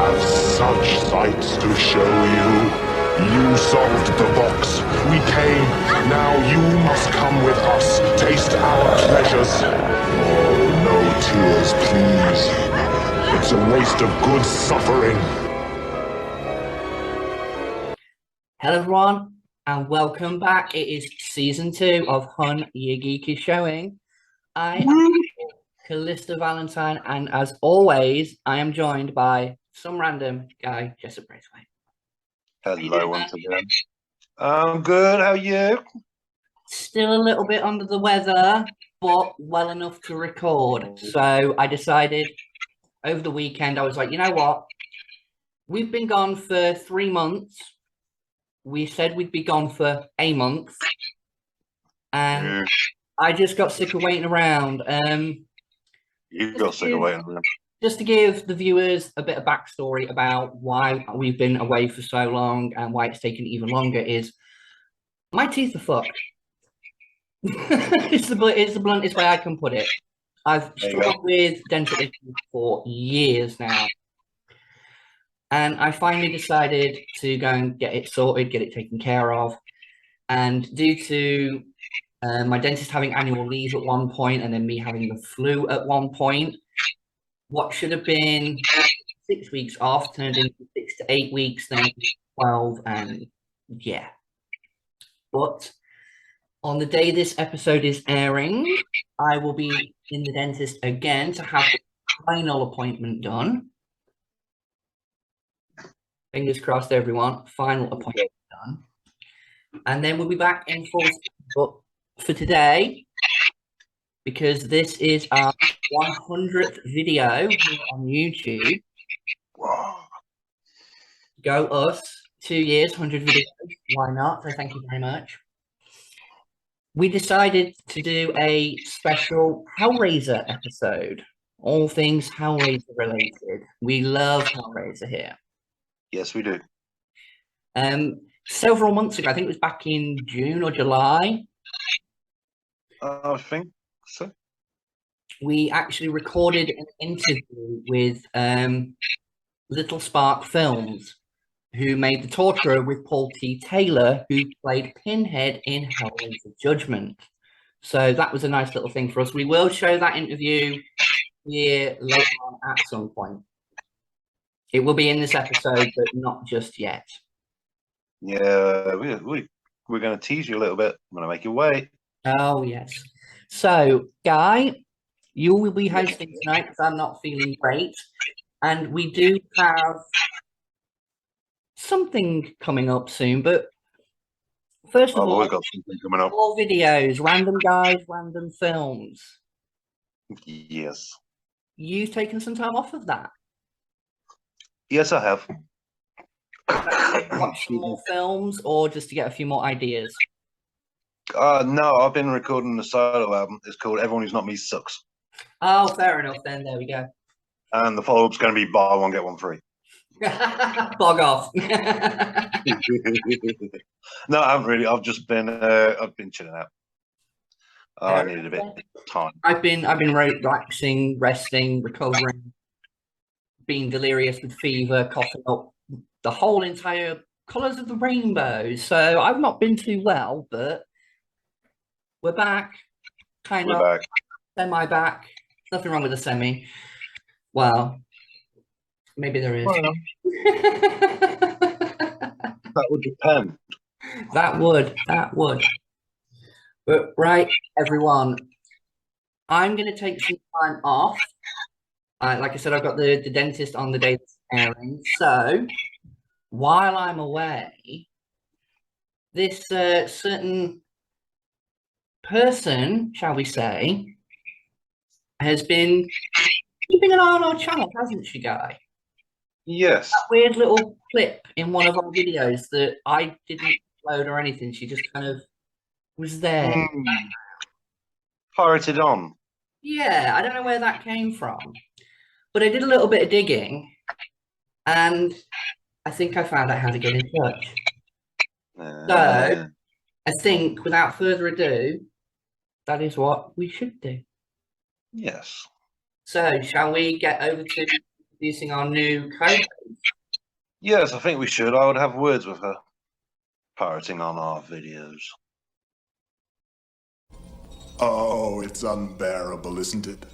have such sights to show you. You solved the box. We came. Now you must come with us. Taste our pleasures. Oh, no tears, please. It's a waste of good suffering. Hello everyone, and welcome back. It is season 2 of Hun, Your Geek is Showing. I am Callista Valentine, and as always, I am joined by some random guy, Jessup Braithwaite. Hello once again. I'm good, how are you? Still a little bit under the weather, but well enough to record. So I decided over the weekend, I was like, you know what? We've been gone for 3 months. We said we'd be gone for a month, and I just got sick of waiting around. You got sick of waiting around. Just to give the viewers a bit of backstory about why we've been away for so long and why it's taken even longer is my teeth are fucked. It's the bluntest way I can put it. I've struggled with dental issues for years now. And I finally decided to go and get it sorted, get it taken care of. And due to my dentist having annual leave at one point and then me having the flu at one point, what should have been 6 weeks off turned into 6 to 8 weeks, then 12, and yeah. But on the day this episode is airing, I will be in the dentist again to have the final appointment done. Fingers crossed, everyone. Final appointment done. And then we'll be back in full. But for today, because this is our 100th video here on YouTube. Wow. Go us. 2 years, 100 videos. Why not? So thank you very much. We decided to do a special Hellraiser episode. All things Hellraiser related. We love Hellraiser here. Yes, we do. Several months ago, I think it was back in June or July. I think so. We actually recorded an interview with Little Spark Films, who made the Torturer with Paul T. Taylor, who played Pinhead in Hellraiser Judgment. So that was a nice little thing for us. We will show that interview here later on at some point. It will be in this episode, but not just yet. Yeah, we're going to tease you a little bit. I'm going to make you wait. Oh, yes. So, Guy, you will be hosting tonight because I'm not feeling great. And we do have something coming up soon. But first of all, we've got something coming up. All videos, random guys, random films. Yes. You've taken some time off of that. Yes, I have. Watch some more films or just to get a few more ideas? No, I've been recording a solo album. It's called Everyone Who's Not Me Sucks. Oh, fair enough then. There we go. And the follow-up's going to be Buy One, Get One Free. Bog off. No, I haven't really. I've been chilling out. I needed a bit of time. I've been relaxing, resting, recovering, being delirious with fever, coughing up the whole entire colours of the rainbow. So I've not been too well, but we're back. Back. Semi back. Nothing wrong with the semi. Well, maybe there is. Well, that would depend. That would. But right, everyone, I'm going to take some time off. Like I said, I've got the dentist on the day that's airing. So while I'm away, this certain person, shall we say, has been keeping an eye on our channel, hasn't she, Guy? Yes. That weird little clip in one of our videos that I didn't upload or anything. She just kind of was there. Pirated on. Yeah, I don't know where that came from. But I did a little bit of digging, and I think I found out how to get in touch. So, I think, without further ado, that is what we should do. Yes. So, shall we get over to introducing our new co-host? Yes, I think we should. I would have words with her. Pirating on our videos. Oh, it's unbearable, isn't it?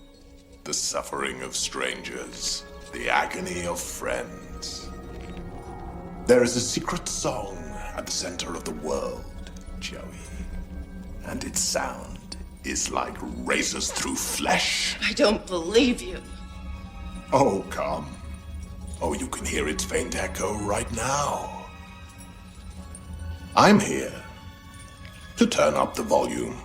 The suffering of strangers, the agony of friends. There is a secret song at the center of the world, Joey. And its sound is like razors through flesh. I don't believe you. Oh, come. Oh, you can hear its faint echo right now. I'm here to turn up the volume.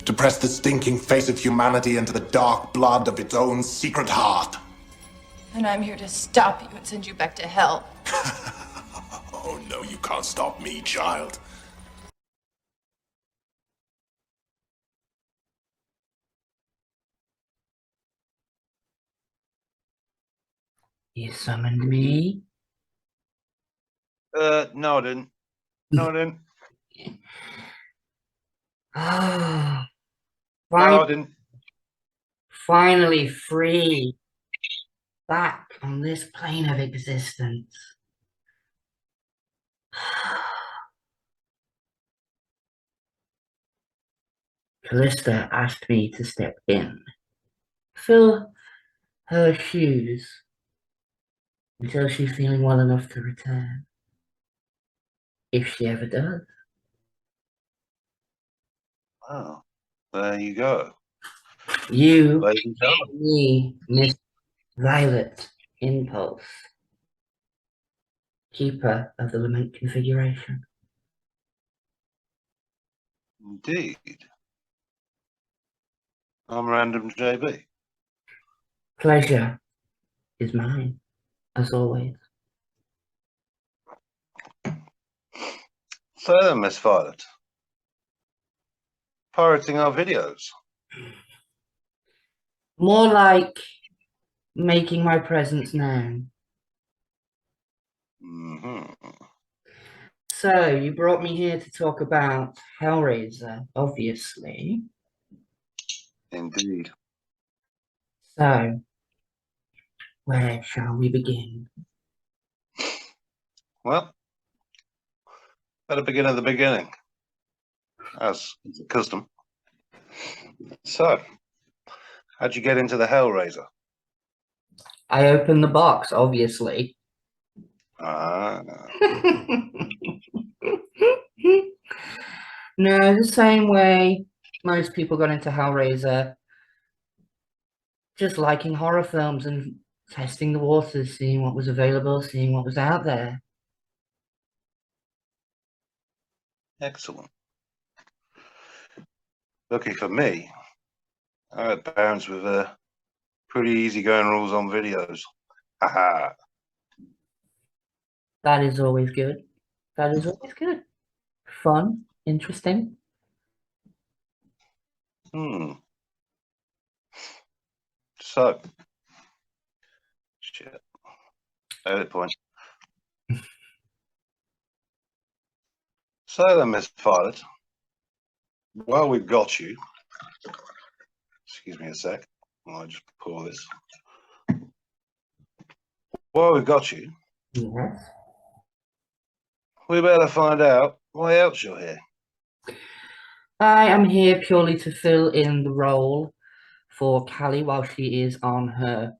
To press the stinking face of humanity into the dark blood of its own secret heart. And I'm here to stop you and send you back to hell. Oh, no, you can't stop me, child. You summoned me? No, I didn't. No, I didn't. Ah, No, I didn't. finally free. Back on this plane of existence. Callista asked me to step in, fill her shoes until she's feeling well enough to return. If she ever does. Oh, there you go. You, Ladies and gentlemen. me, Miss Violet Impulse, keeper of the lament configuration. Indeed. I'm Random JB. Pleasure is mine, as always. So then, Miss Violet. Pirating our videos. More like making my presence known. Mm-hmm. So, you brought me here to talk about Hellraiser, obviously. Indeed. So, where shall we begin? Well, better begin at the beginning, as is the custom. So, how'd you get into the Hellraiser? I opened the box, obviously. Ah, No, the same way most people got into Hellraiser, just liking horror films and testing the waters, seeing what was available, seeing what was out there. excellent. Lucky for me, I had parents with pretty easygoing rules on videos. Haha. That is always good. That is always good. Fun, interesting. So, shit. Edit point. So then, Miss Violet, while we've got you, excuse me a sec, I'll just pour this. While we've got you, Yes. we better find out why else you're here. I am here purely to fill in the role for Callie while she is on her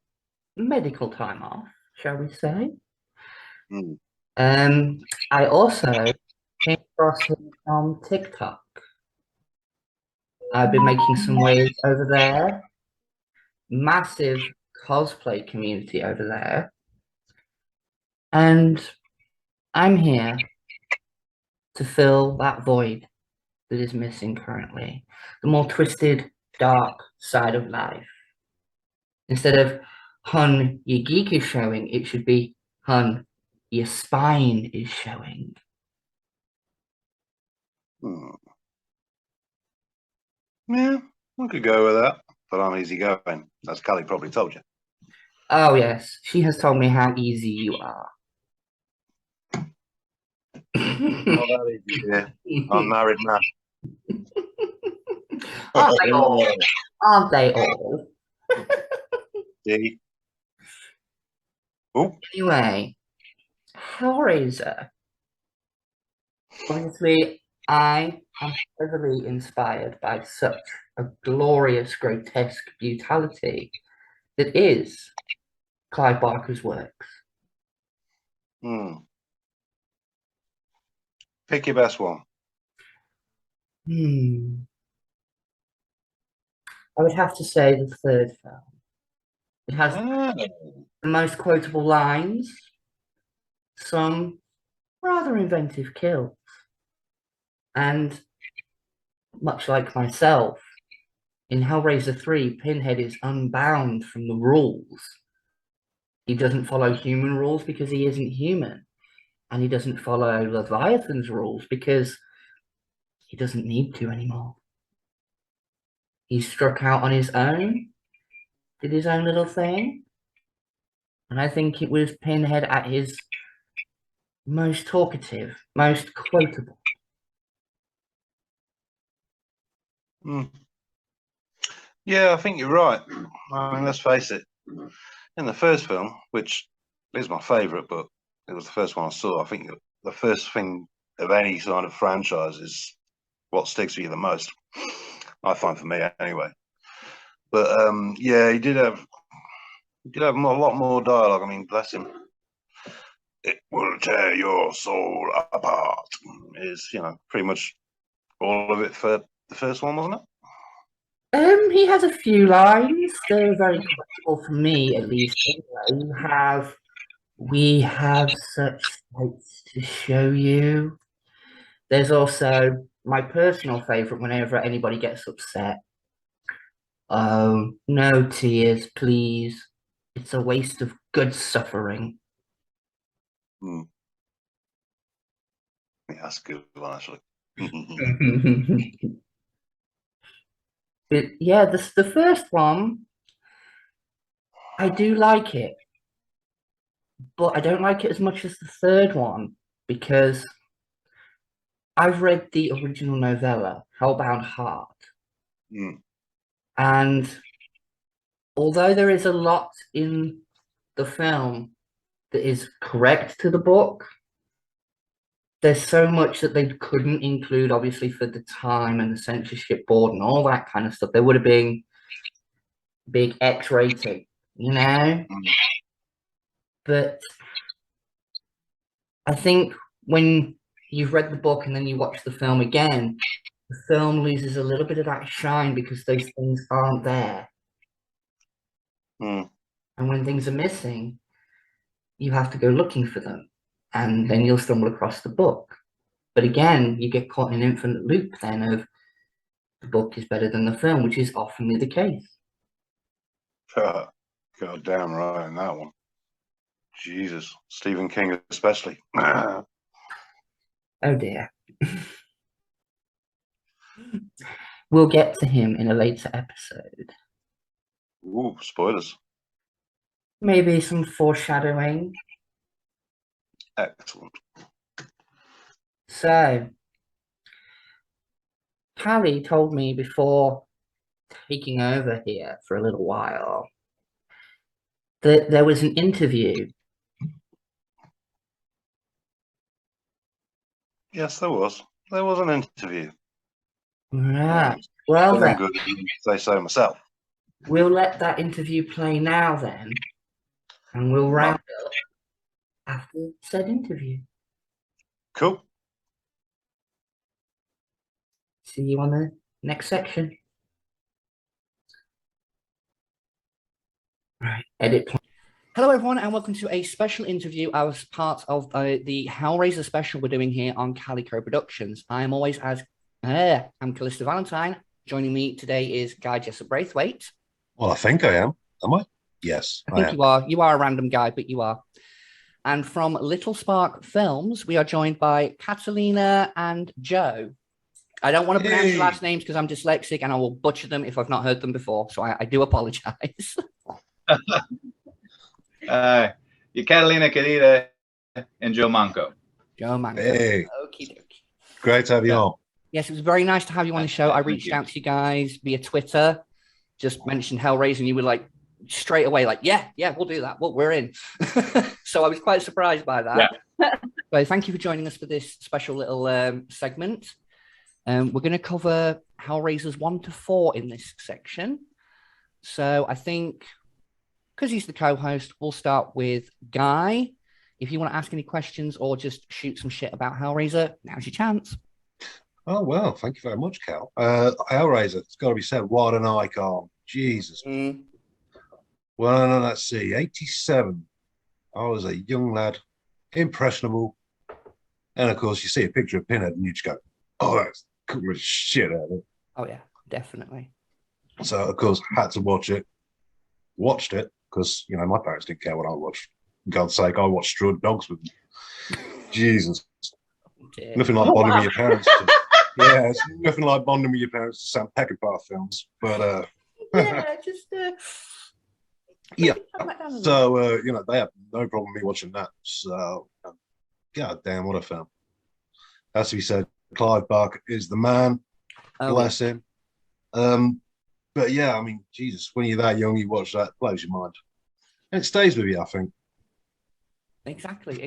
medical time off, shall we say. I also came across him on TikTok. I've been making some waves over there. Massive cosplay community over there. And I'm here to fill that void that is missing currently. The more twisted, dark side of life. Instead of hun, your geek is showing, it should be hun, your spine is showing. Yeah, I could go with that, but I'm easygoing. As Callie probably told you. Oh yes, she has told me how easy you are. Not that easy, yeah. I'm married now. Aren't they all? Aren't they all? See? Oh, Anyway, Hellraiser. Obviously, I am heavily inspired by such a glorious, grotesque brutality that is Clive Barker's works. Hmm. Pick your best one. I would have to say the third film. It has Ah, the most quotable lines, some rather inventive kills, and much like myself, in Hellraiser 3, Pinhead is unbound from the rules. He doesn't follow human rules because he isn't human. And he doesn't follow Leviathan's rules because he doesn't need to anymore. He struck out on his own, did his own little thing. And I think it was Pinhead at his most talkative, most quotable. hmm. Yeah, I think you're right. I mean, let's face it. In the first film, which is my favourite, but it was the first one I saw, I think the first thing of any sort of franchise is what sticks with you the most. I find for me anyway. But yeah, he did have a lot more dialogue. I mean, bless him. It will tear your soul apart. Is pretty much all of it for the first one, wasn't it? He has a few lines. They're very quotable for me, at least. Anyway, we have such sights to show you. There's also my personal favorite whenever anybody gets upset. Oh, no tears, please. It's a waste of good suffering. Hmm. Yeah, that's a good one, actually. But yeah, the first one, I do like it, but I don't like it as much as the third one because I've read the original novella, Hellbound Heart, Hmm. and although there is a lot in the film that is correct to the book, there's so much that they couldn't include, obviously, for the time and the censorship board and all that kind of stuff. There would have been big X rating, you know? But I think when you've read the book and then you watch the film again, the film loses a little bit of that shine because those things aren't there. Hmm. And when things are missing, you have to go looking for them. And then you'll stumble across the book. But again, you get caught in an infinite loop then of the book is better than the film, which is often the case. God damn right in that one. Jesus, Stephen King especially. Oh dear. We'll get to him in a later episode. Ooh, spoilers. Maybe some foreshadowing. Excellent. So, Callie told me before taking over here for a little while that there was an interview. Yes, there was. There was an interview. Right. Well, I'm then, good. Say so myself. we'll let that interview play now then, and we'll round up after said interview. Cool. See you on the next section. Right, edit. Hello, everyone, and welcome to a special interview as part of the Hellraiser special we're doing here on Calico Productions. I'm always I'm Callista Valentine. Joining me today is Guy Jessup Braithwaite. Well, I think I am. Am I? Yes, I think am. you are. You are a random guy, but you are. And from Little Spark Films, we are joined by Catalina and Joe. I don't want to pronounce your last names because I'm dyslexic and I will butcher them if I've not heard them before. So I do apologize. Y Catalina Querida and Joe Manco. Joe Manco. Hey. Okie dokie. Great to have you on. Yes, it was very nice to have you on the show. I reached out to you guys via Twitter, just mentioned Hellraiser, and you were like straight away, like, yeah, we'll do that. Well, we're in. So I was quite surprised by that. Yeah. So thank you for joining us for this special little segment. We're going to cover Hellraisers 1 to 4 in this section. So I think, because he's the co-host, we'll start with Guy. If you want to ask any questions or just shoot some shit about Hellraiser, now's your chance. Oh, well, thank you very much, Cal. Hellraiser, it's got to be said, what an icon. Jesus. Well, let's see, 87. I was a young lad, impressionable. And, of course, you see a picture of Pinhead and you just go, oh, that's cool as shit out of it. Oh, yeah, definitely. So, of course, had to watch it. Watched it, because, you know, my parents didn't care what I watched. For God's sake, I watched Strud Dogs with them. Jesus. Dear. Nothing like bonding with your parents. Yeah, it's nothing like bonding with your parents to Sam Peckinpah films. But, yeah, just... yeah. So, you know, they have no problem with me watching that. So, God damn, what a film. As to be said, Clive Barker is the man. Bless him. But yeah, I mean, Jesus, when you're that young, you watch that, it blows your mind. And it stays with you, I think. Exactly.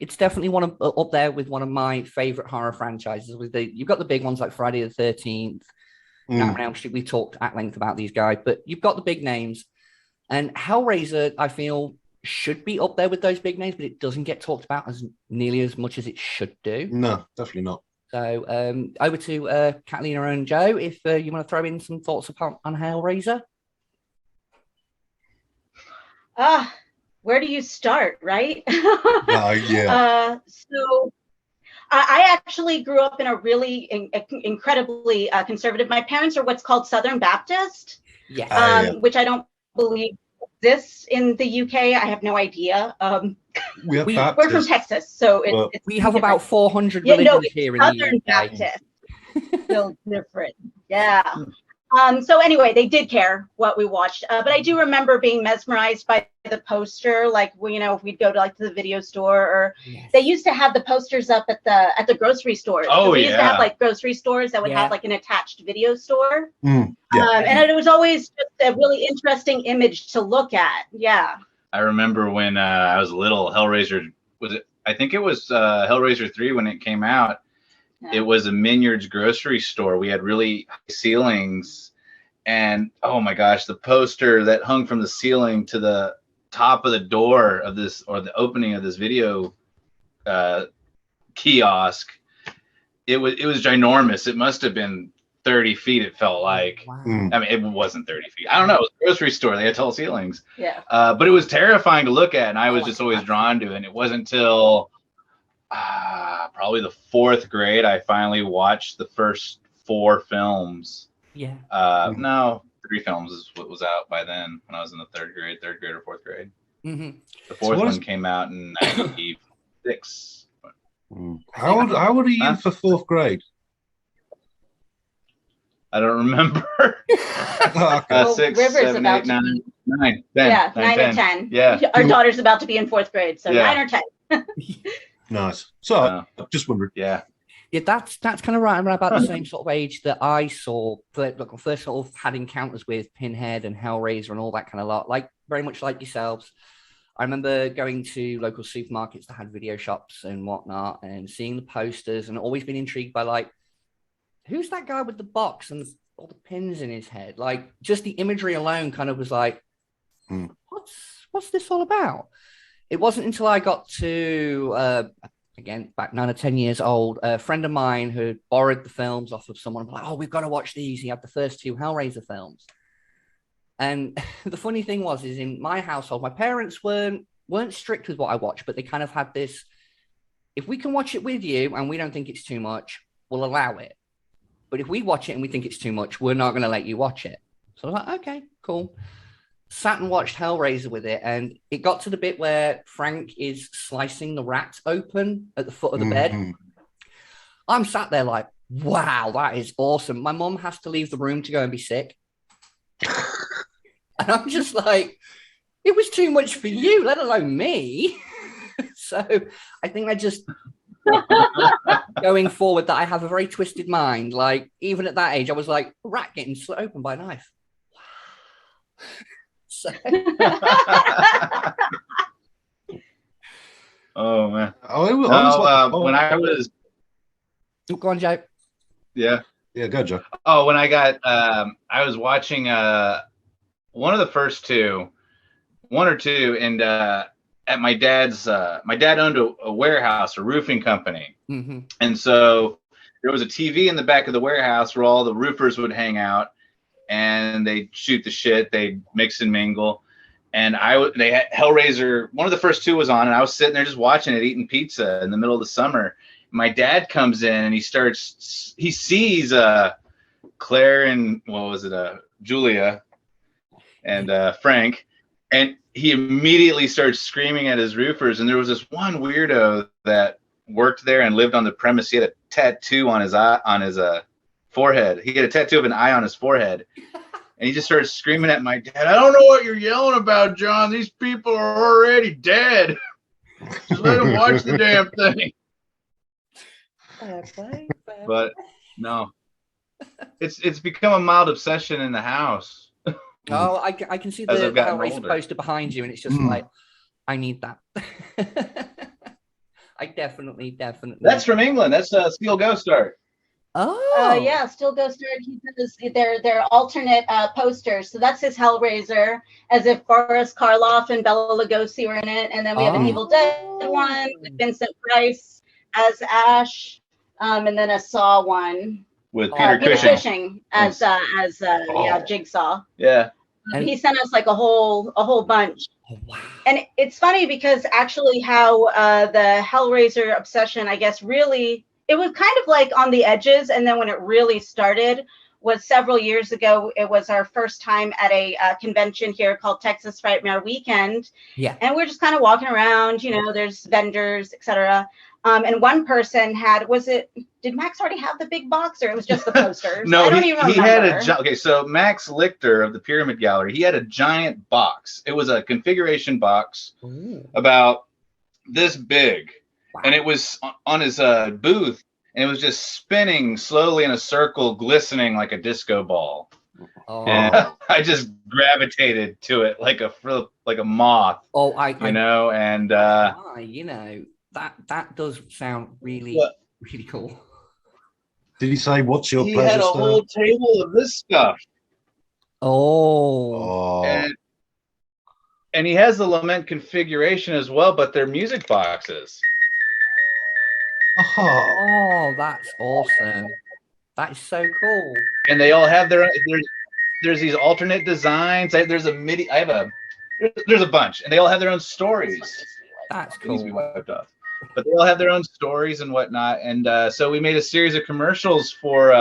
It's definitely one of up there with one of my favorite horror franchises. You've got the big ones like Friday the 13th, Nightmare on Elm Street. We talked at length about these guys, but you've got the big names. And Hellraiser, I feel, should be up there with those big names, but it doesn't get talked about as nearly as much as it should do. No, definitely not. So over to Catalina and Joe, if you want to throw in some thoughts on Hellraiser. Where do you start, right? Yeah. So I actually grew up in a really incredibly conservative. My parents are what's called Southern Baptist, which I don't believe exists in the UK. I have no idea. We're from Texas, so we have about 400 religions here in the UK. Southern Baptist, still different. Yeah. So anyway, they did care what we watched, but I do remember being mesmerized by the poster. Like, you know, if we'd go to like to the video store, or they used to have the posters up at the grocery stores. Oh, we used to have like grocery stores that would have like an attached video store. Yeah. And it was always just a really interesting image to look at. Yeah. I remember when I was little, Hellraiser I think it was Hellraiser 3 when it came out. It was a Minyard's grocery store. We had really high ceilings, and oh my gosh, the poster that hung from the ceiling to the top of the door of this, or the opening of this video kiosk, it was ginormous. It must have been 30 feet, it felt like. Wow. I mean, it wasn't 30 feet. I don't know. It was a grocery store. They had tall ceilings. Yeah. But it was terrifying to look at, and I was just always drawn to it. And it wasn't until probably the 4th grade I finally watched the first 4 films. Yeah. No, 3 films is what was out by then when I was in the 3rd grade or 4th grade. Mm-hmm. The 4th one came out in 96. How old are you for 4th grade? I don't remember. Well, 6, River's 7, about 8, to 9, be- 9, 10. Yeah, 9 or 10. 10. Yeah. Our daughter's about to be in 4th grade, so Yeah. 9 or 10. Nice. So, just wondering. Yeah. Yeah, that's kind of right around about the same sort of age that I saw. But look, I first sort of had encounters with Pinhead and Hellraiser and all that kind of lot, like very much like yourselves. I remember going to local supermarkets that had video shops and whatnot, and seeing the posters, and always been intrigued by like, who's that guy with the box and all the pins in his head? Like, just the imagery alone kind of was like, what's this all about? It wasn't until I got to again, back 9 or 10 years old, a friend of mine who borrowed the films off of someone, like, oh, we've got to watch these. He had the first 2 Hellraiser films. And the funny thing was, is in my household, my parents weren't strict with what I watched, but they kind of had this, if we can watch it with you and we don't think it's too much, we'll allow it. But if we watch it and we think it's too much, we're not going to let you watch it. So I was like, okay, cool. Sat and watched Hellraiser with it, and it got to the bit where Frank is slicing the rat open at the foot of the bed. I'm sat there like, wow, that is awesome. My mom has to leave the room to go and be sick. And I'm just like, it was too much for you, let alone me. So I think I just, going forward, that I have a very twisted mind. Like, even at that age, I was like, rat getting slit open by a knife. So, Oh man. Oh, it was, When I was go on, Joe. yeah. Yeah, go, Joe. Oh, when I got I was watching one of the first two, one or two, and at my dad's my dad owned a warehouse, a roofing company. Mm-hmm. And so there was a TV in the back of the warehouse where all the roofers would hang out and they'd shoot the shit, they'd mix and mingle. And they had Hellraiser, one of the first two was on, and I was sitting there just watching it, eating pizza in the middle of the summer. My dad comes in and he sees Claire and Julia and Frank, and he immediately starts screaming at his roofers. And there was this one weirdo that worked there and lived on the premise. He had a tattoo on his eye, on his forehead. He had a tattoo of an eye on his forehead. And he just started screaming at my dad, "I don't know what you're yelling about, John. These people are already dead. Just let them watch the damn thing." But no, it's become a mild obsession in the house. Oh, I can see the Hellraiser poster behind you, and it's just like, I need that. I definitely. That's from England. That's Steel Ghost art. Oh, yeah, Still Ghost Art. He does their alternate posters. So that's his Hellraiser, as if Boris Karloff and Bela Lugosi were in it. And then we have an Evil Dead one with Vincent Price as Ash, and then a Saw one with Peter Cushing as Jigsaw. Yeah. He sent us like a whole bunch. Oh, wow. And it's funny because actually how the Hellraiser obsession, I guess, really, it was kind of like on the edges. And then when it really started was several years ago. It was our first time at a convention here called Texas Frightmare Weekend. Yeah. And we're just kind of walking around, there's vendors, etc. And one person did Max already have the big box, or it was just the posters? No, I don't even remember. He had so Max Lichter of the Pyramid Gallery, he had a giant box. It was a configuration box about this big. Wow. And it was on his booth, and it was just spinning slowly in a circle, glistening like a disco ball. Oh. And I just gravitated to it like a moth. Oh, and that does sound really really cool. Did he say what's your pleasure? He had a whole table of this stuff. Oh. And he has the Lament configuration as well, but they're music boxes. Oh, that's awesome. That is so cool. And they all have there's these alternate designs. There's a MIDI. There's a bunch, and they all have their own stories. That's cool. Be wiped off. But they all have their own stories and whatnot. And so we made a series of commercials for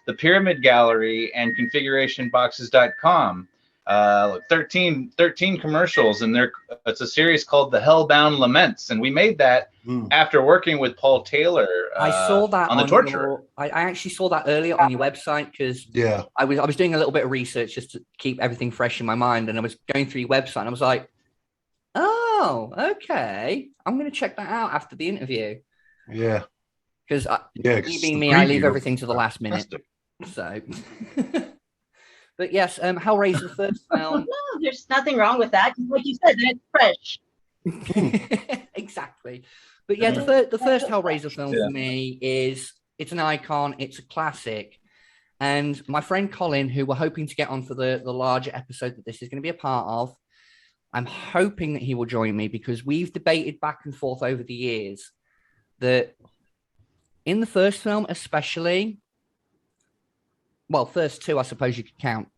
the Pyramid Gallery and configurationboxes.com. 13 commercials, and it's a series called The Hellbound Laments, and we made that after working with Paul Taylor. I saw that on the torture. I actually saw that earlier on your website because I was doing a little bit of research just to keep everything fresh in my mind, and I was going through your website, and I was like, "Oh, okay, I'm going to check that out after the interview." Yeah, because being me, I leave everything to the last minute. So. But yes, Hellraiser, the first film. No, there's nothing wrong with that. Like you said, it's fresh. Exactly. But yeah, the first Hellraiser film for me it's an icon, it's a classic. And my friend Colin, who we're hoping to get on for the larger episode that this is going to be a part of, I'm hoping that he will join me because we've debated back and forth over the years that in the first film especially, well, first two, I suppose you could count.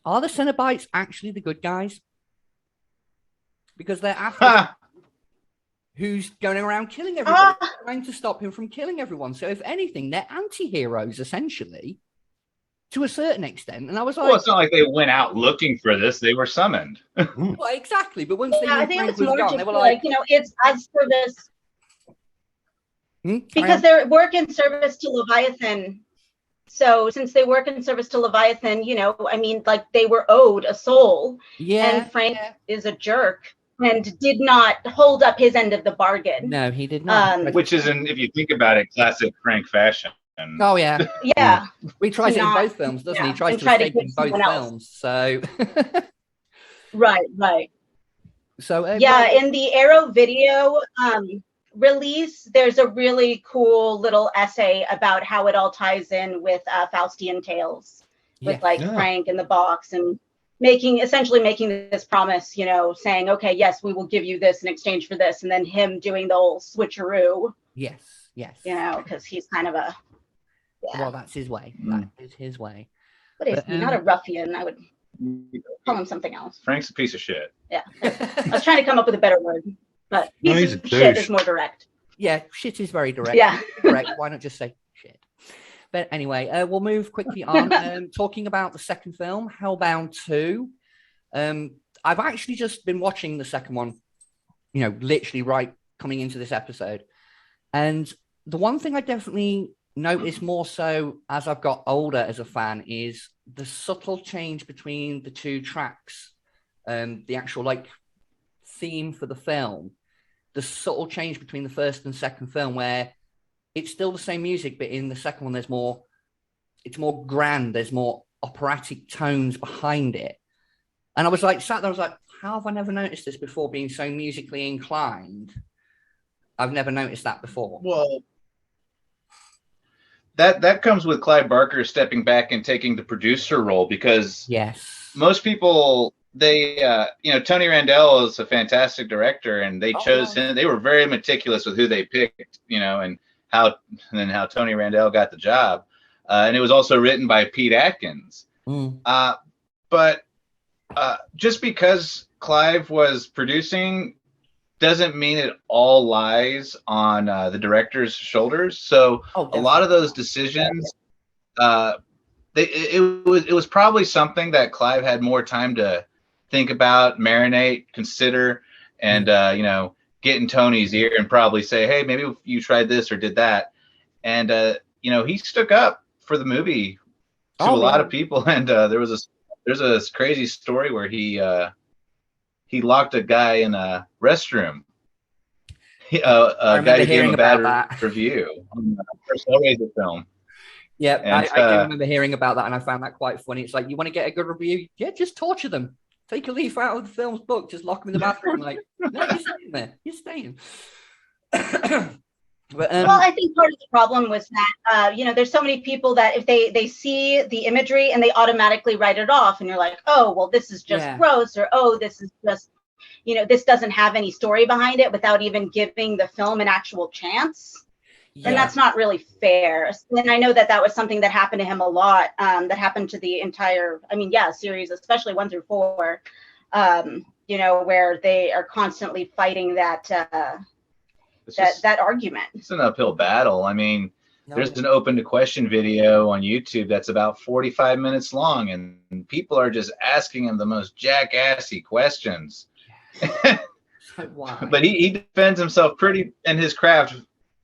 Are the Cenobites actually the good guys? Because they're after who's going around killing everybody, trying to stop him from killing everyone. So if anything, they're anti-heroes, essentially, to a certain extent. And I was like... Well, it's not like they went out looking for this. They were summoned. Well, exactly. But once I think it's more gone, just it's as service. Because they work in service to Leviathan. So since they work in service to Leviathan, they were owed a soul. Yeah. And Frank is a jerk and did not hold up his end of the bargain. No, he did not. Which is, if you think about it, classic Frank fashion. Oh, yeah. Yeah. He tries it in both films, doesn't he? He tries to escape in both films. So, Right. So Yeah, in the Arrow video release, there's a really cool little essay about how it all ties in with Faustian tales, with Yes. like Yeah. Frank in the box and essentially making this promise, you know, saying, okay, yes, we will give you this in exchange for this, and then him doing the whole switcheroo, yes, you know, because he's kind of a well, that's his way. That is his way. what is But, he? Not a ruffian. I would call him something else. Frank's a piece of shit. Yeah, I was trying to come up with a better word, but No, piece he's of a shit douche. is more direct. Yeah, shit is very direct. Yeah. Correct. Why not just say shit? But anyway, we'll move quickly on. Talking about the second film, Hellbound 2. I've actually just been watching the second one, you know, literally right coming into this episode. And the one thing I definitely noticed more so as I've got older as a fan is the subtle change between the two tracks, the actual like theme for the film, the subtle change between the first and second film, where it's still the same music, but in the second one, it's more grand, there's more operatic tones behind it. And I was like, sat there, I was like, how have I never noticed this before, being so musically inclined? I've never noticed that before. Well, that comes with Clive Barker stepping back and taking the producer role, because Yes. most people, they Tony Randell is a fantastic director, and they chose him. They were very meticulous with who they picked, and how Tony Randell got the job. And it was also written by Pete Atkins. But just because Clive was producing doesn't mean it all lies on the director's shoulders. So a lot of those decisions, it was probably something that Clive had more time to think about, marinate, consider, and get in Tony's ear and probably say, hey, maybe if you tried this or did that. And he stuck up for the movie to a lot of people. And there's a crazy story where he locked a guy in a restroom. A guy who gave him a bad review on the first Hellraiser film. Yeah, I do remember hearing about that, and I found that quite funny. It's like, you want to get a good review? Yeah, just torture them. Take a leaf out of the film's book, just lock them in the bathroom. Like, no, you're staying there. You're staying. But, well, I think part of the problem was that, there's so many people that if they see the imagery and they automatically write it off, and you're like, oh, well, this is just gross, or, oh, this is just, this doesn't have any story behind it, without even giving the film an actual chance. And that's not really fair. And I know that was something that happened to him a lot, that happened to the entire, series, especially 1 through 4, where they are constantly fighting that argument. It's an uphill battle. I mean, there's an open to question video on YouTube that's about 45 minutes long, and people are just asking him the most jackassy questions. But he defends himself pretty in his craft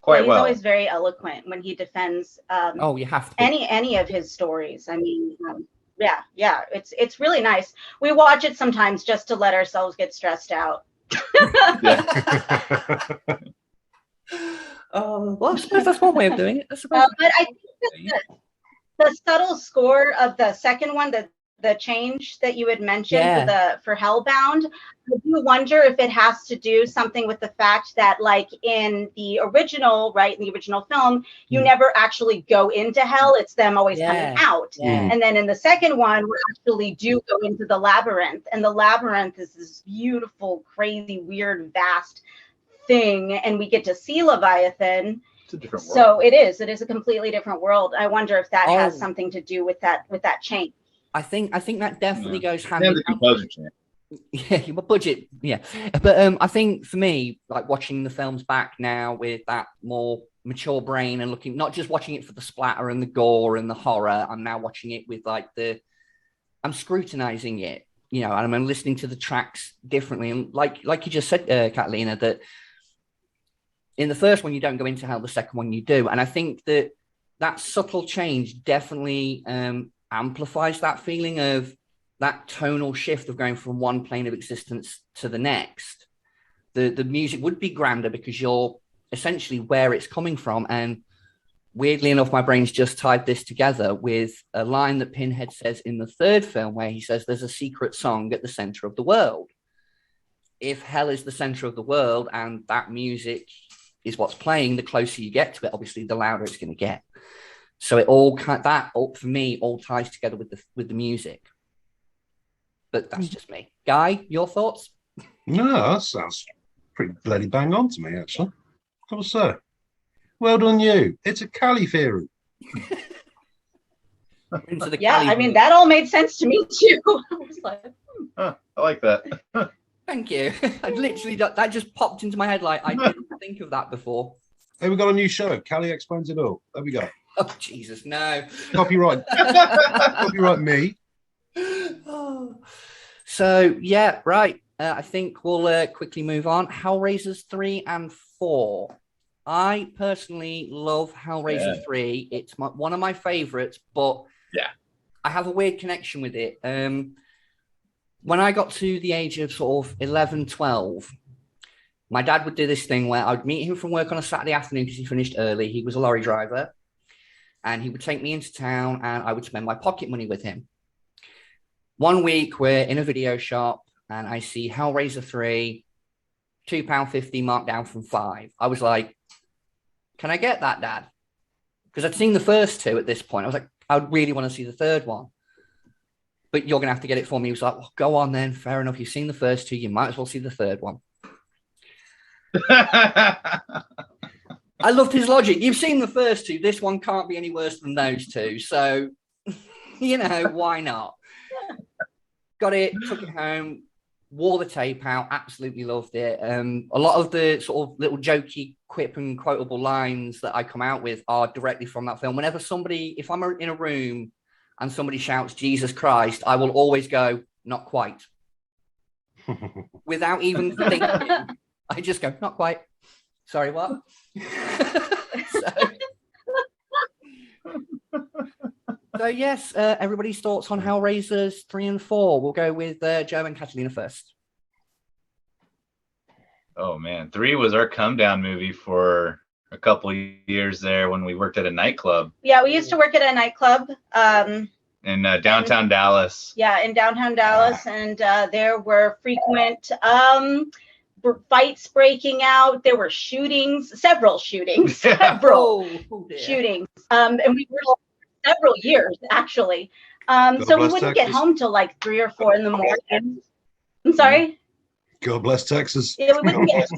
quite well. He's always very eloquent when he defends you have to. any of his stories. I mean, it's really nice. We watch it sometimes just to let ourselves get stressed out. Well, I suppose that's one way of doing it. But I think that the subtle score of the second one, the change that you had mentioned for Hellbound, I do wonder if it has to do something with the fact that, like, in the original film, you never actually go into hell. It's them always coming out. And then in the second one, we actually do go into the labyrinth. And the labyrinth is this beautiful, crazy, weird, vast thing. And we get to see Leviathan. It's a different world. So it is a completely different world. I wonder if that has something to do with that change. I think that definitely goes hand in hand. Yeah, my budget. Yeah, but I think for me, like, watching the films back now with that more mature brain and looking, not just watching it for the splatter and the gore and the horror, I'm now watching it with I'm scrutinizing it, and I'm listening to the tracks differently. And like you just said, Catalina, that in the first one you don't go into hell, the second one you do, and I think that subtle change definitely amplifies that feeling of that tonal shift of going from one plane of existence to the next. The music would be grander because you're essentially where it's coming from, and weirdly enough, my brain's just tied this together with a line that Pinhead says in the third film, where he says there's a secret song at the center of the world. If hell is the center of the world and that music is what's playing, the closer you get to it, obviously, the louder it's going to get. So it all for me all ties together with the music. But that's just me. Guy, your thoughts? No, that sounds pretty bloody bang on to me, actually. Gotta say. Well done, you. It's a Cali theory. Yeah, I mean, that all made sense to me too. I was like, I like that. Thank you. I literally that just popped into my head like I didn't think of that before. Hey, we got a new show. Cali explains it all. There we go. Oh Jesus, no. Copyright. Copyright me. So yeah, right. I think we'll quickly move on. Hellraisers 3 and 4. I personally love Hellraiser 3. It's one of my favorites, but I have a weird connection with it. When I got to the age of sort of 11, 12, my dad would do this thing where I'd meet him from work on a Saturday afternoon because he finished early. He was a lorry driver. And he would take me into town and I would spend my pocket money with him. One week, we're in a video shop and I see Hellraiser 3, £2.50 marked down from £5. I was like, can I get that, Dad? Because I'd seen the first two at this point. I was like, I would really want to see the third one. But you're going to have to get it for me. He was like, well, go on then. Fair enough. You've seen the first two. You might as well see the third one. I loved his logic. You've seen the first two. This one can't be any worse than those two. So, why not? Got it, took it home, wore the tape out, absolutely loved it. A lot of the sort of little jokey, quip and quotable lines that I come out with are directly from that film. Whenever if I'm in a room and somebody shouts, Jesus Christ, I will always go, not quite. Without even thinking, I just go, not quite. Sorry, what? So yes, everybody's thoughts on Hellraisers 3 and 4. We'll go with Joe and Catalina first. Oh man, 3 was our come down movie for a couple of years there when we worked at a nightclub. Yeah, we used to work at a nightclub. In downtown Dallas. Yeah, in downtown Dallas, and there were frequent fights breaking out. There were several shootings. And we were several years actually. So we wouldn't get home till like 3 or 4 in the morning. I'm sorry. God bless Texas. Yeah, we wouldn't get.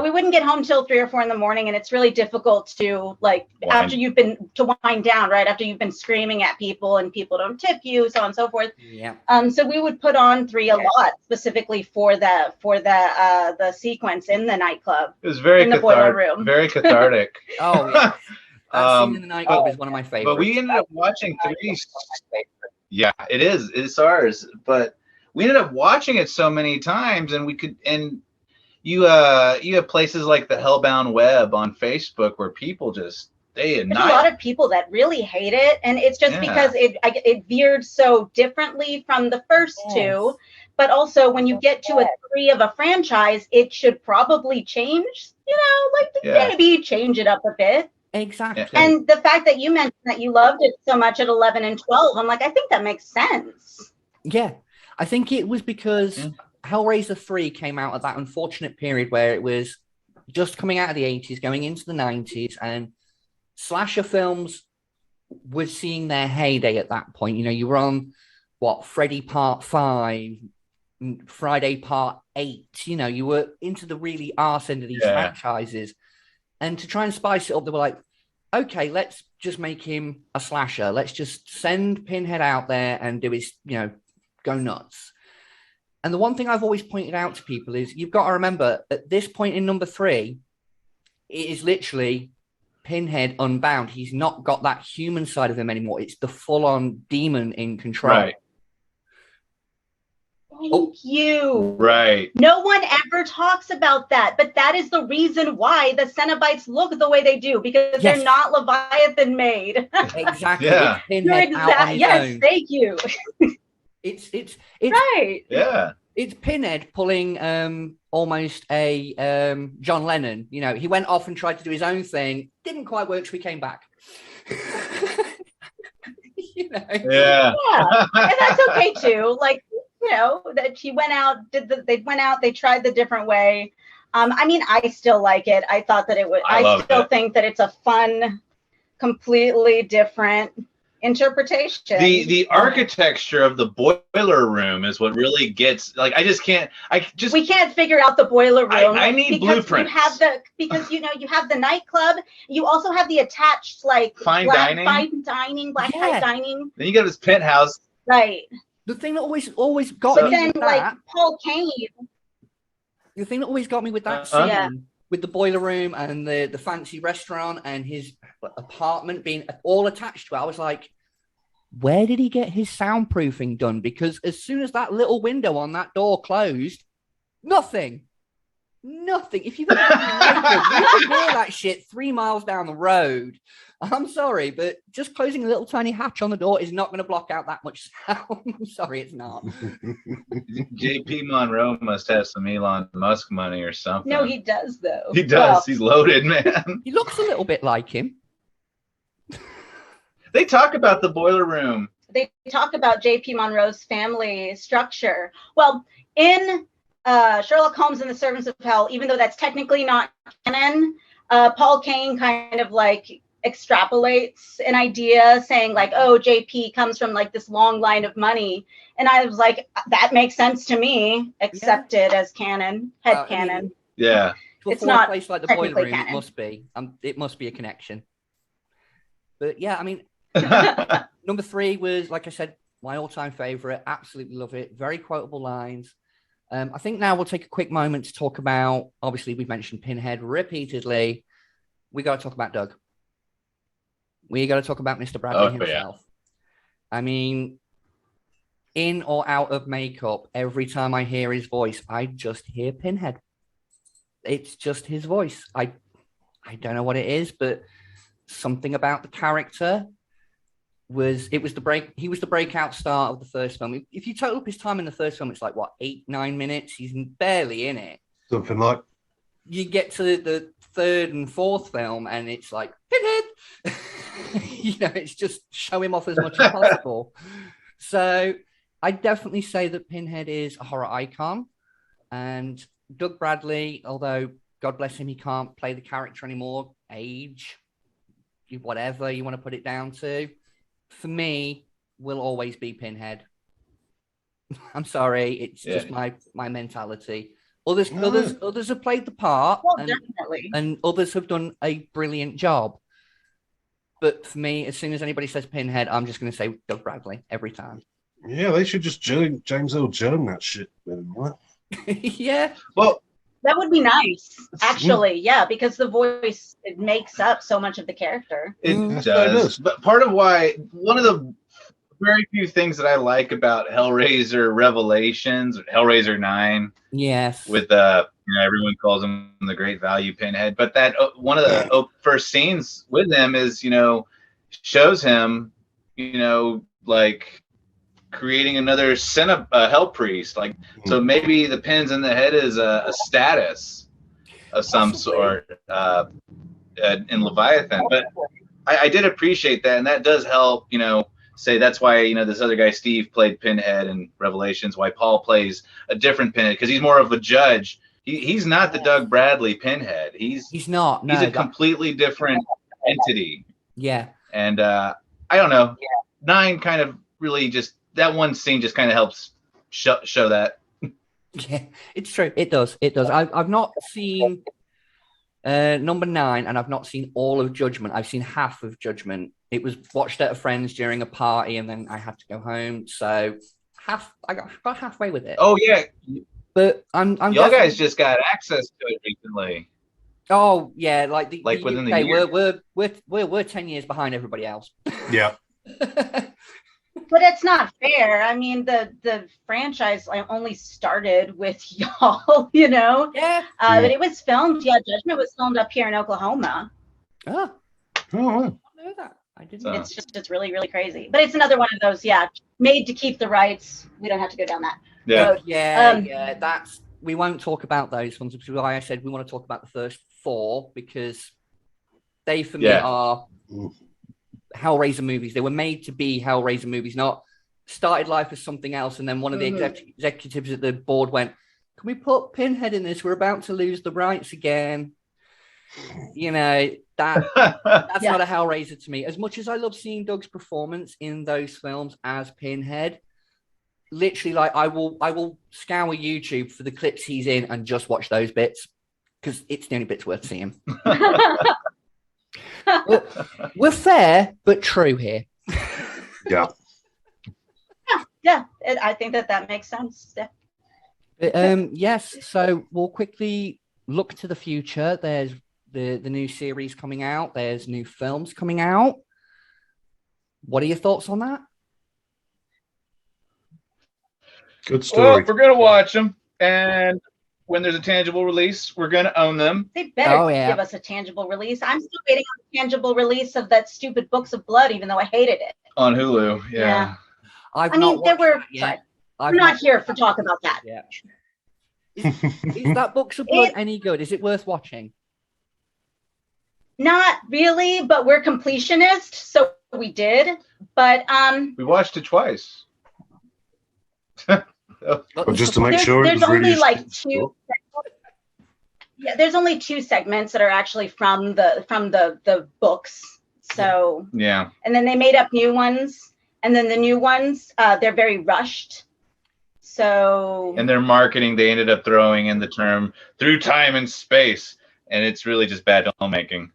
We wouldn't get home till 3 or 4 in the morning, and it's really difficult to after you've been to wind down, right? After you've been screaming at people and people don't tip you, so on and so forth. Yeah. So we would put on 3 a lot specifically for the sequence in the nightclub. It was very in the boiler room. Very cathartic. Oh yeah. That scene in the nightclub is one of my favorites. But we ended up watching 3. Yeah, it is. It's ours. But we ended up watching it so many times, and you have places like the Hellbound Web on Facebook where people just There's a lot of people that really hate it, and it's just because it veered so differently from the first two. But also, when you get to a 3 of a franchise, it should probably change. Maybe change it up a bit. Exactly. And the fact that you mentioned that you loved it so much at 11 and 12, I'm like, I think that makes sense. Yeah, I think it was because Hellraiser 3 came out at that unfortunate period where it was just coming out of the 80s, going into the 90s, and slasher films were seeing their heyday at that point. You were on, Freddy Part 5, Friday Part 8. You were into the really arse end of these franchises. And to try and spice it up, they were like, okay, let's just make him a slasher. Let's just send Pinhead out there and do his, go nuts. And the one thing I've always pointed out to people is you've got to remember at this point in number 3, it is literally Pinhead unbound. He's not got that human side of him anymore. It's the full-on demon in control. Right. Thank you. Right. No one ever talks about that, but that is the reason why the Cenobites look the way they do, because they're not Leviathan made. Exactly. Yeah. It's Pinhead out on his own. Thank you. It's right. Yeah. It's Pinhead pulling almost a John Lennon. You know, he went off and tried to do his own thing. Didn't quite work, so he came back. You know? Yeah. Yeah, and that's okay too. Like, you know, that he went out, they tried the different way. I mean, I still like it. I thought that it would. I still think that it's a fun, completely different interpretation. The architecture of the boiler room is what really gets, like, we can't figure out the boiler room. I need blueprints. Because you have the nightclub. You also have the attached fine dining, black tie dining. Then you got this penthouse. Right. The thing that always got me with that, Paul Kane. The thing that always got me with that scene, with the boiler room and the fancy restaurant and his apartment being all attached to it, I was like, where did he get his soundproofing done? Because as soon as that little window on that door closed, nothing. If you've ever been in Michael, you can hear that shit 3 miles down the road. I'm sorry, but just closing a little tiny hatch on the door is not going to block out that much sound. I'm sorry, it's not. JP Monroe must have some Elon Musk money or something. No, he does, though. He does. Well, he's loaded, man. He looks a little bit like him. They talk about the boiler room. They talk about JP Monroe's family structure. Well, in Sherlock Holmes and the Servants of Hell, even though that's technically not canon, Paul Kane kind of extrapolates an idea saying oh, JP comes from this long line of money. And I was like, that makes sense to me, accepted as canon, canon. I mean, yeah. It's not a place like the boiler room, canon. It must be a connection. But yeah, I mean, number 3 was, like I said, my all-time favorite. Absolutely love it. Very quotable lines. I think now we'll take a quick moment to talk about, obviously we've mentioned Pinhead repeatedly. We got to talk about Doug. We got to talk about Mr. Bradley himself. Yeah. I mean, in or out of makeup, every time I hear his voice, I just hear Pinhead. It's just his voice. I don't know what it is, but something about the character he was the breakout star of the first film. If you total up his time in the first film, it's 8-9 minutes. He's barely in it. Something like. You get to the third and fourth film, and it's like Pinhead. It's just show him off as much as possible. So I definitely say that Pinhead is a horror icon, and Doug Bradley, although God bless him, he can't play the character anymore. Age, whatever you want to put it down to, for me, will always be Pinhead. I'm sorry, it's just my mentality. Others have played the part, definitely, and others have done a brilliant job. But for me, as soon as anybody says Pinhead, I'm just going to say Doug Bradley every time. Yeah, they should just James Earl Jones that shit. What? Yeah. Well, that would be nice, actually. Yeah, because the voice, it makes up so much of the character. It does. But one of the very few things that I like about Hellraiser Revelations, Hellraiser 9. Yes. With everyone calls him the Great Value Pinhead, but that one of the first scenes with him is shows him creating another hell priest, so maybe the pins in the head is a status of some sort in Leviathan. But I did appreciate that, and that does help say that's why this other guy Steve played Pinhead in Revelations, why Paul plays a different Pinhead, because he's more of a judge. He's not the Doug Bradley Pinhead. He's not. No, he's a completely different entity. Yeah. And I don't know. 9 kind of really just, that one scene just kind of helps show that. Yeah, it's true. It does. I've not seen number 9, and I've not seen all of Judgment. I've seen half of Judgment. It was watched at a friend's during a party, and then I had to go home. So I got halfway with it. Oh yeah, but I'm y'all guys just got access to it recently. Oh yeah, like within UK, the year. We're 10 years behind everybody else. Yeah. But it's not fair. I mean, the franchise only started with y'all, Yeah. But it was filmed. Yeah, Judgment was filmed up here in Oklahoma. Oh. Oh. I didn't know that. I didn't. It's really, really crazy. But it's another one of those, made to keep the rights. We don't have to go down that Yeah. Yeah, that's we won't talk about those ones, which is why I said we want to talk about the first 4 because they for me are Hellraiser movies. They were made to be Hellraiser movies, not started life as something else. And then one of the executives at the board went, "Can we put Pinhead in this? We're about to lose the rights again." You know, that's not a Hellraiser to me. As much as I love seeing Doug's performance in those films as Pinhead, literally, like I will scour YouTube for the clips he's in and just watch those bits because it's the only bits worth seeing. We're fair but true here. Yeah. Yeah, I think that makes sense. Yeah. But, yes, so we'll quickly look to the future. There's the new series coming out. There's new films coming out. What are your thoughts on that? Good story. Well, we're gonna watch them, and when there's a tangible release, we're gonna own them. They better give us a tangible release. I'm still waiting on the tangible release of that stupid Books of Blood, even though I hated it. On Hulu, yeah. I'm not here for talk about that. Yeah. Is that Books of Blood any good? Is it worth watching? Not really, but we're completionists, so we did. But we watched it twice. But just to make sure, there's only like 2. Yeah, there's only 2 segments that are actually from the books. So yeah, and then they made up new ones, and then the new ones they're very rushed. So and their marketing, they ended up throwing in the term "through time and space," and it's really just bad filmmaking.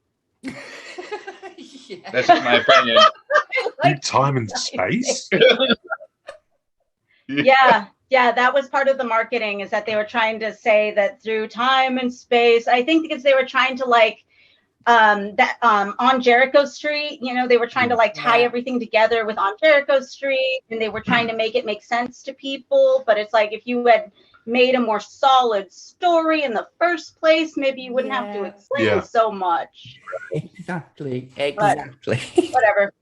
That's just my opinion. Through time and space. Yeah, that was part of the marketing, is that they were trying to say that through time and space. I think because they were trying to like on Jericho Street, you know, they were trying to like tie everything together with On Jericho Street, and they were trying to make it make sense to people. But it's like, if you had made a more solid story in the first place, maybe you wouldn't have to explain so much. Exactly. But whatever.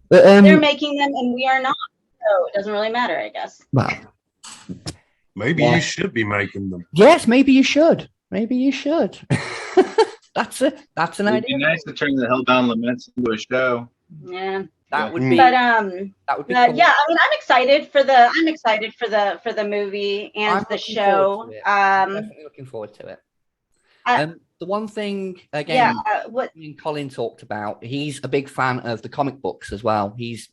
But, they're making them and we are not, so it doesn't really matter, I guess. Well, maybe you should be making them. Yes, maybe you should. Maybe you should. That's an It'd idea. It'd be nice to turn the Hellbound Laments into a show. Yeah. That would be. But that would be cool. yeah, I mean, I'm excited for the movie and the show. Definitely looking forward to it. The one thing again, what me and Colin talked about, he's a big fan of the comic books as well. He's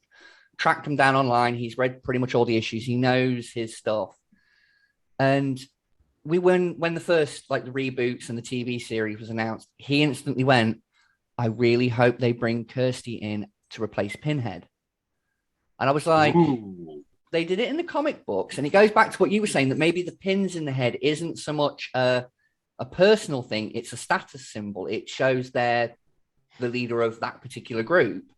tracked them down online. He's read pretty much all the issues. He knows his stuff. And when the first, like, the reboots and the TV series was announced, he instantly went, "I really hope they bring Kirsty in to replace Pinhead." And I was like, ooh. They did it in the comic books. And it goes back to what you were saying, that maybe the pins in the head isn't so much a personal thing. It's a status symbol. It shows they're the leader of that particular group.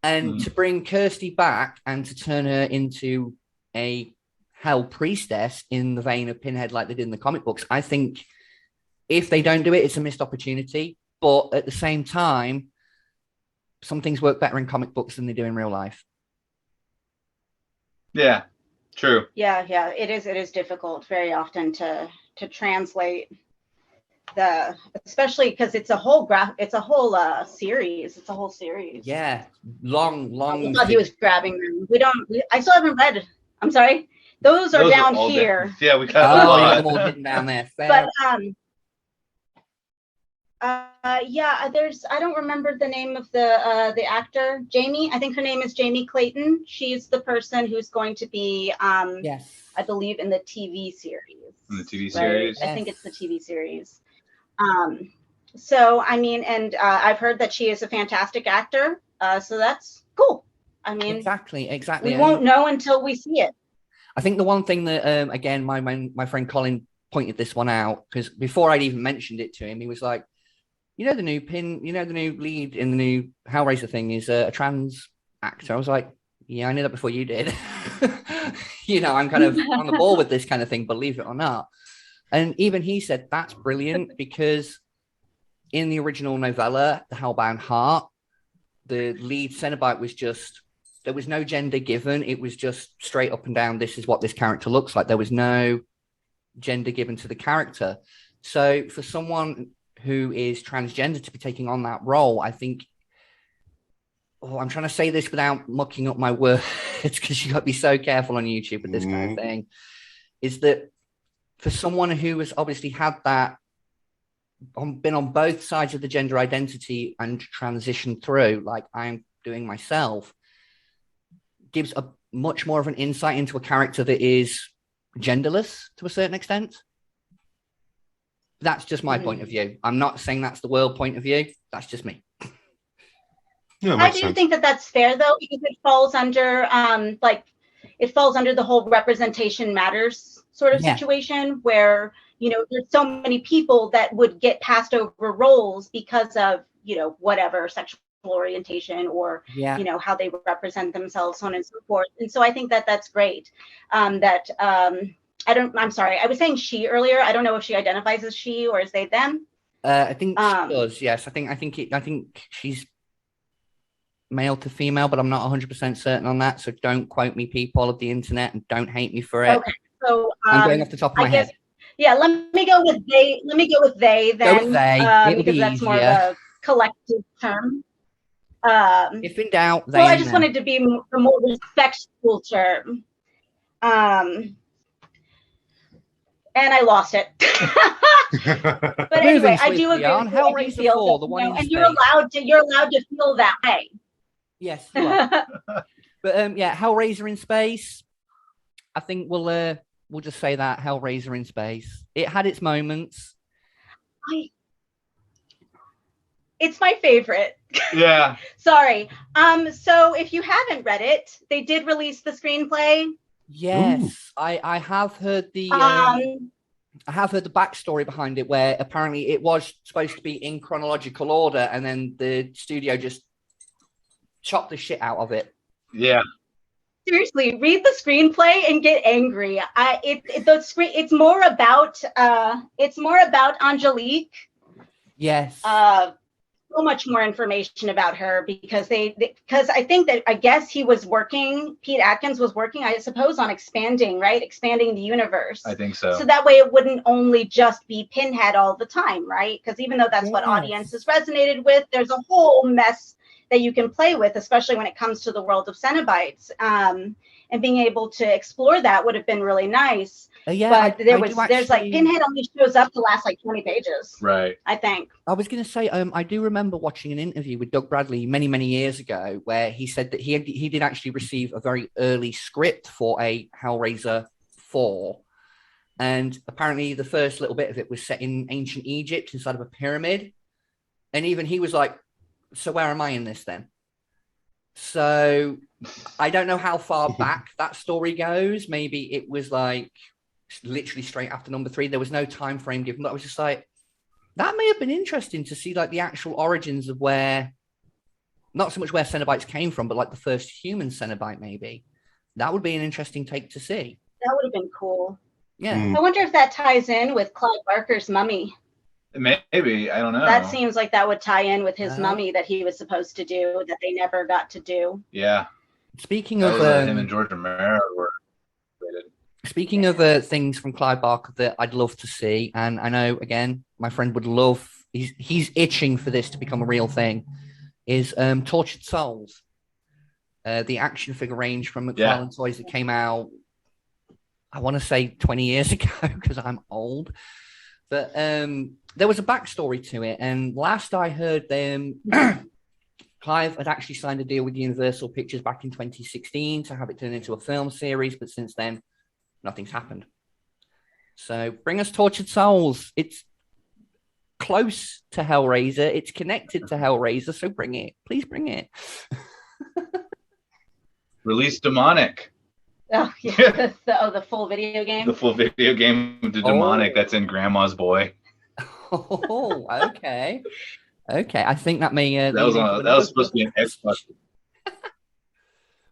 And to bring Kirsty back and to turn her into a hell priestess in the vein of Pinhead like they did in the comic books, I think if they don't do it, it's a missed opportunity. But at the same time, some things work better in comic books than they do in real life. Yeah, true. Yeah, it is difficult very often to translate especially because it's a whole series. It's a whole series. Yeah, long. I thought he was grabbing them. I still haven't read. I'm sorry. Those are down here. Down. Yeah, we got them all hidden down there. Fair. But I don't remember the name of the actor. Jamie, I think her name is Jamie Clayton. She's the person who's going to be yes, I believe in the TV series. In the TV series. Right? I think it's the TV series. So I mean, and I've heard that she is a fantastic actor. So that's cool. I mean, exactly. We won't know until we see it. I think the one thing that again, my friend Colin pointed this one out, because before I'd even mentioned it to him, he was like, the new lead in the new Hellraiser thing is a trans actor. I was like, yeah, I knew that before you did. I'm kind of on the ball with this kind of thing, believe it or not. And even he said that's brilliant, because in the original novella, The Hellbound Heart, the lead Cenobite was just there was no gender given. It was just straight up and down. This is what this character looks like. There was no gender given to the character. So for someone who is transgender to be taking on that role, I think, I'm trying to say this without mucking up my words because you got to be so careful on YouTube with this kind of thing, is that for someone who has obviously had that, been on both sides of the gender identity and transitioned through, like I'm doing myself, gives a much more of an insight into a character that is genderless to a certain extent. That's just my point of view. I'm not saying that's the world point of view. That's just me. Yeah, I do think that that's fair though, because it falls under it falls under the whole representation matters sort of situation where, you know, there's so many people that would get passed over roles because of, you know, whatever sexual orientation or, you know, how they represent themselves, so on and so forth. And so I think that that's great. I'm sorry, I was saying she earlier. I don't know if she identifies as she or as they them. I think she does, yes. I think she's male to female, but I'm not 100% certain on that. So don't quote me, people of the internet, and don't hate me for it. Okay, so I'm going off the top of my head. Yeah, let me go with they. Let me go with they then, Go with they. because that's more of a collective term. If in doubt, they. So I just wanted to be a more respectful term. And I lost it. But anyway, I do agree with how you feel. The one and you're allowed to feel that way. Yes, you are. But yeah, Hellraiser in space. I think we'll just say that Hellraiser in space. It had its moments. It's my favorite. Yeah. Sorry. So if you haven't read it, they did release the screenplay. Yes, I have heard the I have heard the backstory behind it, where apparently it was supposed to be in chronological order, and then the studio just chopped the shit out of it. Yeah. Seriously, read the screenplay and get angry. It's more about Angelique. Yes. So much more information about her because I guess Pete Atkins was working, I suppose, on expanding the universe. I think so. So that way it wouldn't only just be Pinhead all the time, right? Because even though that's what audiences resonated with, there's a whole mess that you can play with, especially when it comes to the world of Cenobites. And being able to explore that would have been really nice. But there's like Pinhead only shows up to last like 20 pages. Right. I think. I was going to say, I do remember watching an interview with Doug Bradley many, many years ago, where he said that he did actually receive a very early script for a Hellraiser 4. And apparently the first little bit of it was set in ancient Egypt inside of a pyramid. And even he was like, so where am I in this then? So I don't know how far back that story goes. Maybe it was like literally straight after number 3. There was no time frame given, but I was just like, that may have been interesting to see like the actual origins of where, not so much where Cenobites came from, but like the first human Cenobite. Maybe that would be an interesting take to see. That would have been cool. Yeah. I wonder if that ties in with Clive Barker's Mummy. Maybe, I don't know. That seems like that would tie in with his Mummy that he was supposed to do that they never got to do. Yeah. Speaking of him and George Romero were related. Speaking of things from Clive Barker that I'd love to see, and I know again my friend would love. He's itching for this to become a real thing. Is Tortured Souls, the action figure range from McFarlane Toys that came out, I want to say 20 years ago because I'm old. But there was a backstory to it. And last I heard, Clive had actually signed a deal with Universal Pictures back in 2016 to have it turned into a film series. But since then, nothing's happened. So bring us Tortured Souls. It's close to Hellraiser. It's connected to Hellraiser. So bring it. Please bring it. Release Demonic. Oh, yeah. The full video game? The full video game of the Demonic that's in Grandma's Boy. Oh, okay. Okay, I think that may... that was supposed to be an Xbox.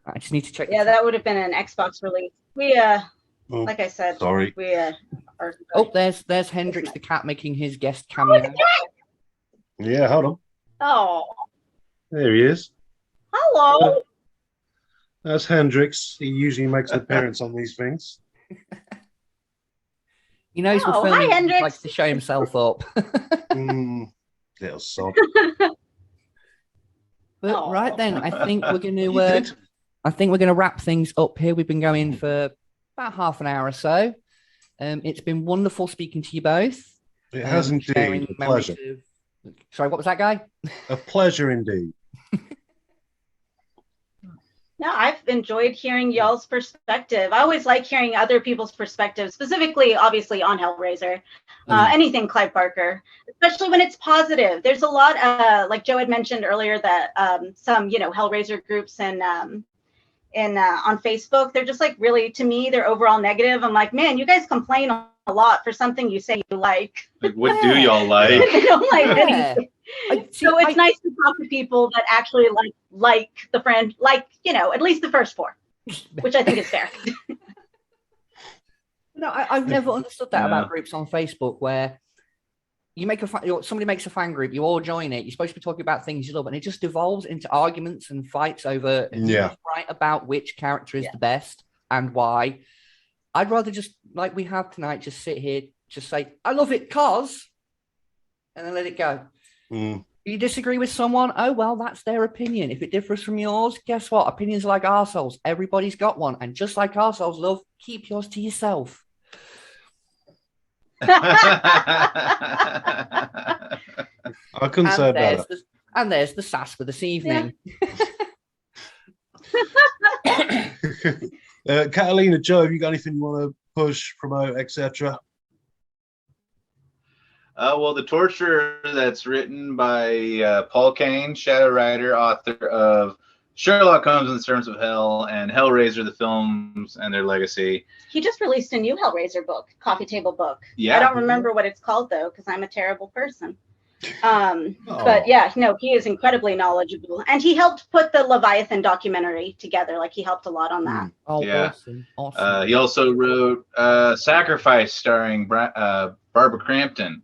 I just need to check. Yeah, that would have been an Xbox release. We, like I said... Sorry. We, there's Hendrix the cat making his guest cameo. Yeah, hold on. Oh. There he is. Hello. That's Hendrix. He usually makes an appearance on these things. He knows Oh, we're hi, filming. He Hendrix. likes to show himself up. Little sob. But Aw. right then, I think we're going You to. did. I think we're going to wrap things up here. We've been going for about half an hour or so. It's been wonderful speaking to you both. It has sharing indeed. A memories pleasure. Sorry, what was that, guy? A pleasure indeed. No, I've enjoyed hearing y'all's perspective. I always like hearing other people's perspectives, specifically, obviously, on Hellraiser. Anything Clive Barker, especially when it's positive. There's a lot, like Joe had mentioned earlier, that some, Hellraiser groups and on Facebook, they're just like really, to me, they're overall negative. I'm like, man, you guys complain a lot for something you say you like. Like, what do y'all like? They don't like Yeah. anything. So it's nice to talk to people that actually like the friend, at least the first four, which I think is fair. No, I've never understood that about groups on Facebook where you make somebody makes a fan group, you all join it. You're supposed to be talking about things you love, and it just devolves into arguments and fights over who's right about which character is the best and why. I'd rather just, like we have tonight, just sit here, just say, I love it cause, and then let it go. If you disagree with someone, oh, well, that's their opinion. If it differs from yours, guess what? Opinions are like arseholes. Everybody's got one. And just like arseholes, love, keep yours to yourself. I couldn't say better. And there's the sass for this evening. Catalina, Joe, have you got anything you want to push, promote, etc.? Well, The Torture, that's written by Paul Kane, shadow writer, author of Sherlock Holmes and the Servants of Hell and Hellraiser, the films and their legacy. He just released a new Hellraiser book, coffee table book. Yeah. I don't remember what it's called though, because I'm a terrible person. But yeah, no, he is incredibly knowledgeable, and he helped put the Leviathan documentary together. Like he helped a lot on that. Oh, yeah. Awesome. He also wrote Sacrifice, starring Barbara Crampton.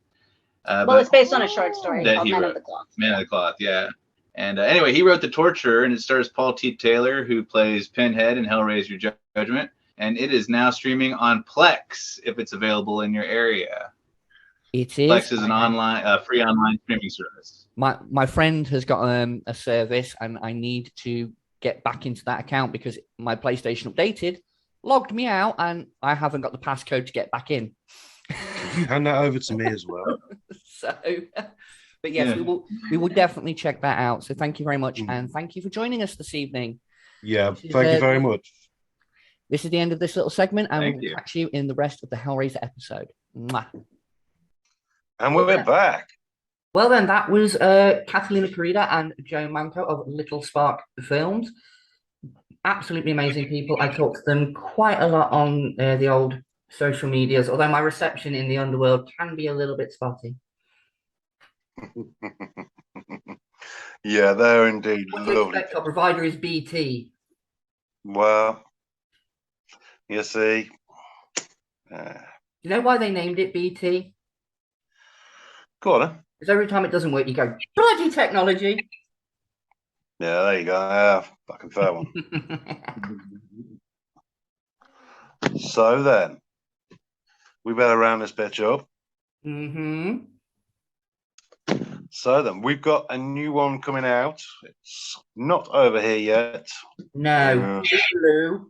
Well, it's based on a short story called Men of the Cloth. Men of the Cloth, yeah. And anyway, he wrote The Torture, and it stars Paul T. Taylor, who plays Pinhead in Hellraiser Judgment. And it is now streaming on Plex, if it's available in your area. It is. Plex is an free online streaming service. My friend has got a service, and I need to get back into that account because my PlayStation updated, logged me out, and I haven't got the passcode to get back in. You hand that over to me as well. But yes, we will definitely check that out. So thank you very much, and thank you for joining us this evening. Yeah, thank you very much. This is the end of this little segment, and Thank we'll you. catch you in the rest of the Hellraiser episode. Mwah. And we're back. Well then, that was Catalina Carida and Joe Manco of Little Spark Films. Absolutely amazing people. I talked to them quite a lot on the old social medias, although my reception in the underworld can be a little bit spotty. Yeah, they're indeed What do you lovely. expect? Our provider is BT. Well, you see. You know why they named it BT? Go on, then. Because every time it doesn't work, you go, bloody technology. Yeah, there you go. Yeah, fucking fair one. So then, we better round this bitch up. Mm-hmm. So then, we've got a new one coming out. It's not over here yet. No, Hulu.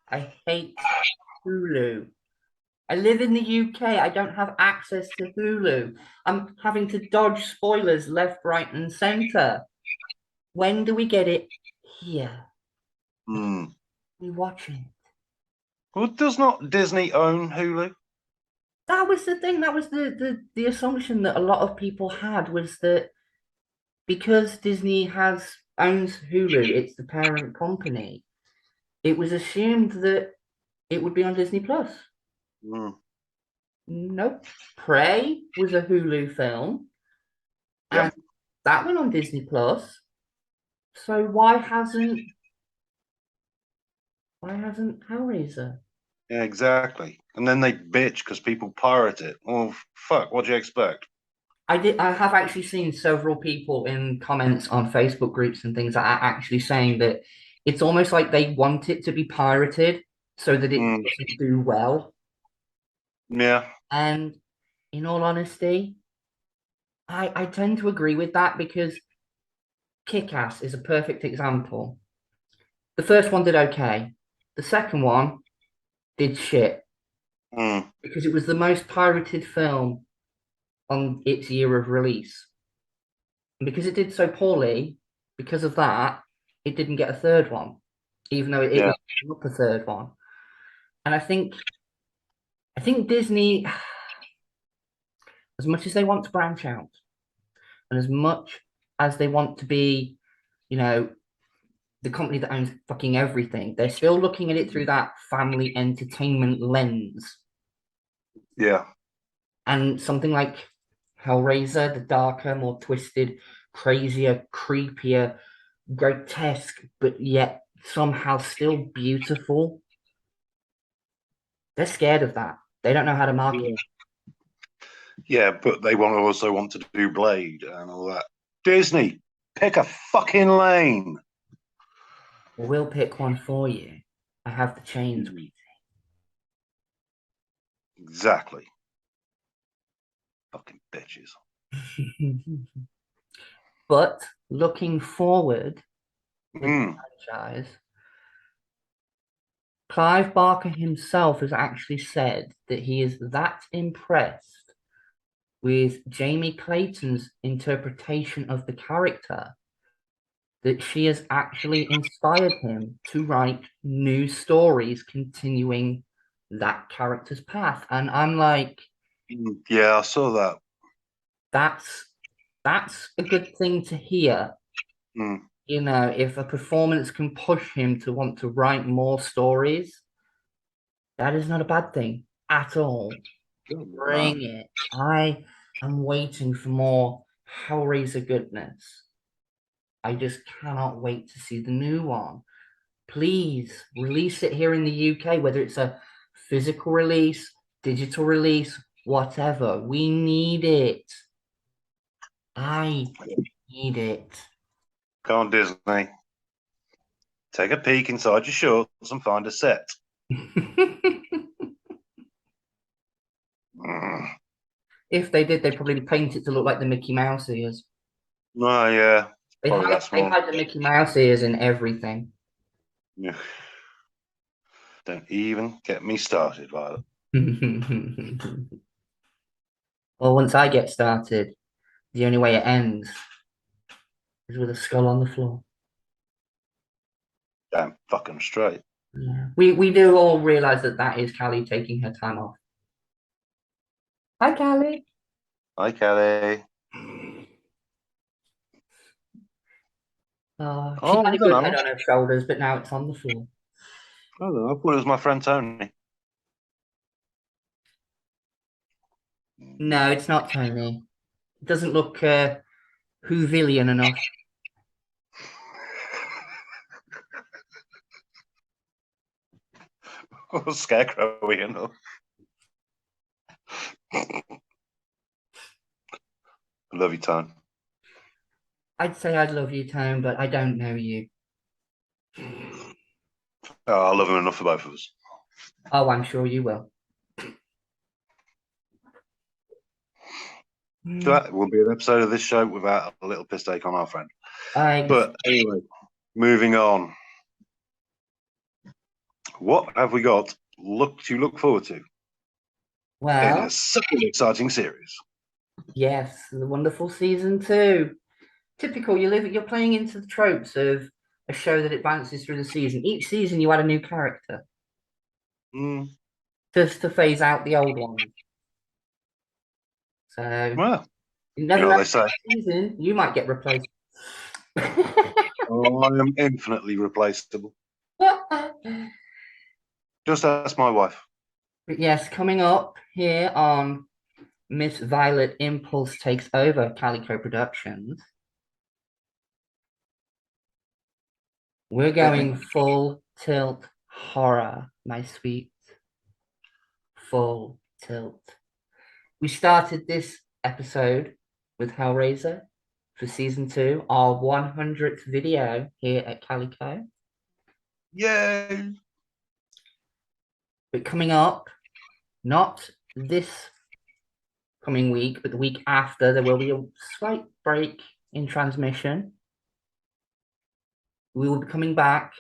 I hate Hulu. I live in the UK. I don't have access to Hulu. I'm having to dodge spoilers left, right, and centre. When do we get it? Here. Hmm. We watching. Well, does not Disney own Hulu? That was the thing. That was the assumption that a lot of people had, was that because Disney owns Hulu, it's the parent company. It was assumed that it would be on Disney Plus. Nope. Prey was a Hulu film, and that went on Disney Plus. So why hasn't Hellraiser? Yeah, exactly. And then they bitch because people pirate it. Oh, fuck, what do you expect? I have actually seen several people in comments on Facebook groups and things that are actually saying that It's almost like they want it to be pirated so that it Mm. doesn't do well. Yeah. And in all honesty, I tend to agree with that because Kick-Ass is a perfect example. The first one did okay. The second one did shit Mm. because it was the most pirated film on its year of release. And because it did so poorly, because of that, it didn't get a third one, even though it Yeah. was up a third one. And I think Disney, as much as they want to branch out, and as much as they want to be, you know, the company that owns fucking everything, they're still looking at it through that family entertainment lens. Yeah. And something like Hellraiser, the darker, more twisted, crazier, creepier, grotesque, but yet somehow still beautiful. They're scared of that. They don't know how to market it. Yeah, but they also want to do Blade and all that. Disney, pick a fucking lane. Well, we'll pick one for you. I have the chains with Exactly. Fucking bitches. you. But looking forward with the Mm. franchise, Clive Barker himself has actually said that he is that impressed with Jamie Clayton's interpretation of the character that she has actually inspired him to write new stories continuing that character's path. And I'm like, Yeah, I saw that. that's a good thing to hear. Mm. You know, if a performance can push him to want to write more stories, that is not a bad thing at all. Bring it. I am waiting for more Hellraiser goodness. I just cannot wait to see the new one. Please release it here in the UK, whether it's a physical release, digital release, whatever. We need it. I need it. Come on, Disney. Take a peek inside your shorts and find a set. Mm. If they did, they'd probably paint it to look like the Mickey Mouse ears. Oh, yeah. They Probably hide, that's they more. hide the Mickey Mouse ears in everything. Yeah. Don't even get me started, Violet. Well, once I get started, the only way it ends is with a skull on the floor. Damn fucking straight. Yeah. We do all realize that that is Callie taking her time off. Hi, Callie. Hi, Kelly. She Oh, had I a don't good know. head on her shoulders, but now it's on the floor. I don't know. I thought it was my friend Tony. No, it's not Tony. It doesn't look Whovillian enough. Or Scarecrow, you know. I love you, Tone. I'd say I'd love you, Tone, but I don't know you. Oh, I love him enough for both of us. Oh, I'm sure you will. So that will be an episode of this show without a little piss take on our friend. I But anyway, moving on. What have we got to look forward to in well, such an exciting series? yes, the wonderful season 2. Typical, you're playing into the tropes of a show that advances through the season. Each season you add a new character Mm. just to phase out the old ones. So Well, you never you know know what they say. next season you might get replaced. Oh, I am infinitely replaceable. Just ask my wife. But yes, coming up here on Miss Violet Impulse Takes Over Calico Productions, we're going full tilt horror, my sweet. Full tilt. We started this episode with Hellraiser for season 2, our 100th video here at Calico. Yay! But coming up, not this coming week, but the week after, there will be a slight break in transmission. We will be coming back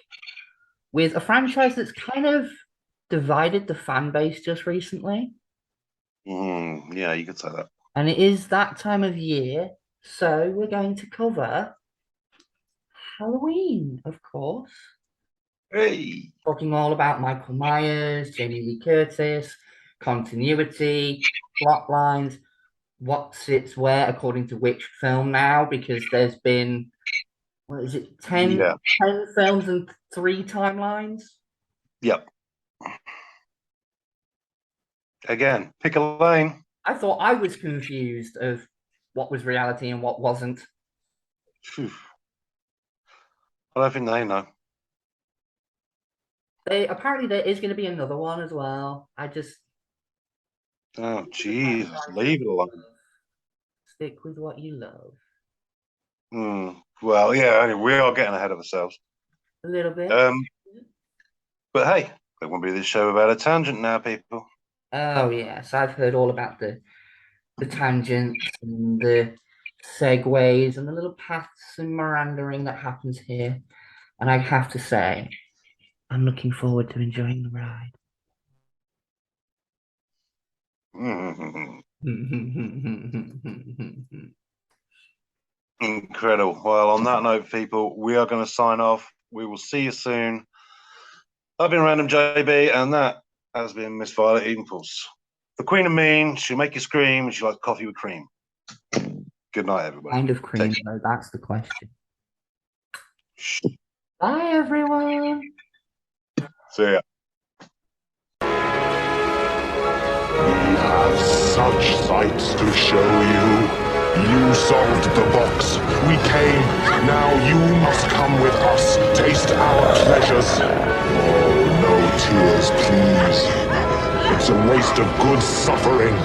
with a franchise that's kind of divided the fan base just recently. Yeah, you could say that. And it is that time of year, so we're going to cover Halloween, of course. Hey! Talking all about Michael Myers, Jamie Lee Curtis, continuity, plot lines, what sits where according to which film now, because there's been, what is it, 10 films and 3 timelines? Yep. Again, pick a lane. I thought I was confused of what was reality and what wasn't. Phew. I don't think they know. Apparently there is going to be another one as well. Oh, jeez, leave it alone. Stick with what you love. Well, yeah, anyway, we are getting ahead of ourselves. A little bit. But hey, there won't be this show about a tangent now, people. Oh yes, I've heard all about the tangents and the segues and the little paths and meandering that happens here. And I have to say, I'm looking forward to enjoying the ride. Incredible. Well, on that note, people, we are going to sign off. We will see you soon. I've been Random JB, and that has been Miss Violet Impulse. The Queen of Mean, she'll make you scream, and she likes coffee with cream. Good night, everybody. Kind of cream, though, that's the question. Bye, everyone. See ya. We have such sights to show you. You solved the box. We came. Now you must come with us. Taste our pleasures. Oh, no tears, please. It's a waste of good suffering.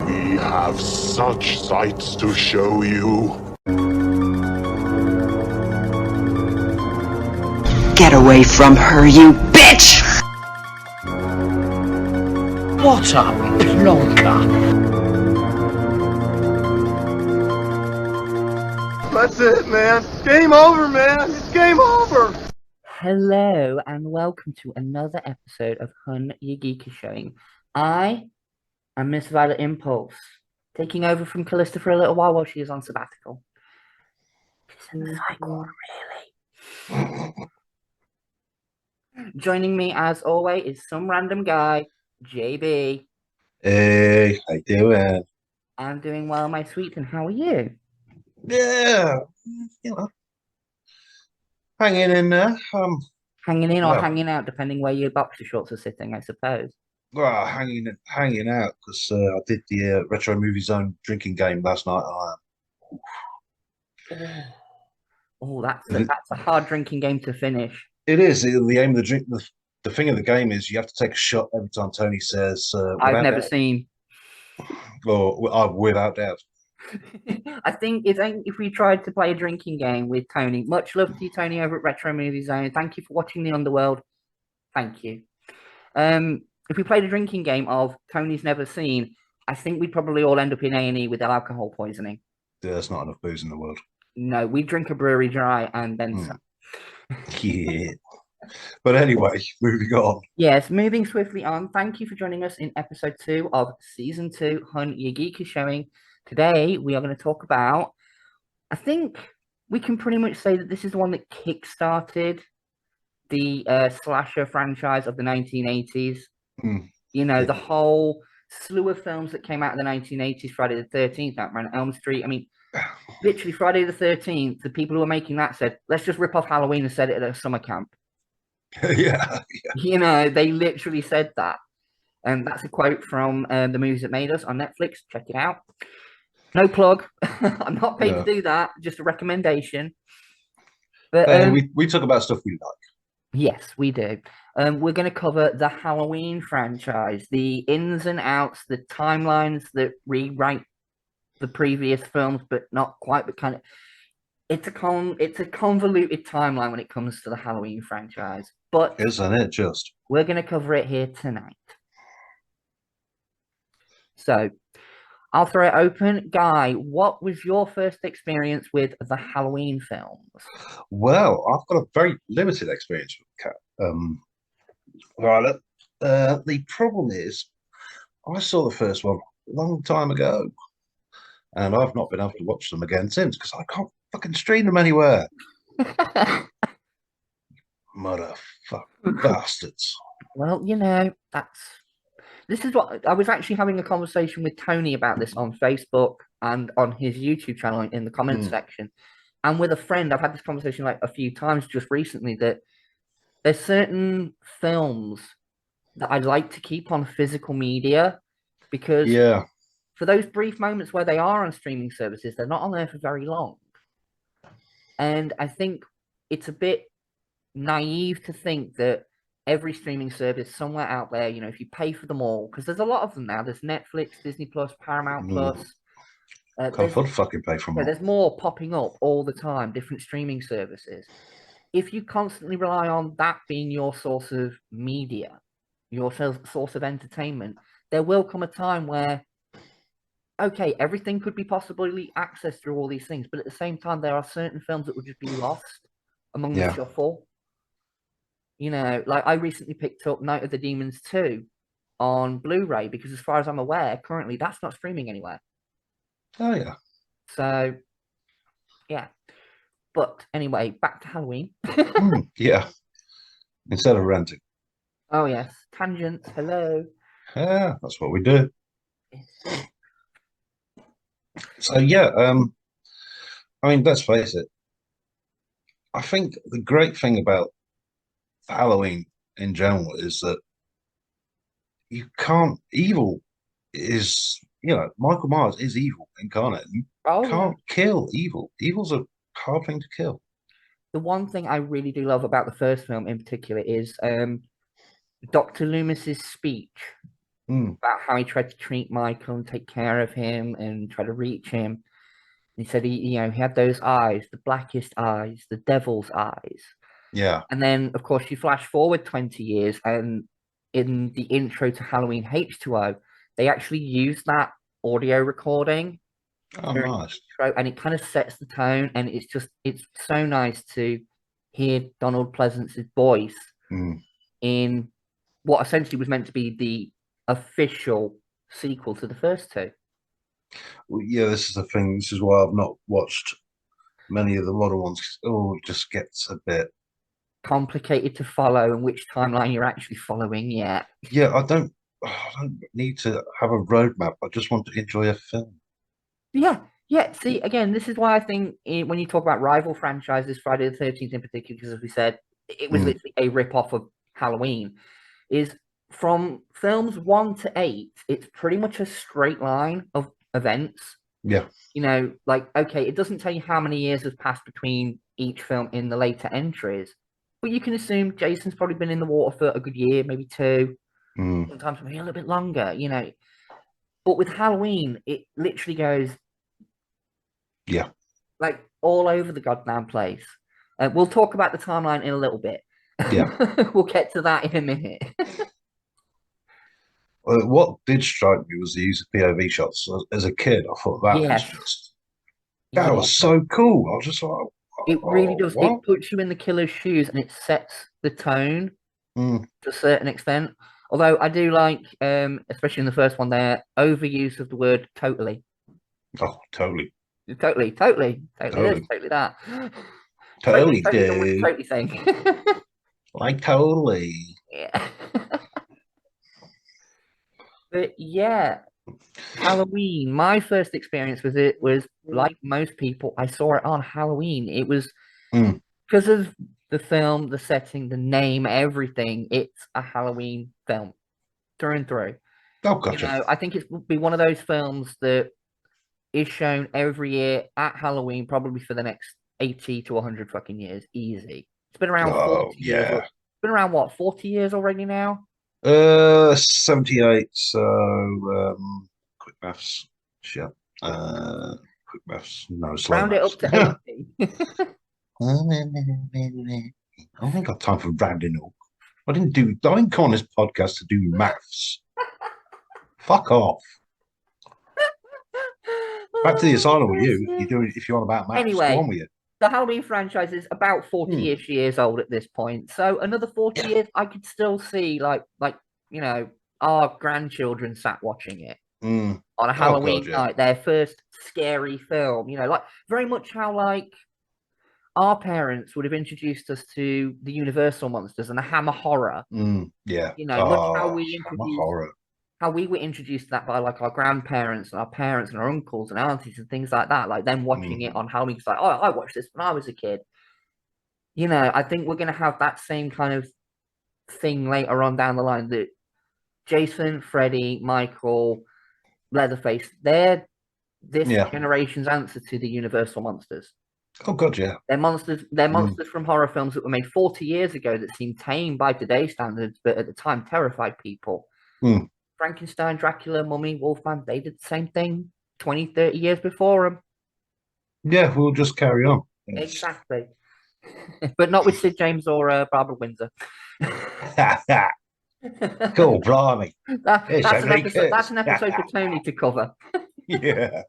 We have such sights to show you. Get away from her, you bitch! What a plonker! That's it, man. Game over, man. It's game over. Hello and welcome to another episode of Hun Your Geek is Showing. I am Miss Violet Impulse, taking over from Callista for a little while she is on sabbatical. She's in the cycle, really. Joining me as always is some random guy, JB. Hey, how you doing? I'm doing well, my sweet, and how are you? Yeah, hanging in there. Hanging in or well, hanging out, depending where your boxer shorts are sitting, I suppose. Well, hanging out because I did the Retro Movie Zone drinking game last night. Oh, that's a hard drinking game to finish. It is. The aim of the drink. The thing of the game is you have to take a shot every time Tony says. I've never seen. Or without doubt. I think if we tried to play a drinking game with Tony, much love to you, Tony, over at Retro Movie Zone. Thank you for watching The Underworld. Thank you. If we played a drinking game of Tony's never seen, I think we'd probably all end up in A&E with alcohol poisoning. There's not enough booze in the world. No, we drink a brewery dry and then some. Yeah. But anyway, moving on. Yes, moving swiftly on. Thank you for joining us in episode 2 of season 2, Hun Your Geek is Showing. Today, we are going to talk about, I think we can pretty much say that this is the one that kick-started the slasher franchise of the 1980s. You know, the whole slew of films that came out in the 1980s, Friday the 13th, Nightmare on Elm Street. I mean, literally Friday the 13th, the people who were making that said, let's just rip off Halloween and set it at a summer camp. Yeah. You know, they literally said that. And that's a quote from The Movies That Made Us on Netflix. Check it out. No plug. I'm not paid to do that. Just a recommendation. But we talk about stuff we like. Yes, we do. We're going to cover the Halloween franchise, the ins and outs, the timelines that rewrite the previous films, but not quite, but kind of it's a convoluted timeline when it comes to the Halloween franchise, but Isn't it just? we're going to cover it here tonight. So I'll throw it open. Guy, what was your first experience with the Halloween films? Well, I've got a very limited experience with Cat. Violet. The problem is, I saw the first one a long time ago, and I've not been able to watch them again since because I can't fucking stream them anywhere. Motherfucking bastards. Well, this is what I was actually having a conversation with Tony about this on Facebook and on his YouTube channel in the comments section. And with a friend, I've had this conversation like a few times just recently that there's certain films that I'd like to keep on physical media because for those brief moments where they are on streaming services, they're not on there for very long. And I think it's a bit naive to think that every streaming service somewhere out there, if you pay for them all, because there's a lot of them now. There's Netflix, Disney Plus, Paramount Plus. Can't afford to fucking pay for them all. There's more popping up all the time, different streaming services. If you constantly rely on that being your source of media, your source of entertainment, there will come a time where, okay, everything could be possibly accessed through all these things, but at the same time, there are certain films that would just be lost among the shuffle. Like I recently picked up Night of the Demons 2 on Blu-ray because as far as I'm aware, currently that's not streaming anywhere. Oh, yeah. So, yeah. But anyway, back to Halloween. Yeah. Instead of renting. Oh, yes. Tangents. Hello. Yeah, that's what we do. So, yeah. I mean, let's face it. I think the great thing about Halloween in general is that evil is, Michael Myers is evil incarnate. You can't kill evil. Evil's a hard thing to kill. The one thing I really do love about the first film in particular is Dr. Loomis's speech about how he tried to treat Michael and take care of him and try to reach him. He said he had those eyes, the blackest eyes, the devil's eyes. Yeah. And then, of course, you flash forward 20 years, and in the intro to Halloween H2O, they actually use that audio recording. Oh, nice. And it kind of sets the tone, and it's so nice to hear Donald Pleasance's voice in what essentially was meant to be the official sequel to the first two. Well, yeah, this is the thing. This is why I've not watched many of the modern ones. It just gets a bit complicated to follow and which timeline you're actually following yet. Yeah, I don't need to have a roadmap. I just want to enjoy a film. Yeah. See, again, this is why I think when you talk about rival franchises, Friday the 13th in particular, because as we said, it was literally a rip-off of Halloween, is from films 1 to 8, it's pretty much a straight line of events. Yeah. Okay, it doesn't tell you how many years has passed between each film in the later entries, but you can assume Jason's probably been in the water for a good year, maybe 2, sometimes maybe a little bit longer, But with Halloween, it literally goes, like all over the goddamn place. We'll talk about the timeline in a little bit. Yeah. We'll get to that in a minute. What did strike me was the use of POV shots. As a kid, I thought that was so cool. I was just like, it really does. What? It puts you in the killer's shoes and it sets the tone to a certain extent. Although I do like, especially in the first one there, overuse of the word totally. Oh, totally. Totally that. Totally, dude. Totally thing. Like totally. Yeah. But yeah, Halloween. My first experience with it was like most people. I saw it on Halloween. It was because of the film, the setting, the name, everything. It's a Halloween film through and through. Oh, gotcha. I think it would be one of those films that is shown every year at Halloween, probably for the next 80 to 100 fucking years. Easy. It's been around 40 years. It's been around, what, 40 years already now? 78. So, quick maths. Shit. No, slow Round it up maths. to 80. I ain't got time for rounding up. I didn't come on this podcast to do maths. Fuck off. Back to the asylum with you. You do it if you want about maths. Anyway, Go on with you. the Halloween franchise is about 40-ish years old at this point. So another 40 years, I could still see like you know, our grandchildren sat watching it on a Halloween night, their first scary film. You know, like very much how like our parents would have introduced us to the Universal monsters and the Hammer horror. Yeah. You know, much how we Hammer introduced horror. how we were introduced to that by like our grandparents and our parents and our uncles and aunties and things like that. Like them watching it on Halloween, it's like, oh, I watched this when I was a kid. You know, I think we're gonna have that same kind of thing later on down the line. That Jason, Freddy, Michael, Leatherface, they're this generation's answer to the Universal monsters. Oh god, yeah. They're monsters. They're monsters from horror films that were made 40 years ago that seem tame by today's standards, but at the time terrified people. Frankenstein, Dracula, Mummy, Wolfman, they did the same thing 20, 30 years before them. Yeah, we'll just carry on. Exactly. But not with Sid James or Barbara Windsor. Cool, blimey. That's an episode for Tony to cover. Yeah.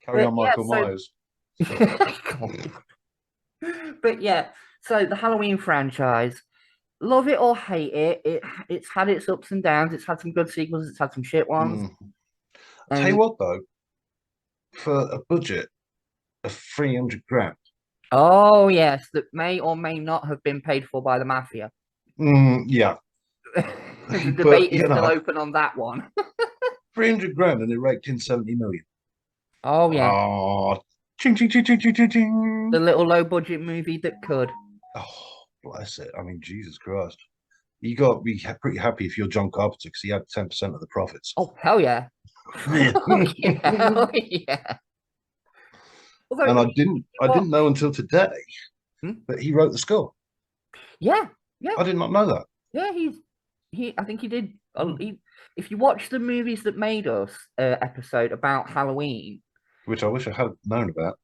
Carry on, Michael Myers. But yeah, so the Halloween franchise, love it or hate it, it's had its ups and downs. It's had some good sequels, it's had some shit ones. I'll tell you what though, for a budget of 300 grand. Oh yes, that may or may not have been paid for by the mafia. Yeah. The debate is still open on that one. 300 grand and it raked in 70 million. Oh yeah. Oh, ching, ching, ching, ching, ching, ching, ching. The little low budget movie that could. Oh, bless it. I mean, Jesus Christ. You got to be pretty happy if you're John Carpenter because he had 10% of the profits. Oh, hell yeah. Oh, yeah. Oh, yeah. Although, and I didn't know until today that he wrote the score. Yeah, yeah. I did not know that. Yeah, I think he did. If you watch the Movies That Made Us episode about Halloween, which I wish I had known about.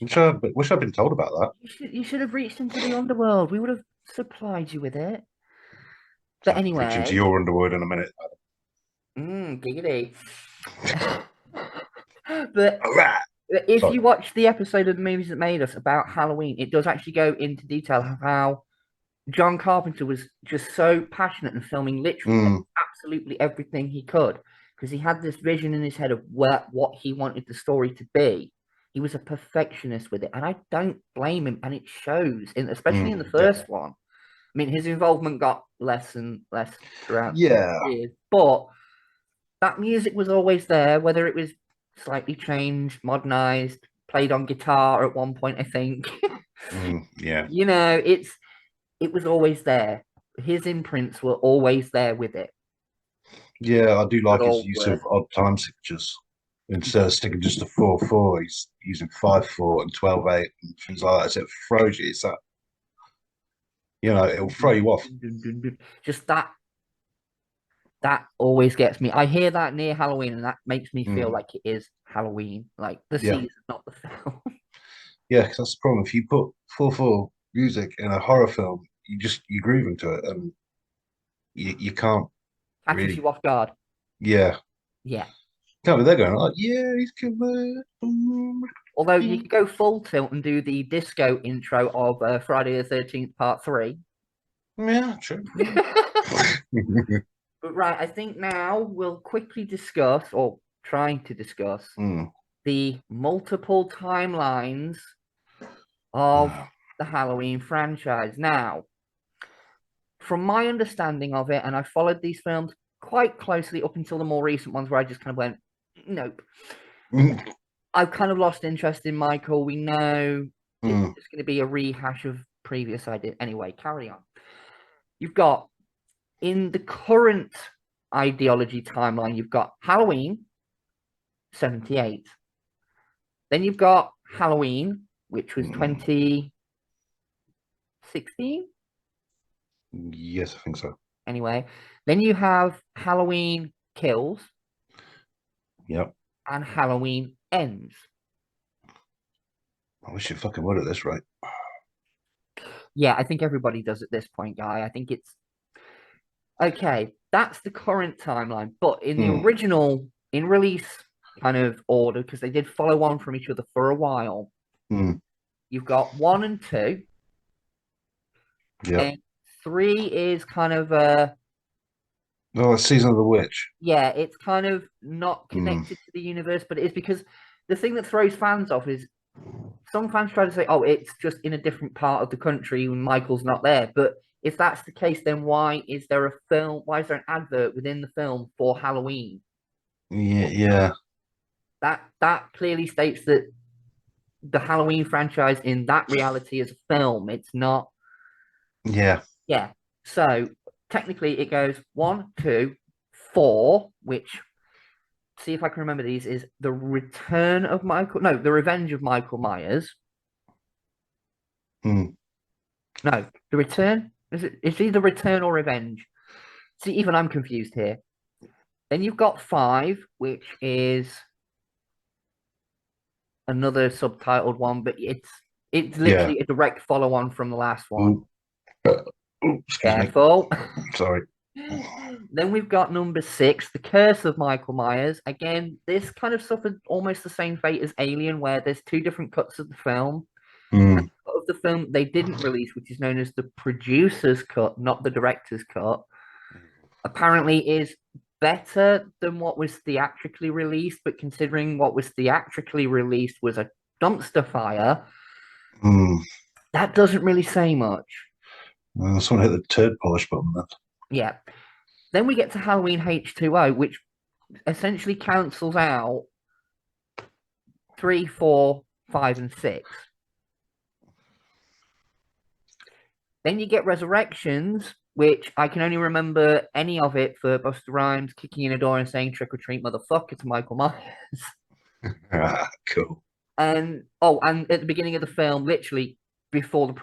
Wish I'd been told about that. You should have reached into the underworld. We would have supplied you with it. But anyway, reach into your underworld in a minute. Giggity. But if you watch the episode of the Movies That Made Us about Halloween, it does actually go into detail of how John Carpenter was just so passionate in filming literally absolutely everything he could because he had this vision in his head of what he wanted the story to be. He was a perfectionist with it, and I don't blame him, and it shows, especially in the first one. I mean, his involvement got less and less throughout the years, but that music was always there, whether it was slightly changed, modernized, played on guitar at one point, I think. Yeah. You know, it was always there. His imprints were always there with it. Yeah, I do like his use of odd time signatures. Instead of sticking just a 4/4, he's using 5/4 and 12/8 and things like that. So it throws you. It's that, it'll throw you off. Just that always gets me. I hear that near Halloween, and that makes me feel like it is Halloween, like the season, not the film. Yeah, because that's the problem. If you put 4/4 music in a horror film, you groove into it, and you can't catches you off guard. Yeah. Can't be there going like, yeah, he's coming. Although you could go full tilt and do the disco intro of Friday the 13th Part 3. Yeah, true. But right, I think now we'll quickly discuss, or trying to discuss, the multiple timelines of the Halloween franchise. Now, from my understanding of it, and I followed these films quite closely up until the more recent ones where I just kind of went, nope. I've kind of lost interest in Michael. We know it's just going to be a rehash of previous ideas. Anyway, carry on. You've got, in the current ideology timeline, you've got Halloween 78. Then you've got Halloween, which was 2016. Yes, I think so. Anyway, then you have Halloween Kills, Yep. and Halloween ends. I wish you fucking would at this rate. Yeah, I think everybody does at this point, Guy. I think it's okay. That's the current timeline, but in the original, in release kind of order, because they did follow on from each other for a while. You've got 1 and 2. Yeah. And 3 is kind of Oh, it's Season of the Witch. yeah, it's kind of not connected to the universe, but it is because the thing that throws fans off is some fans try to say, oh, it's just in a different part of the country when Michael's not there. But if that's the case, then why is there a film? Why is there an advert within the film for Halloween? Yeah. That clearly states that the Halloween franchise in that reality is a film. It's not. Yeah. Yeah. So technically it goes 1, 2, 4, which see if I can remember these is the return of Michael. No, the revenge of Michael Myers. No, the return. It's either return or revenge. See, even I'm confused here. Then you've got 5, which is another subtitled one, but it's literally a direct follow on from the last one. Careful. Sorry. Then we've got number 6, The Curse of Michael Myers. Again, this kind of suffered almost the same fate as Alien, where there's 2 different cuts of the film. Of the film they didn't release, which is known as the producer's cut, not the director's cut, apparently is better than what was theatrically released, but considering what was theatrically released was a dumpster fire, that doesn't really say much. Someone hit the turd polish button then. Yeah. Then we get to Halloween H2O, which essentially cancels out 3, 4, 5, and 6. Then you get Resurrections, which I can only remember any of it for Busta Rhymes kicking in a door and saying "trick or treat, motherfucker" to Michael Myers. Cool. And at the beginning of the film, literally before the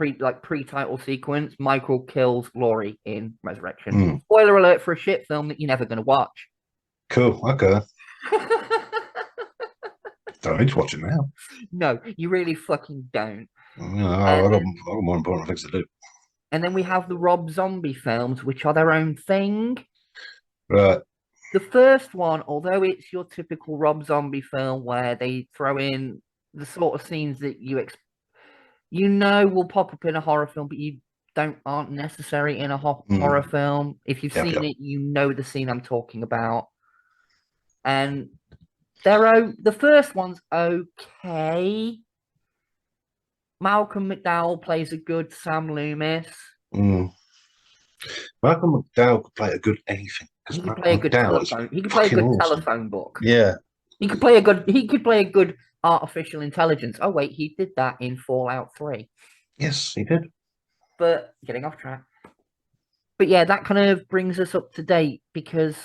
pre-title sequence, Michael kills Laurie in Resurrection. Spoiler alert for a shit film that you're never going to watch. Cool. Okay. Don't need to watch it now. No, you really fucking don't. I've got more important things to do. And then we have the Rob Zombie films, which are their own thing. Right. The first one, although it's your typical Rob Zombie film where they throw in the sort of scenes that will pop up in a horror film, but aren't necessary in a horror film. If you've seen it, you know the scene I'm talking about. And the first one's okay. Malcolm McDowell plays a good Sam Loomis. Malcolm McDowell could play a good anything. He could play a good telephone. He could play a good telephone book. Yeah. He could play a good artificial intelligence. Oh wait, he did that in Fallout 3. Yes, he did. But getting off track. But yeah, that kind of brings us up to date because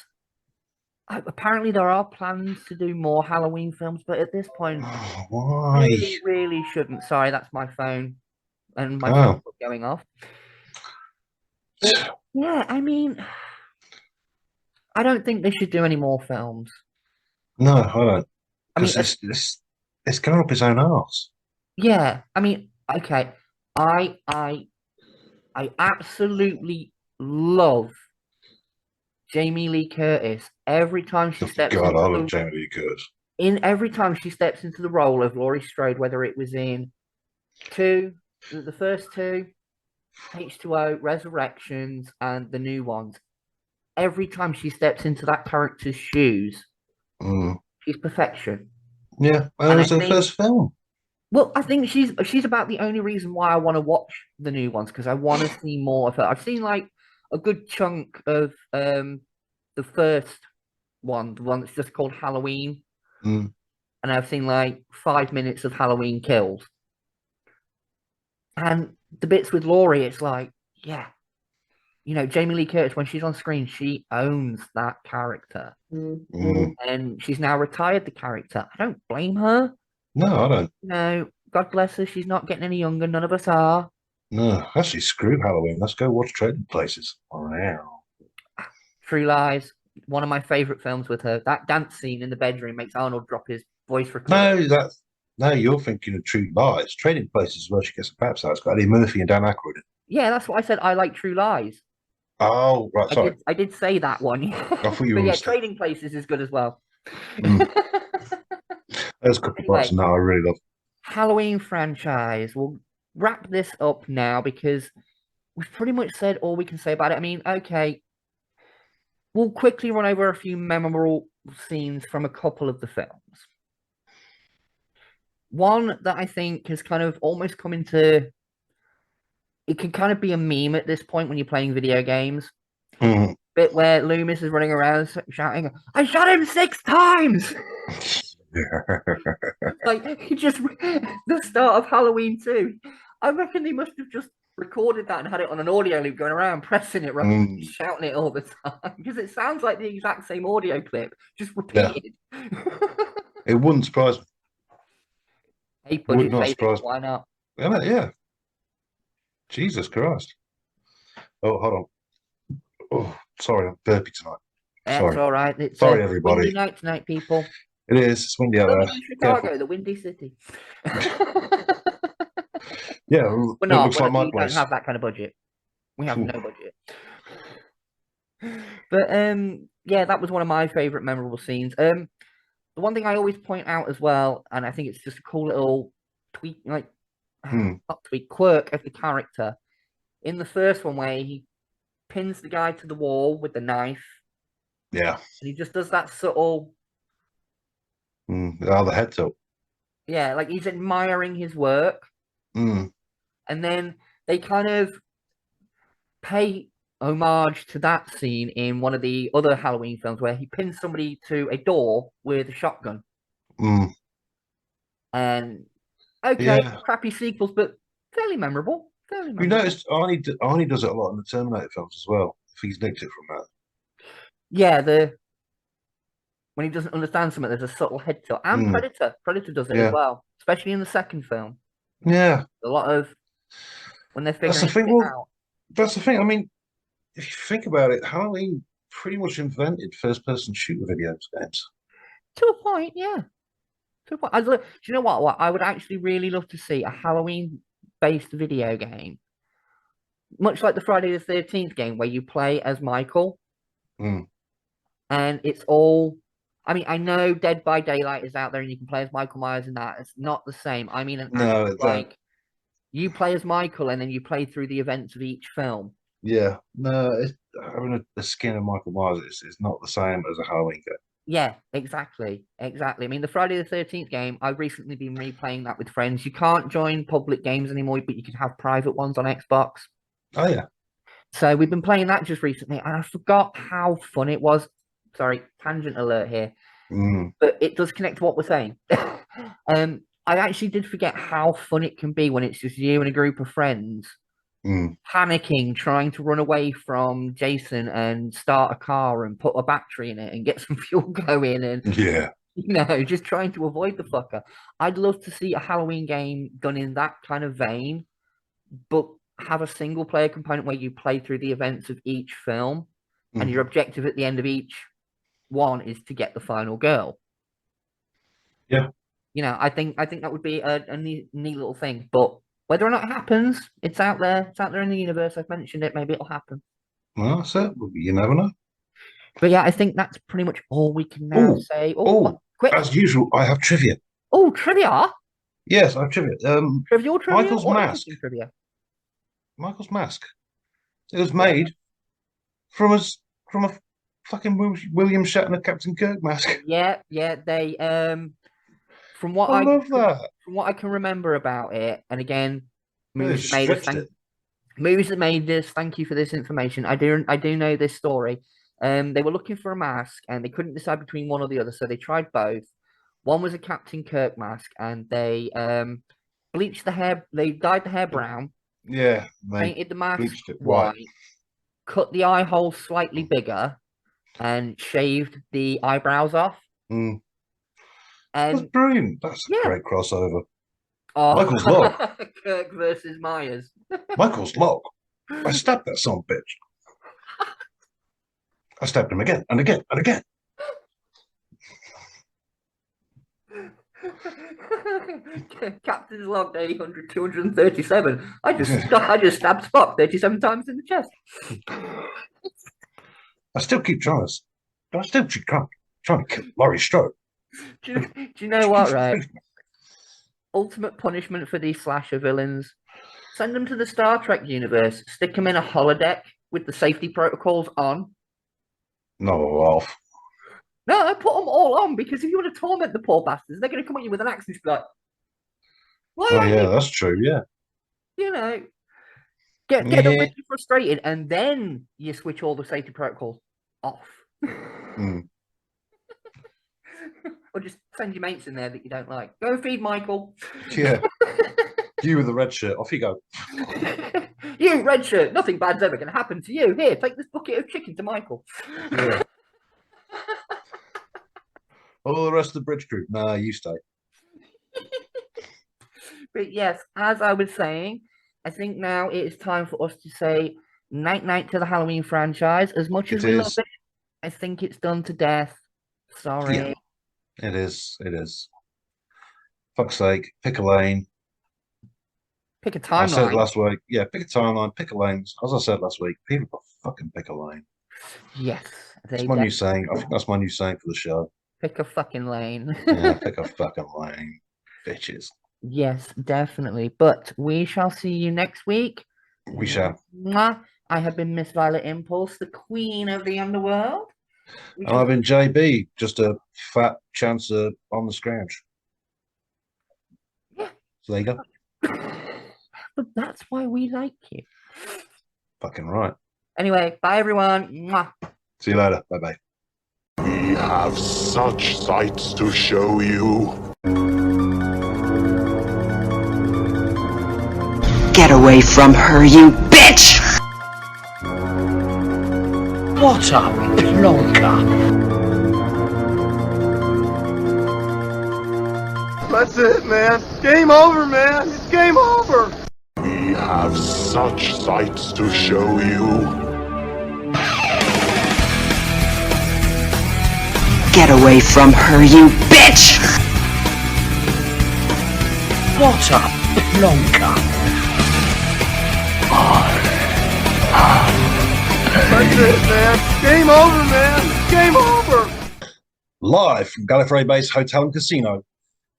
apparently there are plans to do more Halloween films, but at this point, why? Really shouldn't. Sorry, that's my phone and my phone going off. But, yeah, I mean, I don't think they should do any more films. No, I don't. Because it's going up his own arse. Yeah, I mean, okay, I absolutely love Jamie Lee Curtis. Every time she steps I love Jamie Lee Curtis. Every time she steps into the role of Laurie Strode, whether it was in the first 2, H2O, Resurrections, and the new ones, every time she steps into that character's shoes, she's perfection. Yeah, and it was her first film. Well, I think she's about the only reason why I want to watch the new ones, because I want to see more of her. I've seen like a good chunk of the first one, the one that's just called Halloween, and I've seen like 5 minutes of Halloween Kills. And the bits with Laurie, it's like, yeah, Jamie Lee Curtis, when she's on screen, she owns that character. And she's now retired the character. I don't blame her. No, I don't. No, God bless her. She's not getting any younger. None of us are. No, actually, screw Halloween. Let's go watch Trading Places. True Lies. one of my favorite films with her. That dance scene in the bedroom makes Arnold drop his voice recorder. No, you're thinking of True Lies. Trading Places where she gets a pap. It's got Eddie Murphy and Dan Aykroyd in it. Yeah, that's what I said. I like True Lies. Oh, right, sorry. I did say that one. I thought you were But yeah, mistaken. Trading Places is good as well. There's a couple of parts in that I really love. Halloween franchise. We'll wrap this up now because we've pretty much said all we can say about it. I mean, okay, we'll quickly run over a few memorable scenes from a couple of the films. One that I think has kind of almost come into, it can kind of be a meme at this point when you're playing video games. Bit where Loomis is running around shouting, "I shot him 6 times!" Like, he just, the start of Halloween 2. I reckon they must have just recorded that and had it on an audio loop going around, pressing it, shouting it all the time. Because it sounds like the exact same audio clip, just repeated. Yeah. It wouldn't surprise me. Hey, budget savings, why not? Yeah. Jesus Christ. Oh, hold on. Oh, sorry, I'm burpy tonight. That's all right. It's sorry, everybody. Windy night tonight, people. It is. It's windy out there. Chicago, the windy city. Yeah, we're not. We don't have that kind of budget. We have no budget. But yeah, that was one of my favorite memorable scenes. The one thing I always point out as well, and I think it's just a cool little tweak, like not tweak, quirk of the character. In the first one, where he pins the guy to the wall with the knife. Yeah. And he just does that subtle. The head tilt. Yeah, like he's admiring his work. And then they kind of pay homage to that scene in one of the other Halloween films where he pins somebody to a door with a shotgun. And crappy sequels, but fairly memorable. You noticed Arnie does it a lot in the Terminator films as well. If he's nicked it from that. Yeah, when he doesn't understand something, there's a subtle head tilt. And Predator does it as well, especially in the second film. Yeah, a lot of when they're figuring it out. That's the thing. I mean, if you think about it, Halloween pretty much invented first-person shooter video games. To a point, yeah. To a point. Do you know what? I would actually really love to see a Halloween-based video game, much like the Friday the 13th game, where you play as Michael. And it's all, I mean, I know Dead by Daylight is out there and you can play as Michael Myers in that. It's not the same. I mean, like you play as Michael and then you play through the events of each film. Yeah, no, having a skin of Michael Myers is not the same as a Halloween game. Yeah, exactly. I mean, the Friday the 13th game, I've recently been replaying that with friends. You can't join public games anymore, but you can have private ones on Xbox. Oh, yeah. So we've been playing that just recently, and I forgot how fun it was. Sorry, tangent alert here. But it does connect to what we're saying. I actually did forget how fun it can be when it's just you and a group of friends panicking, trying to run away from Jason and start a car and put a battery in it and get some fuel going. And just trying to avoid the fucker. I'd love to see a Halloween game done in that kind of vein, but have a single player component where you play through the events of each film, and your objective at the end of each one is to get the final girl. Yeah. You know, I think that would be a neat little thing. But whether or not it happens, it's out there. It's out there in the universe. I've mentioned it. Maybe it'll happen. Well, that's it. You never know. But yeah, I think that's pretty much all we can now say. Quick. As usual, I have trivia. Oh, trivia? Yes, I have trivia. Trivial trivia? Michael's mask. Trivia? Michael's mask. It was made from a fucking William Shatner Captain Kirk mask. Yeah. They from what I love that. From what I can remember about it, and again, movies that made this. Thank you for this information. I do know this story. They were looking for a mask and they couldn't decide between one or the other, so they tried both. One was a Captain Kirk mask, and they bleached the hair. They dyed the hair brown. Yeah. Painted the mask white. Cut the eye hole slightly bigger, and shaved the eyebrows off. And that's brilliant. That's a great crossover. Oh, Michael's log. Kirk versus Myers. Michael's log. I stabbed that son of a bitch. I stabbed him again and again and again. Captain's log 800, 237. I just stabbed Spock 37 times in the chest. I still keep trying to kill Laurie Strode. Do you know what, right? Ultimate punishment for these slasher villains. Send them to the Star Trek universe. Stick them in a holodeck with the safety protocols on. No, off. No, put them all on, because if you want to torment the poor bastards, they're going to come at you with an axe and just be like, why Oh are yeah, you? that's true. Yeah. You know, get them Yeah. really frustrated, and then you switch all the safety protocols off. Mm. Or just send your mates in there that you don't like. Go and feed Michael. Yeah. You with the red shirt, off you go. You, red shirt, nothing bad's ever going to happen to you. Here, take this bucket of chicken to Michael. Yeah. All the rest of the bridge crew, nah, you stay. But yes, as I was saying, I think now it is time for us to say night-night to the Halloween franchise. As much as we love it, I think it's done to death. Sorry. Yeah. It is. It is. Fuck's sake, pick a lane. Pick a I said it timeline. last week. Yeah, pick a timeline, pick a lane. As I said last week, people fucking pick a lane. Yes. That's my new saying. I think that's my new saying for the show. Pick a fucking lane. Yeah, pick a fucking lane. Bitches. Yes, definitely. But we shall see you next week. We shall. Mwah. I have been Miss Violet Impulse, the queen of the underworld. And I've been JB, just a fat chancer on the scrounge. Yeah. So there you go. But that's why we like you. Fucking right. Anyway, bye everyone. Mwah. See you later. Bye bye. We have such sights to show you. Get away from her, you bitch! What a plonker! That's it, man. Game over, man. It's game over. We have such sights to show you. Get away from her, you bitch! What a plonker! That's it, man. Game over, man. Game over. Live from Gallifrey Base Hotel and Casino.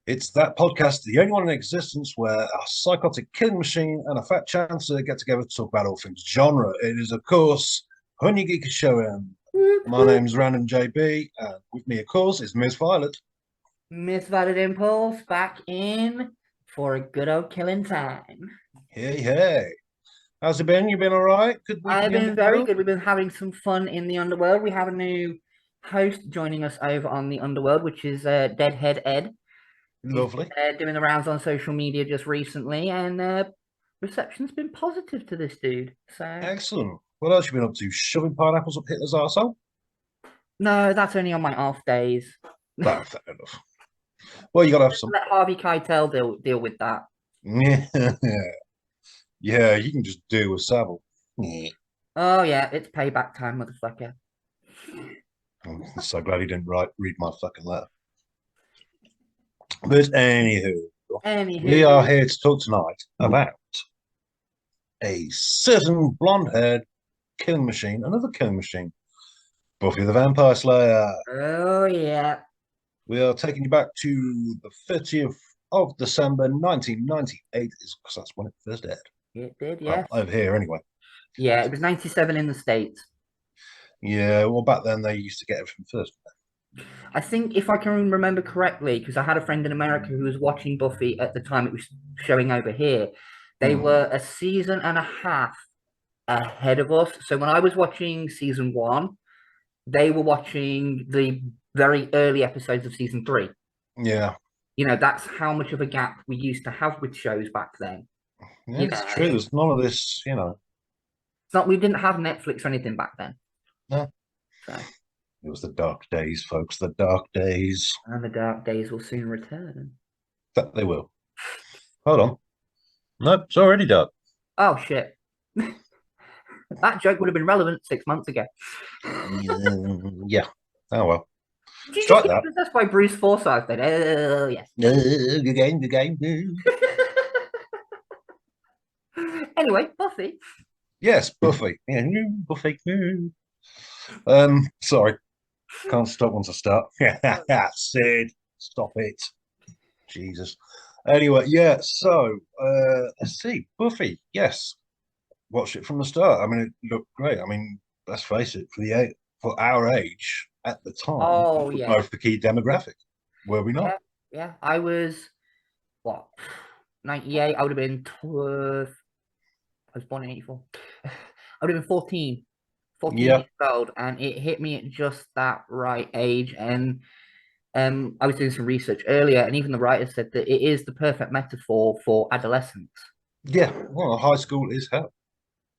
It's that podcast, the only one in existence where a psychotic killing machine and a fat chancer get together to talk about all things genre. It is, of course, Honey Geek Showing. My name's Random JB, and with me, of course, is Miss Violet. Miss Violet Impulse back in for a good old killing time. Hey, hey. How's it been? You been all right? Good week. I've been very good. We've been having some fun in the underworld. We have a new host joining us over on the underworld, which is Deadhead Ed. Lovely. Doing the rounds on social media just recently, and reception's been positive to this dude. So excellent. What else you been up to? Shoving pineapples up Hitler's arsehole? No, that's only on my off days. No, fair enough. Well, you got to have some. Let Harvey Keitel deal with that. Yeah. Yeah, you can just do with Savile. Yeah. Oh yeah, it's payback time, motherfucker. I'm so glad he didn't read my fucking letter. But anywho, we are here to talk tonight about a certain blonde-haired killing machine, another killing machine, Buffy the Vampire Slayer. Oh yeah. We are taking you back to the 30th of December 1998, because that's when it first aired. It did, yes. Well, over here, anyway. Yeah, it was 97 in the States. Yeah, well, back then they used to get everything first. I think, if I can remember correctly, because I had a friend in America who was watching Buffy at the time it was showing over here, they were a season and a half ahead of us. So when I was watching season 1, they were watching the very early episodes of season 3. Yeah. You know, that's how much of a gap we used to have with shows back then. Yeah, it's true. There's none of this, you know. It's not, we didn't have Netflix or anything back then. No. So. It was the dark days, folks. The dark days. And the dark days will soon return. That they will. Hold on. Nope, it's already dark. Oh, shit. That joke would have been relevant 6 months ago. Yeah. Oh well. Did you Strike just get that. possessed by Bruce Forsyth then? Oh yes. Good game. Good game. Anyway, Buffy. Yes, Buffy. Yeah, Buffy. Sorry. Can't stop once I start. Sid, stop it. Jesus. Anyway, yeah, so let's see. Buffy, yes. Watched it from the start. I mean, it looked great. I mean, let's face it, for our age at the time, Oh, we were yeah. both the key demographic, were we not? Yeah. I was what 98. I would have been I was born in 84. I would have been 14 Yeah. years old, and it hit me at just that right age. And I was doing some research earlier, and even the writer said that it is the perfect metaphor for adolescence. Yeah. Well, high school is hell.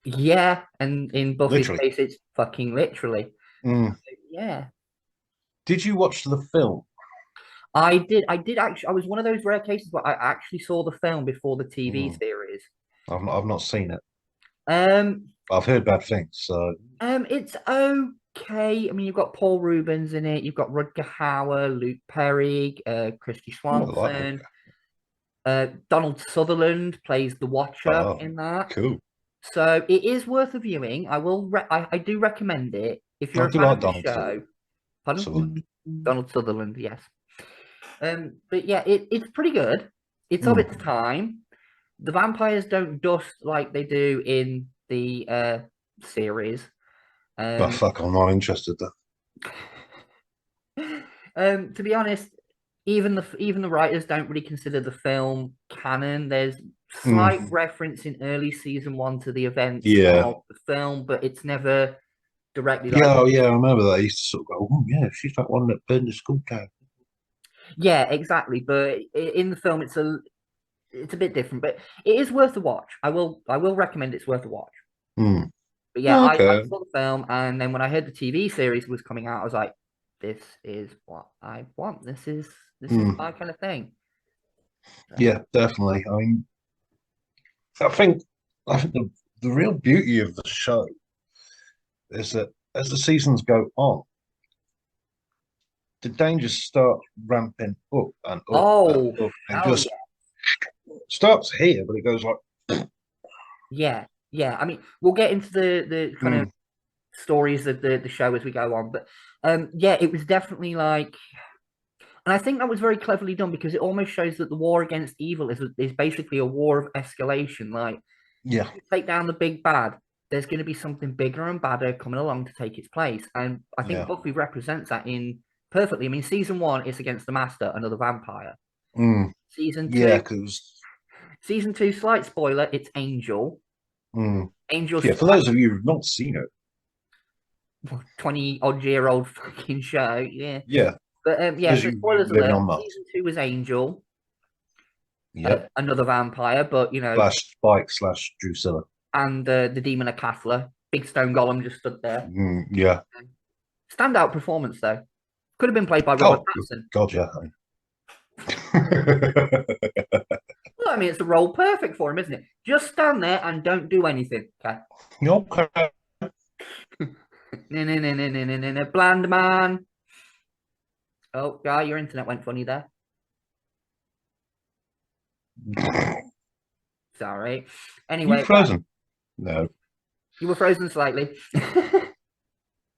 Yeah, and in Buffy's Literally. case, it's fucking literally. Mm. Yeah. Did you watch the film? I did actually. I was one of those rare cases where I actually saw the film before the TV series. I've not seen it. Um, I've heard bad things. So it's okay. I mean, you've got Paul Rubens in it. You've got Rutger Hauer, Luke Perry, Christy Swanson. Donald Sutherland plays the Watcher in that. Cool. So it is worth a viewing. I will. I do recommend it if you're a fan of the show. Pardon? Sutherland. Donald Sutherland, yes. But yeah, it's pretty good. It's of its time. The vampires don't dust like they do in the series. But fuck, I'm not interested then. To be honest, even the writers don't really consider the film canon. There's slight reference in early season 1 to the events of the film, but it's never directly. Yeah, I remember that. I used to sort of go, oh yeah, she's that one that burned the school down. Yeah, exactly. But in the film, it's a bit different. But it is worth a watch. I will recommend it's worth a watch. But yeah, I saw the film, and then when I heard the TV series was coming out, I was like, this is what I want. This is my kind of thing. So. Yeah, definitely. I mean, I think the real beauty of the show is that as the seasons go on, the dangers start ramping up and up and up, and just starts here, but it goes like yeah. I mean, we'll get into the kind of stories of the show as we go on, but yeah, it was definitely like, and I think that was very cleverly done because it almost shows that the war against evil is basically a war of escalation. Like, yeah, take down the big bad, there's going to be something bigger and badder coming along to take its place, and I think Buffy represents that in perfectly. I mean, season 1 is against the Master, another vampire. Season 2, season 2, slight spoiler, it's Angel. Angel. Yeah, for those of you who've not seen it, 20-odd-year-old fucking show. Yeah. But yeah, so spoilers alert. Season 2 was Angel. Yep. Another vampire, but you know, / Spike / Drusilla. And the demon of Cathla. Big stone golem just stood there. Yeah. Standout performance though. Could have been played by Robert Pattinson. God, yeah. Well, I mean, it's a role perfect for him, isn't it? Just stand there and don't do anything. Okay. Okay. No, bland man. Oh, guy, your internet went funny there. Sorry. Anyway. You frozen? No. You were frozen slightly.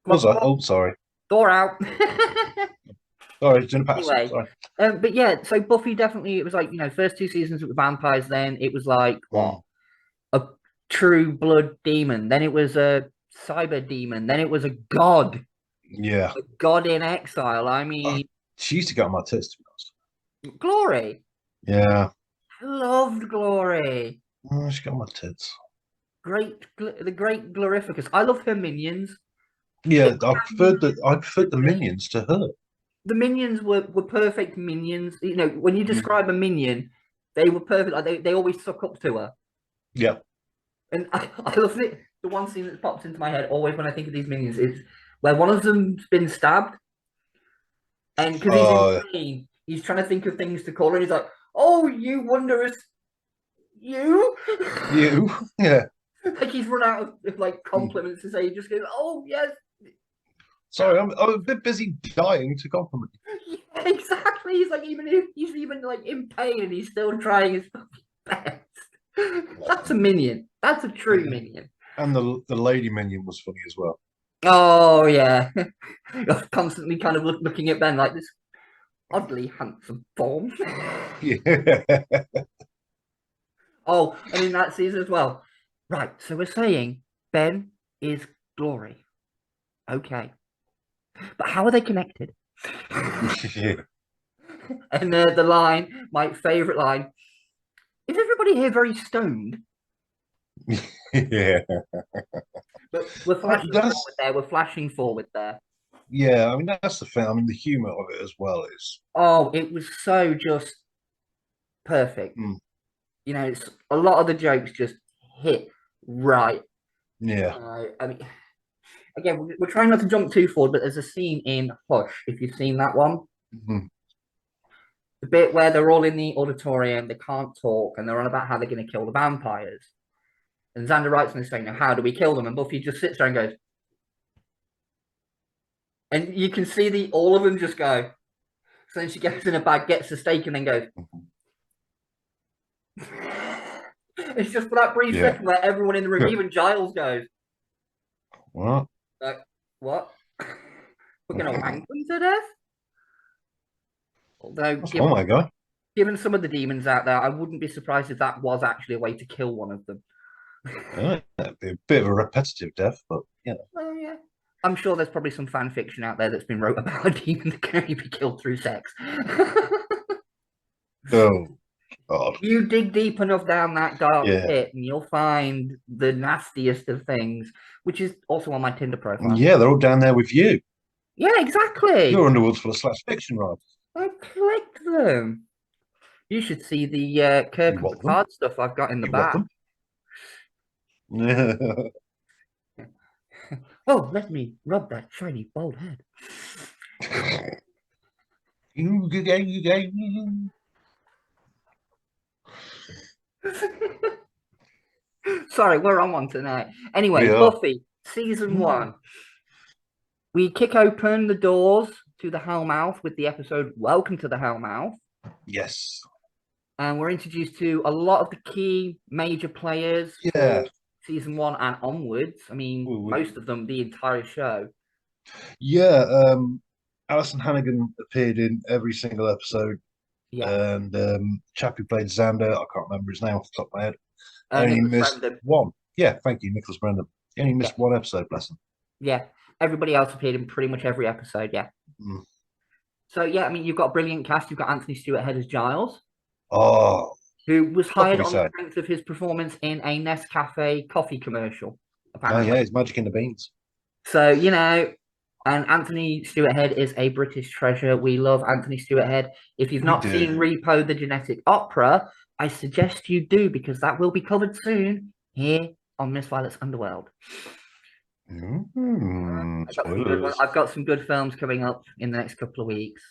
Was I? Oh, sorry. Door out. Sorry, didn't pass. Anyway, sorry. But yeah, so Buffy definitely, it was like, you know, first 2 seasons with the vampires, then it was like, what? A true blood demon. Then it was a cyber demon. Then it was a god. Yeah. A god in exile. I mean... she used to get on my tits, to be honest. Glory. Yeah. I loved Glory. Oh, she got on my tits. The great Glorificus. I love her minions. Yeah, I preferred the minions to her. The minions were perfect minions. You know, when you describe a minion, they were perfect. Like they always suck up to her. Yeah. And I love it. The one scene that pops into my head always when I think of these minions is where one of them's been stabbed, and because he's in pain, he's trying to think of things to call her, and he's like, "Oh, you wondrous, you, yeah." Like he's run out of like compliments to say. He just goes, "Oh yes." Sorry, I'm a bit busy dying to compliment you. Yeah, exactly. He's like he's even like in pain and he's still trying his best. That's a minion. That's a true minion. And the lady minion was funny as well. Oh yeah, constantly kind of looking at Ben like this oddly handsome form. Yeah. Oh, and in that season as well. Right, so we're saying Ben is Glory. Okay. But how are they connected? Yeah. And the line, my favourite line, is everybody here very stoned? Yeah. But we're flashing That's- forward there. We're flashing forward there. Yeah, I mean that's the thing. I mean the humor of it as well is Oh, it was so just perfect. Mm. You know, it's a lot of the jokes just hit right. yeah. I mean, again, we're trying not to jump too forward, but there's a scene in Hush, if you've seen that one. Mhm. The bit where they're all in the auditorium, they can't talk, and they're on about how they're going to kill the vampires. And Xander writes in this saying, "How do we kill them?" And Buffy just sits there and goes, and you can see all of them just go. So then she gets in a bag, gets the steak, and then goes. It's just for that brief Yeah. second where everyone in the room, even Giles, goes, What? like, "What? We're going to wank them to death?" Although, Oh my god. given some of the demons out there, I wouldn't be surprised if that was actually a way to kill one of them. That'd be a bit of a repetitive death, but you know. Well, yeah. I'm sure there's probably some fan fiction out there that's been wrote about a demon that can only be killed through sex. Oh God. You dig deep enough down that dark Yeah. pit and you'll find the nastiest of things, which is also on my Tinder profile. Yeah, they're all down there with you. Yeah, exactly. Your underworld's full of slash fiction, right? I collect them. You should see the Kirk and want them? Picard stuff I've got in the You back. want them? Oh, let me rub that shiny bald head. Sorry, we're on one tonight. Anyway, We are. Buffy, season 1. We kick open the doors to the Hellmouth with the episode Welcome to the Hellmouth. Yes. And we're introduced to a lot of the key major players Yeah. for season 1 and onwards. I mean, most of them, the entire show. Yeah. Alison Hannigan appeared in every single episode. Yeah. And chap who played Xander, I can't remember his name off the top of my head. Only Nicholas missed Brandon. one. Yeah, thank you, Nicholas Brandon. He only missed one episode, bless him. Yeah. Everybody else appeared in pretty much every episode, yeah. Mm. So, yeah, I mean, you've got a brilliant cast. You've got Anthony Stewart Head as Giles. Oh. Who was hired on say? the strength of his performance in a Nescafe coffee commercial, apparently. Oh, yeah, he's magic in the beans. So, you know, and Anthony Stewart Head is a British treasure. We love Anthony Stewart Head. If you've not seen Repo the Genetic Opera, I suggest you do, because that will be covered soon here on Miss Violet's Underworld. I've got some good films coming up in the next couple of weeks.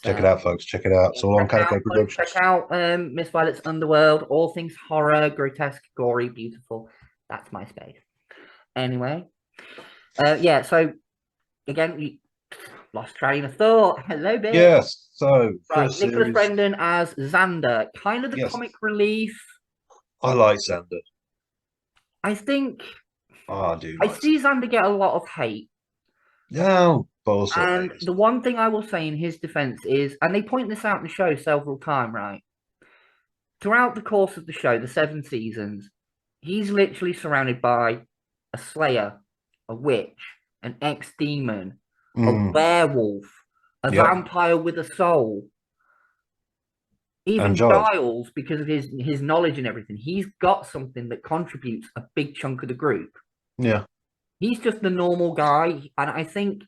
So, check it out, folks. Check it out. It's all on Calico Productions. Check out Miss Violet's Underworld. All things horror, grotesque, gory, beautiful. That's my space. Anyway, yeah. So again, we lost train of thought. Hello, babe. Yes. So right, Nicholas Brendan as Xander, kind of the comic relief. I like Xander. I think. Oh, I do. I see Xander get a lot of hate. No, bullshit. And the one thing I will say in his defense is, and they point this out in the show several times, right? Throughout the course of the show, the 7 seasons, he's literally surrounded by a slayer, a witch, an ex-demon, a werewolf, a vampire with a soul. Even Giles, because of his knowledge and everything, he's got something that contributes a big chunk of the group. Yeah. He's just the normal guy. And I think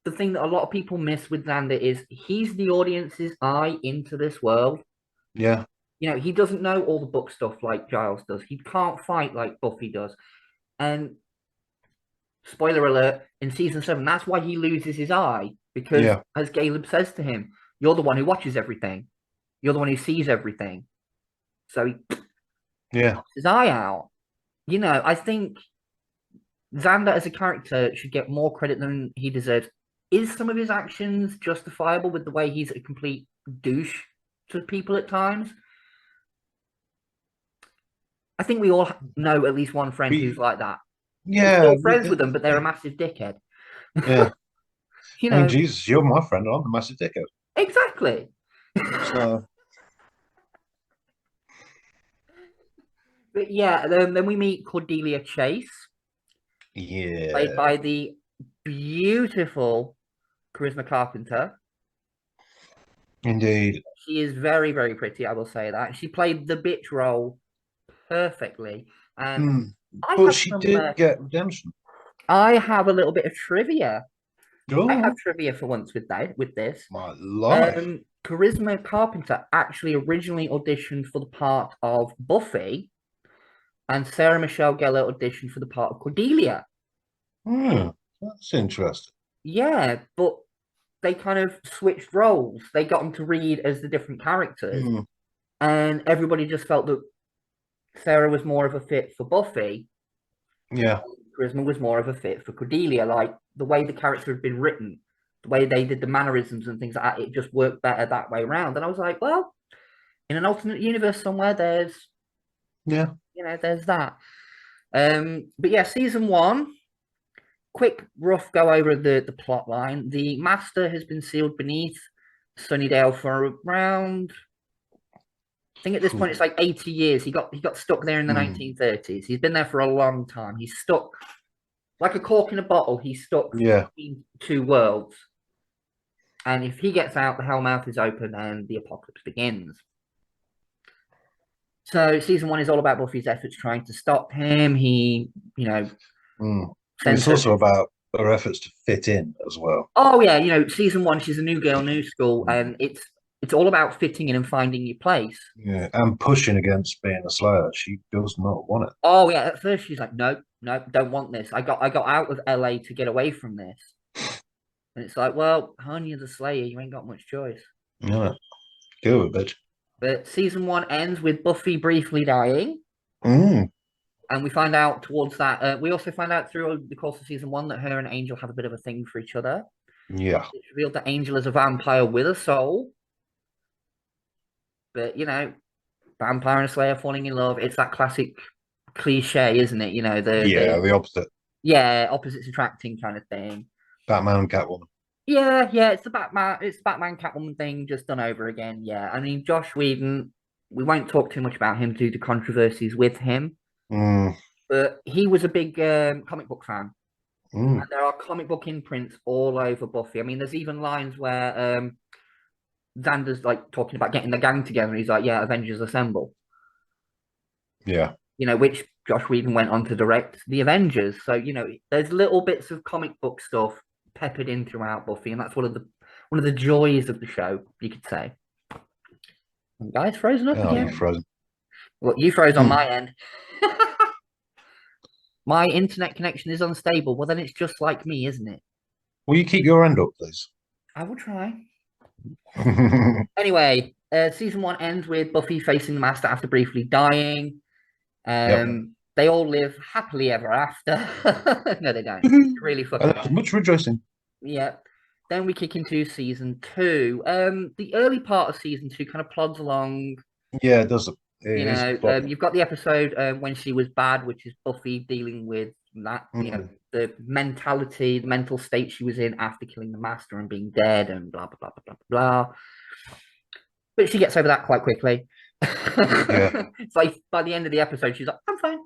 the thing that a lot of people miss with Xander is he's the audience's eye into this world. Yeah. You know, he doesn't know all the book stuff like Giles does. He can't fight like Buffy does. And spoiler alert, in season 7, that's why he loses his eye. Because as Caleb says to him, you're the one who watches everything. You're the one who sees everything. So he knocks his eye out. You know, I think Xander as a character should get more credit than he deserves. Is some of his actions justifiable with the way he's a complete douche to people at times? I think we all know at least one friend who's like that. We're Yeah, still friends with them, but they're a massive dickhead. yeah. You I mean, know, Jesus, you're my friend. I'm the massive dickhead. exactly. So But yeah, then we meet Cordelia Chase, played yeah, by the beautiful Charisma Carpenter. indeed. She is very, very pretty, I will say that. She played the bitch role perfectly. And Mm. I But have she some, did get redemption. I have a little bit of trivia. I have Oh trivia for once with this. my life! Charisma Carpenter actually originally auditioned for the part of Buffy, and Sarah Michelle Gellar auditioned for the part of Cordelia. Hmm, that's interesting. Yeah, but they kind of switched roles. They got them to read as the different characters, Hmm, and everybody just felt that Sarah was more of a fit for Buffy. yeah. Charisma was more of a fit for Cordelia. Like the way the character had been written, the way they did the mannerisms and things like that, it just worked better that way around. And I was like, well, in an alternate universe somewhere, Yeah. there's that. But yeah, season one. Quick, rough go over the plot line. The Master has been sealed beneath Sunnydale for around. I think at this point it's like 80 years. He got stuck there in the 1930s. He's been there for a long time. He's stuck like a cork in a bottle. He's stuck Yeah. between two worlds. And if he gets out, the hellmouth is open and the apocalypse begins. So season one is all about Buffy's efforts trying to stop him. He, Mm. sends It's her. also about her efforts to fit in as well. Oh yeah, season one, she's a new girl, new school, and it's all about fitting in and finding your place. Yeah, and pushing against being a Slayer. She does not want it. Oh yeah, at first she's like, no, no, don't want this. I got out of LA to get away from this. And it's like, well, honey, you're the Slayer, you ain't got much choice. Yeah. Go with it. But season one ends with Buffy briefly dying. Mm. And we find out towards that. We also find out through the course of season one that her and Angel have a bit of a thing for each other. Yeah. It's revealed that Angel is a vampire with a soul. But, vampire and Slayer falling in love. It's that classic cliche, isn't it? The opposite. Yeah, opposites attracting kind of thing. Batman and Catwoman. Yeah, it's the Batman Catwoman thing just done over again. Yeah, I mean Josh Whedon. We won't talk too much about him due to controversies with him. Mm. But he was a big comic book fan. Mm. And there are comic book imprints all over Buffy. I mean, there's even lines where Xander's like talking about getting the gang together. And he's like, yeah, Avengers Assemble. Yeah. Which Josh Whedon went on to direct the Avengers. So, there's little bits of comic book stuff peppered in throughout Buffy. And that's one of the joys of the show, you could say. And guys, frozen up again. You're frozen. Look, you froze on my end. My internet connection is unstable. Well, then it's just like me, isn't it? Will you keep your end up, please? I will try. Anyway, season one ends with Buffy facing the Master after briefly dying. They all live happily ever after. No, they don't. Really fucking much rejoicing. Yeah. Then we kick into season two. The early part of season two kind of plods along. Yeah, it does. You've got the episode when she was bad, which is Buffy dealing with that, the mentality, the mental state she was in after killing the Master and being dead and blah, blah, blah, blah, blah, blah. But she gets over that quite quickly. Yeah. It's like by the end of the episode, she's like, I'm fine.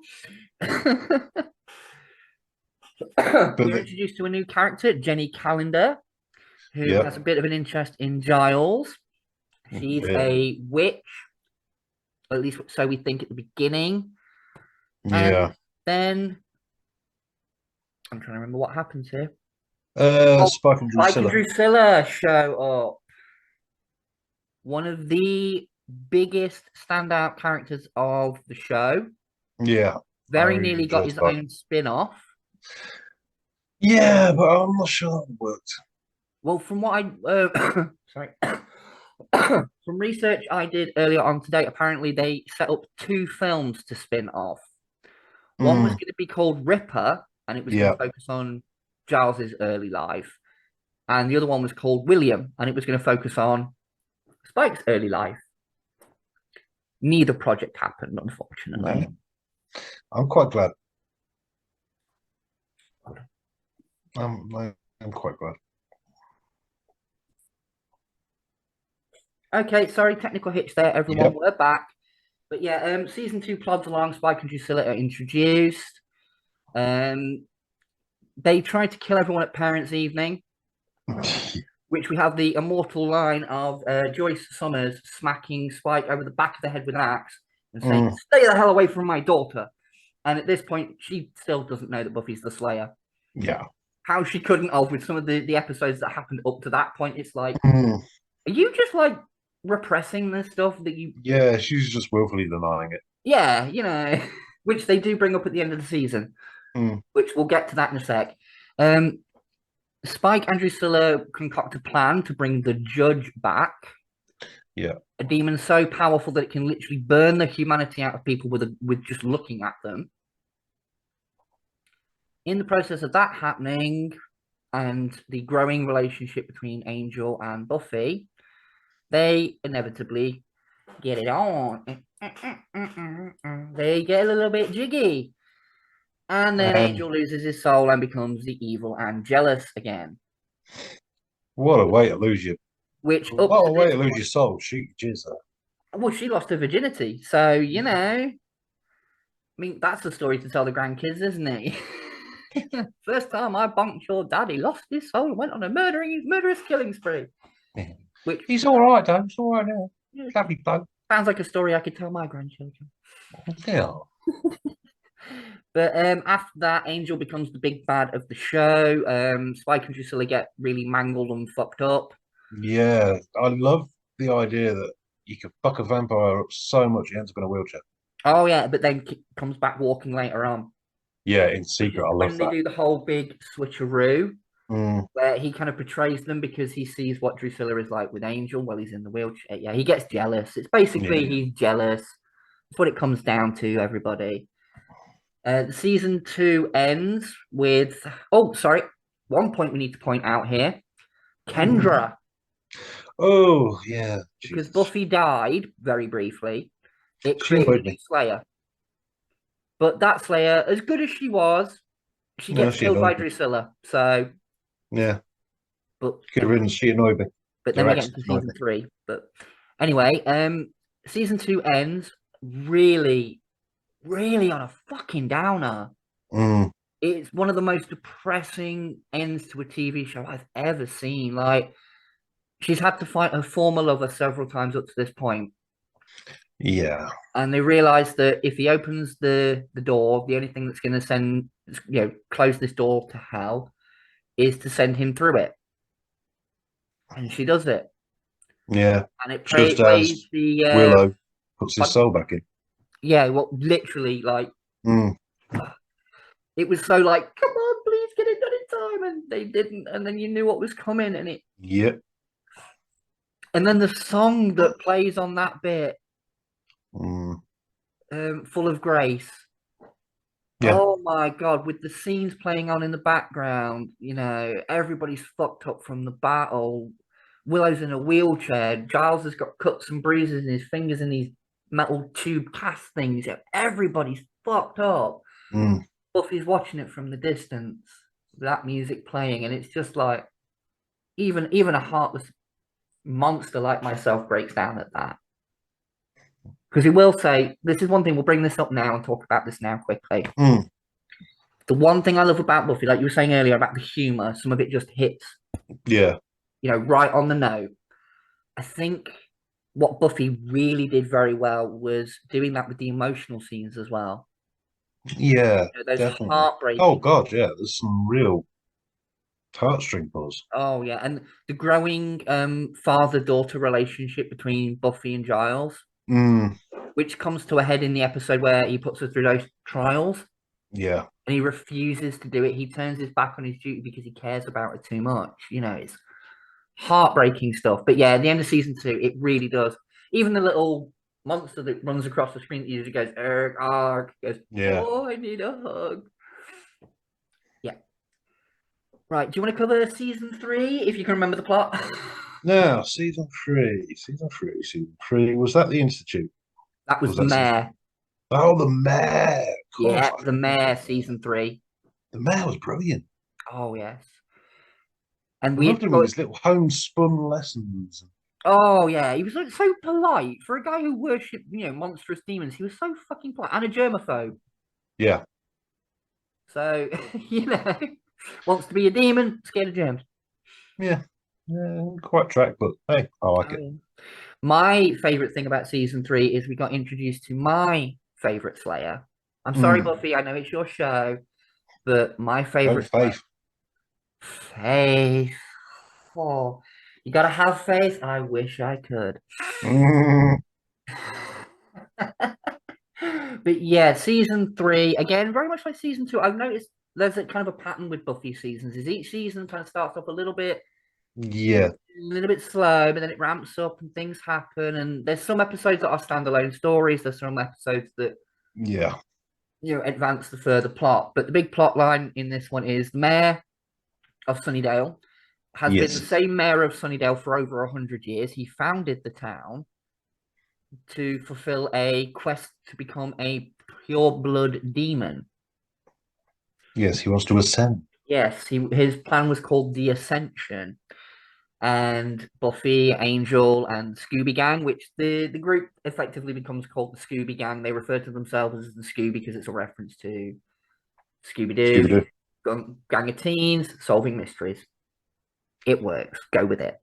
We're introduced to a new character, Jenny Calendar, who has a bit of an interest in Giles. She's a witch. At least so we think at the beginning. Yeah. And then I'm trying to remember what happens here. Spike and Drusilla show up. One of the biggest standout characters of the show. Yeah. Very nearly got his own spin-off. Yeah, but I'm not sure that worked. Well, from what I sorry. From research I did earlier on today, apparently they set up 2 films to spin off. One was going to be called Ripper, and it was going Yeah. to focus on Giles's early life. And the other one was called William, and it was going to focus on Spike's early life. Neither project happened, unfortunately. I'm quite glad. I'm quite glad. Okay, sorry, technical hitch there, everyone. Yep. We're back. But yeah, season 2 plods along. Spike and Drusilla are introduced. They try to kill everyone at Parents' Evening, which we have the immortal line of Joyce Summers smacking Spike over the back of the head with an axe and saying, "Stay the hell away from my daughter." And at this point, she still doesn't know that Buffy's the Slayer. Yeah. How she couldn't have with some of the episodes that happened up to that point. It's like, are you just like repressing the stuff that you... Yeah, she's just willfully denying it. Yeah, you know, which they do bring up at the end of the season, which we'll get to that in a sec. Spike and Drusilla concoct a plan to bring the judge back. Yeah. A demon so powerful that it can literally burn the humanity out of people with just looking at them. In the process of that happening and the growing relationship between Angel and Buffy, they inevitably get it on. They get a little bit jiggy. And then Angel loses his soul and becomes the evil and jealous again. What a way to lose your... Which what a way to lose your soul. She Well, she lost her virginity. So, you know, I mean, that's the story to tell the grandkids, isn't it? First time I bonked your daddy, lost his soul, and went on a murderous killing spree. Which he's all right, though. He's all right now. Lovely bloke. Sounds like a story I could tell my grandchildren. Yeah. But after that, Angel becomes the big bad of the show. Spike and Drusilla get really mangled and fucked up. Yeah, I love the idea that you can fuck a vampire up so much he ends up in a wheelchair. Oh yeah, but then comes back walking later on. Yeah, in secret. I love when that. they do the whole big switcheroo, where he kind of betrays them because he sees what Drusilla is like with Angel while he's in the wheelchair. Yeah, he gets jealous. It's basically he's jealous. That's what it comes down to, everybody. Season 2 ends with... Oh, sorry. One point we need to point out here. Kendra. Oh, yeah. Because Buffy died very briefly. It created a Slayer. But that Slayer, as good as she was, she gets killed by Drusilla. So... Yeah. But she annoyed me. But then we get to season 3. But anyway, season 2 ends really on a fucking downer. It's one of the most depressing ends to a TV show I've ever seen. Like, she's had to fight her former lover several times up to this point. Yeah. And they realize that if he opens the door, the only thing that's going to close this door to hell is to send him through it. And she does it. Yeah. And it just plays the Willow puts his soul back in. Yeah, well, literally, like, it was so like, come on, please get it done in time, and they didn't, and then you knew what was coming, and it. Yep. And then the song that plays on that bit, Full of Grace. Yeah. Oh my God, with the scenes playing on in the background, you know, everybody's fucked up from the battle. Willow's in a wheelchair. Giles has got cuts and bruises in his fingers in these metal tube cast things. Everybody's fucked up. Buffy's watching it from the distance, that music playing, and it's just like, even a heartless monster like myself breaks down at that. Because he will say, this is one thing, we'll bring this up now and talk about this now quickly. The one thing I love about Buffy, like you were saying earlier about the humor, some of it just hits, right on the note. I think what Buffy really did very well was doing that with the emotional scenes as well. Yeah, those definitely. Heartbreaking. Oh God, yeah, there's some real heartstring pulls. Oh yeah, and the growing father-daughter relationship between Buffy and Giles, which comes to a head in the episode where he puts her through those trials. Yeah, and he refuses to do it. He turns his back on his duty because he cares about it too much. You know, it's heartbreaking stuff. But yeah, at the end of season 2, it really does. Even the little monster that runs across the screen. He usually goes, "Erg, arg," goes, Yeah. "Oh, I need a hug." Yeah. Right. Do you want to cover season 3 if you can remember the plot? Now, season three. Was that the Institute? That was Was the that season? mayor. Oh, the mayor. Of course. Yeah, the mayor, season 3. The mayor was brilliant. Oh yes. And I we loved him with his little homespun lessons. oh yeah, he was like so polite for a guy who worshipped, monstrous demons. He was so fucking polite and a germaphobe. Yeah. So, wants to be a demon, scared of germs. Yeah. Yeah, quite track, but hey, I like it. Yeah. My favorite thing about season 3 is we got introduced to my favorite Slayer. I'm sorry, Buffy, I know it's your show, but my favorite Faith. Faith. Oh, you gotta have faith. I wish I could. Mm. But yeah, season 3 again, very much like season 2. I've noticed there's a kind of a pattern with Buffy seasons. Is each season kind of starts off a little bit Yeah. slow, but then it ramps up and things happen. And there's some episodes that are standalone stories. There's some episodes that Yeah. advance the further plot. But the big plot line in this one is the mayor of Sunnydale has been the same mayor of Sunnydale for over 100 years. He founded the town to fulfill a quest to become a pure blood demon. Yes, he wants to ascend. Yes, his plan was called the Ascension. And Buffy, Angel, and Scooby Gang, which the group effectively becomes called the Scooby Gang. They refer to themselves as the Scooby because it's a reference to Scooby-Doo, gang of teens, solving mysteries. It works. Go with it.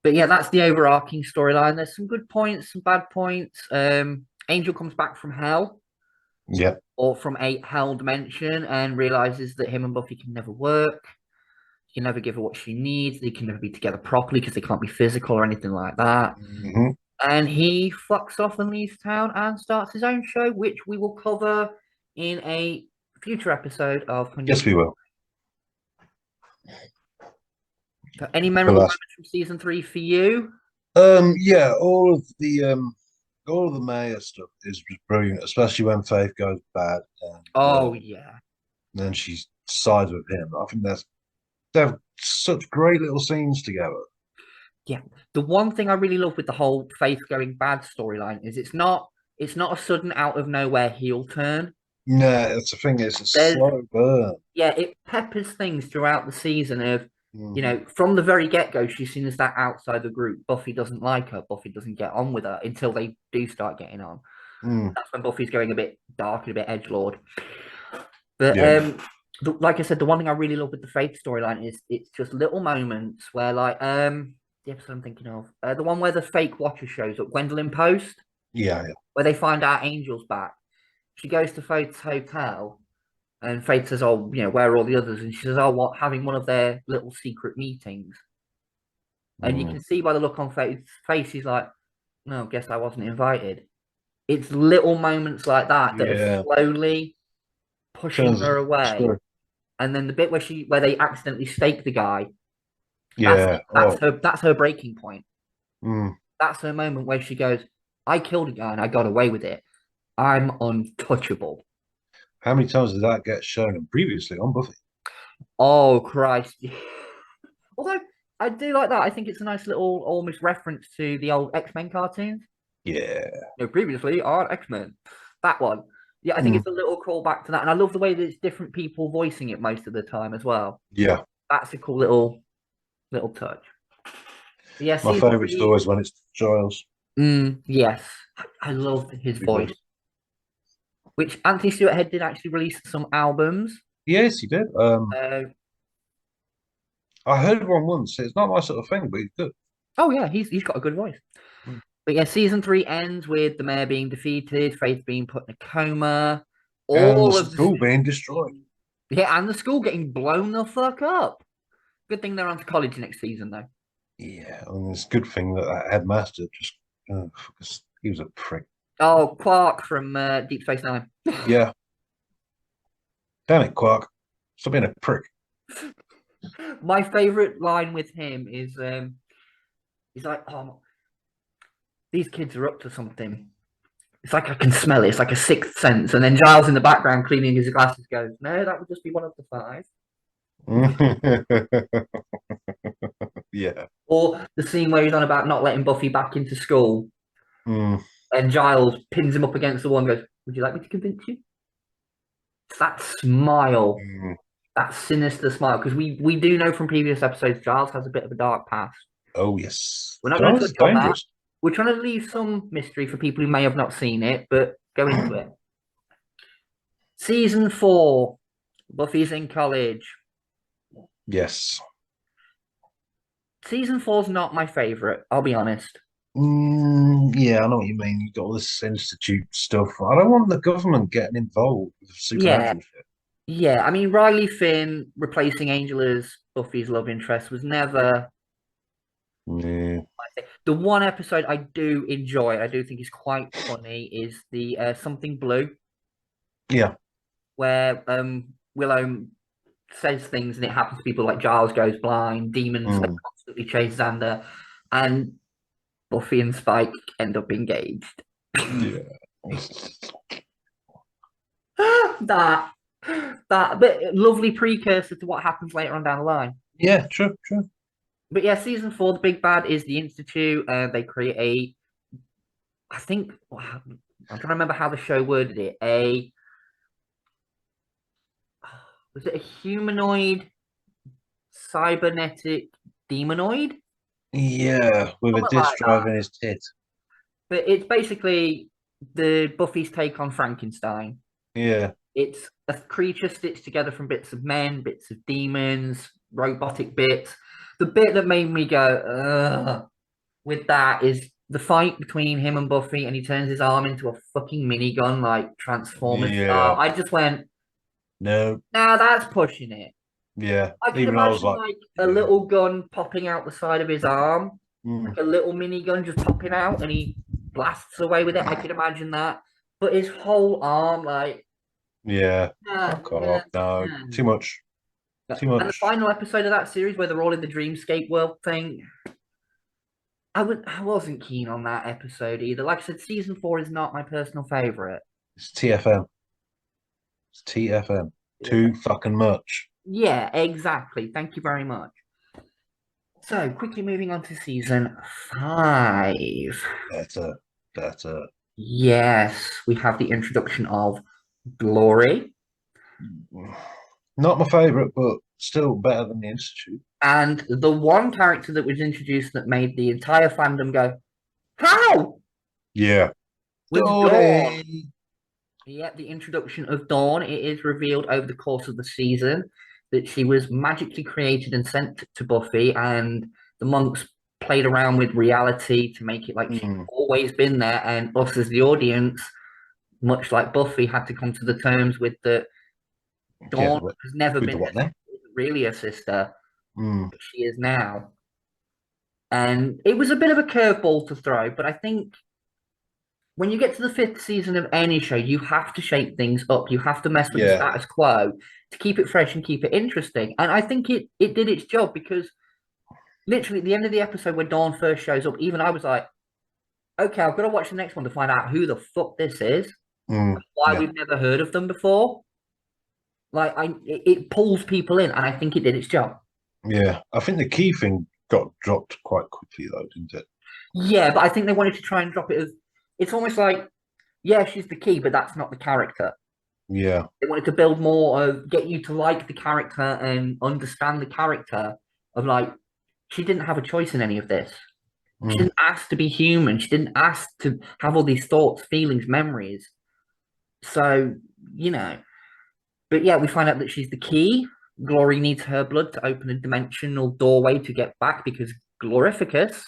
But yeah, that's the overarching storyline. There's some good points, some bad points. Angel comes back from hell. Yeah. Or from a hell dimension and realizes that him and Buffy can never work. He can never give her what she needs. They can never be together properly because they can't be physical or anything like that. Mm-hmm. And he fucks off and leaves town and starts his own show, which we will cover in a future episode of Yes, we will. Any memorable moments from season 3 for you? Yeah, all of the mayor stuff is just brilliant, especially when Faith goes bad. And, yeah. Then she sides with him. I think they have such great little scenes together. Yeah, the one thing I really love with the whole Faith going bad storyline is it's not a sudden out of nowhere heel turn. No, that's the thing. It's a slow burn. Yeah, it peppers things throughout the season of, from the very get-go, she's seen as that outside the group. Buffy doesn't like her. Buffy doesn't get on with her until they do start getting on. That's when Buffy's going a bit dark and a bit edgelord. But like I said, the one thing I really love with the Faith storyline is it's just little moments where, like, the episode I'm thinking of, the one where the fake watcher shows up, Gwendolyn Post. Yeah. Where they find out Angel's back. She goes to Faith's hotel, and Faith says, "Oh, where are all the others?" And she says, "Oh, what? Having one of their little secret meetings." And you can see by the look on Faith's face, he's like, "No, guess I wasn't invited." It's little moments like that that are slowly pushing her away. And then the bit where they accidentally stake the guy. Yeah, that's her breaking point. Mm. That's her moment where she goes, "I killed a guy and I got away with it. I'm untouchable." How many times did that get shown previously on Buffy? Oh, Christ. Although, I do like that. I think it's a nice little almost reference to the old X-Men cartoons. Yeah. Previously on X-Men. That one. Yeah, I think it's a little callback to that. And I love the way that it's different people voicing it most of the time as well. Yeah. That's a cool little touch. Yeah, my favourite story is when it's Giles. Yes. I love his voice. Which Anthony Stewart Head did actually release some albums. Yes, he did. I heard one once. It's not my sort of thing, but he's good. Oh yeah, he's got a good voice. But yeah, season 3 ends with the mayor being defeated, Faith being put in a coma, all of the school being destroyed. Yeah, and the school getting blown the fuck up. Good thing they're on to college next season, though. Yeah, and it's a good thing that headmaster just he was a prick. Oh, Quark from Deep Space Nine. Yeah. Damn it, Quark. Stop being a prick. My favorite line with him is he's like, these kids are up to something. It's like I can smell it. It's like a sixth sense. And then Giles in the background cleaning his glasses goes, no, that would just be one of the five. Yeah. Or the scene where he's on about not letting Buffy back into school. Mm. And Giles pins him up against the wall and goes, would you like me to convince you? It's that smile, that sinister smile. Because we do know from previous episodes, Giles has a bit of a dark past. Oh, yes. We're not going to Giles is touch on that. dangerous. We're trying to leave some mystery for people who may have not seen it, but go into it. Season 4, Buffy's in college. Yes. Season 4's not my favorite, I'll be honest. Yeah, I know what you mean. You've got all this institute stuff. I don't want the government getting involved with supernatural shit. Yeah, I mean, Riley Finn replacing Angel as Buffy's love interest was never... Yeah. The one episode I do enjoy, I do think is quite funny, is the Something Blue. Yeah. Where Willow says things and it happens to people like Giles goes blind, demons constantly chase Xander, and Buffy and Spike end up engaged. Yeah. that but lovely precursor to what happens later on down the line. Yeah, true. But yeah, season 4, the big bad is the Institute. They create I think I'm trying to remember how the show worded it. Was it a humanoid cybernetic demonoid? Yeah, with a disc drive in his tit. But it's basically the Buffy's take on Frankenstein. Yeah. It's a creature stitched together from bits of men, bits of demons, robotic bits. The bit that made me go, ugh, with that is the fight between him and Buffy, and he turns his arm into a fucking minigun, like Transformers style. I just went, no, that's pushing it. Yeah, I can even imagine I was like a little gun popping out the side of his arm, Mm. like a little minigun just popping out, and he blasts away with it. I could imagine that, but his whole arm, like, yeah, no, too much. Too much. And the final episode of that series where they're all in the dreamscape world thing, I wasn't keen on that episode either. Like I said, season 4 is not my personal favorite. It's TFM. It's TFM. Too fucking much. Yeah, exactly. Thank you very much. So, quickly moving on to season 5. Better. Yes, we have the introduction of Glory. Not my favourite, but still better than the Institute. And the one character that was introduced that made the entire fandom go, how? Yeah. Was Dawn. Dawn. Yeah, the introduction of Dawn. It is revealed over the course of the season that she was magically created and sent to Buffy, and the monks played around with reality to make it like she's always been there, and us as the audience, much like Buffy, had to come to the terms with that Dawn has never been really a sister, but she is now. And it was a bit of a curveball to throw, but I think when you get to the 5th season of any show, you have to shake things up. You have to mess with the status quo to keep it fresh and keep it interesting. And I think it did its job, because literally at the end of the episode where Dawn first shows up, even I was like, okay, I've got to watch the next one to find out who the fuck this is, why we've never heard of them before. Like, it pulls people in, and I think it did its job. Yeah, I think the key thing got dropped quite quickly, though, didn't it? Yeah, but I think they wanted to try and drop it as, it's almost like, yeah, she's the key, but that's not the character. Yeah. They wanted to build more of, get you to like the character and understand the character of, like, she didn't have a choice in any of this. She didn't ask to be human. She didn't ask to have all these thoughts, feelings, memories. So, you know. But yeah, we find out that she's the key. Glory needs her blood to open a dimensional doorway to get back, because Glorificus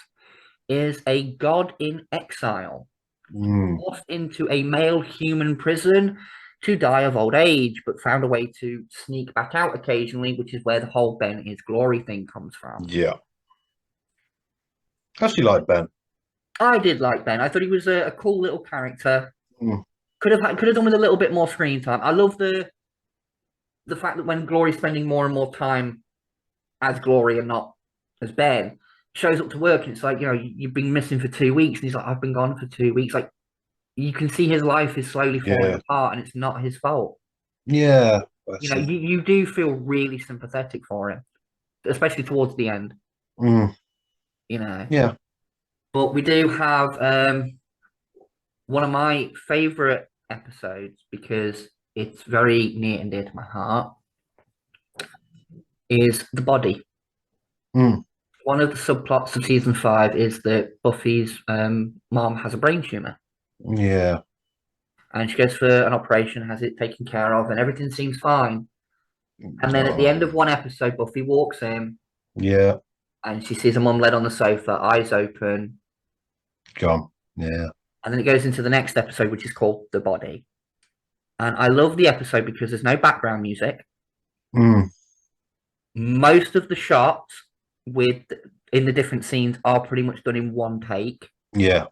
is a god in exile, forced into a male human prison to die of old age, but found a way to sneak back out occasionally, which is where the whole Ben is Glory thing comes from. Yeah. I actually like Ben. I did like Ben. I thought he was a cool little character. Could have done with a little bit more screen time. I love the fact that when Glory's spending more and more time as Glory and not as Ben, shows up to work and it's like, you've been missing for 2 weeks. And he's like, I've been gone for 2 weeks. Like, you can see his life is slowly falling Yeah. apart and it's not his fault. Yeah. That's it. You do feel really sympathetic for him, especially towards the end, Mm, yeah. But we do have one of my favorite episodes because it's very near and dear to my heart is The Body. Mm, One of the subplots of season 5 is that Buffy's mom has a brain tumor. yeah. And she goes for an operation, has it taken care of, and everything seems fine. And then at the end of one episode, Buffy walks in Yeah. and she sees her mum laid on the sofa, eyes open. Gone. Yeah. And then it goes into the next episode, which is called The Body. And I love the episode because there's no background music. Mm, Most of the shots in the different scenes are pretty much done in one take. yeah.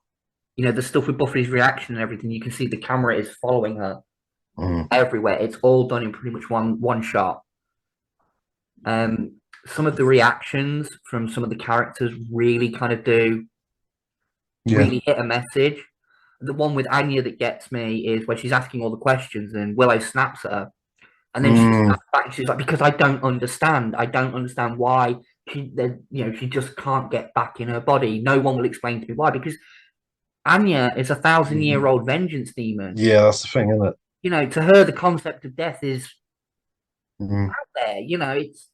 The stuff with Buffy's reaction and everything, you can see the camera is following her Mm, everywhere. It's all done in pretty much one shot. Some of the reactions from some of the characters really kind of really hit a message. The one with Anya that gets me is where she's asking all the questions and Willow snaps at her. And then she snaps back and she's like, because I don't understand. I don't understand why she just can't get back in her body. No one will explain to me why. Because Anya is a 1,000-year-old vengeance demon. Yeah, that's the thing, isn't it? To her, the concept of death is Mm, out there. It's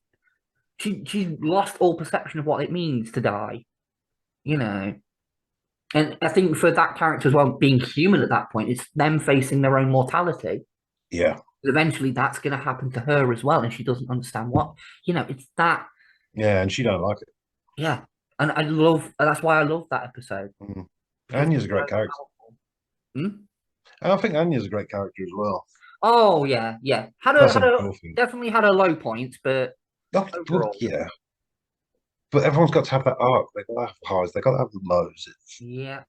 she's lost all perception of what it means to die. And I think for that character as well, being human at that point, it's them facing their own mortality. yeah. Eventually, that's going to happen to her as well, and she doesn't understand what. It's that. Yeah, and she don't like it. Yeah, and that's why I love that episode. Mm. Anya's a great character. Hmm? And I think Anya's a great character as well. Oh yeah. Definitely had a low point, but overall, yeah. But everyone's got to have that arc. They got to have highs. They got to have the lows. yeah.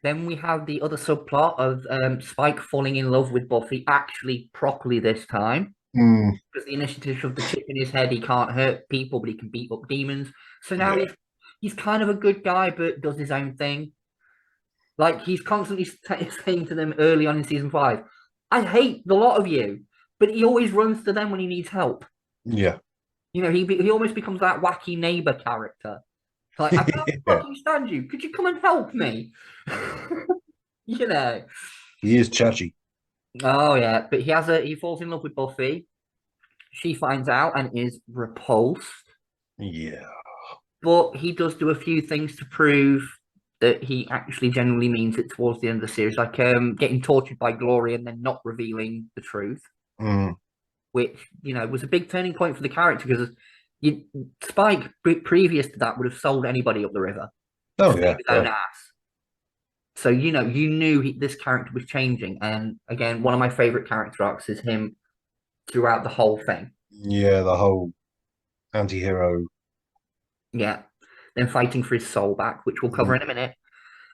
Then we have the other subplot of Spike falling in love with Buffy, actually properly this time. Because the initiative of the chip in his head, he can't hurt people, but he can beat up demons. So now he's kind of a good guy, but does his own thing. Like, he's constantly saying to them early on in season 5, I hate the lot of you, but he always runs to them when he needs help. Yeah. He almost becomes that wacky neighbor character. Like, I can't fucking stand you. Could you come and help me? He is chachi. Oh yeah, but he falls in love with Buffy. She finds out and is repulsed. Yeah. But he does do a few things to prove that he actually genuinely means it towards the end of the series, like getting tortured by Glory and then not revealing the truth, which was a big turning point for the character because Spike previous to that would have sold anybody up the river. Oh yeah. His own ass. So you knew this character was changing, and again, one of my favorite character arcs is him throughout the whole thing. Yeah, the whole anti-hero. Yeah. Then fighting for his soul back, which we'll cover in a minute.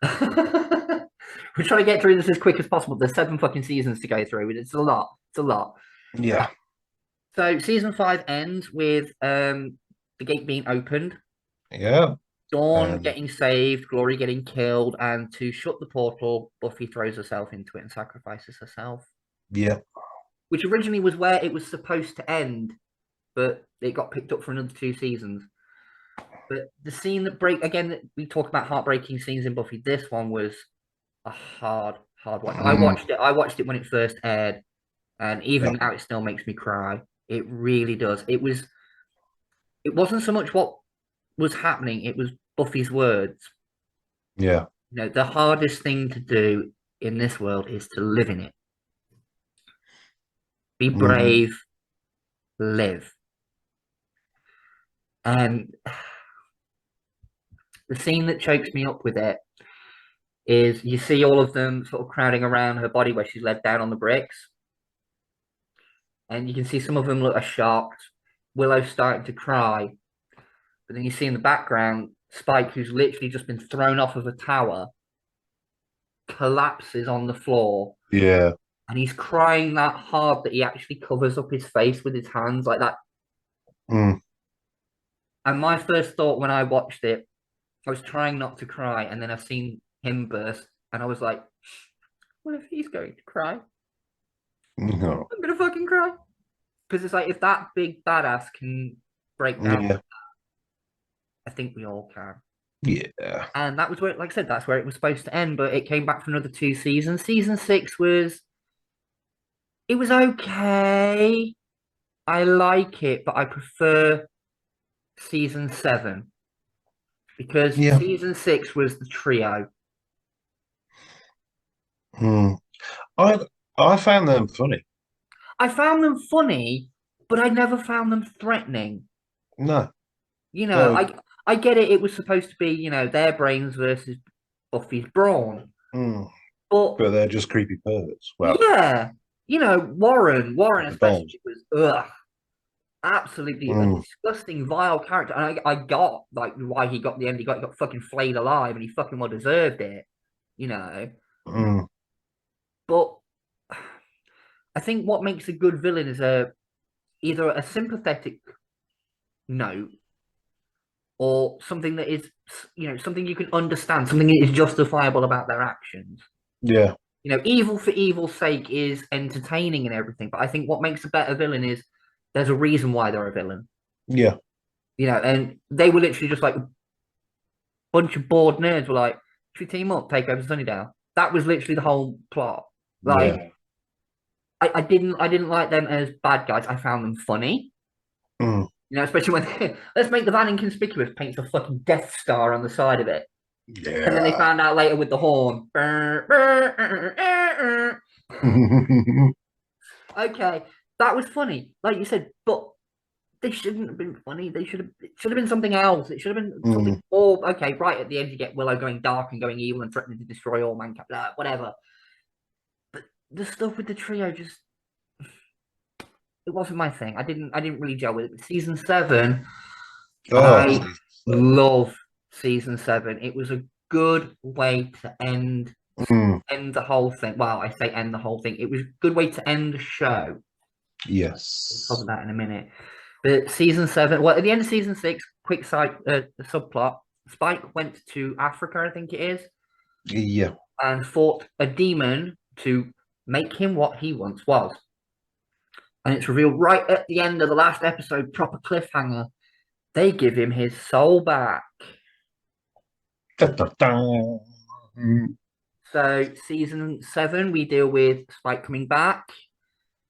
We're trying to get through this as quick as possible. There's 7 fucking seasons to go through, and it's a lot. Yeah. So season 5 ends with the gate being opened. Yeah. Dawn getting saved, Glory getting killed, and to shut the portal, Buffy throws herself into it and sacrifices herself. Yeah. Which originally was where it was supposed to end, but it got picked up for another 2 seasons. But the scene that we talk about heartbreaking scenes in Buffy. This one was a hard one. I watched it when it first aired, and even now it still makes me cry. It really does. It wasn't so much what was happening, it was Buffy's words. Yeah. The hardest thing to do in this world is to live in it. Be brave, live. And the scene that chokes me up with it is you see all of them sort of crowding around her body where she's led down on the bricks. And you can see some of them look shocked. Willow's starting to cry. But then you see in the background, Spike, who's literally just been thrown off of a tower, collapses on the floor. Yeah. And he's crying that hard that he actually covers up his face with his hands like that. And my first thought when I watched it, I was trying not to cry, and then I've seen him burst, and I was like, "Well, if he's going to cry, No. I'm gonna fucking cry." Because it's like if that big badass can break down, Yeah. I think we all can. Yeah. And that was where, like I said, that's where it was supposed to end, but it came back for another 2 seasons. Season 6 was, it was okay. I like it, but I prefer season 7 because Yeah. season 6 was the trio. Hmm. I found them funny. I found them funny, but I never found them threatening. No. You know, So, I get it. It was supposed to be, their brains versus Buffy's brawn, mm, but but they're just creepy perverts. Well, yeah, Warren the balls. especially was absolutely a Mm, disgusting, vile character. And I got like why he got the end. He got fucking flayed alive, and he fucking well deserved it. You know, mm, but I think what makes a good villain is either a sympathetic note or something that is, something you can understand, something that is justifiable about their actions. yeah. Evil for evil's sake is entertaining and everything, but I think what makes a better villain is there's a reason why they're a villain. Yeah. And they were literally just like a bunch of bored nerds were like, should we team up, take over Sunnydale? That was literally the whole plot. Like, Yeah. I didn't like them as bad guys. I found them funny. Mm, Especially when let's make the van inconspicuous, paints a fucking Death Star on the side of it. And then they yeah. found out later with the horn. Okay, that was funny, like you said, but they shouldn't have been funny. It should have been something else. It should have been something Mm, more. Okay, right at the end, you get Willow going dark and going evil and threatening to destroy all mankind, whatever. But the stuff with the trio just it wasn't my thing. I didn't really gel with it. But season 7, oh, I love season 7. It was a good way to mm, end the whole thing. Well, I say end the whole thing. It was a good way to end the show. We'll yes. cover that in a minute. But season 7, well, at the end of season 6, quick side subplot. Spike went to Africa, I think it is, Yeah. and fought a demon to make him what he once was. And it's revealed right at the end of the last episode, proper cliffhanger. They give him his soul back. Da, da, da. Mm, So season 7, we deal with Spike coming back.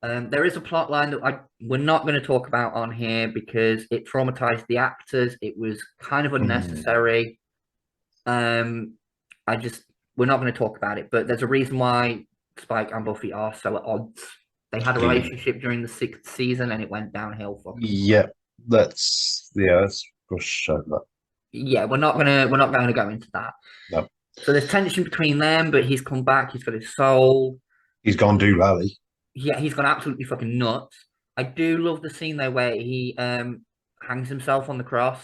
There is a plot line that we're not going to talk about on here because it traumatized the actors. It was kind of unnecessary. We're not going to talk about it, but there's a reason why Spike and Buffy are so at odds. They had a relationship during the 6th season and it went downhill for them. yeah. Let's push that. Yeah, we're not gonna go into that. No. So there's tension between them, but he's come back, he's got his soul. He's gone do rally. Yeah, he's gone absolutely fucking nuts. I do love the scene though where he hangs himself on the cross.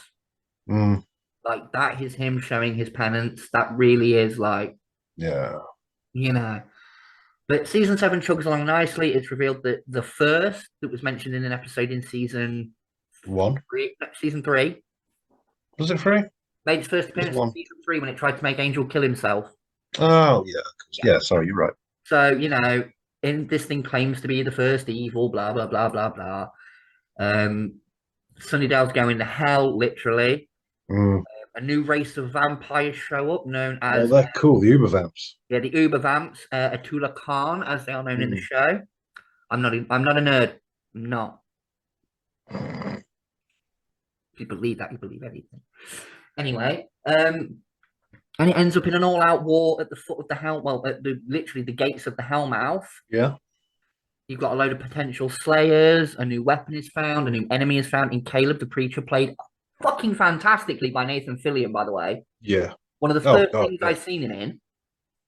Mm, Like that is him showing his penance. That really is like, yeah. But season 7 chugs along nicely. It's revealed that the first that was mentioned in an episode in season 1. Season 3. Was it 3? Made its first appearance in season 3 when it tried to make Angel kill himself. Oh, yeah. Yeah, sorry, you're right. So, in this thing claims to be the first evil, blah, blah, blah, blah, blah. Sunnydale's going to hell, literally. Mm. A new race of vampires show up, known Oh, as they're cool, the Uber Vamps. the Uber Vamps, Atula Khan, as they are known in the show. I'm not a nerd. I'm not. If you believe that, you believe everything. Anyway, and it ends up in an all-out war at the foot of the hell. Well, at literally the gates of the Hellmouth. Yeah. You've got a load of potential slayers. A new weapon is found. A new enemy is found in Caleb the Preacher, played fucking fantastically by Nathan Fillion, by the way. Yeah. One of the first things I've seen him in,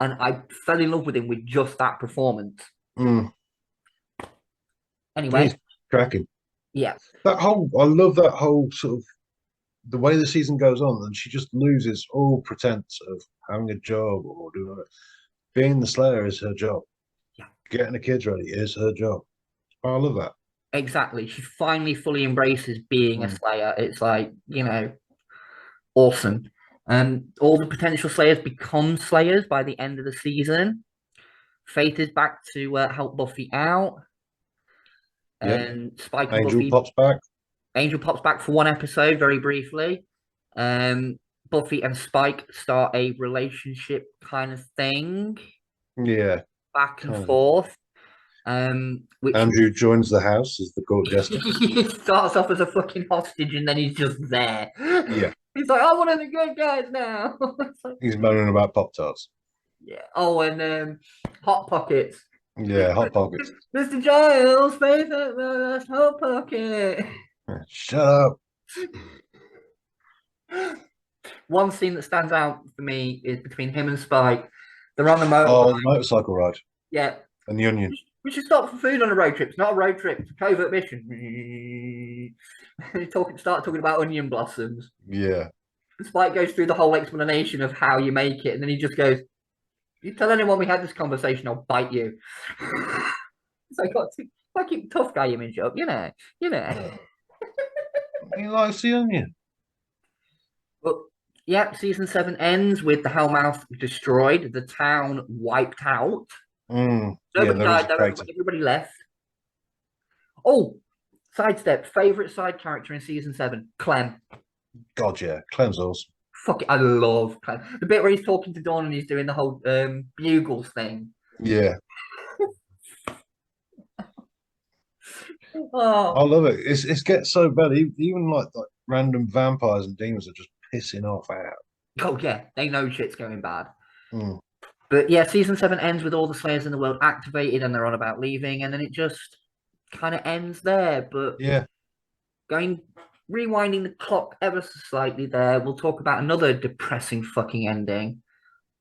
and I fell in love with him with just that performance. Mm. Anyway, he's cracking. Yeah. I love that whole sort of the way the season goes on, and she just loses all pretense of having a job or doing it. Being the Slayer is her job. Yeah. Getting the kids ready is her job. I love that. Exactly. She finally fully embraces being a Mm. Slayer. It's like, awesome. All the potential Slayers become Slayers by the end of the season. Faith is back to help Buffy out. Yep. And Spike and Angel Buffy. pops back. Angel pops back for one episode, very briefly. Buffy and Spike start a relationship kind of thing, Yeah. back and Kind of. forth. Which Andrew joins the house as the court jester. he starts off as a fucking hostage and then he's just there. Yeah. He's like, I'm one of the good guys now. It's like, He's moaning about Pop Tarts. yeah. Oh, and Hot Pockets. Yeah, Hot Pockets. Mr. Giles, Faith, that's Hot Pocket. Shut up. One scene that stands out for me is between him and Spike. They're on the Oh, motorbike. the motorcycle ride. Yeah. And the onion. We should stop for food on a road trip. It's not a road trip. It's a covert mission. Start talking about onion blossoms. Yeah. Spike goes through the whole explanation of how you make it, and then he just goes, "You tell anyone we had this conversation, I'll bite you." So I got to keep tough guy image up, you know. He likes the onion. But yeah, season 7 ends with the Hellmouth destroyed, the town wiped out. Mm. Nobody Yeah, died, though. Everybody left. Oh, sidestep. Favorite side character in season 7, Clem. God, yeah. Clem's awesome. Fuck it, I love Clem. The bit where he's talking to Dawn and he's doing the whole bugles thing. Yeah. Oh, I love it. It gets so bad. Even like random vampires and demons are just pissing off out. oh yeah, they know shit's going bad. Mm. But yeah, season 7 ends with all the Slayers in the world activated and they're on about leaving, and then it just kind of ends there. But Yeah. rewinding the clock ever so slightly there, we'll talk about another depressing fucking ending,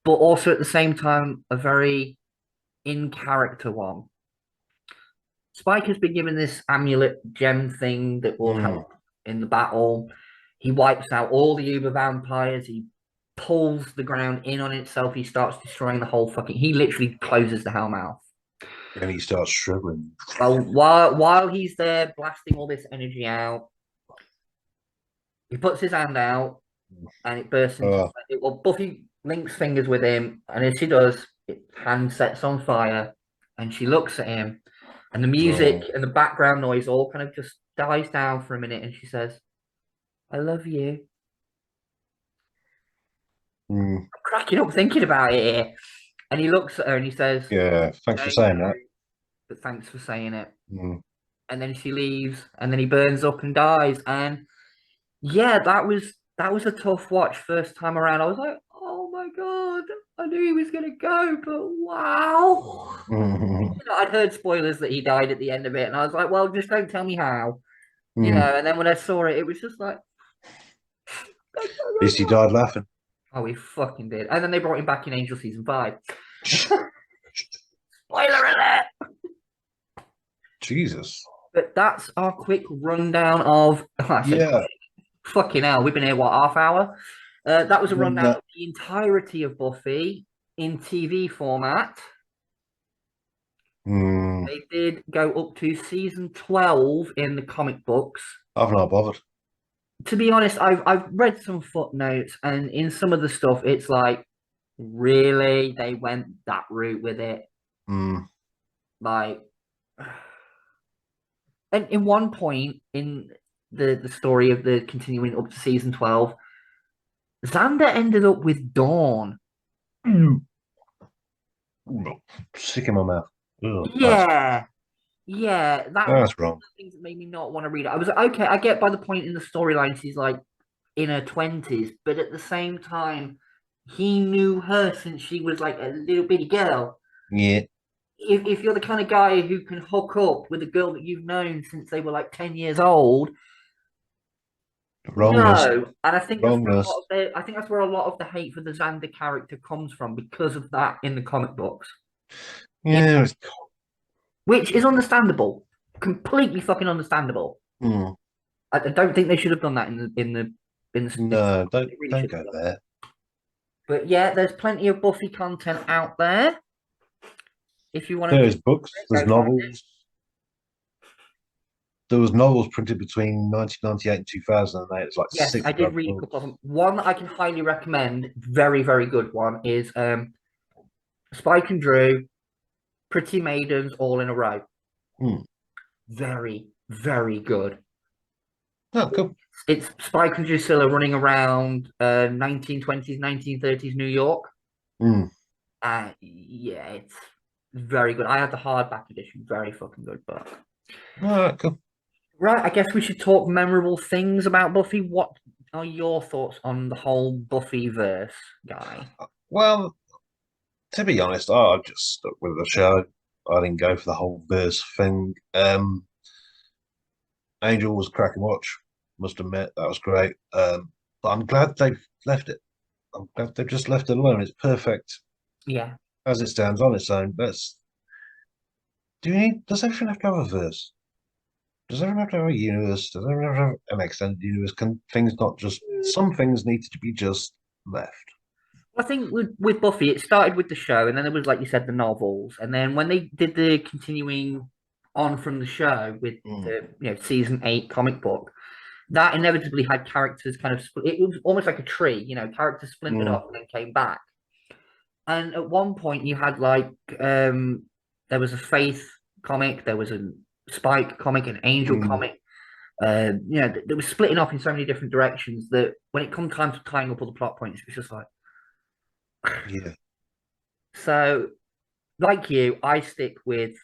but also at the same time, a very in-character one. Spike has been given this amulet gem thing that will help in the battle. He wipes out all the Uber vampires. He pulls the ground in on itself. He starts destroying the whole fucking. He literally closes the Hellmouth. And he starts struggling. Well, while he's there blasting all this energy out, he puts his hand out, and it bursts into. Well, Buffy links fingers with him, and as she does, his hand sets on fire, and she looks at him, and the music and the background noise all kind of just dies down for a minute, and she says, "I love you." I'm cracking up thinking about it here. And he looks at her and he says, "Yeah, thanks for saying that. But thanks for saying it." Mm. And then she leaves, and then he burns up and dies. And yeah, that was a tough watch first time around. I was like, oh my god, I knew he was gonna go, but wow. I'd heard spoilers that he died at the end of it, and I was like, well, just don't tell me how. And then when I saw it, it was just like, at least he died laughing. Oh, he fucking did. And then they brought him back in Angel season 5. Spoiler alert! Jesus. But that's our quick rundown of. Fucking hell, we've been here, what, half hour? That was a rundown of the entirety of Buffy in TV format. They did go up to season 12 in the comic books. I've not bothered. To be honest, I've read some footnotes, and in some of the stuff, it's like, really, they went that route with it. Like, and in one point in the story of the continuing up to season 12, Xander ended up with Dawn. Sick in my mouth. Ugh, Yeah, that's wrong. Things that made me not want to read it. I was like, okay, I get by the point in the storyline she's like in her 20s, but at the same time, he knew her since she was like a little bitty girl. Yeah. If you're the kind of guy who can hook up with a girl that you've known since they were like 10 years old, wrongness. No, and I think that's where a lot of the hate for the Xander character comes from, because of that in the comic books. Yeah. Which is understandable, completely fucking understandable. I don't think they should have done that in the. No, don't go there. But yeah, there's plenty of Buffy content out there. If you want to, There's books, there's novels. there was novels printed between 1998 and 2008. It's like Yes, six. I did read a couple of them. One I can highly recommend, very, very good one, is Spike and Drew, Pretty Maidens All in a Row. Hmm. Very, very good. Oh, cool. It's Spike and Drusilla running around 1920s, 1930s New York. Hmm. Yeah, it's very good. I had the hardback edition. Very fucking good book. All right, cool. Right, I guess we should talk memorable things about Buffy. What are your thoughts on the whole Buffy verse, guy? Well, to be honest, I just stuck with the show. I didn't go for the whole verse thing. Angel was a cracking watch. Must admit that was great. But I'm glad they've left it. I'm glad they've just left it alone. It's perfect Yeah. as it stands on its own. Does everything have to have a verse? Does everyone have to have a universe? Does everyone have to have an extended universe? Can things not just some things need to be just left? I think with Buffy, it started with the show, and then there was, like you said, the novels, and then when they did the continuing on from the show with the season 8 comic book, that inevitably had characters kind of split. It was almost like a tree, characters splintered off and then came back. And at one point, you had there was a Faith comic, there was a Spike comic, an Angel comic. They were splitting off in so many different directions that when it comes time to tying up all the plot points, it's just like, yeah. So, like you, I stick with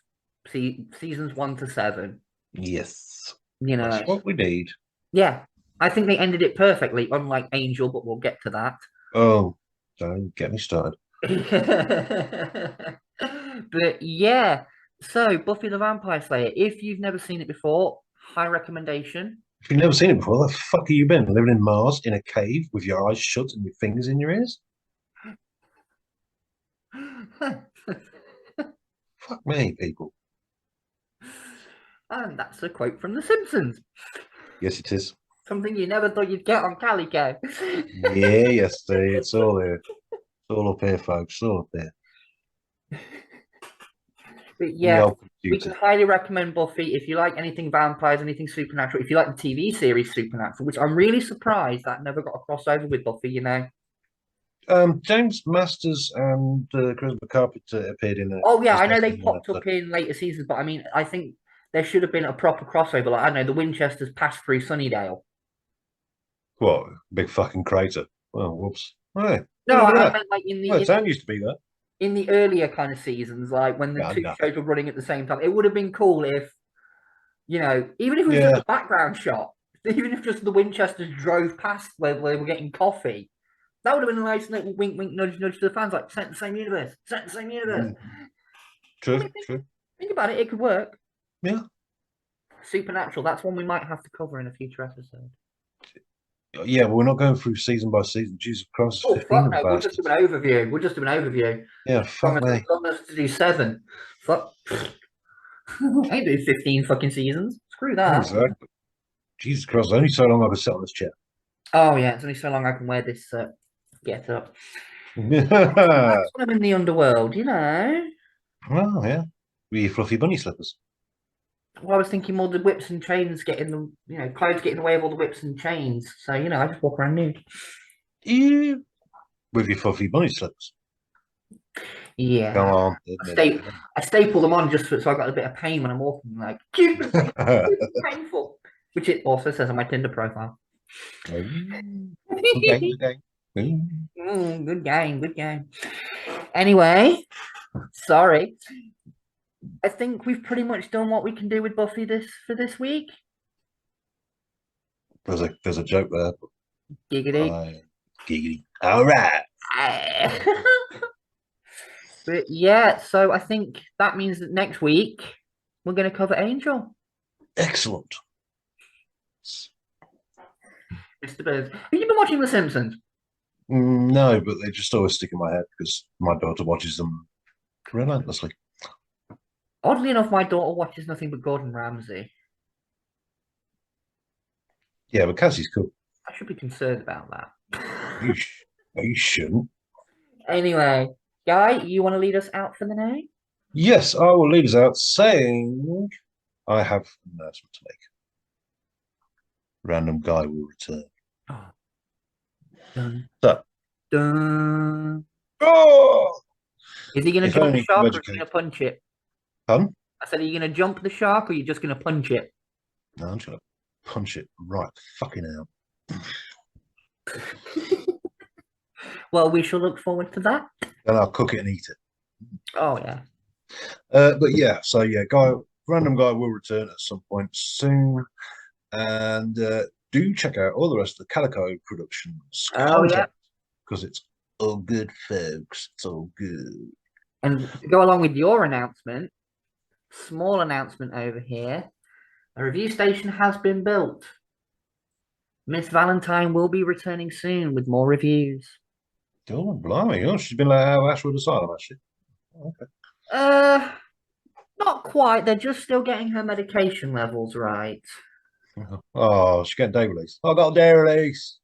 seasons 1 to 7. Yes. That's what we need. Yeah, I think they ended it perfectly, unlike Angel, but we'll get to that. Oh, don't get me started. But yeah, so Buffy the Vampire Slayer, if you've never seen it before, high recommendation. If you've never seen it before, the fuck have you been? Living in Mars in a cave with your eyes shut and your fingers in your ears? Fuck me, people. And that's a quote from The Simpsons. Yes, it is. Something you never thought you'd get on Calico. Yeah, yes, it's all there. It's all up here, folks. It's all up there. But yeah, we can highly recommend Buffy if you like anything vampires, anything supernatural. If you like the TV series Supernatural, which I'm really surprised that never got a crossover with Buffy, James Masters and Christopher Carpenter appeared in it. Oh yeah, I know they popped up in later seasons, but I mean, I think there should have been a proper crossover. Like I don't know, the Winchesters passed through Sunnydale. What? Big fucking crater. Well, whoops. Right. No, I meant like in the town used to be there. In the earlier kind of seasons, like when the two shows were running at the same time, it would have been cool if, even if it was just a background shot, even if just the Winchesters drove past where they were getting coffee, that would have been a nice little wink, wink, nudge, nudge to the fans, like set the same universe, set the same universe. True, think about it, it could work. Yeah. Supernatural, that's one we might have to cover in a future episode. Yeah, but we're not going through season by season. Jesus Christ, 15 fuck no, we'll just do an overview. We'll just do an overview. Yeah, fuck me. Us to do 7. Fuck. I ain't doing 15 fucking seasons. Screw that. Exactly. Jesus Christ, only so long I can sit on this chair. Oh yeah, it's only so long I can wear this get up. That's when I'm in the underworld, Well, yeah. With your fluffy bunny slippers. Well, I was thinking more the whips and chains get in the, clothes get in the way of all the whips and chains. So, I just walk around nude. You with your fluffy bunny slippers. Yeah. Come on. I staple them on just so I got a bit of pain when I'm walking. Like, painful. Which it also says on my Tinder profile. Good game, good game. Anyway, sorry. I think we've pretty much done what we can do with Buffy for this week. There's a joke there. Giggity. Giggity. All right. But yeah, so I think that means that next week we're going to cover Angel. Excellent. Mr. Burns, have you been watching The Simpsons? No, but they just always stick in my head because my daughter watches them relentlessly. Oddly enough, my daughter watches nothing but Gordon Ramsay. Yeah, but Cassie's cool. I should be concerned about that. You shouldn't. Anyway, Guy, you want to lead us out for the night? Yes, I will lead us out saying I have an announcement to make. random guy will return. Dun, So, dun. oh, Is he going to if jump the only shark or is he educated. going to punch it? Pardon? I said, are you going to jump the shark or are you just going to punch it? No, I'm trying to punch it right fucking out. Well, we shall look forward to that. Then I'll cook it and eat it. Oh, yeah. But yeah, so yeah, random guy will return at some point soon. And do check out all the rest of the Calico Productions Oh, yeah. content because it's all good, folks. It's all good. And to go along with your announcement, small announcement over here, a review station has been built. Miss Valentine will be returning soon with more reviews. Oh, blimey. Oh, she's been let out of Ashwood Asylum, actually. Okay. Not quite. They're just still getting her medication levels right. Oh, she's getting day release. I got a day release.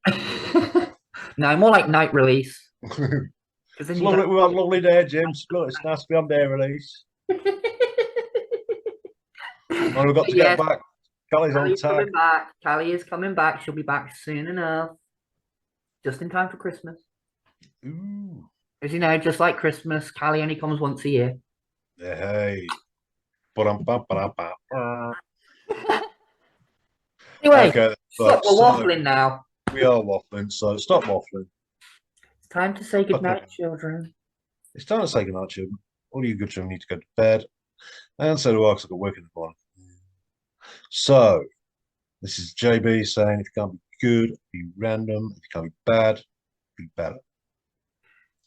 No, more like night release. It's lovely, we had a lovely day, James. Look, it's nice to be on day release. And we've got to get back. Callie's on tag. Coming back. Callie is coming back. She'll be back soon enough. Just in time for Christmas. Ooh. As you know, just like Christmas, Callie only comes once a year. Hey. Anyway, okay, stop so waffling now. We are waffling, so stop waffling. It's time to say goodnight, children. It's time to say goodnight, children. All you good children need to go to bed. And so do I, because I've got work in the morning. So, this is JB saying if you can't be good, be random. If you can't be bad, be better.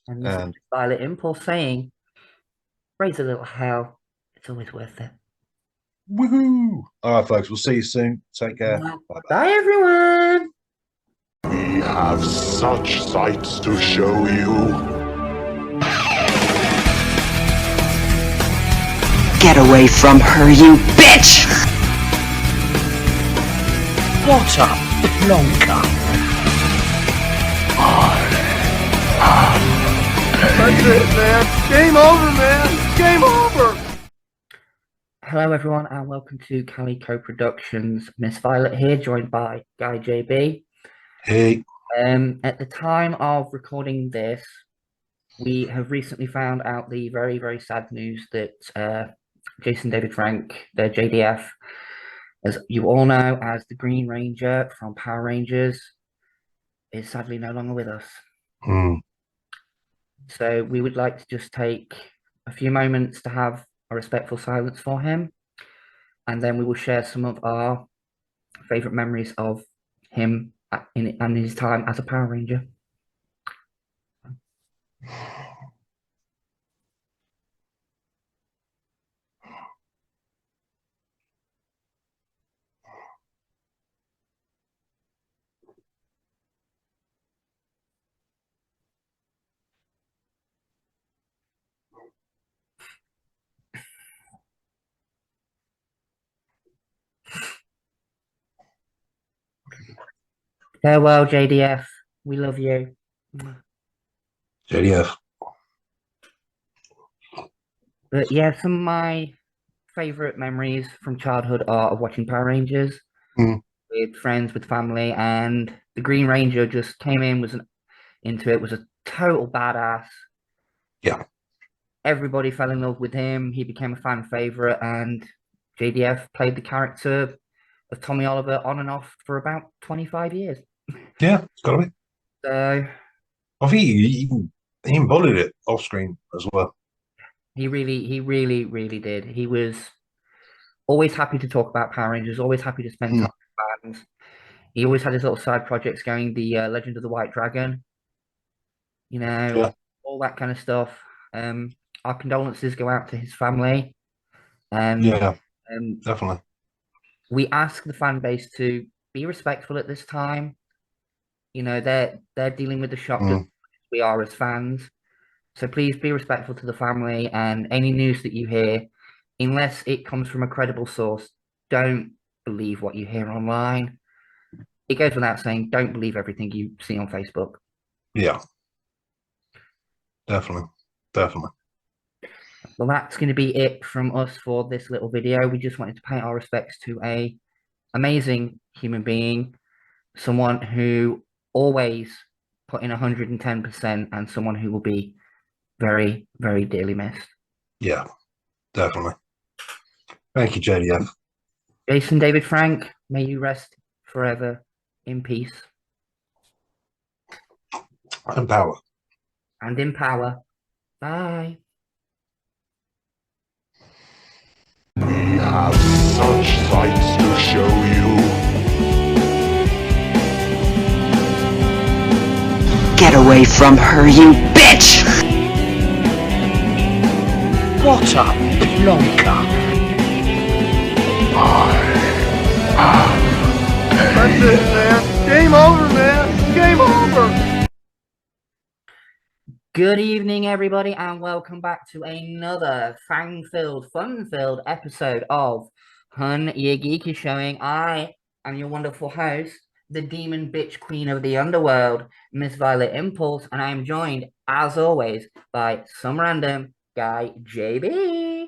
And this is Violet Impulse saying, raise a little hell. It's always worth it. Woohoo! All right, folks, we'll see you soon. Take care. Bye-bye. Bye, everyone. We have such sights to show you. Get away from her, you bitch! What a plonker. That's it, man. Game over, man. Game over. Hello, everyone, and welcome to Calico Productions. Miss Violet here, joined by Guy JB. Hey. At the time of recording this, we have recently found out the very, very sad news that Jason David Frank, the JDF, as you all know, as the Green Ranger from Power Rangers, is sadly no longer with us. So we would like to just take a few moments to have a respectful silence for him, and then we will share some of our favorite memories of him and his time as a Power Ranger. Farewell, JDF. We love you. JDF. But yeah, some of my favorite memories from childhood are of watching Power Rangers with friends, with family, and the Green Ranger just came in, was a total badass. Yeah. Everybody fell in love with him. He became a fan favorite, and JDF played the character of Tommy Oliver on and off for about 25 years. Yeah, it's got to be. So I think he embodied it off screen as well. he really did. He was always happy to talk about Power Rangers, always happy to spend time with fans. He always had his little side projects going, the Legend of the White Dragon, all that kind of stuff. Our condolences go out to his family. Definitely. We ask the fan base to be respectful at this time. They're dealing with the shock just as we are as fans. So please be respectful to the family, and any news that you hear, unless it comes from a credible source, don't believe what you hear online. It goes without saying, don't believe everything you see on Facebook. Yeah. Definitely. Well, that's going to be it from us for this little video. We just wanted to pay our respects to a amazing human being someone who always put in 110%, and someone who will be very, very dearly missed. Yeah, definitely. Thank you, JDF. Jason David Frank, may you rest forever in peace And power. and in power. Bye. We have such sights to show you. Get away from her, you bitch! What a plonker. That's it, man. Game over, man. Game over. Good evening, everybody, and welcome back to another fun-filled episode of Hun, Your Geek is Showing. I am your wonderful host, the demon bitch queen of the underworld, Miss Violet Impulse, and I am joined, as always, by some random guy, JB.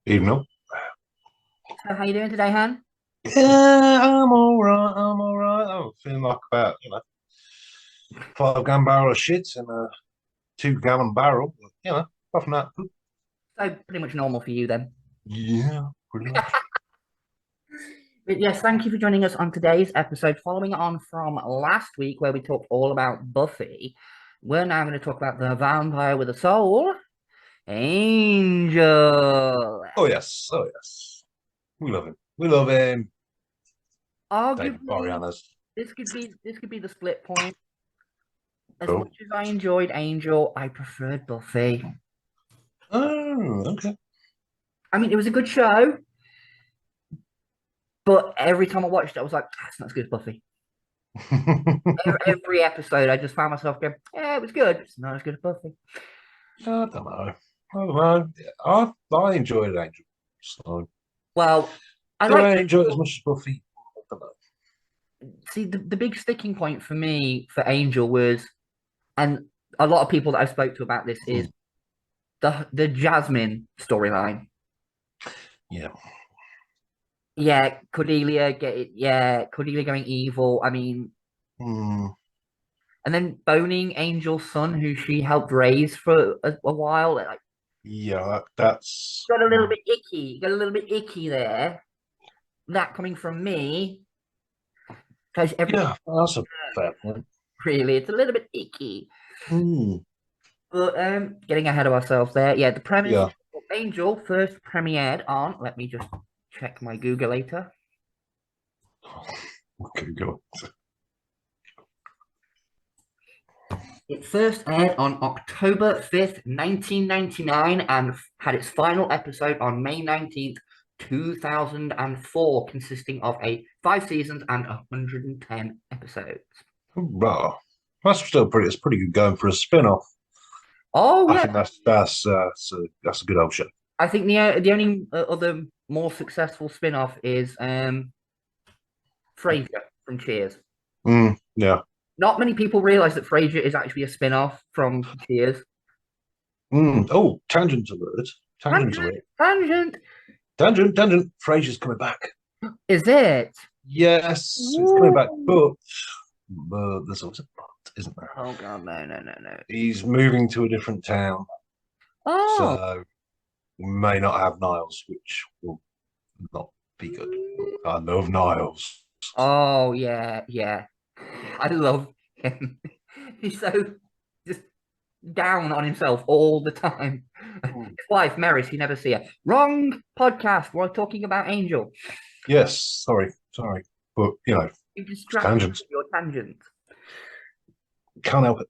Evening. So how you doing today, Han? Yeah, I'm all right. I'm feeling like about, 5-gallon barrel of shit and a 2-gallon barrel. But, apart from that, So pretty much normal for you then. yeah, pretty much. But yes, thank you for joining us on today's episode. Following on from last week, where we talked all about Buffy, we're now going to talk about the vampire with a soul, Angel. Oh yes. We love him. David Arguably, Boreanaz. this could be the split point. As Cool. much as I enjoyed Angel, I preferred Buffy. Oh, okay. I mean, it was a good show, but every time I watched it, I was like, "That's not as good as Buffy." Every episode, I just found myself going, "Yeah, it was good. It's not as good as Buffy." I don't know. I enjoyed Angel. So Well, I do I like enjoy it as much as Buffy? I don't know. see the big sticking point for me for Angel was, and a lot of people that I spoke to about this is the Jasmine storyline. Yeah. Yeah, Cordelia Cordelia going evil. I mean, Mm, and then boning Angel's son, who she helped raise for a while. Like, yeah, that's got a little bit icky. Got a little bit icky there. That coming from me, because yeah, that's a fair point. really, it's a little bit icky. Mm, But getting ahead of ourselves there. Yeah, the premise yeah. of Angel first premiered on. Let me just check my Google later. Okay, go. It first aired on October 5th, 1999, and had its final episode on May 19th, 2004, consisting of 5 seasons and 110 episodes. Hurrah. That's still pretty. It's pretty good going for a spin-off. Oh I yeah, think that's a good old show. I think the only other more successful spin-off is Frasier from Cheers. Yeah. Not many people realize that Frasier is actually a spin-off from Cheers. Oh, tangent alert. Tangent. Frasier's coming back. Is it? Yes, it's coming back, but there's always a but, isn't there? Oh god, no. He's moving to a different town, Oh, so we may not have Niles, which will not be good. I love Niles. oh yeah. I love him. He's so just down on himself all the time. His wife, Maris, you never see her. Wrong podcast. We're talking about Angel. Yes, sorry, but You distract tangents. with your tangent. Can't help it.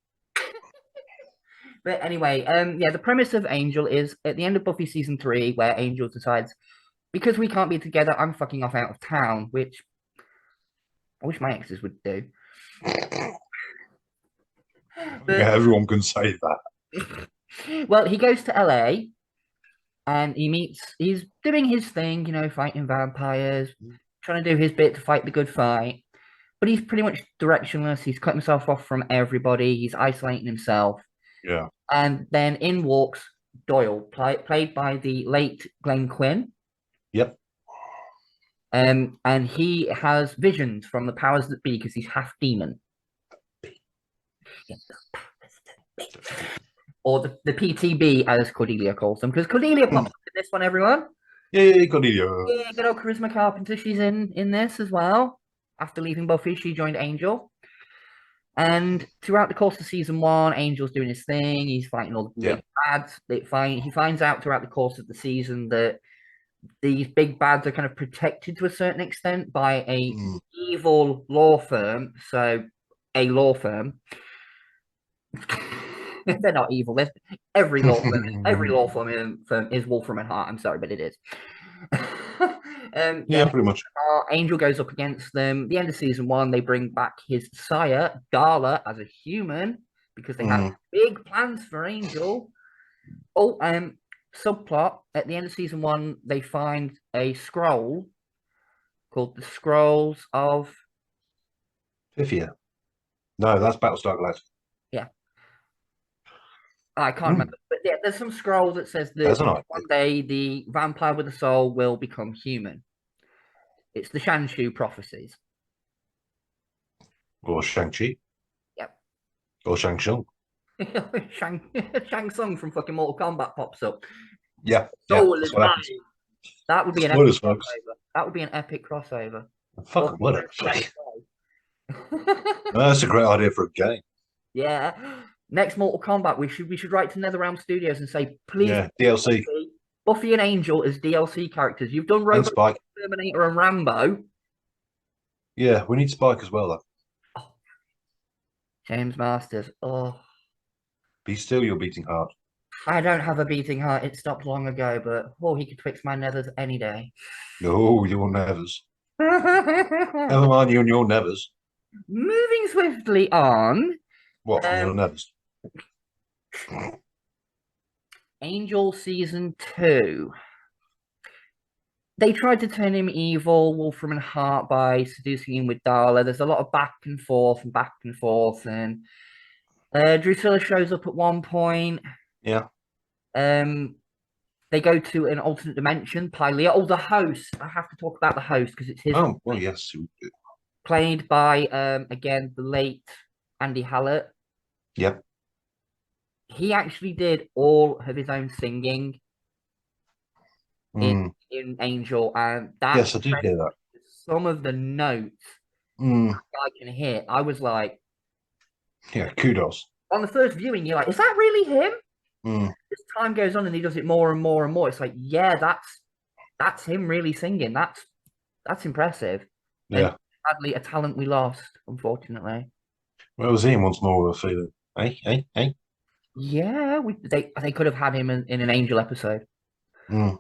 But anyway, the premise of Angel is at the end of Buffy season 3, where Angel decides, because we can't be together, I'm fucking off out of town, which I wish my exes would do. But, Yeah, everyone can say that. well, he goes to LA and he's doing his thing, fighting vampires, trying to do his bit to fight the good fight. But he's pretty much directionless. He's cut himself off from everybody. He's isolating himself. Yeah. And then in walks Doyle, played by the late Glenn Quinn. Yep. And he has visions from the powers that be because he's half demon. Or the PTB, as Cordelia calls them, because Cordelia pops up in this one, everyone. Yeah, Cordelia. Yeah, good old Charisma Carpenter. She's in this as well. After leaving Buffy, she joined Angel. And throughout the course of season 1, Angel's doing his thing. He's fighting all the big bads. He finds out throughout the course of the season that these big bads are kind of protected to a certain extent by a evil law firm. So, a law firm. They're not evil. Every law firm is Wolfram and Hart. I'm sorry, but it is. Yeah, pretty much. Angel goes up against them. The end of season 1, they bring back his sire, Darla, as a human because they have big plans for Angel. Oh, subplot at the end of season 1, they find a scroll called the Scrolls of Pythia. No, that's Battlestar Galactica. Yeah. I can't remember. But yeah, there's some scroll that says that one day the vampire with a soul will become human. It's the Shanshu prophecies. Or Shang-Chi. Yep. Or Shang-Tsung. Shang Tsung from fucking Mortal Kombat pops up. Yeah. Soul is mine. That would be an epic crossover. That would be an epic crossover. Fucking whatever. That's a great idea for a game. Yeah. Next Mortal Kombat, we should write to NetherRealm Studios and say, please, DLC. Buffy and Angel as DLC characters. You've done Robot, Terminator, and Rambo. Yeah, we need Spike as well, though. Oh. James Masters. Oh. Be still, your beating heart. I don't have a beating heart. It stopped long ago, but he could fix my nethers any day. No, your nevers. Never mind you and your nevers. Moving swiftly on. What from your nevers? Angel season 2. They tried to turn him evil, Wolfram and Hart, by seducing him with Darla. There's a lot of back and forth, and Drusilla shows up at one point. Yeah. They go to an alternate dimension. Pylea. Oh, the host. I have to talk about the host because it's his. Oh, well, yes. Played by again the late Andy Hallett. Yep. He actually did all of his own singing in Angel, and that yes, I did hear that. Some of the notes I can hear, I was like, yeah, kudos. On the first viewing, you're like, is that really him? As time goes on and he does it more and more and more, it's like, yeah, that's him really singing. That's impressive. Yeah. And sadly, a talent we lost, unfortunately. Well, it was him once more with a feeling. Hey. Yeah, they could have had him in an Angel episode. An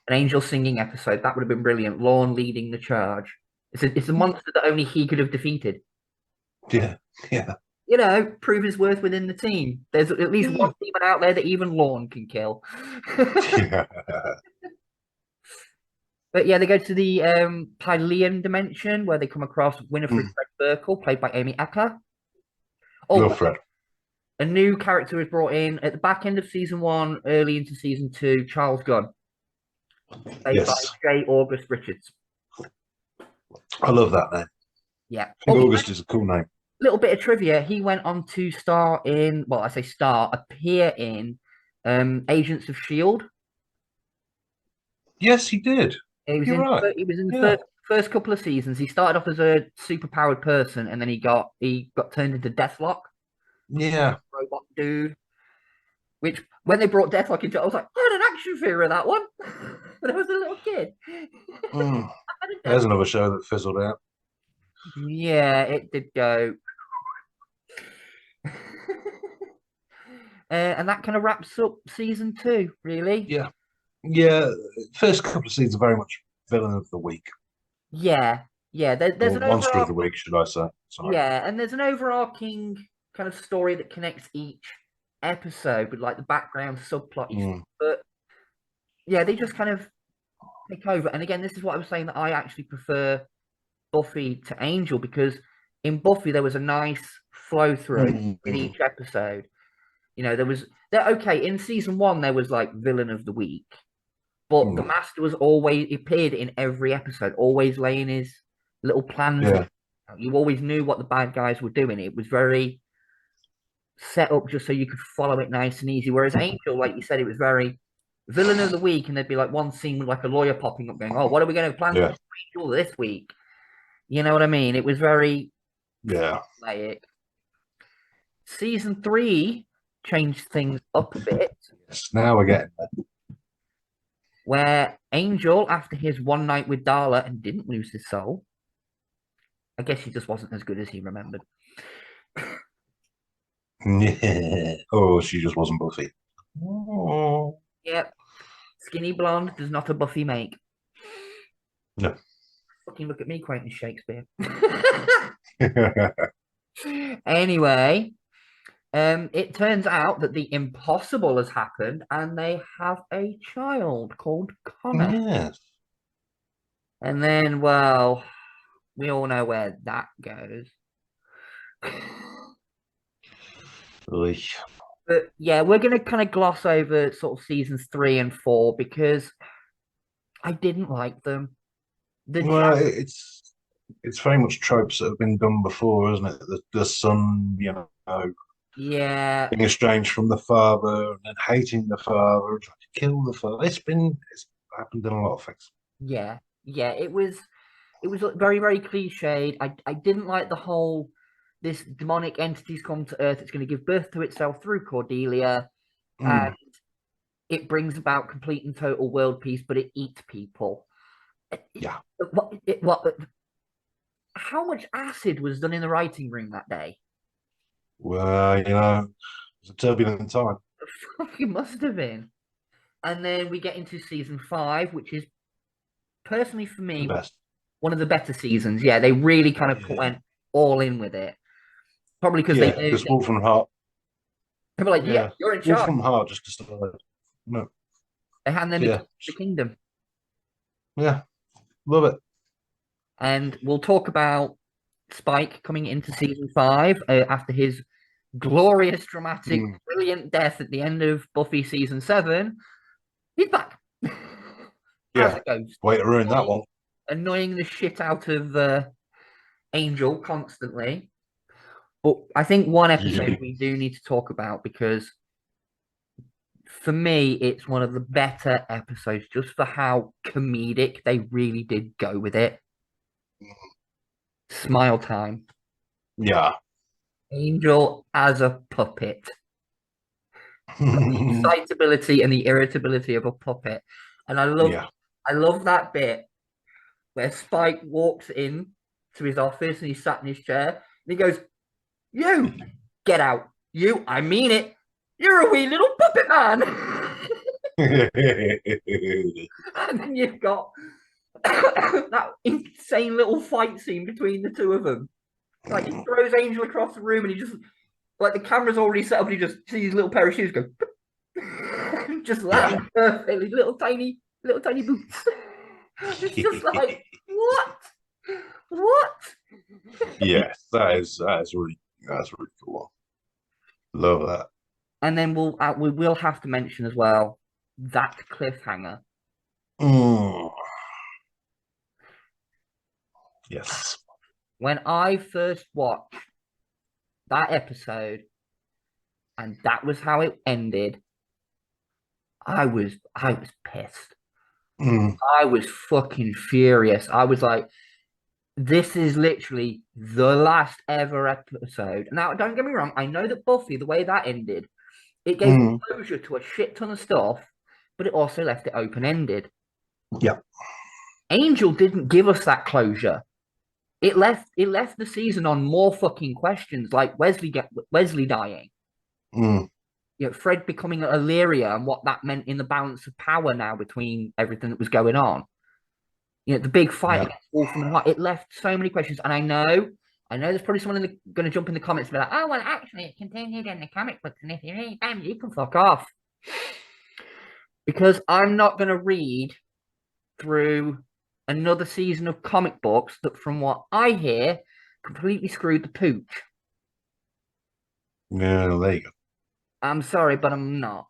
Angel singing episode. That would have been brilliant. Lorne leading the charge. It's a monster that only he could have defeated. Yeah. You know, prove his worth within the team. There's at least one demon out there that even Lorne can kill. Yeah. But yeah, they go to the Pylean dimension where they come across Winifred Fred Burkle, played by Amy Acker. Oh, Fred. A new character is brought in at the back end of season 1, early into season 2, Charles Gunn. Played by J. August Richards. I love that name. Yeah. August is a cool name. Little bit of trivia. He went on to appear in Agents of S.H.I.E.L.D. Yes, he did. He was in the first couple of seasons. He started off as a superpowered person, and then he got turned into Deathlock. Yeah. Robot dude. Which, when they brought Deathlock into it, I was like, I had an action figure of that one. But I was a little kid. There's another show that fizzled out. Yeah, it did go. And that kind of wraps up season 2, really. Yeah. First couple of seasons are very much villain of the week. Yeah. There's an monster of the week, should I say? Sorry. Yeah, and there's an overarching kind of story that connects each episode with like the background subplot. But yeah, they just kind of take over. And again, this is what I was saying, that I actually prefer Buffy to Angel, because in Buffy there was a nice flow through in each episode. You know, in season 1 there was like villain of the week, But the Master was always, he appeared in every episode, always laying his little plans. Yeah. You always knew what the bad guys were doing. It was very set up just so you could follow it nice and easy. Whereas Angel, like you said, it was very villain of the week, and there'd be like one scene with like a lawyer popping up going, "Oh, what are we going to plan for Angel this week?" You know what I mean? It was very formulaic. Season 3 changed things up a bit. Yes, now we're getting there. Where Angel, after his one night with Darla and didn't lose his soul, I guess he just wasn't as good as he remembered. Yeah. Oh, she just wasn't Buffy. Oh. Yep. Skinny blonde does not a Buffy make. No. Fucking look at me quoting Shakespeare. Anyway, it turns out that the impossible has happened and they have a child called Connor. Yes. And then, well, we all know where that goes. But yeah, we're going to kind of gloss over sort of seasons 3 and 4 because I didn't like them. It's very much tropes that have been done before, isn't it? The son, you know, being estranged from the father and then hating the father, trying to kill the father. It's happened in a lot of things. Yeah, it was very, very cliched. I didn't like the whole this demonic entity's come to Earth. It's going to give birth to itself through Cordelia, and it brings about complete and total world peace, but it eats people. Yeah. How much acid was done in the writing room that day? Well, you know, it was a turbulent time. It must have been. And then we get into season 5, which is personally for me one of the better seasons. Yeah, they really kind of went all in with it. Probably because they knew. Because Wolf from Heart. They were like, yeah, you're in charge. Wolf from Heart just decided. No. They hand them the kingdom. Yeah, love it. And we'll talk about Spike coming into season 5 after his glorious, dramatic, brilliant death at the end of Buffy season 7. He's back. Yeah, way to ruin that one. Annoying the shit out of Angel constantly. But I think one episode we do need to talk about because for me, it's one of the better episodes just for how comedic they really did go with it. Smile Time. Yeah. Angel as a puppet. The excitability and the irritability of a puppet. And I love that bit where Spike walks in to his office and he's sat in his chair and he goes, "You get out. You, I mean it. You're a wee little puppet man." And then you've got that insane little fight scene between the two of them. Like he throws Angel across the room and he just like the camera's already set up and he just sees his little pair of shoes go just land perfectly, little tiny boots. It's just like what? Yes, that's really cool. Love that. And then we will have to mention as well that cliffhanger. Yes. When I first watched that episode and that was how it ended, I was pissed. I was fucking furious. I was like, this is literally the last ever episode. Now, don't get me wrong. I know that Buffy, the way that ended, it gave closure to a shit ton of stuff, but it also left it open-ended. Yeah. Angel didn't give us that closure. It left the season on more fucking questions, like Wesley dying. You know, Fred becoming Illyria and what that meant in the balance of power now between everything that was going on. You know, the big fight against Wolf and Heart. It left so many questions, and I know there's probably someone going to jump in the comments and be like, "Oh, well, actually, it continued in the comic books, and if you read them, you can fuck off." Because I'm not going to read through another season of comic books that, from what I hear, completely screwed the pooch. Yeah, there you go. I'm sorry, but I'm not.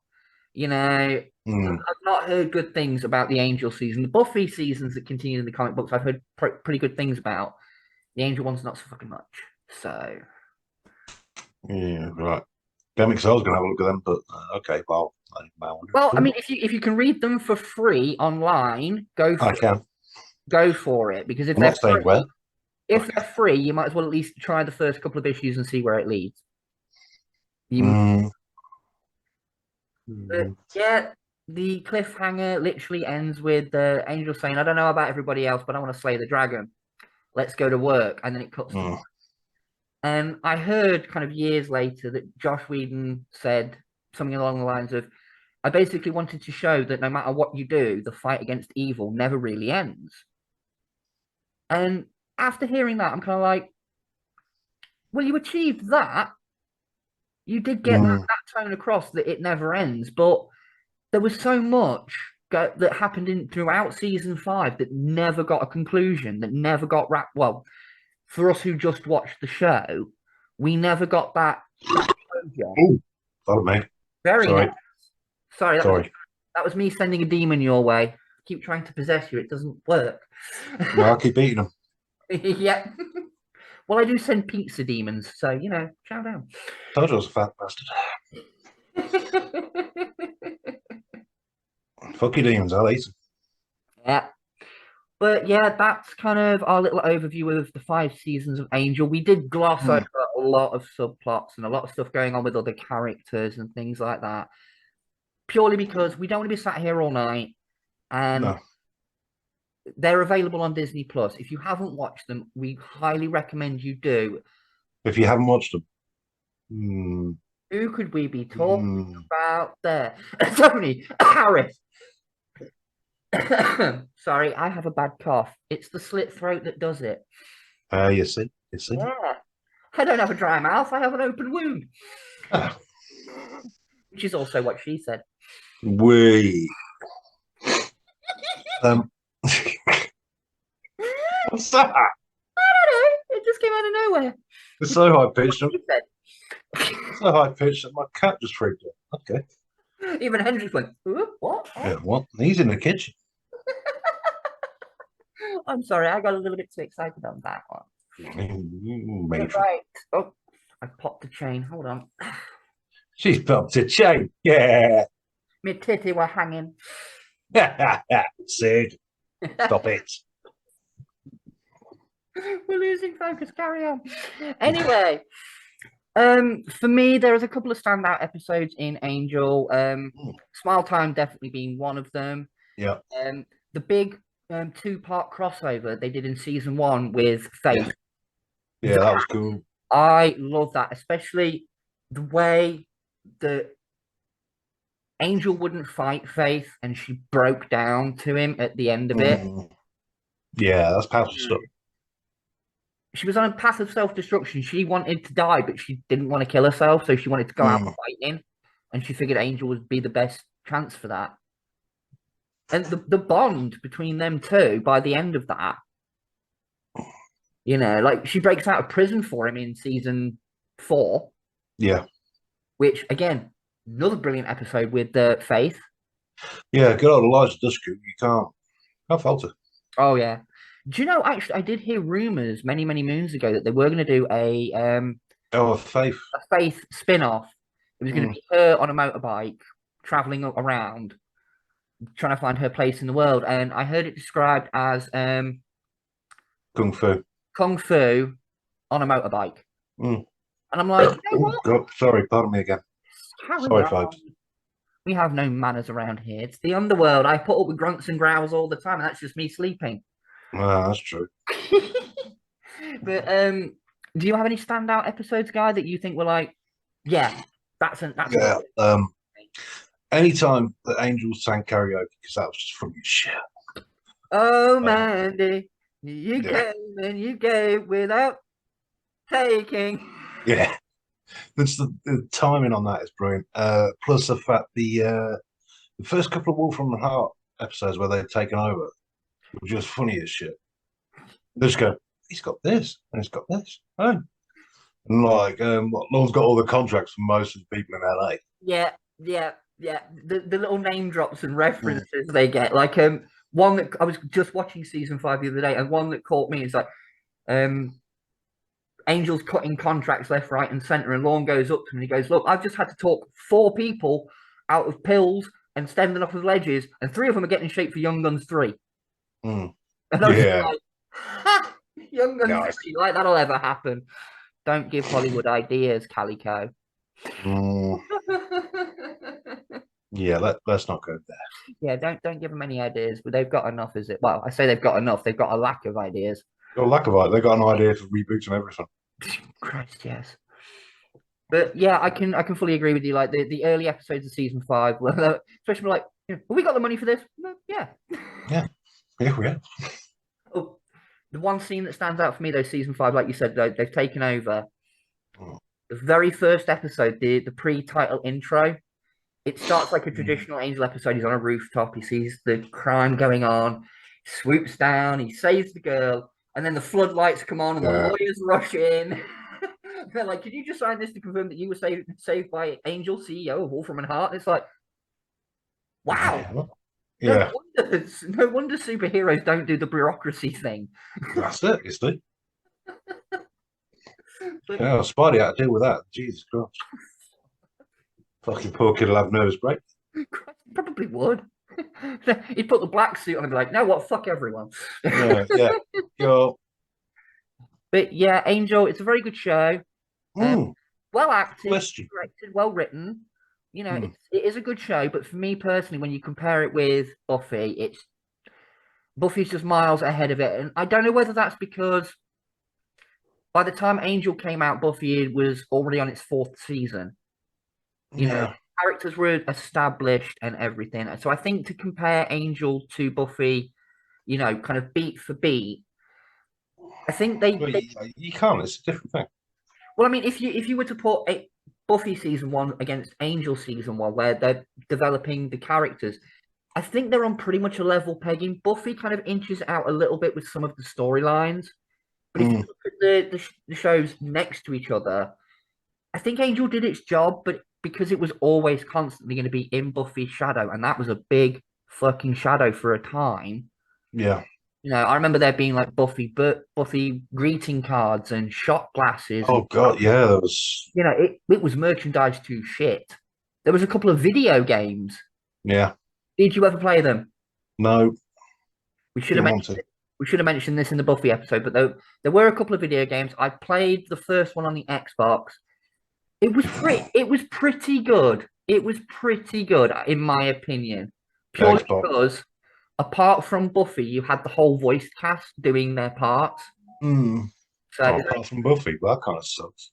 You know, I've not heard good things about the Angel season. The Buffy seasons that continue in the comic books, I've heard pretty good things about. The Angel one's not so fucking much. So Yeah, right. Gimmick, so I was going to have a look at them, but okay, well. I mean, if you can read them for free online, go for I can. Go for it, because if I'm they're not saying free, where. if they're free, you might as well at least try the first couple of issues and see where it leads. But yeah, the cliffhanger literally ends with the Angel saying, "I don't know about everybody else, but I want to slay the dragon. Let's go to work." And then it cuts. And I heard kind of years later that Josh Whedon said something along the lines of, "I basically wanted to show that no matter what you do, the fight against evil never really ends." And after hearing that, I'm kind of like, well, you achieved that. You did get that tone across that it never ends, but there was so much that happened throughout season 5 that never got a conclusion, that never got wrapped. Well, for us who just watched the show, we never got that closure. Oh, pardon me. Very Sorry. nice. Sorry, that was me sending a demon your way. I keep trying to possess you, it doesn't work. No, I'll keep eating them. Yeah. Well, I do send pizza demons, so chow down. Told you I was a fat bastard. Fuck your demons, I'll eat them. Yeah. But yeah, that's kind of our little overview of the 5 seasons of Angel. We did gloss over a lot of subplots and a lot of stuff going on with other characters and things like that, purely because we don't want to be sat here all night. And they're available on Disney Plus. If you haven't watched them, we highly recommend you do. If you haven't watched them, who could we be talking about there? Tony Harris. Sorry, I have a bad cough. It's the slit throat that does it. You see? Yeah. I don't have a dry mouth. I have an open wound. Which is also what she said. What's that? I don't know. It just came out of nowhere. It's so high pitched. So high pitched that my cat just freaked out. Okay. Even Hendrix went, what? Yeah, what? He's in the kitchen. I'm sorry, I got a little bit too excited on that one. Right. Oh, I popped the chain. Hold on. She's popped a chain. Yeah. My titty were hanging. Sid, stop it. We're losing focus. Carry on. Anyway, for me, there is a couple of standout episodes in Angel. Smile Time definitely being one of them. Yeah. The big 2-part crossover they did in season 1 with Faith. Yeah, that was cool. I love that, especially the way that Angel wouldn't fight Faith and she broke down to him at the end of it. Yeah, that's powerful stuff. She was on a path of self-destruction. She wanted to die, but she didn't want to kill herself, so she wanted to go out fighting, and she figured Angel would be the best chance for that. And the bond between them two, by the end of that, like she breaks out of prison for him in season 4. Yeah. Which, again, another brilliant episode with Faith. Yeah, good old Elijah Dushku. You can't fault it. Oh, yeah. Do you know, actually, I did hear rumors many, many moons ago that they were going to do a Faith. A Faith spin-off. It was going to be her on a motorbike, traveling around, trying to find her place in the world. And I heard it described as Kung Fu. Kung Fu on a motorbike. And I'm like, you know what? God, sorry, pardon me again. Sorry, folks. We have no manners around here. It's the underworld. I put up with grunts and growls all the time. And that's just me sleeping. That's true. But do you have any standout episodes, Guy, that you think were like, yeah, that's anytime that Angels sang karaoke, because that was just from your shit. Oh, Mandy, you came and you gave without taking. Yeah, the timing on that is brilliant. Plus the fact the first couple of Wolf from the Heart episodes where they've taken over were just funny as shit. They just go, he's got this and he's got this. Oh. And like, Lorne's got all the contracts for most of the people in LA. Yeah, yeah. Yeah, the little name drops and references they get. Like one that I was just watching season 5 the other day, and one that caught me is like Angel's cutting contracts left, right, and center, and Lorne goes up to him and he goes, "Look, I've just had to talk 4 people out of pills and standing off of ledges, and 3 of them are getting in shape for Young Guns 3." Mm. And I was just Yeah. like, ha! Young Guns Nice. 3, like that'll ever happen. Don't give Hollywood ideas, Calico. Mm. Yeah, let's not go there. Yeah, don't give them any ideas, but they've got enough, is it? Well, I say they've got enough. They've got a lack of ideas. Got a lack of it. They got an idea for reboots and everything. Christ, yes. But yeah, I can fully agree with you. Like the early episodes of season 5, especially like, have we got the money for this? No, yeah. Yeah, we have. Oh, the one scene that stands out for me, though, season 5, like you said, they've taken over. The very first episode, the pre-title intro, it starts like a traditional Angel episode. He's on a rooftop. He sees the crime going on, swoops down, he saves the girl, and then the floodlights come on and the lawyers rush in. They're like, "Could you just sign this to confirm that you were saved by Angel, CEO of Wolfram and Hart?" It's like, wow. Yeah. No wonder superheroes don't do the bureaucracy thing. That's it, you see. Yeah, Spidey had to deal with that. Jesus Christ. Fucking poor kid will have nervous break. Probably would. He'd put the black suit on and be like, "No, what? Fuck everyone." Yeah. Yo. But yeah, Angel, it's a very good show. Well acted, Question. directed, well written. You know, it is a good show, but for me personally, when you compare it with Buffy, Buffy's just miles ahead of it. And I don't know whether that's because by the time Angel came out, Buffy was already on its 4th season. You know, characters were established and everything. So I think to compare Angel to Buffy, you know, kind of beat for beat, I think you can't. It's a different thing. Well, I mean, if you were to put Buffy season 1 against Angel season 1, where they're developing the characters, I think they're on pretty much a level pegging. Buffy kind of inches out a little bit with some of the storylines, but if you look at the shows next to each other, I think Angel did its job, but because it was always constantly going to be in Buffy's shadow, and that was a big fucking shadow for a time. Yeah. You know, I remember there being like Buffy greeting cards and shot glasses. Oh God, yeah, there was. You know, it was merchandise to shit. There was a couple of video games. Yeah. Did you ever play them? No. We should have mentioned this in the Buffy episode, but there were a couple of video games. I played the first one on the Xbox. It was pretty good. It was pretty good, in my opinion. Purely because apart from Buffy, you had the whole voice cast doing their parts. So apart from Buffy, that kind of sucks.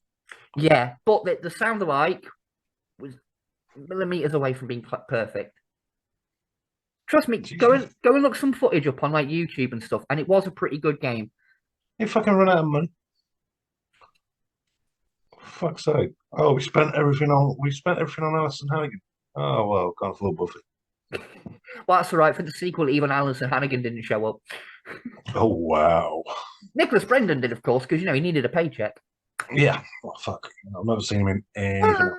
Yeah, but the sound alike was millimeters away from being perfect. Trust me, go and look some footage up on like YouTube and stuff, and it was a pretty good game. You fucking run out of money. For fuck's sake! Oh, we spent everything on Alison Hannigan. Oh well, can't afford Buffy. Well, that's all right. For the sequel, even Alison Hannigan didn't show up. Oh wow! Nicholas Brendan did, of course, because you know he needed a paycheck. Yeah. Oh fuck! I've never seen him in anything.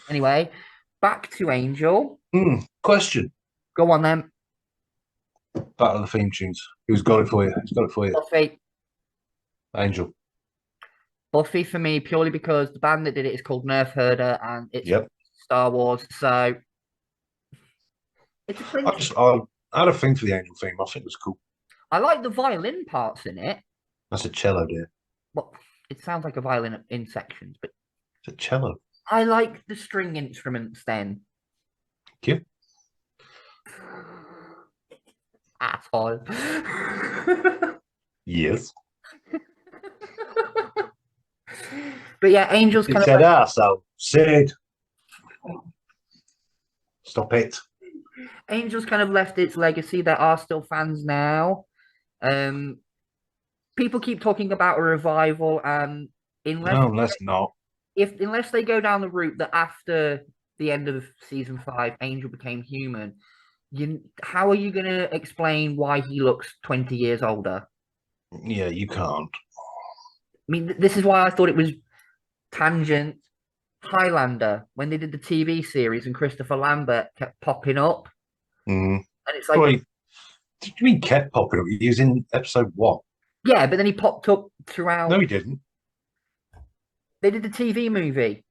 Anyway, back to Angel. Question. Go on then. Battle of the theme tunes. Who's got it for you? Who's got it for you? Buffy. Angel. Buffy for me, purely because the band that did it is called Nerf Herder, and it's Star Wars. So it's a thing. I had a thing for the Angel theme. I think it was cool. I like the violin parts in it. That's a cello, dear. Well, it sounds like a violin in sections, but it's a cello. I like the string instruments then. Thank you. Asshole. Yes. But yeah, Angel's kind of said arsehole. Sid. Stop it. Angel's kind of left its legacy. There are still fans now. People keep talking about a revival, and let's not. Unless they go down the route that after the end of season 5, Angel became human, how are you going to explain why he looks 20 years older? Yeah, you can't. I mean, this is why I thought it was tangent Highlander, when they did the TV series and Christopher Lambert kept popping up, Mm. and it's like, Wait, did you mean kept popping up? He was in episode 1. yeah, but then he popped up throughout. No, he didn't. They did the TV movie.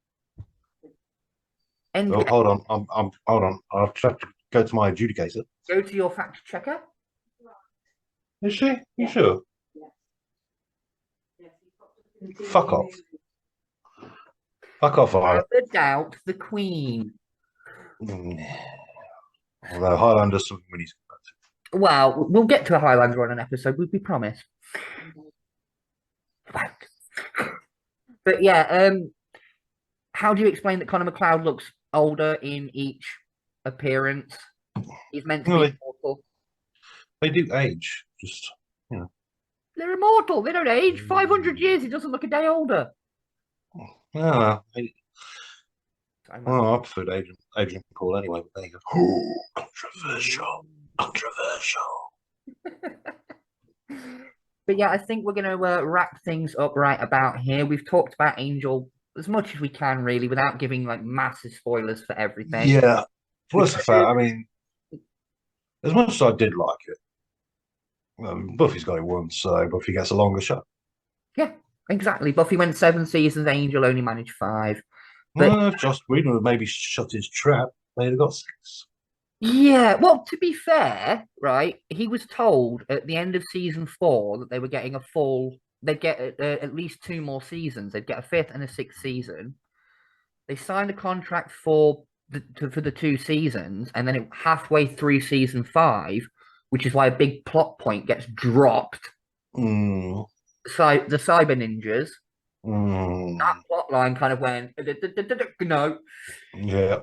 And Oh, hold on. Hold on. I'll try to go to my adjudicator. go to your fact checker. Is she? You sure? Fuck off. Fuck off, Violet. Without a doubt, the Queen. Although Highlander's something we need to go back to. Well, we'll get to a Highlander on an episode, we promise. But yeah, how do you explain that Conor McLeod looks older in each appearance? He's meant to be immortal. They do age, just, you know. They're immortal. They don't age. 500 years, he doesn't look a day older. Well, I preferred Adrian Paul anyway, but there you go. Controversial. But yeah, I think we're going to wrap things up right about here. We've talked about Angel as much as we can, really, without giving like massive spoilers for everything. Yeah. Plus the fact, I mean, as much as I did like it, Buffy's got it once, so Buffy gets a longer shot. Yeah, exactly. Buffy went 7 seasons, Angel only managed 5. But Well, if Joss Whedon had maybe shut his trap, they'd have got 6. yeah, well, to be fair, right, he was told at the end of season 4 that they were getting they'd get at least 2 more seasons. They'd get a 5th and a 6th season. They signed a contract for the 2 seasons, and then halfway through season 5, which is why a big plot point gets dropped. Mm. So the Cyber Ninjas, Mm. that plot line kind of went no. Yeah.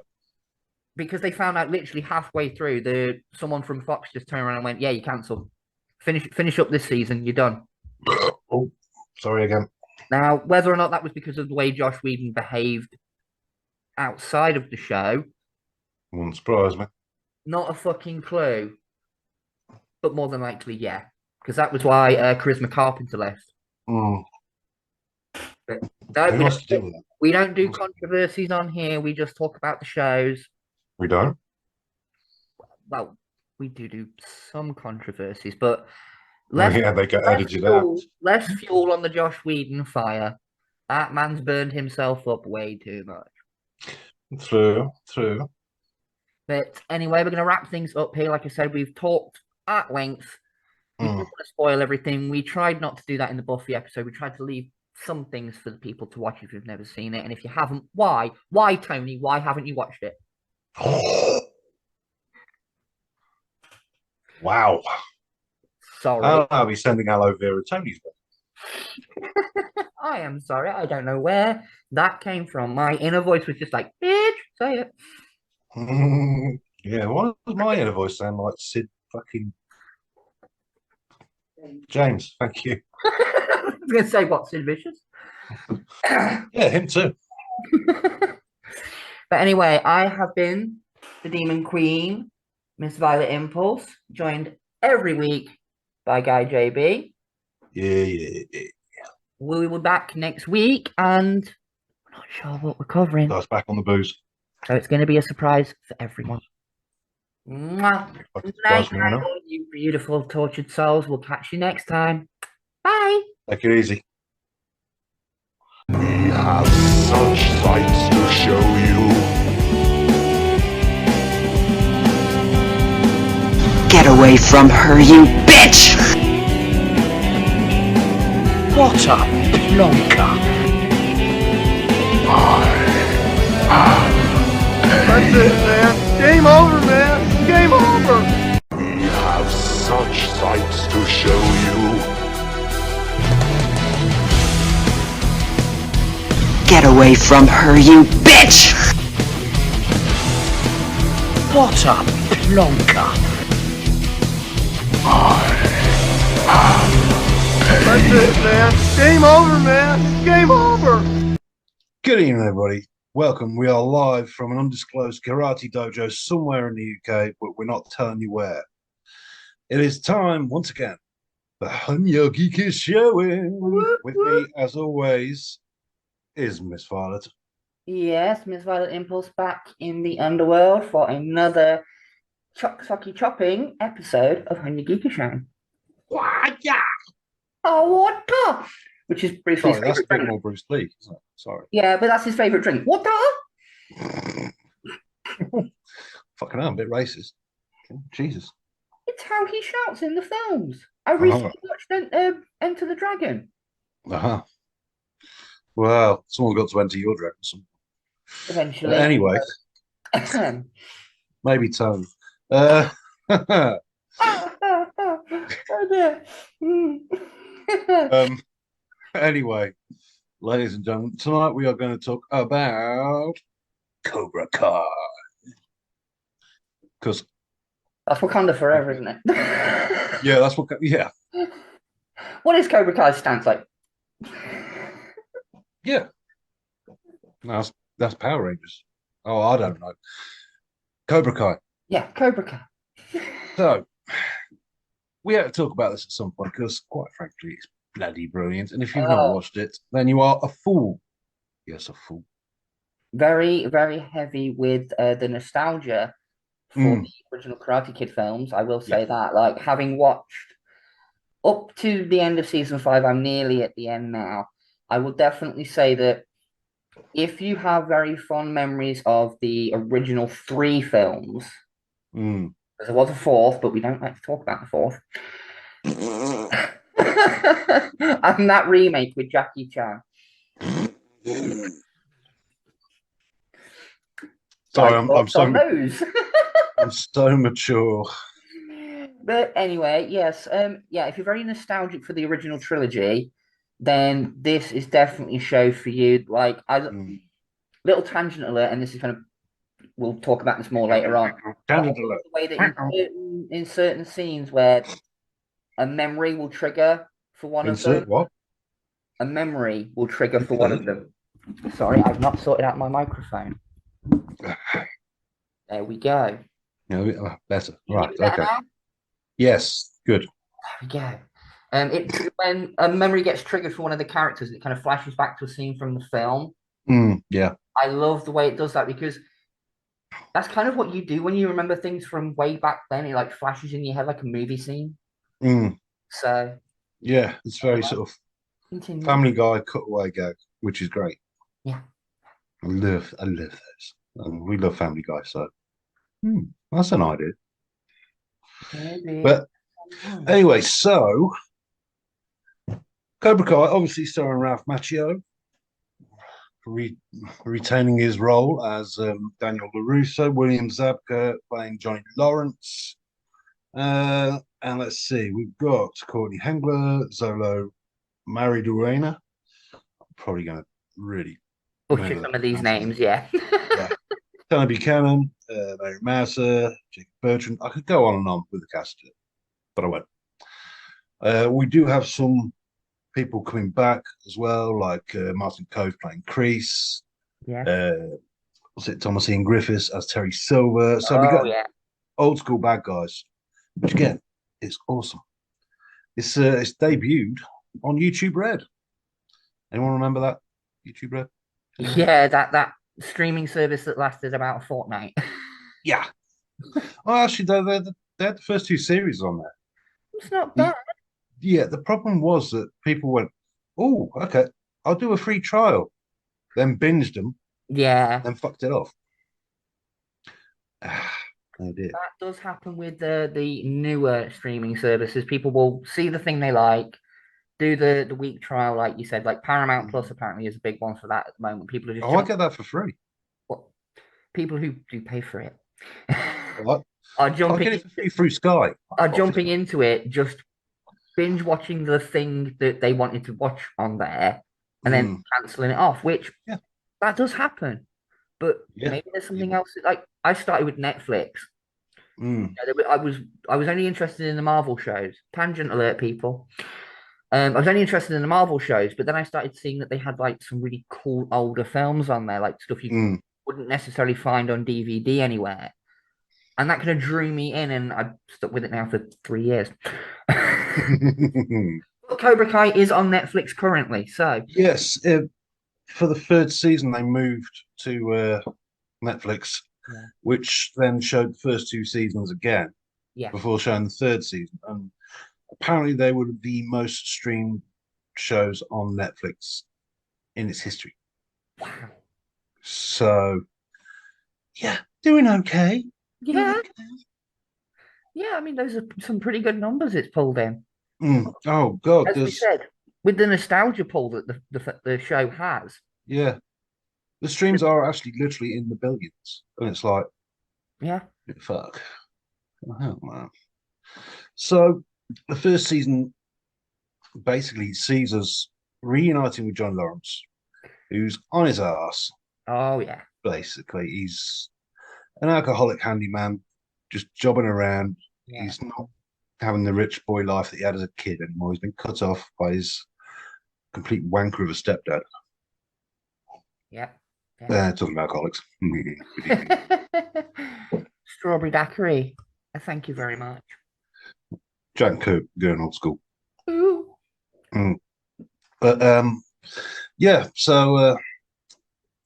Because they found out literally halfway through, someone from Fox just turned around and went, "Yeah, you cancelled. Finish up this season. You're done." Oh, sorry again. Now, whether or not that was because of the way Josh Whedon behaved outside of the show, Wouldn't surprise me. not a fucking clue. But more than likely, yeah, because that was why Charisma Carpenter left. Mm. But Who wants to deal with that? we don't do controversies on here. We just talk about the shows. We don't. Well, we do some controversies, but Yeah, they get edited out. Less fuel on the Josh Whedon fire. That man's burned himself up way too much. True. But anyway, we're going to wrap things up here. Like I said, we've talked at length. We didn't want to spoil everything. We tried not to do that in the Buffy episode. We tried to leave some things for the people to watch if you've never seen it. And if you haven't, why? Why, Tony? Why haven't you watched it? Wow. Sorry. I'll be sending aloe vera Tony's way. I am sorry. I don't know where that came from. My inner voice was just like, bitch, say it. Yeah, what does my inner voice sound like? Sid fucking James, thank you. I was going to say, what, Sid Vicious? Yeah, him too. But anyway, I have been the Demon Queen, Miss Violet Impulse, joined every week by Guy JB. Yeah. We'll be back next week, and we're not sure what we're covering. That's back on the booze. So it's going to be a surprise for everyone. Mwah. Good night, all you beautiful tortured souls. We'll catch you next time. Bye. Take it easy. We have such sights to show you. Get away from her, you bitch! What a plonker. That's it, man. Game over, man. Game over. We have such sights to show you. Get away from her, you bitch! What a plonker. That's it, man. Game over, man. Game over. Good evening, everybody. Welcome. We are live from an undisclosed karate dojo somewhere in the UK, but we're not telling you where. It is time, once again, the Hanya Geek is showing. With me, as always, is Miss Violet. Yes, Miss Violet Impulse back in the underworld for another socky chopping episode of Honey Geeky Show. Oh, what the? Which is Bruce Lee's Sorry, that's a favorite bit drink. more Bruce Lee, isn't it? Sorry. Yeah, but that's his favorite drink. What the? Fucking hell, I'm a bit racist. Jesus. It's how he shouts in the films. I recently watched Enter the Dragon. Uh-huh. Well, someone got to enter your dragon. Eventually. Anyway, maybe Tony. Oh dear. Anyway, ladies and gentlemen, tonight we are going to talk about Cobra Kai. Because that's Wakanda forever, isn't it? yeah, that's what. Yeah, what is Cobra Kai's stance like? Yeah, that's Power Rangers. Oh, I don't know. Cobra Kai. Yeah, Cobra Kai. So we have to talk about this at some point because, quite frankly, it's bloody brilliant. And if you've not watched it, then you are a fool. Yes, a fool. Very, very heavy with the nostalgia for the original Karate Kid films. I will say that. Like, having watched up to the end of season 5, I'm nearly at the end now. I will definitely say that if you have very fond memories of the original 3 films, there was a 4th, but we don't like to talk about the 4th. And that remake with Jackie Chan. Sorry, I'm so I'm so mature. But anyway, yes, if you're very nostalgic for the original trilogy, then this is definitely a show for you. Like, little tangent alert, and this is kind of, we'll talk about this more later on. Tangent alert. The way that in certain scenes where a memory will trigger for one of them. What? A memory will trigger for one of them. Sorry, I've not sorted out my microphone. There we go. Yeah, better. Right. Okay. Now? Yes. Good. There we go. When a memory gets triggered for one of the characters, it kind of flashes back to a scene from the film. Yeah. I love the way it does that because that's kind of what you do when you remember things from way back then. It like flashes in your head like a movie scene. So yeah, it's very sort of Family Guy cutaway gag, which is great. Yeah. I love those. We love Family Guy, so that's an idea. Maybe. But anyway, so Cobra Kai, obviously starring Ralph Macchio, retaining his role as Daniel LaRusso, William Zabka playing Johnny Lawrence, and let's see, we've got Courtney Hengler, Zolo Mariduena. I'm probably going to really butcher some of these names, yeah. Tony Buchanan, Mary Mouser, Jacob Bertrand. I could go on and on with the cast, but I won't. We do have some people coming back as well, like Martin Cove playing Kreese. Yeah. Was it Thomas Ian Griffiths as Terry Silver? So we got old school bad guys, which again is awesome. It's debuted on YouTube Red. Anyone remember that YouTube Red? Yeah, that streaming service that lasted about a fortnight. Yeah. Oh, actually, they had the first 2 series on there. It's not bad. Yeah, the problem was that people went, oh, okay, I'll do a free trial. Then binged them. Yeah. And fucked it off. Oh dear. That does happen with the newer streaming services. People will see the thing they like, do the week trial, like you said. Like Paramount Plus apparently is a big one for that at the moment. People are just I get that for free. What? People who do pay for it what? are jumping. I get it for free through Sky. Are jumping into it, just binge watching the thing that they wanted to watch on there, and then canceling it off. Which that does happen, but maybe there's something else. Like I started with Netflix. I was only interested in the Marvel shows. Tangent alert, people. I was only interested in the Marvel shows, but then I started seeing that they had like some really cool older films on there, like stuff you wouldn't necessarily find on DVD anywhere. And that kind of drew me in, and I've stuck with it now for 3 years. Cobra Kai is on Netflix currently, so yes. for the third season, they moved to Netflix, Yeah. which then showed the first two seasons again Yeah. before showing the third season. And apparently, they were the most streamed shows on Netflix in its history. Wow. So, yeah, doing okay. Yeah. Yeah, I mean, those are some pretty good numbers it's pulled in. Oh God, As we there's said, with the nostalgia pull that the show has. yeah, the streams are actually literally in the billions, and it's like, Yeah. fuck, oh man. So the first season basically sees us reuniting with John Lawrence, who's on his ass. Oh yeah. Basically, he's an alcoholic handyman, just jobbing around. Yeah. He's not having the rich boy life that he had as a kid anymore. He's been cut off by his complete wanker of a stepdad. Yeah. Talking about alcoholics. Strawberry daiquiri. Thank you very much. Jack and Kirk going old school. Ooh. But yeah, so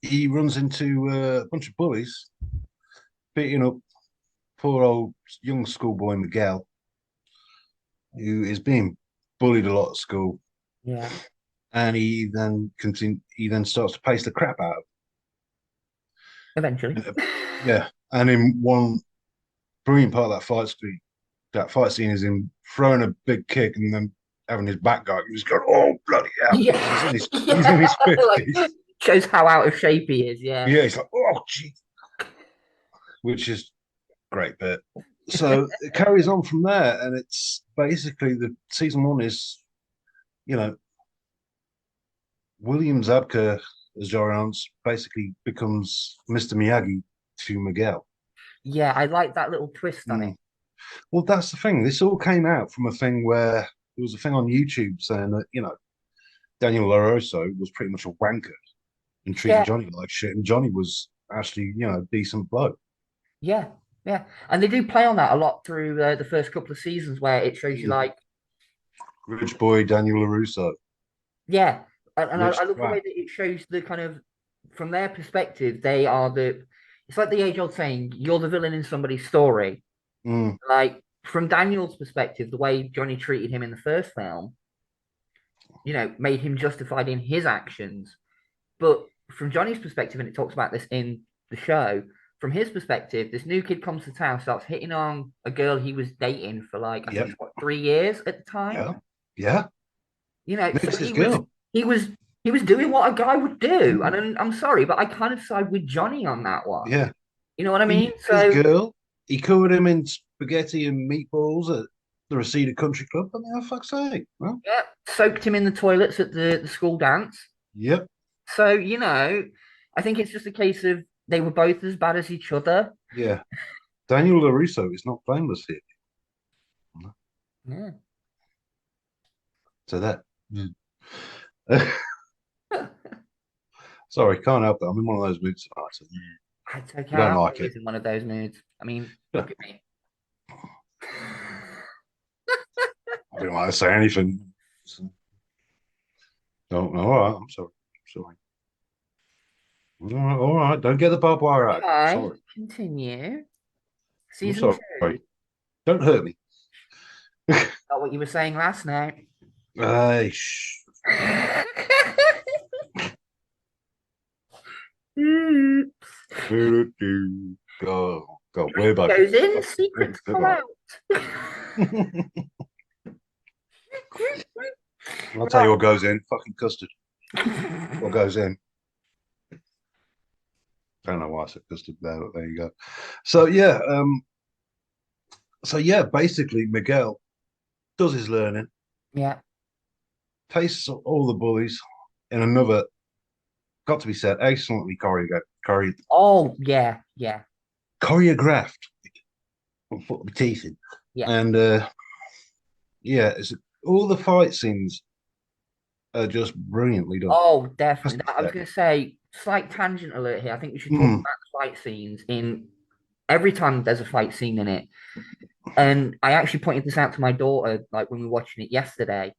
he runs into a bunch of bullies beating up poor old young schoolboy Miguel, who is being bullied a lot at school. Yeah. And he then starts to pace the crap out of him. Eventually. Yeah. And in one brilliant part of that fight scene is him throwing a big kick and then having his back guy just going, oh bloody hell. Yeah. He's in his 50s. Like, shows how out of shape he is, yeah. Yeah, he's like, oh gee. Which is great bit. So it carries on from there, and it's basically the season one is, William Zabka as Jorans basically becomes Mr. Miyagi to Miguel. Yeah, I like that little twist on it. Well, that's the thing. This all came out from a thing where there was a thing on YouTube saying that, Daniel LaRosa was pretty much a wanker and treated Johnny like shit, and Johnny was actually, a decent bloke. Yeah, yeah. And they do play on that a lot through the first couple of seasons where it shows you like rich boy Daniel LaRusso. Yeah. And I love the way that it shows the kind of, from their perspective, they are it's like the age-old saying, you're the villain in somebody's story. Like, from Daniel's perspective, the way Johnny treated him in the first film, made him justified in his actions. But from Johnny's perspective, and it talks about this in the show, from his perspective, this new kid comes to town, starts hitting on a girl he was dating for I think, 3 years at the time. Yeah. So he was doing what a guy would do. And I'm sorry, but I kind of side with Johnny on that one. Yeah. You know what I mean? His girl, he covered him in spaghetti and meatballs at the Reseda Country Club, and oh fuck's sake. Well, yeah, soaked him in the toilets at the school dance. Yep. So, I think it's just a case of they were both as bad as each other. Yeah. Daniel LaRusso is not blameless here. Yeah. So that. Sorry, can't help it. I'm in one of those moods tonight. So It's okay. Don't like it. In one of those moods. I mean, look at me. I didn't want to say anything. So. No, all right. I'm sorry. All right. Don't get the barbed wire out. Okay, Sorry. continue. Season 2. Don't hurt me. Not what you were saying last night. Hey, shh. Go way back. Goes in, secrets come out. I'll tell you what goes in. Fucking custard. What goes in? I don't know why I said custard there, but there you go. So yeah, basically Miguel does his learning. Yeah. Tastes all the bullies in another, got to be said, excellently choreographed. Oh yeah. Choreographed. I'll put my teeth in. Yeah. And all the fight scenes are just brilliantly done. Oh, definitely. I was going to say, slight tangent alert here. I think we should talk about the fight scenes in every time there's a fight scene in it. And I actually pointed this out to my daughter, like when we were watching it yesterday.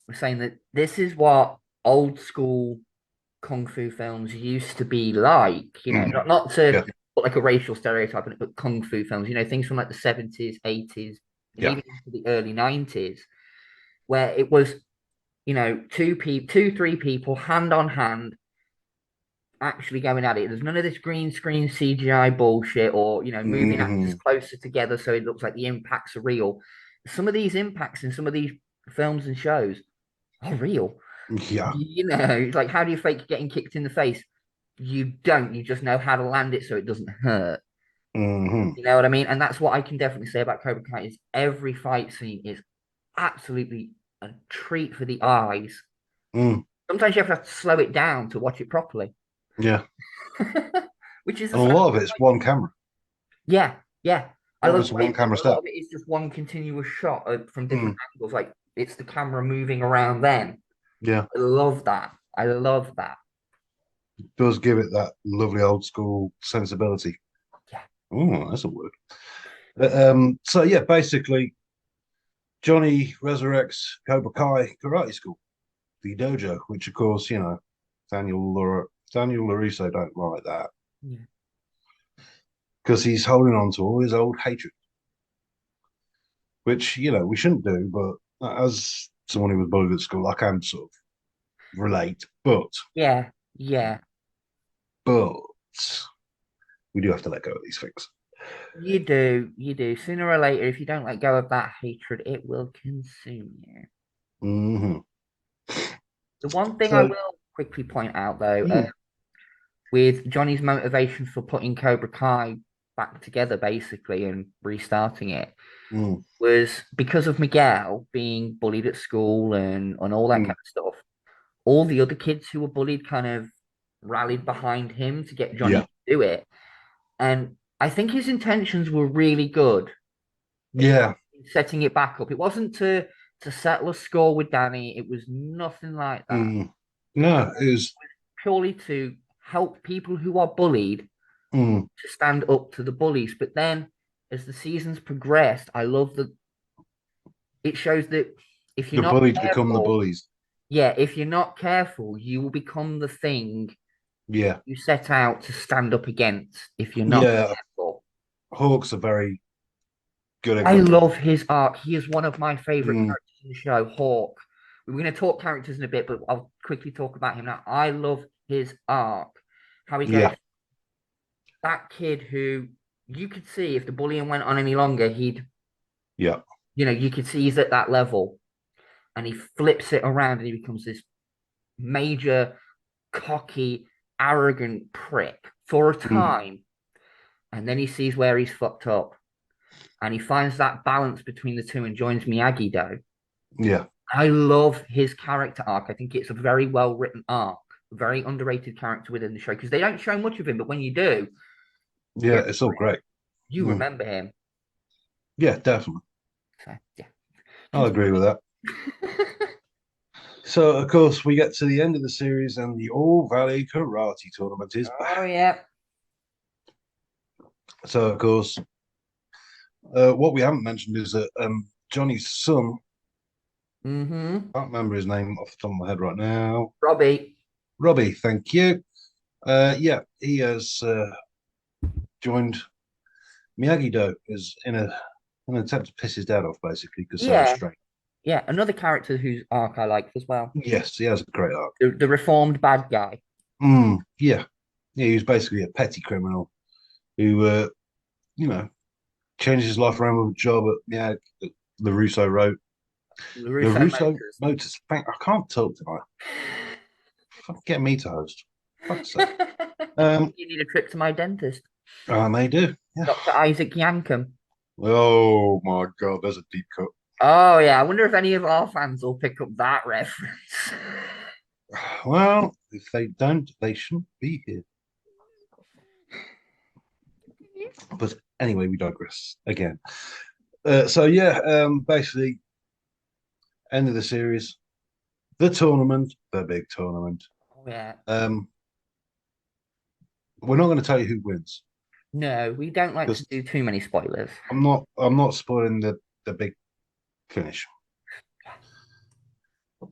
We're saying that this is what old school kung fu films used to be like, not to put like a racial stereotype on it, but kung fu films, things from like the 70s, 80s, and even into the early 90s, where it was, three people hand on hand actually going at it. There's none of this green screen CGI bullshit or, moving actors closer together so it looks like the impacts are real. Some of these impacts in some of these films and shows are real. Yeah. It's like, how do you fake getting kicked in the face? You don't. You just know how to land it so it doesn't hurt. You know what I mean? And that's what I can definitely say about Cobra Kai is every fight scene is absolutely a treat for the eyes. Sometimes you have to slow it down to watch it properly. Yeah. Which is and a lot of it's one camera. Yeah. I love one camera a lot of it is just one continuous shot from different angles. Like it's the camera moving around then. Yeah. I love that. It does give it that lovely old school sensibility. Yeah. Oh, that's a word. So yeah, basically Johnny resurrects Cobra Kai Karate School, the dojo, which of course, Daniel LaRusso don't like that. Yeah. Because he's holding on to all his old hatred. Which, we shouldn't do, but as someone who was bullied at school, I can sort of relate. But yeah. But we do have to let go of these things. You do. Sooner or later, if you don't let go of that hatred, it will consume you. The one thing I will quickly point out, though, with Johnny's motivation for putting Cobra Kai back together, basically, and restarting it, was because of Miguel being bullied at school and all that kind of stuff. All the other kids who were bullied kind of rallied behind him to get Johnny to do it. And I think his intentions were really good. Yeah. Setting it back up. It wasn't to settle a score with Danny. It was nothing like that. No, it was purely to help people who are bullied to stand up to the bullies. But then as the seasons progressed, I love that it shows that if you're the not bullies careful, become the bullies. Yeah, if you're not careful, you will become the thing you set out to stand up against if you're not careful. Hawk's a very good I example. love his arc. He is one of my favorite characters in the show, Hawk. We're going to talk characters in a bit, but I'll quickly talk about him now. I love his arc. How he goes, that kid who you could see if the bullying went on any longer, he'd, you could see he's at that level. And he flips it around and he becomes this major, cocky, arrogant prick for a time. And then he sees where he's fucked up. And he finds that balance between the two and joins Miyagi-Do. Yeah. I love his character arc. I think it's a very well-written arc. A very underrated character within the show. Because they don't show much of him, but when you do... Yeah, it's all great. You remember him. Yeah, definitely. So, yeah. I'll agree with that. So, of course, we get to the end of the series and the All Valley Karate Tournament is back. Oh, yeah. So, of course, what we haven't mentioned is that Johnny's son, I can't remember his name off the top of my head right now. Robbie, thank you. He has joined Miyagi-Do is in an attempt to piss his dad off, basically, because so straight. Yeah, another character whose arc I liked as well. Yes, he has a great arc. The reformed bad guy. Yeah, he was basically a petty criminal who, changed his life around with a job at LaRusso wrote. LaRusso Motors. I can't talk tonight. Get me to host. You need a trip to my dentist. They do. Yeah. Dr. Isaac Yankum. Oh my God, there's a deep cut. Oh yeah, I wonder if any of our fans will pick up that reference. Well, if they don't, they shouldn't be here. But anyway, we digress again. Basically, end of the series, the tournament, the big tournament. Oh yeah. We're not going to tell you who wins. No, we don't like to do too many spoilers. I'm not spoiling the big finish.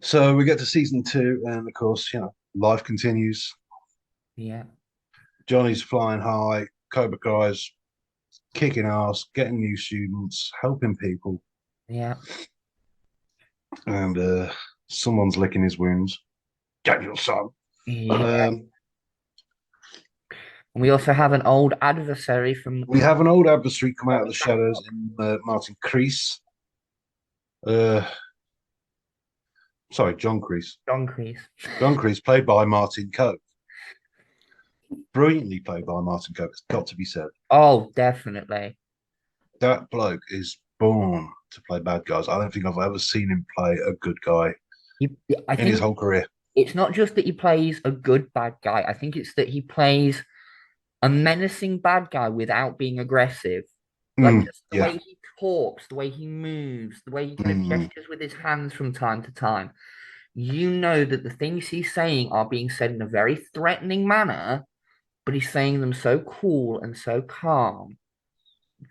So we get to season 2, and of course, life continues. Yeah. Johnny's flying high. Cobra Kai's kicking ass, getting new students, helping people, Yeah. and someone's licking his wounds. Daniel's son. Yeah. And we also have an old adversary from. We have an old adversary come out of the shadows in Martin Kreese. Sorry, John Kreese. John Kreese. John Kreese, played by Martin Coe. Brilliantly played by Martin Coe. It's got to be said. Oh, definitely. That bloke is born to play bad guys. I don't think I've ever seen him play a good guy I in think his whole career. it's not just that he plays a good bad guy. I think it's that he plays a menacing bad guy without being aggressive. Like just the way he talks, the way he moves, the way he kind of gestures with his hands from time to time. You know that the things he's saying are being said in a very threatening manner, but he's saying them so cool and so calm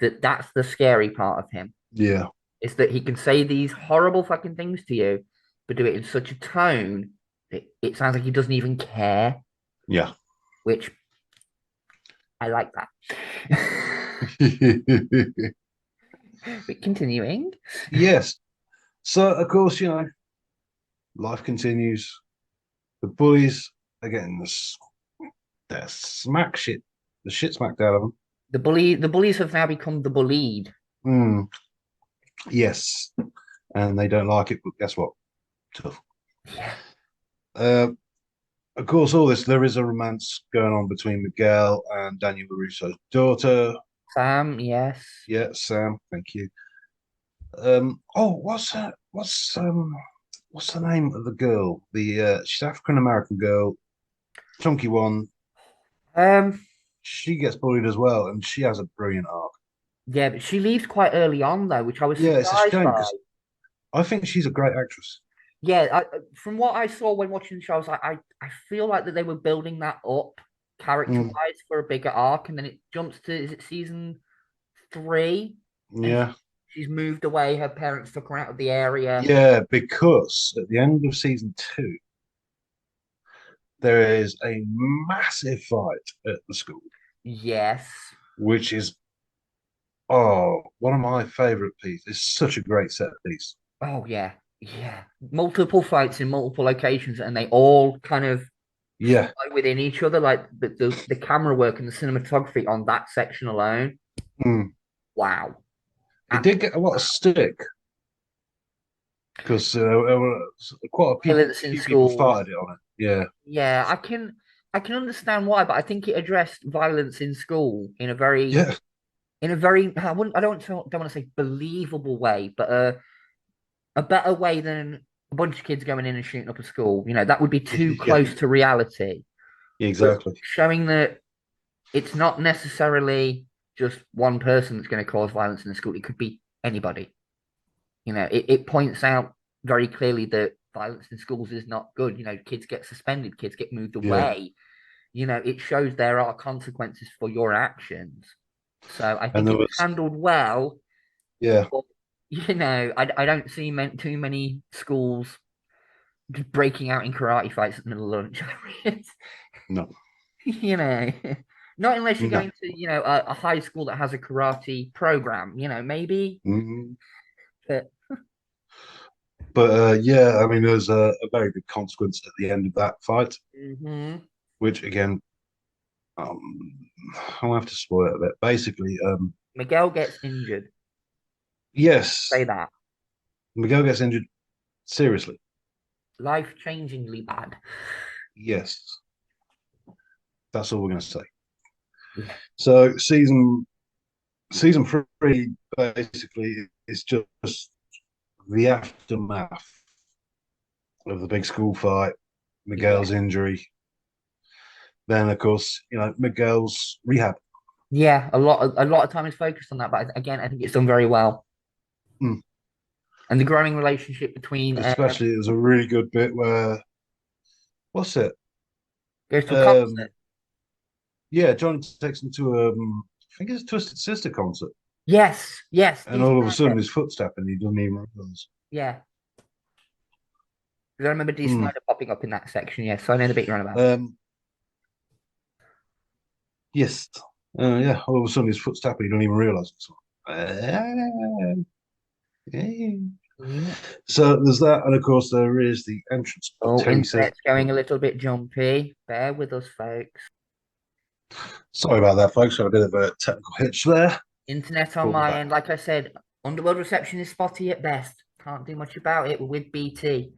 that that's the scary part of him. Yeah. Is that he can say these horrible fucking things to you, but do it in such a tone that it sounds like he doesn't even care. Yeah. Which I like that. But continuing. Yes. So, of course, life continues. The bullies are getting the shit smacked out of them. The bullies have now become the bullied. Yes. And they don't like it, but guess what? Tough. Yeah. Of course, there is a romance going on between Miguel and Daniel LaRusso's daughter. Sam, yes. Yeah, Sam, thank you. What's the name of the girl? She's African American girl, chunky one. She gets bullied as well, and she has a brilliant arc. Yeah, but she leaves quite early on though, which I was it's a surprised shame by. because I think she's a great actress. Yeah, from what I saw when watching the show, I was like, I feel like that they were building that up character-wise for a bigger arc, and then it jumps to, is it season 3? Yeah. She's moved away. Her parents took her out of the area. Yeah, because at the end of season 2, there is a massive fight at the school. Yes. Which is, one of my favorite pieces. It's such a great set piece. Oh, yeah. Yeah. Multiple fights in multiple locations, and they all kind of fight within each other. Like the camera work and the cinematography on that section alone. Wow. It did get a lot of stick because quite a few people started it on it. Yeah. Yeah, I can understand why, but I think it addressed violence in school in a very I don't want to say believable way, but a better way than a bunch of kids going in and shooting up a school. That would be too close to reality. Exactly. But showing that it's not necessarily just one person that's going to cause violence in the school. It could be anybody. It points out very clearly that violence in schools is not good. Kids get suspended, kids get moved away. It shows there are consequences for your actions. So I think it was handled well. Yeah. But, I don't see too many schools just breaking out in karate fights at the middle of lunch. No. Not unless you're going to, a high school that has a karate program, maybe. But yeah, I mean, there's a very good consequence at the end of that fight, which again, I'll have to spoil it a bit. Basically, Miguel gets injured. Yes. Say that. Miguel gets injured seriously. Life-changingly bad. Yes. That's all we're going to say. Yeah. So season 3 basically is just the aftermath of the big school fight, Miguel's injury. Then, of course, Miguel's rehab. Yeah, a lot of time is focused on that, but again, I think it's done very well. And the growing relationship between, especially there's a really good bit where, what's it? Goes to a concert. Yeah, Johnny takes him to I think it's a Twisted Sister concert. Yes. And all of a sudden his foot's tapping, he doesn't even realize. Yeah. Because I remember D. Hmm. Snyder popping up in that section. Yeah, so I know the bit you're on about. Yes. Yeah. All of a sudden, his foot's tapping. You don't even realise it. Yeah. So there's that, and of course there is the entrance of Oh, Terry internet's Silver. going a little bit jumpy. Bear with us, folks. Sorry about that, folks. Got a bit of a technical hitch there. Internet on We'll be my back. end, like I said, Underworld reception is spotty at best. Can't do much about it. We're with BT.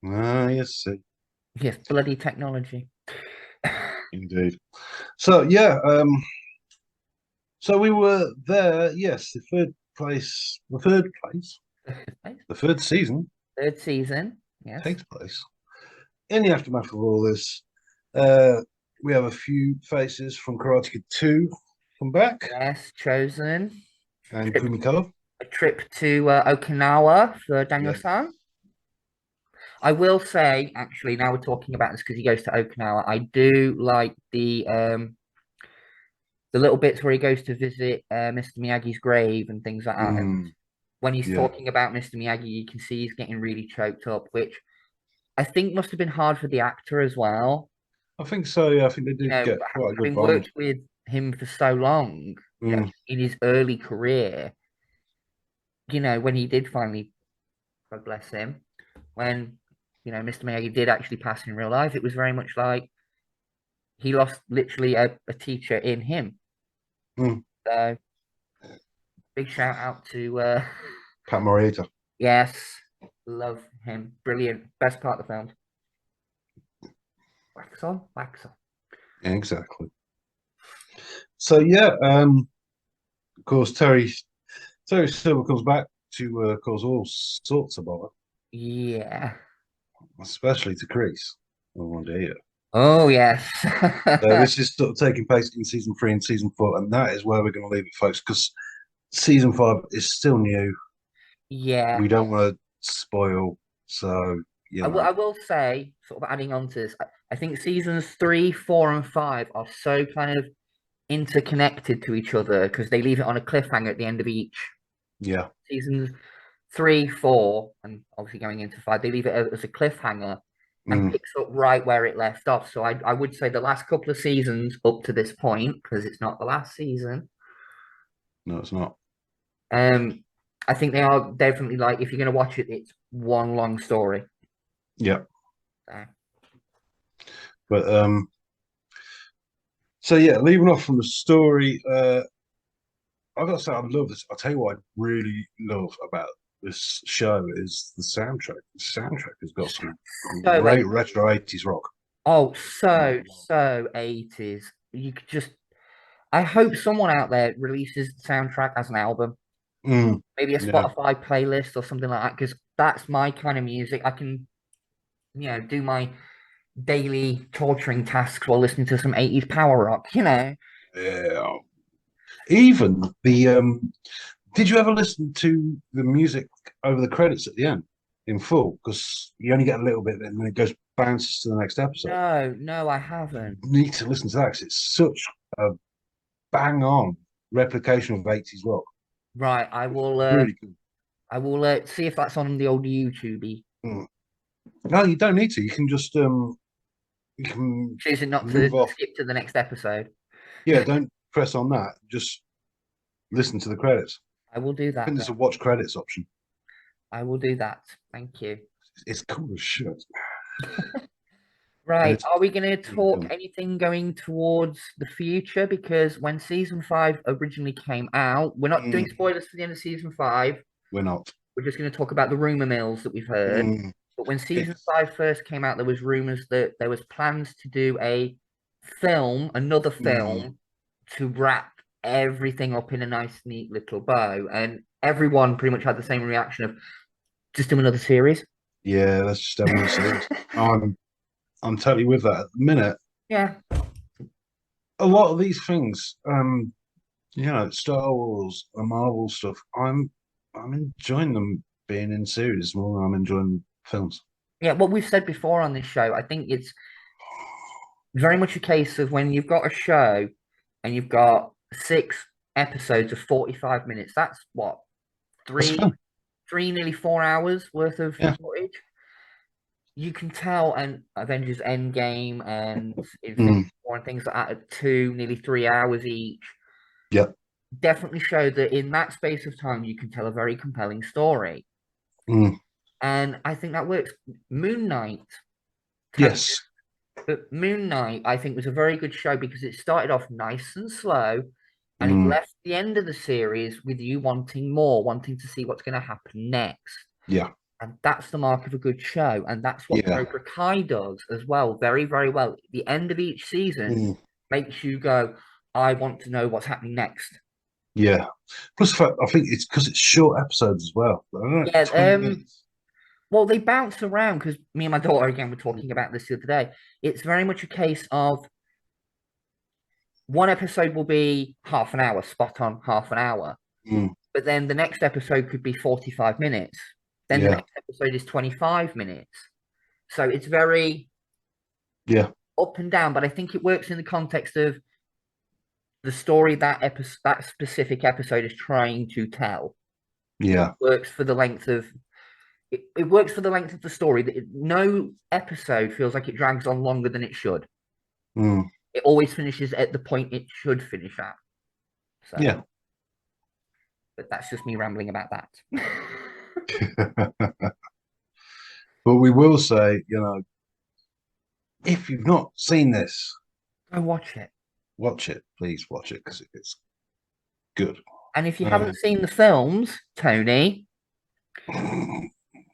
Yes, Yes, bloody technology. indeed. So yeah, so we were there. Yes, the third season Third season. Yes. takes place in the aftermath of all this. We have a few faces from Karate Kid 2 come back, Yes, chosen. and Trip- Kumiko. A trip to Okinawa for Daniel-san. I will say, actually, now we're talking about this because he goes to Okinawa. I do like the little bits where he goes to visit Mr. Miyagi's grave and things like that. And when he's talking about Mr. Miyagi, you can see he's getting really choked up, which I think must have been hard for the actor as well. I think so. Yeah, I think they did get quite a good Having bond. worked with him for so long, in his early career, when he did finally, God bless him, when Mr. Miyagi did actually pass in real life, it was very much like he lost literally a teacher in him. So big shout out to Pat Morita. Yes, love him. Brilliant. Best part of the film. Wax on, wax on. Exactly. So yeah, of course Terry Silver comes back to cause all sorts of bother. Yeah. Especially to Chris. Oh dear. Oh yes. This is sort of taking place in season 3 and season 4, and that is where we're going to leave it, folks, because season 5 is still new. Yeah. We don't want to spoil, so I will say, sort of adding on to this, I think seasons 3, 4, and 5 are so kind of interconnected to each other because they leave it on a cliffhanger at the end of each. Yeah. Seasons 3, 4, and obviously going into 5, they leave it as a cliffhanger and picks up right where it left off. So I would say the last couple of seasons up to this point, because it's not the last season. No, it's not. I think they are definitely like, if you're going to watch it, it's one long story. Yeah. But so yeah, leaving off from the story, I've got to say I love this. I'll tell you what I really love about this show is the soundtrack. The soundtrack has got some great retro 80s rock. Oh, so 80s. You could just, I hope someone out there releases the soundtrack as an album. Maybe a Spotify playlist or something like that, because that's my kind of music. I can, do my daily torturing tasks while listening to some 80s power rock, Yeah. Even the did you ever listen to the music over the credits at the end in full? Because you only get a little bit and then it goes bounces to the next episode. No, I haven't. You need to listen to that because it's such a bang on replication of 80s rock. Right, I will Really good. I will see if that's on the old YouTube. No, you don't need to. You can just you can choosing not to skip to the next episode. Yeah, don't press on that. Just listen to the credits. I will do that. I think there's a watch credits option. I will do that. Thank you. It's cool as shit. Right. Are we going to talk anything going towards the future? Because when season 5 originally came out, we're not doing spoilers for the end of season 5. We're not. We're just going to talk about the rumor mills that we've heard. But when season 5 first came out, there was rumors that there was plans to do another film to wrap everything up in a nice, neat little bow. And everyone pretty much had the same reaction of, just do another series. Yeah, let's just have another series. I'm totally with that at the minute. Yeah. A lot of these things, Star Wars and Marvel stuff, I'm enjoying them being in series more than I'm enjoying films. Yeah, what we've said before on this show, I think it's very much a case of when you've got a show and you've got 6 episodes of 45 minutes, that's what, nearly 4 hours worth of Yeah. footage. You can tell, and Avengers Endgame and Infinity Mm. War and things like that at 2, nearly 3 hours each. Yep. Definitely show that in that space of time, you can tell a very compelling story. Mm. And I think that works. Moon Knight. Yes. But Moon Knight, I think, was a very good show because it started off nice and slow, and it Mm. left the end of the series with you wanting more, wanting to see what's going to happen next. Yeah. And that's the mark of a good show. And that's what Yeah. Cobra Kai does as well, very, very well. The end of each season Mm. makes you go, I want to know what's happening next. Yeah. Plus, the fact, I think it's because it's short episodes as well. I don't know, Yeah, 20 minutes. well, they bounce around because me and my daughter again were talking about this the other day. It's very much a case of one episode will be half an hour, spot on half an hour. Mm. But then the next episode could be 45 minutes. Then the Yeah. next episode is 25 minutes. So it's very Yeah. up and down, but I think it works in the context of the story that specific episode is trying to tell. Yeah. Works for the length of it works for the length of the story. No episode feels like it drags on longer than it should. Mm. It always finishes at the point it should finish at. So, Yeah. but that's just me rambling about that. But we will say, if you've not seen this, Go watch it. watch it. Please watch it because it's good. And if you haven't seen the films, Tony,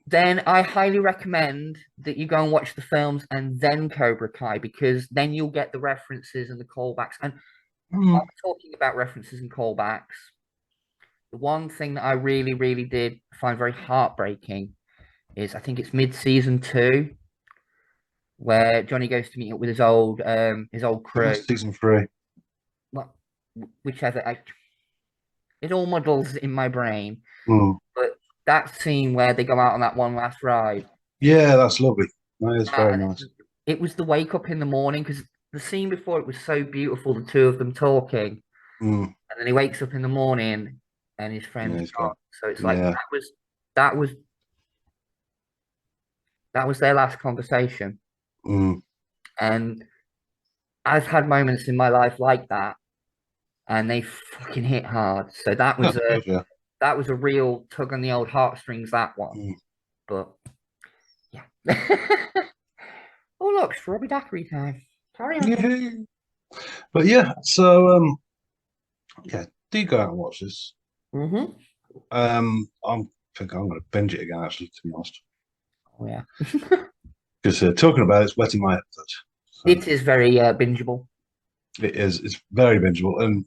then I highly recommend that you go and watch the films and then Cobra Kai, because then you'll get the references and the callbacks. And while we're talking about references and callbacks, the one thing that I really, really did find very heartbreaking is I think it's mid-season 2 where Johnny goes to meet up with his old crew. Season 3. Well, whichever. It all muddles in my brain. Mm. But that scene where they go out on that one last ride. Yeah, that's lovely. That is very nice. It was the wake up in the morning because the scene before it was so beautiful, the two of them talking. Mm. And then he wakes up in the morning and his friend's gone. So it's like that was their last conversation. Mm. And I've had moments in my life like that, and they fucking hit hard. So that was that was a real tug on the old heartstrings, that one. Mm. But yeah. Oh look, strawberry daiquiri time. Carry on. Yeah. But yeah, so do go out and watch this. Mm-hmm. I think I'm going to binge it again, actually, to be honest. Oh yeah. Because talking about it's whetting my appetite. So it is very bingeable. It is. It's very bingeable, and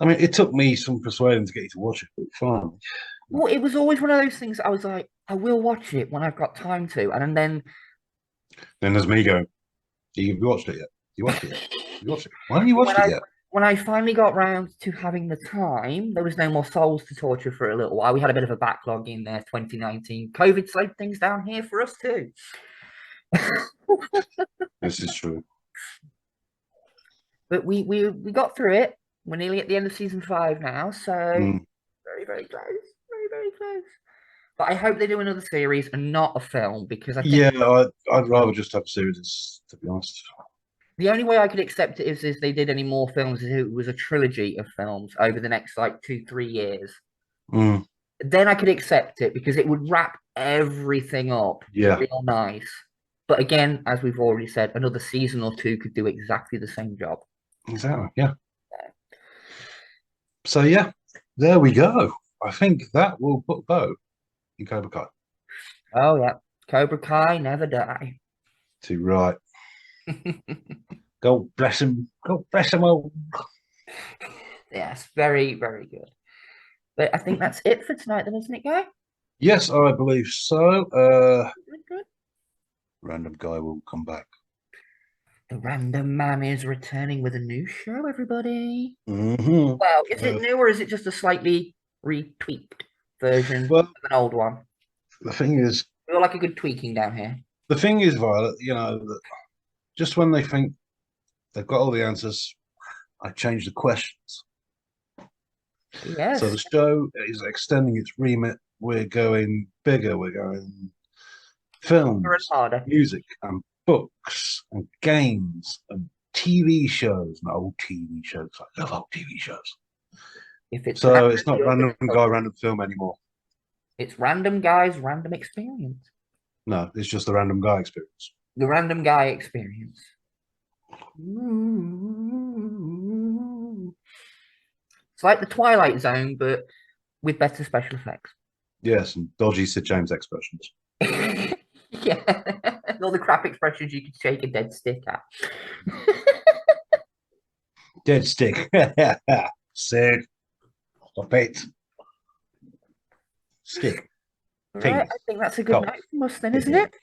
I mean, it took me some persuading to get you to watch it, but fine. Well, it was always one of those things. I was like, I will watch it when I've got time to, and then there's me going, "You watched it yet? You watched it yet? You watched it? Why haven't you watched it yet?" When I finally got round to having the time, there was no more souls to torture for a little while. We had a bit of a backlog in 2019. COVID slowed things down here for us too. This is true. But we got through it. We're nearly at the end of season 5 now, so very, very close. Very, very close. But I hope they do another series and not a film, because I think I'd rather just have a series, to be honest. The only way I could accept it is if they did any more films, if it was a trilogy of films over the next 2-3 years. Mm. Then I could accept it because it would wrap everything up real nice. But again, as we've already said, another season or 2 could do exactly the same job. Exactly, yeah. So yeah, there we go. I think that will put a bow in Cobra Kai. Oh yeah, Cobra Kai never die. Too right. God bless him. God bless him all. Yes, very, very good. But I think that's it for tonight then, isn't it, Guy? Yes, I believe so. Good. Random guy will come back. The Random Man is returning with a new show, everybody. Mm-hmm. Well, is it new or is it just a slightly retweaked version of an old one? The thing is, we all like a good tweaking down here. The thing is, Violet, that just when they think they've got all the answers, I change the questions. Yes. So the show is extending its remit. We're going bigger. We're going films, Harder. music, and books, and games, and TV shows. Not old TV shows. I love old TV shows. If it's So random, it's not you're random gonna guy, talk. random film anymore. It's random guys, random experience. No, it's just the random guy experience. The random guy experience. Ooh. It's like the Twilight Zone, but with better special effects. Yes, and dodgy Sid James expressions. Yeah, all the crap expressions you could shake a dead stick at. Dead stick. Sid. Stop it. Stick. Right, I think that's a good Cock. night from us then, isn't it?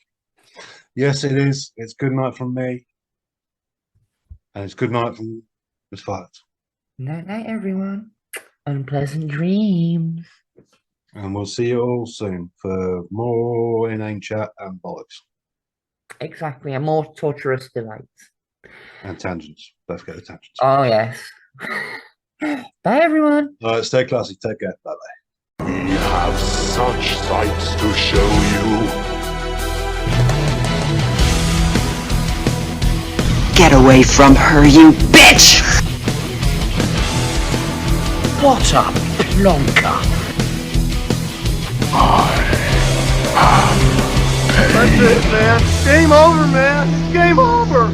Yes, it is. It's good night from me. And it's good night from Miss Violet. Night night, everyone. Unpleasant dreams. And we'll see you all soon for more inane chat and bollocks. Exactly, and more torturous delights. And tangents. Don't forget the tangents. Oh, yes. Bye, everyone. All right, stay classy. Take care. Bye bye. We have such sights to show you. Get away from her, you bitch! What a plonker. That's it, man. Game over, man. Game over.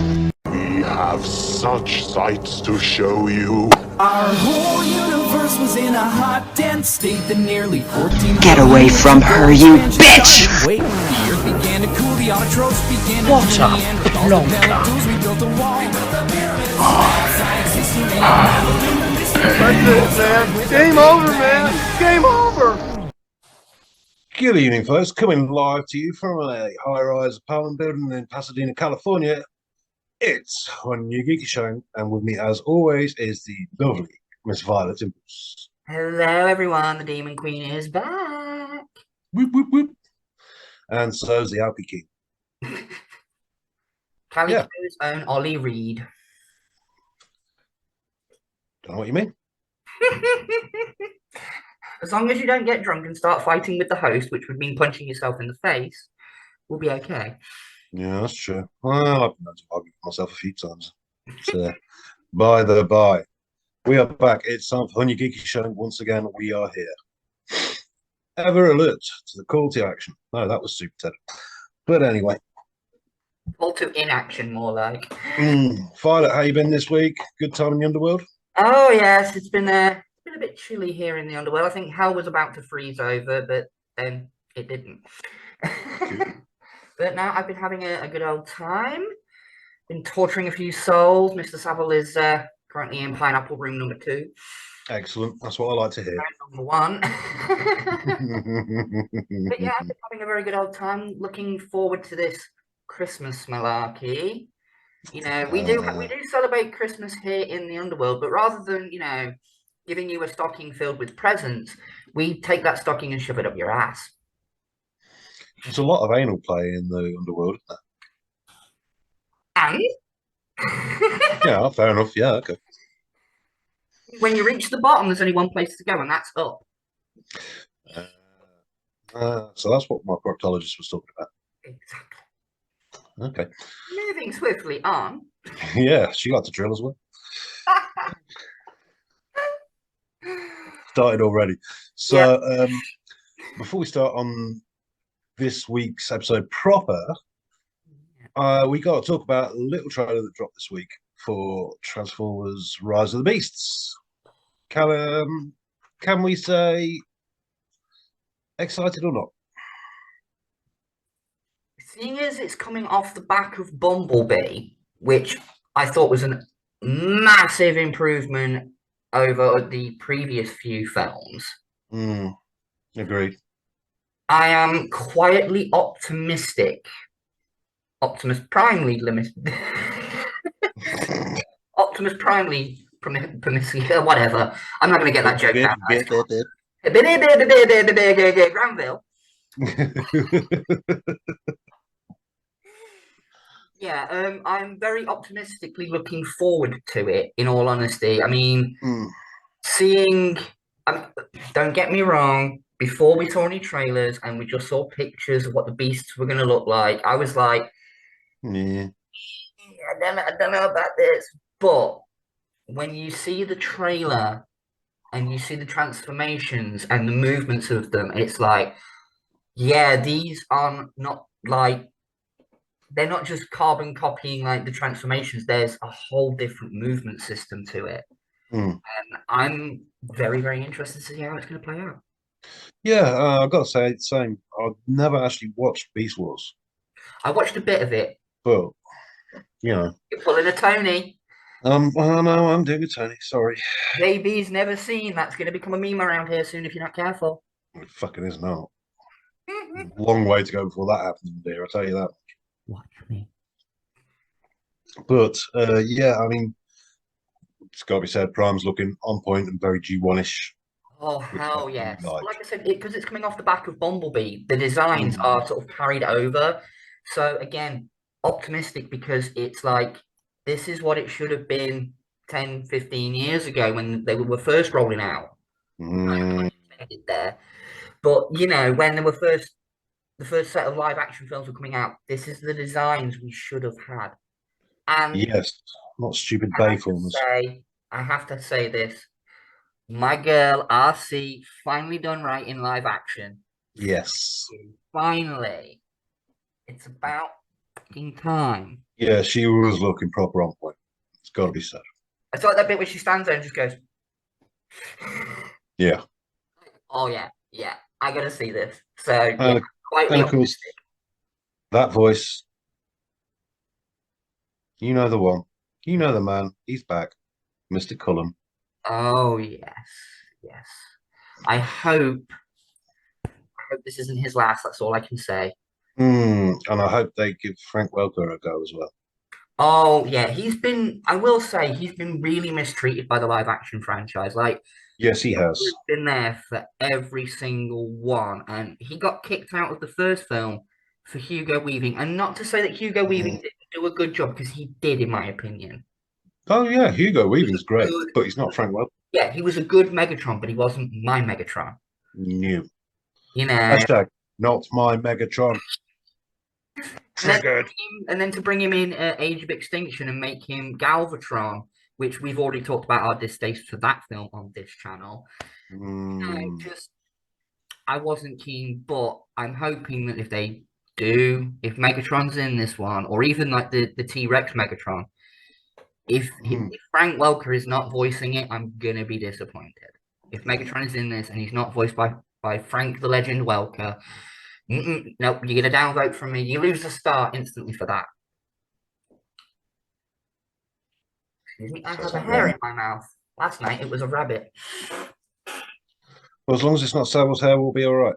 We have such sights to show you. Our whole universe was in a hot, dense state that nearly 14 Get away from her, you bitch! Wait, the earth began to cool, the autotrophs began to What cool, a Neanderthals plonker. developed tools, we built a wall, we built the pyramids, science history, That's it, man. Game over, man. Game over. Good evening, folks. Coming live to you from a high-rise apartment building in Pasadena, California. It's on your Geeky Show, and with me, as always, is the lovely Miss Violet Impulse. Hello, everyone. The Demon Queen is back. Whoop, whoop, whoop. And so's the Alky King. Calico's own Ollie Reed. Don't know what you mean. As long as you don't get drunk and start fighting with the host, which would mean punching yourself in the face, we'll be okay. Yeah, that's true. Well, I've been known to argue with myself a few times. So, by the by, we are back. It's time for Your Geeky Show. Once again, we are here. Ever alert to the call to action. No, that was super Ted. But anyway. Call to inaction, more like. Violet, how you been this week? Good time in the underworld? Oh, yes. It's been a bit chilly here in the underworld. I think hell was about to freeze over, but then it didn't. But now I've been having a good old time. Been torturing a few souls. Mr. Savile is currently in pineapple room number 2. Excellent. That's what I like to hear. Number 1. But yeah, I've been having a very good old time. Looking forward to this Christmas malarkey. You know, we do celebrate Christmas here in the underworld, but rather than, you know, giving you a stocking filled with presents, we take that stocking and shove it up your ass. There's a lot of anal play in the underworld, isn't And there? Yeah, fair enough. Yeah, okay. when you reach the bottom, there's only one place to go, and that's up. So that's what my proctologist was talking about. Exactly. Okay. Moving swiftly on. Yeah, she liked to drill as well. Started already. So before we start on this week's episode proper, we got to talk about a little trailer that dropped this week for Transformers Rise of the Beasts. Can we say excited or not? Seeing as it's coming off the back of Bumblebee, which I thought was a massive improvement over the previous few films. Agreed. I am quietly optimistic. Optimus Primely limited. Optimus Primely promiscuous, whatever. I'm not going to get that joke down. Granville. Yeah, I'm very optimistically looking forward to it, in all honesty. I mean, seeing Don't get me wrong. Before we saw any trailers and we just saw pictures of what the beasts were going to look like, I was like, Yeah. I don't know about this. But when you see the trailer and you see the transformations and the movements of them, it's like, yeah, these are not like they're not just carbon copying like the transformations. There's a whole different movement system to it. Mm. And I'm very, very interested to see how it's going to play out. Yeah, I've got to say, same. I've never actually watched Beast Wars, I watched a bit of it. but you know, You're pulling a Tony. I know I'm doing it, Tony. Sorry, JB's never seen. That's going to become a meme around here soon if you're not careful. it fucking is not. Long way to go before that happens, dear. I tell you that. Watch me. But yeah, I mean, it's got to be said, Prime's looking on point and very G1-ish. Oh, which hell I yes. like. Like I said, because it's coming off the back of Bumblebee, the designs are sort of carried over. So again, optimistic because it's like, this is what it should have been 10, 15 years ago when they were first rolling out. There. But, you know, when they were the first set of live action films were coming out, this is the designs we should have had. And Yes, not stupid Bay films. I have to say this. My girl RC finally done right in live action. Yes. Finally. It's about fucking time. Yeah, she was looking proper on point. It's got to be said. I thought that bit where she stands there and just goes, yeah. Oh yeah, yeah. I gotta see this. So yeah, and of course, that voice. You know the one. You know the man. He's back. Mr. Cullen. Oh yes, yes. I hope this isn't his last. That's all I can say. And I hope they give Frank Welker a go as well. Oh yeah, I will say he's been really mistreated by the live action franchise. Like, yes, he has been there for every single one, and he got kicked out of the first film for Hugo Weaving. And not to say that Hugo Weaving didn't do a good job, because he did, in my opinion. Oh yeah, Hugo Weaving's great, but he's not Frank Welker. Yeah, he was a good Megatron, but he wasn't my Megatron. No. You know. Hashtag not my Megatron. Triggered. And then to bring him in at Age of Extinction and make him Galvatron, which we've already talked about our distaste for that film on this channel. I wasn't keen, but I'm hoping that if Megatron's in this one, or even like the T-Rex Megatron, if Frank Welker is not voicing it, I'm gonna be disappointed. If Megatron is in this and he's not voiced by Frank the Legend Welker, nope, you get a downvote from me. You lose the star instantly for that. Excuse me, I have a hair in my mouth. Last night it was a rabbit. Well, as long as it's not Saville's hair, we'll be all right.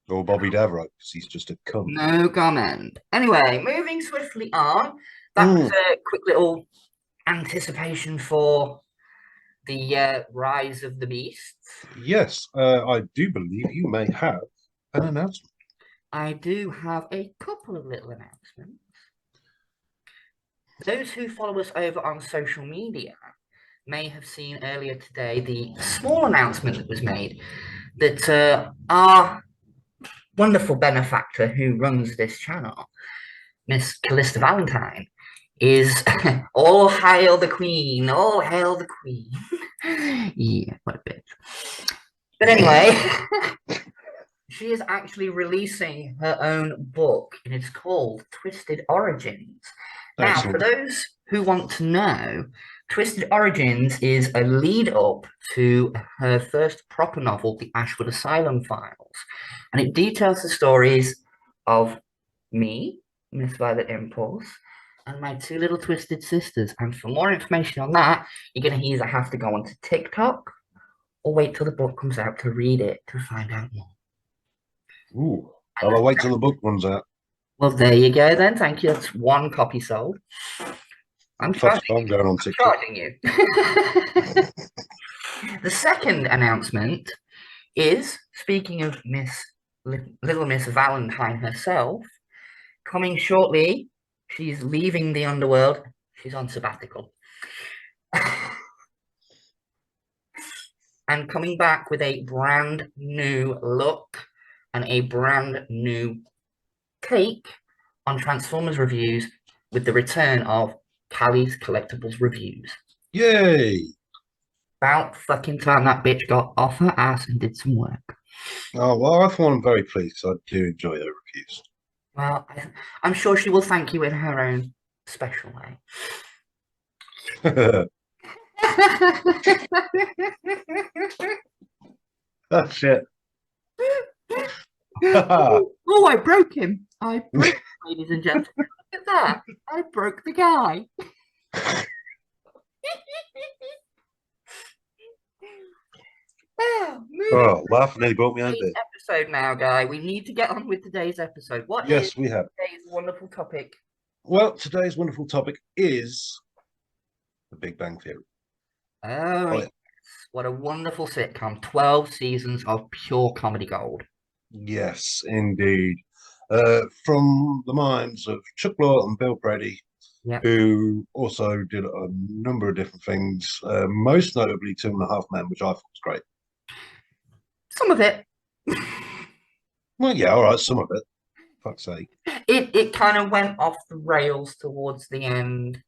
Or Bobby Davro, because he's just a cunt. No comment. Anyway, moving swiftly on. That was a quick little anticipation for the Rise of the Beasts. Yes, I do believe you may have an announcement. I do have a couple of little announcements. Those who follow us over on social media may have seen earlier today the small announcement that was made that our wonderful benefactor who runs this channel, Miss Callista Valentine, is all hail the Queen, all hail the Queen. Yeah, what a bitch. But anyway, she is actually releasing her own book, and it's called Twisted Origins. Now, for those who want to know, Twisted Origins is a lead up to her first proper novel, The Ashwood Asylum Files, and it details the stories of me, Miss Violet Impulse, and my two little twisted sisters. And for more information on that, you're going to either have to go onto TikTok or wait till the book comes out to read it to find out more. Ooh, I'll wait till the book runs out. Well, there you go then. Thank you. That's one copy sold. I'm charging you. The second announcement is, speaking of Little Miss Valentine herself, coming shortly. She's leaving the underworld. She's on sabbatical. and coming back with a brand new look and a brand new take on Transformers reviews with the return of Callie's Collectibles Reviews. Yay! About fucking time that bitch got off her ass and did some work. Oh, well, I thought I'm very pleased. I do enjoy her reviews. Well, I'm sure she will thank you in her own special way. Oh, shit. Oh, I broke him. I broke him, ladies and gentlemen. Look at that. I broke the guy. Oh, laugh nearly brought me home Today's bed. episode now, guy. We need to get on with today's episode. What is Yes, we have. today's wonderful topic? Well, today's wonderful topic is The Big Bang Theory. Oh, Oh, yes. What a wonderful sitcom. 12 seasons of pure comedy gold. yes, indeed. From the minds of Chuck Lorre and Bill Prady, Yep. who also did a number of different things, most notably Two and a Half Men, which I thought was great. Some of it. Well, yeah, all right, some of it. Fuck's sake. It kind of went off the rails towards the end.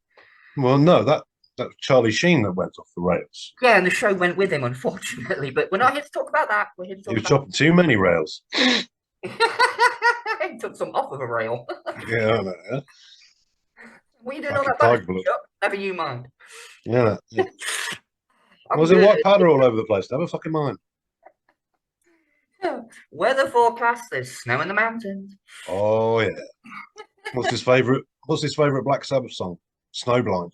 Well, no, that was Charlie Sheen that went off the rails. Yeah, and the show went with him, unfortunately. But we're not here to talk about that. We're here to He talk was about... chopping too many rails. He took some off of a rail. Yeah, I know. Yeah. We didn't Like know a that. tiger bullet. Never you mind. Yeah. Yeah. I'm Was there good. white powder all over the place? Never fucking mind. Weather forecast, there's snow in the mountains. Oh yeah. What's his favorite? What's his favorite Black Sabbath song? Snowblind.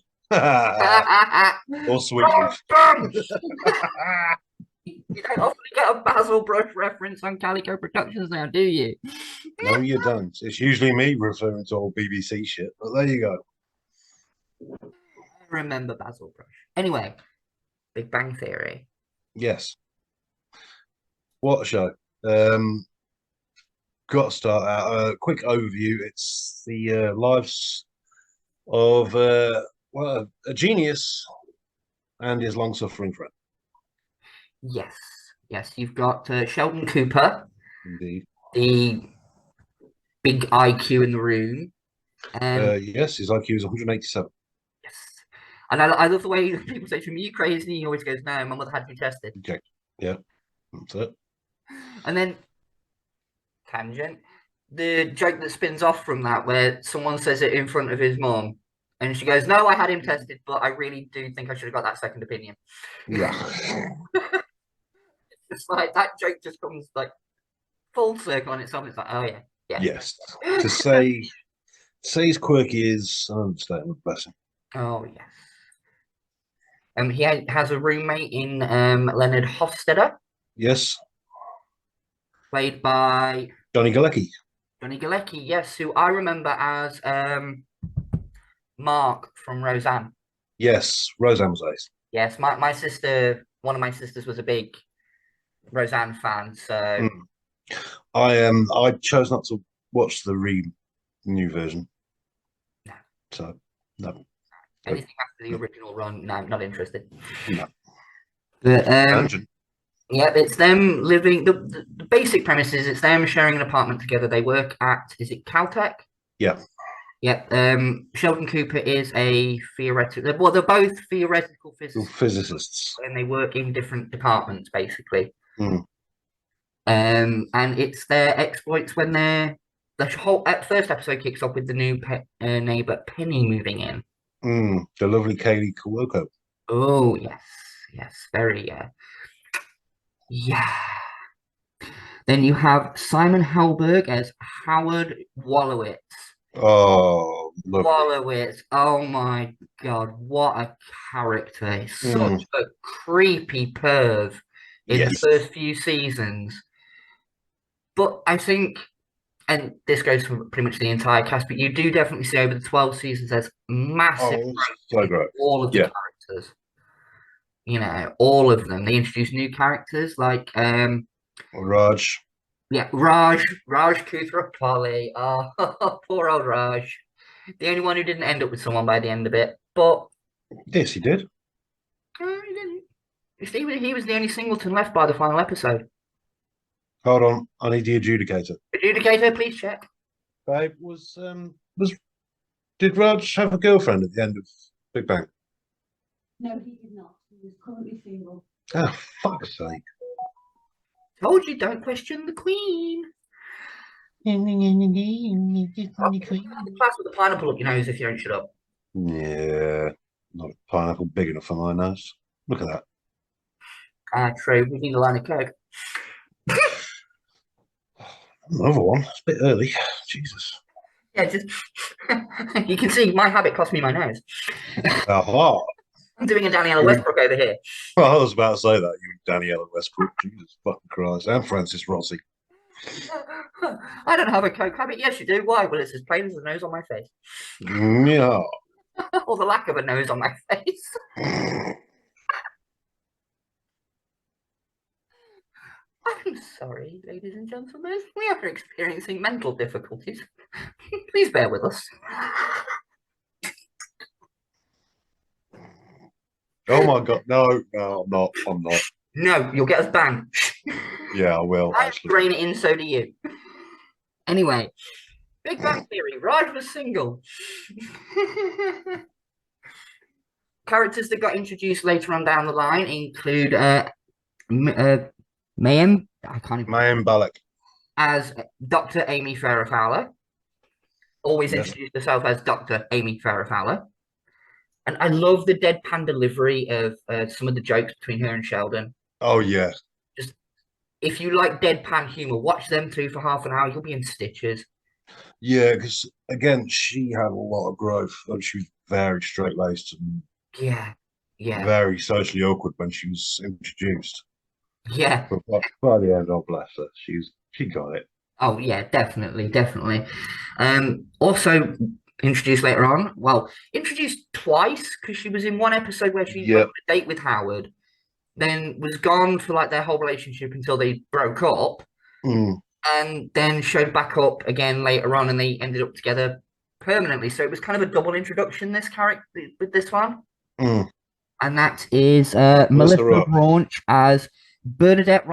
Or Sweet Leaf. You don't often get a Basil Brush reference on Calico Productions now, do you? No, you don't. It's usually me referring to old BBC shit, but there you go. I remember Basil Brush. Anyway, Big Bang Theory. Yes. What a show. Got to start out. A quick overview. It's the lives of well, a genius and his long-suffering friend. Yes, yes. You've got Sheldon Cooper, Indeed. the big IQ in the room. Yes, his IQ is 187. Yes. And I love the way people say to him, "Are you crazy?" He always goes, "No, my mother had me tested." Okay. Yeah, that's it. And then, tangent, the joke that spins off from that, where someone says it in front of his mom, and she goes, "No, I had him tested, but I really do think I should have got that second opinion." Yeah. It's like that joke just comes like full circle on itself. It's like, oh yeah, yeah. Yes. To say he's quirky is an understatement, bless him. Oh yes. He has a roommate in Leonard Hofstadter, Yes. played by Johnny Galecki. Johnny Galecki, yes, who I remember as Mark from Roseanne. Yes, Roseanne was ace. Yes, my sister, one of my sisters was a big Roseanne fan, so I chose not to watch the new version. No. So no. Anything after the original run, no, not interested. No. But Tangent. yeah, it's them living. The basic premise is it's them sharing an apartment together. They work at, is it Caltech? Yeah. Yep. Sheldon Cooper is a theoretical. Well, they're both theoretical physicists, and they work in different departments, basically. Mm. And it's their exploits when the whole first episode kicks off with the new neighbor Penny moving in. The lovely Kaylee Cuoco. Oh yes, yes, very yeah. Then you have Simon Helberg as Howard Wolowitz. Oh, lovely. Wolowitz. Oh my God, what a character! He's such a creepy perv in the first few seasons. But I think, and this goes for pretty much the entire cast, but you do definitely see over the 12 seasons there's massive growth in all of the characters. You know, all of them. They introduce new characters like Raj. Yeah, Raj Koothrappali. Oh, poor old Raj. The only one who didn't end up with someone by the end of it. But yes, he did. No, he didn't. He was the only singleton left by the final episode. Hold on, I need the adjudicator. Adjudicator, please check. Babe, did Raj have a girlfriend at the end of Big Bang? No, he did not. He was currently single. Oh, fuck's sake. Told you, don't question the queen. Class with the pineapple up your nose if you don't shut up. Yeah, not a pineapple big enough for my nose. Look at that. True. We need a line of coke. Another one. It's a bit early. Jesus. Yeah, just you can see my habit cost me my nose. Aha. I'm doing a Daniela Westbrook over here. Well, I was about to say that. You and Daniela Westbrook. Jesus fucking Christ. And Francis Rossi. I don't have a coke habit. Yes, you do. Why? Well, it's as plain as a nose on my face. Yeah. Or the lack of a nose on my face. I'm sorry, ladies and gentlemen. We are experiencing mental difficulties. Please bear with us. Oh my God. No, I'm not. I'm not. No, you'll get us banned. Yeah, I will. I Actually. brain it in, so do you. Anyway, Big Bang Theory. Raj was single. Characters that got introduced later on down the line include Mayim. I can't even. Mayim Balak as Dr. Amy Farrah Fowler. Always introduced herself as Dr. Amy Farrah Fowler. And I love the deadpan delivery of some of the jokes between her and Sheldon. Oh, yeah. Just if you like deadpan humor, watch them two for half an hour. You'll be in stitches. Yeah, because again, she had a lot of growth, and she was very straight-laced and very socially awkward when she was introduced. Yeah. But by the end, oh bless her, she got it. Oh yeah, definitely. Also introduced later on. Well, introduced twice because she was in one episode where she went on a date with Howard, then was gone for like their whole relationship until they broke up, and then showed back up again later on, and they ended up together permanently. So it was kind of a double introduction. This character with this one, and that is Melissa Raunch as Bernadette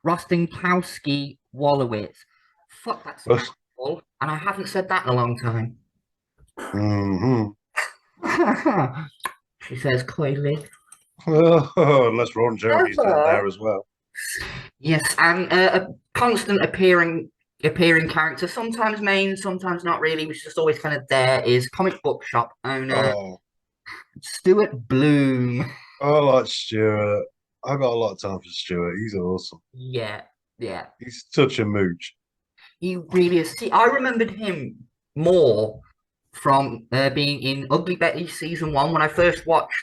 Rostenkowski Wallowitz. Fuck, that's awful. And I haven't said that in a long time. She says coyly. Unless Ron Jeremy's there as well. Yes, and a constant appearing character, sometimes main, sometimes not really, which is just always kind of there, is comic book shop owner Stuart Bloom. I like Stuart. I got a lot of time for Stuart. He's awesome. Yeah. He's such a mooch. He really is. See, I remembered him more from being in Ugly Betty season 1 when I first watched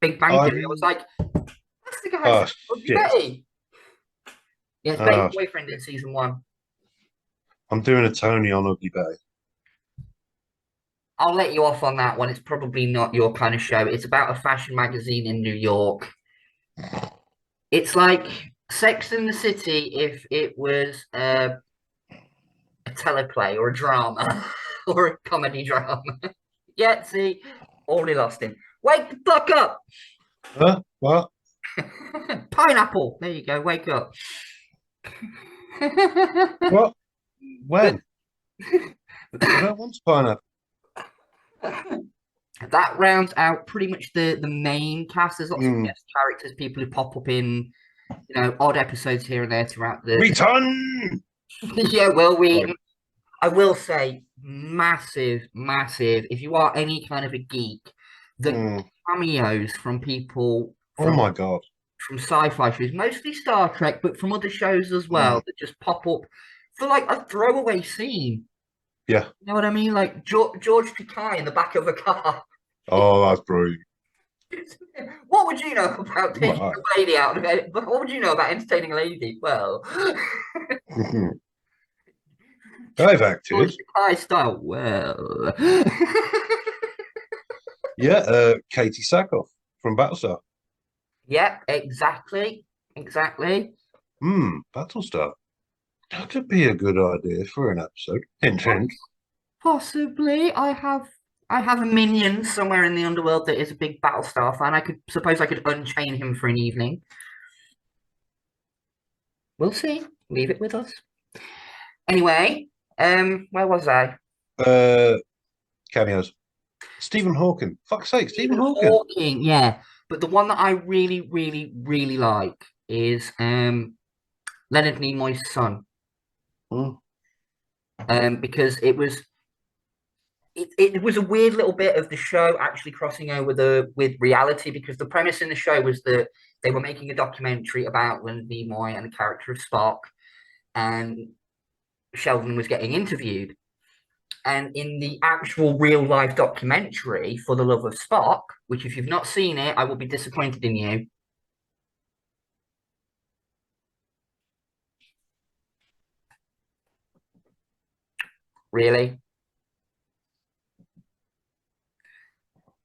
Big Bang Theory. I was like, that's the guy from Ugly Betty. Yeah, it's Betty's boyfriend in season 1. I'm doing a Tony on Ugly Betty. I'll let you off on that one. It's probably not your kind of show. It's about a fashion magazine in New York. It's like Sex and the City if it was a teleplay or a drama or a comedy drama. Yeah, see, already lost him. Wake the fuck up! Huh? What? Pineapple. There you go. Wake up. What? When? I don't want pineapple. That rounds out pretty much the main cast. There's lots of guest characters, people who pop up in, odd episodes here and there throughout the. Return. Yeah, well, I will say, massive. If you are any kind of a geek, the cameos from people. Oh my God. From sci-fi shows, mostly Star Trek, but from other shows as well that just pop up for like a throwaway scene. Yeah. You know what I mean? Like George Takei in the back of a car. Oh, that's brilliant. What would you know about taking a lady out of it? What would you know about entertaining a lady? Well, I've acted. George Takei style. Well, yeah, Katie Sackhoff from Battlestar. Yeah, exactly. Battlestar. That could be a good idea for an episode. Hint. Possibly. I I have a minion somewhere in the underworld that is a big Battlestar fan. I could unchain him for an evening. We'll see. Leave it with us. Anyway, where was I? Cameos. Stephen Hawking. Fuck's sake, Stephen Hawking. Hawking, yeah. But the one that I really, really, really like is Leonard Nimoy's son. Because it was a weird little bit of the show actually crossing over with reality, because the premise in the show was that they were making a documentary about Leonard Nimoy and the character of Spock, and Sheldon was getting interviewed. And in the actual real life documentary, For the Love of Spock, which if you've not seen it, I will be disappointed in you. Really?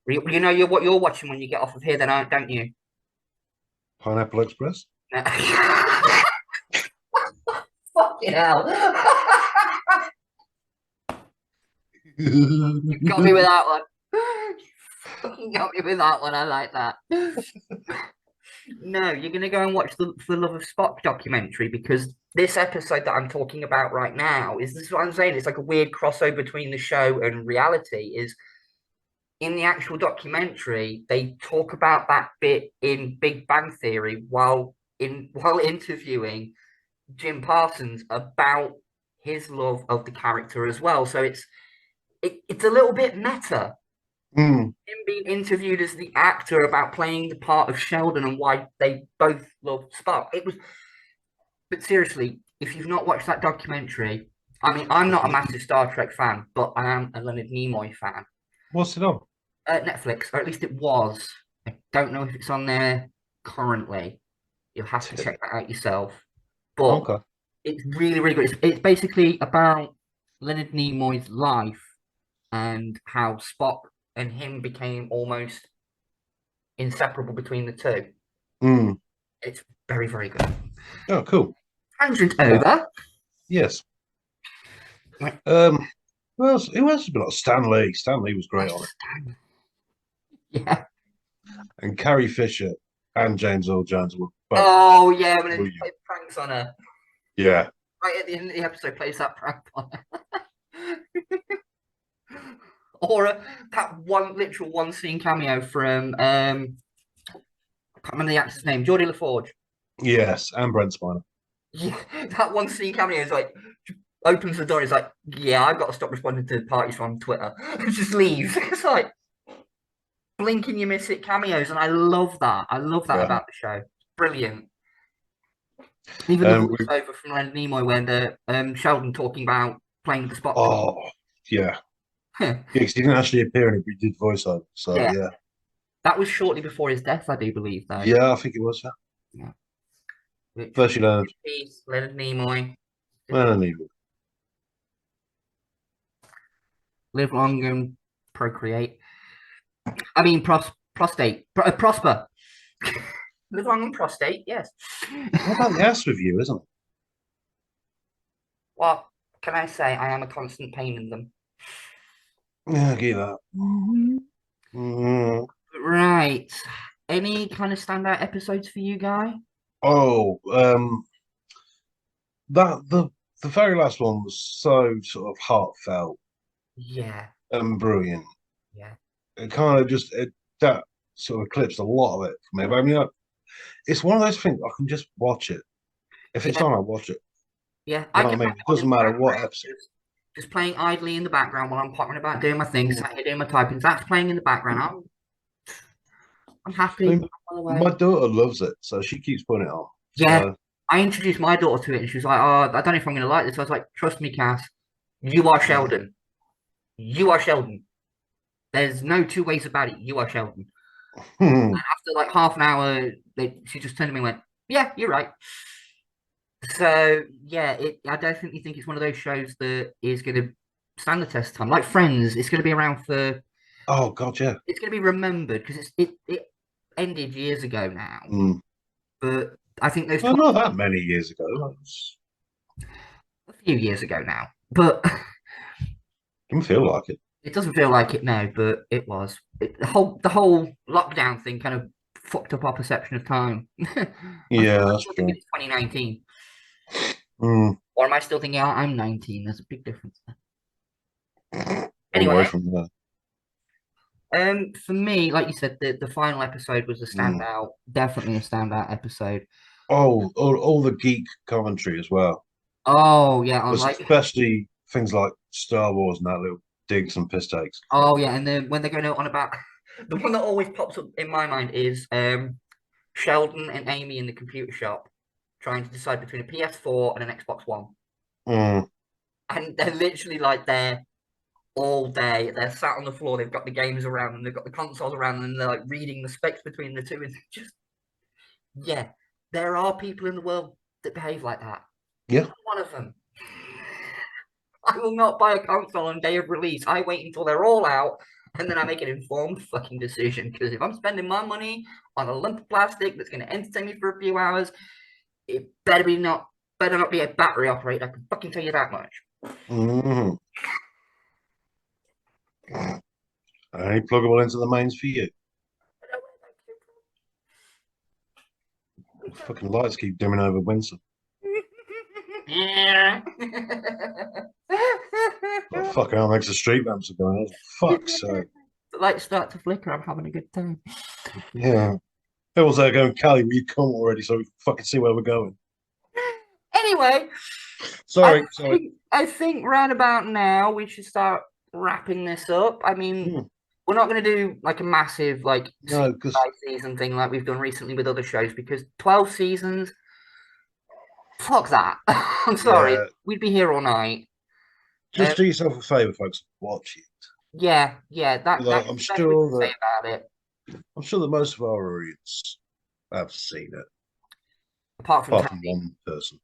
You know what you're watching when you get off of here, then, don't you? Pineapple Express? Fucking hell. You got me with that one. You got me with that one. I like that. No, you're going to go and watch the For the Love of Spock documentary, because this episode that I'm talking about right now this is what I'm saying. It's like a weird crossover between the show and reality. Is in the actual documentary, they talk about that bit in Big Bang Theory while interviewing Jim Parsons about his love of the character as well. So it's a little bit meta. Him being interviewed as the actor about playing the part of Sheldon and why they both love Spock. But seriously, if you've not watched that documentary, I mean, I'm not a massive Star Trek fan, but I am a Leonard Nimoy fan. What's it on? Netflix, or at least it was. I don't know if it's on there currently. You'll have to check that out yourself. But it's really, really good. It's basically about Leonard Nimoy's life and how Spock and him became almost inseparable between the two. It's very, very good. Oh, cool. Tangent over. Yes. Right. Who else has been on? Stan Lee. Stan Lee was great on it. Yeah. And Carrie Fisher and James Earl Jones were both. Oh, yeah, when he played pranks on her. Yeah. Right at the end of the episode, plays that prank on her. Or that one scene cameo from I can't remember the actor's name, Geordie LaForge. Yes, and Brent Spiner. Yeah, that one scene cameo is like opens the door. He's like, "Yeah, I've got to stop responding to parties from Twitter." Just leaves. It's like blink and you miss it cameos, and I love that. I love that about the show. Brilliant. Even the voiceover from Leonard Nimoy when the Sheldon talking about playing the Spock. Oh, yeah. Yeah, because he didn't actually appear in it, but he did voiceover. So yeah. That was shortly before his death, I do believe, though. Yeah, I think it was. Yeah. First you learned. Peace, Leonard Nimoy. Leonard Nimoy. Live long and procreate. I mean, prosper. Live long and prostate, yes. What about the ass review, isn't it? What can I say? I am a constant pain in them. Yeah, I get that. Right. Any kind of standout episodes for you, Guy? Oh, the very last one was so sort of heartfelt. Yeah. And brilliant. Yeah. It kind of that sort of eclipsed a lot of it for me. But I mean, it's one of those things I can just watch it. If it's on, I'll watch it. Yeah. You know what I mean? It doesn't matter what episode. Just playing idly in the background while I'm pottering about doing my things, sat here doing my typing. That's playing in the background. I'm happy. I mean, my daughter loves it, so she keeps putting it on. Yeah. So. I introduced my daughter to it, and she was like, "Oh, I don't know if I'm going to like this." I was like, "Trust me, Cass. You are Sheldon. You are Sheldon. There's no two ways about it. You are Sheldon." And after like half an hour, she just turned to me and went, "Yeah, you're right." So yeah, I definitely think it's one of those shows that is going to stand the test of time. Like Friends, it's going to be around for. Oh God, yeah. It's going to be remembered because it ended years ago now. But I think those. Well, not that many years ago. A few years ago now, but didn't feel like it. It doesn't feel like it now, but it was. The whole lockdown thing kind of fucked up our perception of time. Yeah, I that's still true. think it's 2019. Mm. Or am I still thinking I'm 19? There's a big difference there. All the way Anyway, from there. for me, like you said, the final episode was a standout, definitely a standout episode. Oh, all the geek commentary as well. Oh yeah, on like Especially things like Star Wars and that little digs and piss takes. oh yeah, and then when they're going on about the one that always pops up in my mind is Sheldon and Amy in the computer shop trying to decide between a PS4 and an Xbox One. Mm. And they're literally like there all day. They're sat on the floor, they've got the games around them, they've got the consoles around them, and they're like reading the specs between the two. And just yeah, there are people in the world that behave like that. Yeah. I'm one of them. I will not buy a console on day of release. I wait until they're all out and then I make an informed fucking decision. Because if I'm spending my money on a lump of plastic that's going to entertain me for a few hours, it better not be a battery operated. I can fucking tell you that much. Mm. Ain't pluggable into the mains for you. Fucking lights keep dimming over Windsor. Yeah. Oh, fucking hell, makes the street lamps are going on. Fuck's sake. The lights start to flicker. I'm having a good time. Yeah. Everyone's there going, Callie, will you come already so we can fucking see where we're going? Anyway. Sorry. I think round about now we should start wrapping this up. I mean, we're not going to do like a massive season thing like we've done recently with other shows because 12 seasons, fuck that. I'm sorry. Yeah. We'd be here all night. Just do yourself a favour, folks. Watch it. Yeah. That's I'm the sure best we can say about it. I'm sure that most of our audience have seen it. Apart from one person.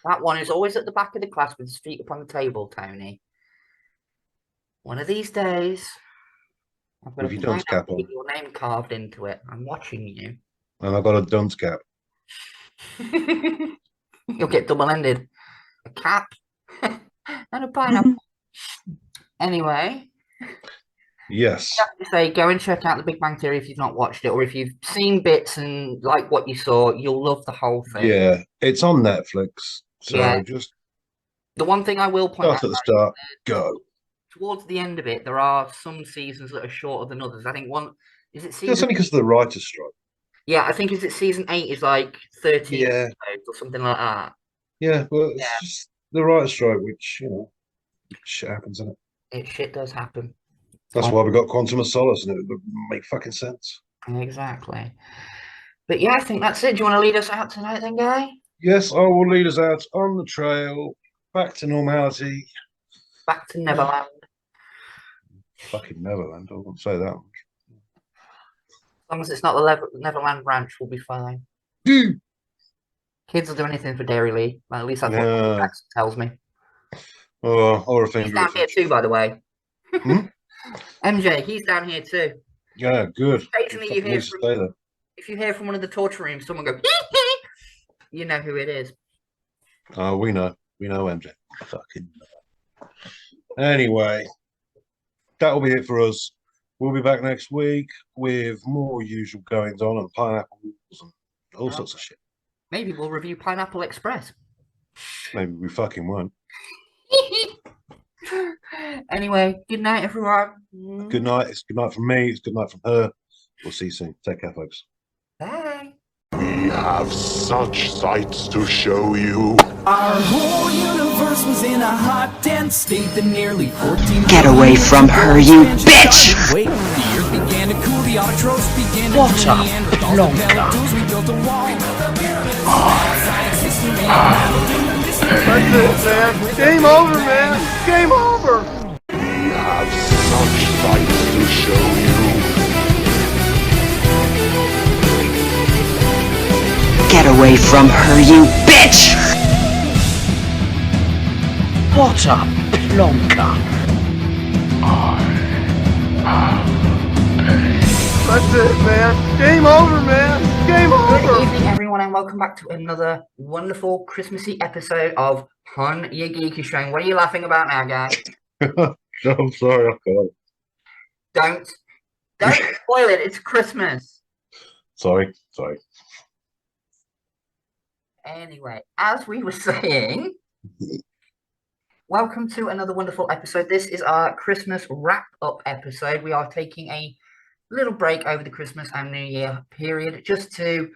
That one is always at the back of the class with his feet up on the table, Tony. One of these days, I've got a cap on. Your name carved into it. I'm watching you. And I've got a dunce cap. You'll get double-ended. A cap and a pineapple. Anyway. Yes. I have to say, go and check out The Big Bang Theory if you've not watched it, or if you've seen bits and like what you saw, you'll love the whole thing. Yeah, it's on Netflix. So just the one thing I will point out at the start, go. Towards the end of it, there are some seasons that are shorter than others. I think one is it season. That's only because of the writer's strike. Yeah, I think is it season 8 is like 13 episodes or something like that. Yeah, well, it's just the writer's strike, which shit happens, isn't it? Shit does happen. That's why we got Quantum of Solace, and it would make fucking sense. Exactly. But yeah, I think that's it. Do you want to lead us out tonight, then, Guy? Yes, I will lead us out on the trail, back to normality. Back to Neverland. Fucking Neverland, I won't say that much. As long as it's not the Neverland Ranch, we'll be fine. Kids will do anything for Dairy Lee. Well, at least that's what Jackson tells me. Or a thing. He's down here too, by the way. MJ, he's down here too. Yeah, good. Occasionally you hear if you hear from one of the torture rooms, someone go, you know who it is. Oh, we know. We know MJ. Fucking. Anyway, that'll be it for us. We'll be back next week with more usual goings on and pineapples and all sorts of shit. Maybe we'll review Pineapple Express. Maybe we fucking won't. Anyway, good night, everyone. Good night. It's good night from me. It's good night from her. We'll see you soon. Take care, folks. Bye. We have such sights to show you. Our whole universe was in a hot, dense state that nearly 14. Get away from her, you bitch! Wait, the earth began to cool, the autotrophs began to What a plonker. We built a wall. That's it, man. Game over, man. Game over. We have such sights to show you. Get away from her, you bitch! What a plonker. That's it, man. Game over, man. Game over. Good evening, everyone, and welcome back to another wonderful Christmassy episode of Hun Your Geeky Show. What are you laughing about now, guys? I'm sorry, I can't. Don't spoil it. It's Christmas. Sorry. Anyway, as we were saying, welcome to another wonderful episode. This is our Christmas wrap-up episode. We are taking a little break over the Christmas and New Year period just to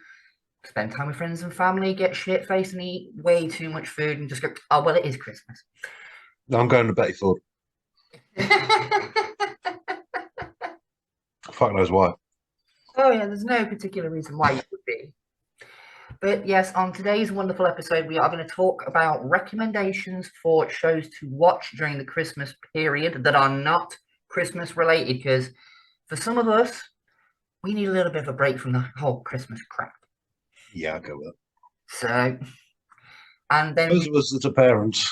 spend time with friends and family, get shit-faced and eat way too much food and just go, oh, well, it is Christmas. I'm going to Betty Ford. Fuck knows why. Oh, yeah, there's no particular reason why you would be. But yes, on today's wonderful episode, we are going to talk about recommendations for shows to watch during the Christmas period that are not Christmas related, because for some of us, we need a little bit of a break from the whole Christmas crap. Yeah, I'll go with it. So, and then those of us that are parents.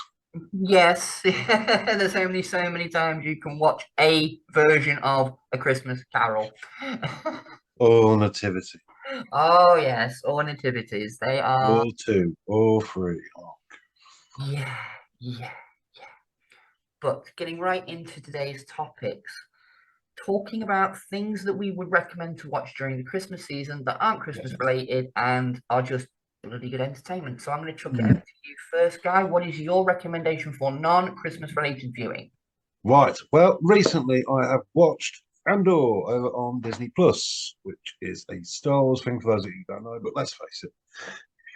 Yes, there's only so many times you can watch a version of A Christmas Carol. All nativity. Oh yes, all nativities. They are all 2, all 3. Oh. Yeah. But getting right into today's topics, talking about things that we would recommend to watch during the Christmas season that aren't Christmas related and are just bloody good entertainment. So I'm going to chuck it over to you first, Guy. What is your recommendation for non-Christmas related viewing? Right. Well, recently I have watched Andor over on Disney Plus, which is a Star Wars thing for those of you who don't know. But let's face it, if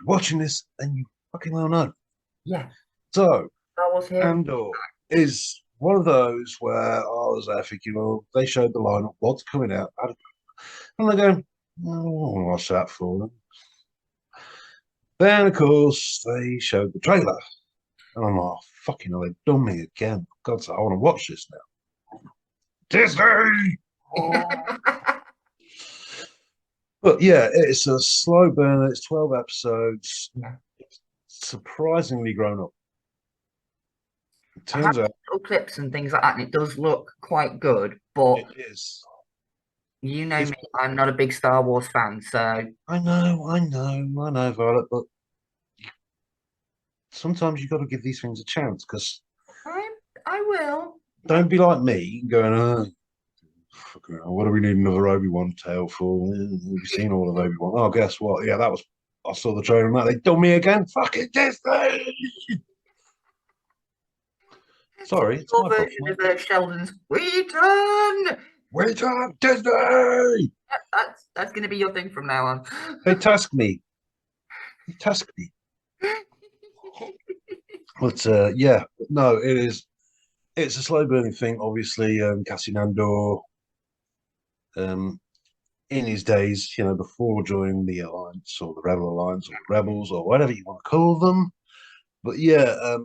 you're watching this, then you fucking well know. Yeah. So Star Wars here. Andor is one of those where I was there thinking, well, they showed the lineup, what's coming out, and I go, I want to watch that for them. Then, of course, they showed the trailer. And I'm like, fucking hell, they've done me again. God, I want to watch this now. Disney! But yeah, it's a slow burner. It's 12 episodes. Yeah. It's surprisingly grown up. It I turns have out little clips and things like that, and it does look quite good, but it is. You know me, I'm not a big Star Wars fan, so I know, Violet, but sometimes you've got to give these things a chance, because I will. Don't be like me going, fucking hell, what do we need another Obi-Wan tale for? We've seen all of Obi-Wan. Oh, guess what? Yeah, I saw the trailer and that. They done me again. Fucking Disney! Sorry, it's your my version fault. of Sheldon's Wheaton! Wheaton, Disney! That's going to be your thing from now on. They task me. But yeah, no, it is. It's a slow burning thing. Obviously, Cassian Andor, in his days, before joining the Alliance or the Rebel Alliance or the Rebels or whatever you want to call them. But yeah,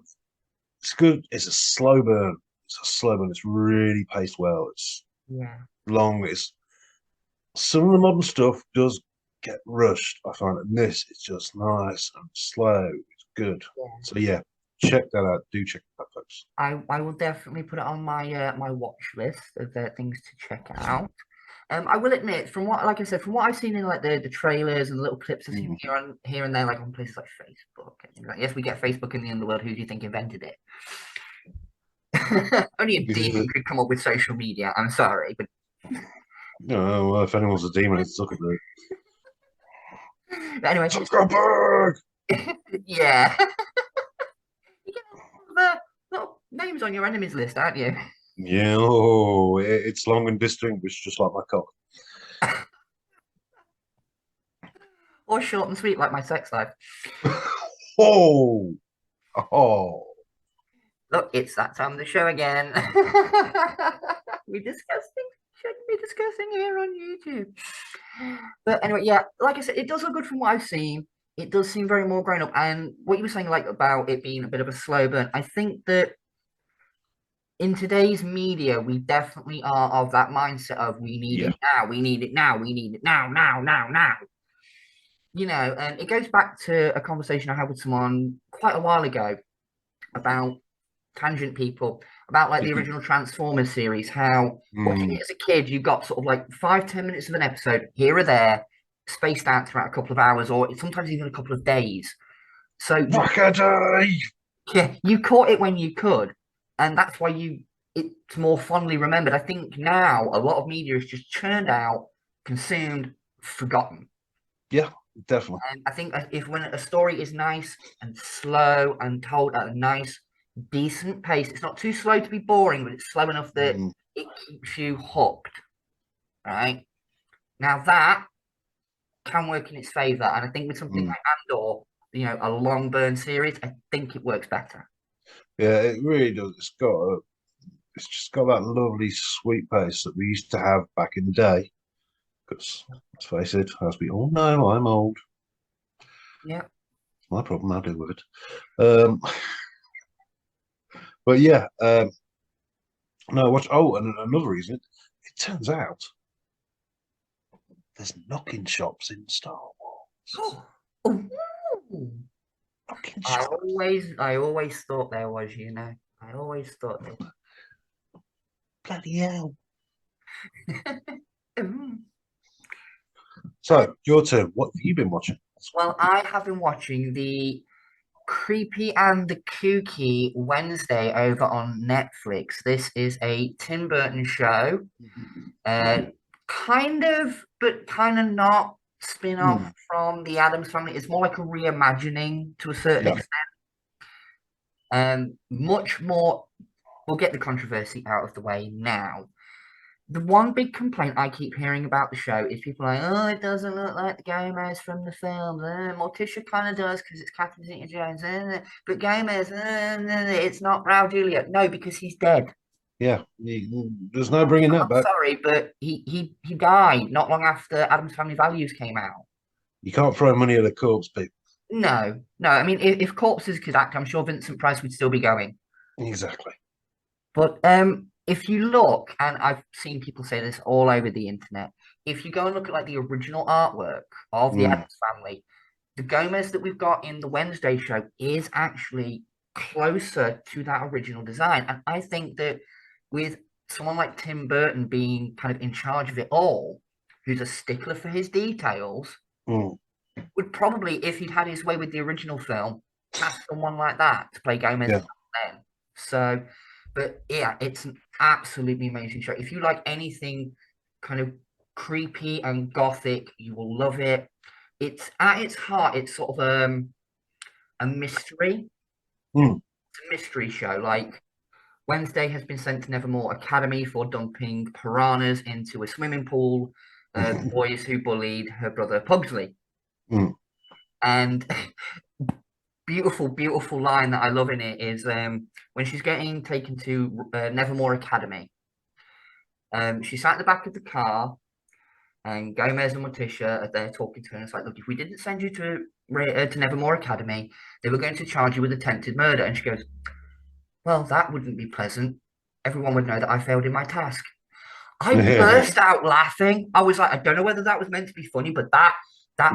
it's good. It's a slow burn. It's really paced well. It's long. Some of the modern stuff does get rushed, I find. And this is just nice and slow. It's good. Yeah. So yeah, check that out. Do check that out, folks. I will definitely put it on my my watch list of things to check out. I will admit, from what I've seen in like the trailers and the little clips I've seen here and there, like on places like Facebook. Like, yes, we get Facebook in the underworld. Who do you think invented it? Only a demon could come up with social media. I'm sorry, but no. Well, if anyone's a demon, it's Zuckerberg. But anyway, Zuckerberg. Yeah. You get the little names on your enemies list, aren't you? Yeah, it's long and distinguished, just like my cock. Or short and sweet, like my sex life. Oh. Look, it's that time of the show again. We discuss things we shouldn't be discussing here on YouTube. But anyway, yeah, like I said, it does look good from what I've seen. It does seem very more grown up. And what you were saying, like, about it being a bit of a slow burn, I think that in today's media, we definitely are of that mindset of we need it now, we need it now, we need it now. And it goes back to a conversation I had with someone quite a while ago about tangent people, about like the original Transformers series, how watching it as a kid, you got sort of like 5-10 minutes of an episode here or there, spaced out throughout a couple of hours or sometimes even a couple of days. So yeah, you caught it when you could, and that's why you it's more fondly remembered. I think now a lot of media is just churned out, consumed, forgotten. Yeah, definitely. And I think if when a story is nice and slow and told at a nice, decent pace, it's not too slow to be boring, but it's slow enough that it keeps you hooked. Right? Now that can work in its favor, and I think with something like Andor, a long burn series, I think it works better. Yeah, it really does. It's just got that lovely sweet pace that we used to have back in the day. Because let's face it, as we all know, I'm old. Yeah. It's my problem. I'll deal with it. But yeah, no. Watch. Oh, and another reason. It turns out there's knocking shops in Star Wars. Oh. Knocking I shops. always thought there was. I always thought there. Bloody hell. So, your turn. What have you been watching? Well, I have been watching the Creepy and the Kooky Wednesday over on Netflix. This is a Tim Burton show. Kind of, but kind of not spin-off from the Addams Family. It's more like a reimagining to a certain extent. Much more. We'll get the controversy out of the way now. The one big complaint I keep hearing about the show is people are like, oh, it doesn't look like the Gomez from the film. Morticia kind of does because it's Catherine Zeta-Jones. But Gomez, it's not Raul Julia. No, because he's dead. Yeah, there's no bringing that back. Sorry, but he died not long after Addams Family Values came out. You can't throw money at a corpse, people. No. I mean, if corpses could act, I'm sure Vincent Price would still be going. Exactly. But if you look, and I've seen people say this all over the internet, if you go and look at like the original artwork of the Addams Family, the Gomez that we've got in the Wednesday show is actually closer to that original design. And I think that with someone like Tim Burton being kind of in charge of it all, who's a stickler for his details, would probably, if he'd had his way with the original film, cast someone like that to play Gomez then. So, but yeah, it's an absolutely amazing show. If you like anything kind of creepy and gothic, you will love it. It's at its heart, it's sort of a mystery. It's a mystery show. Like Wednesday has been sent to Nevermore Academy for dumping piranhas into a swimming pool. Boys who bullied her brother Pugsley. And beautiful, beautiful line that I love in it is when she's getting taken to Nevermore Academy. She sat in the back of the car, and Gomez and Morticia are there talking to her. And it's like, look, if we didn't send you to Nevermore Academy, they were going to charge you with attempted murder. And she goes, well, that wouldn't be pleasant. Everyone would know that I failed in my task. I burst out laughing. I was like, I don't know whether that was meant to be funny, but that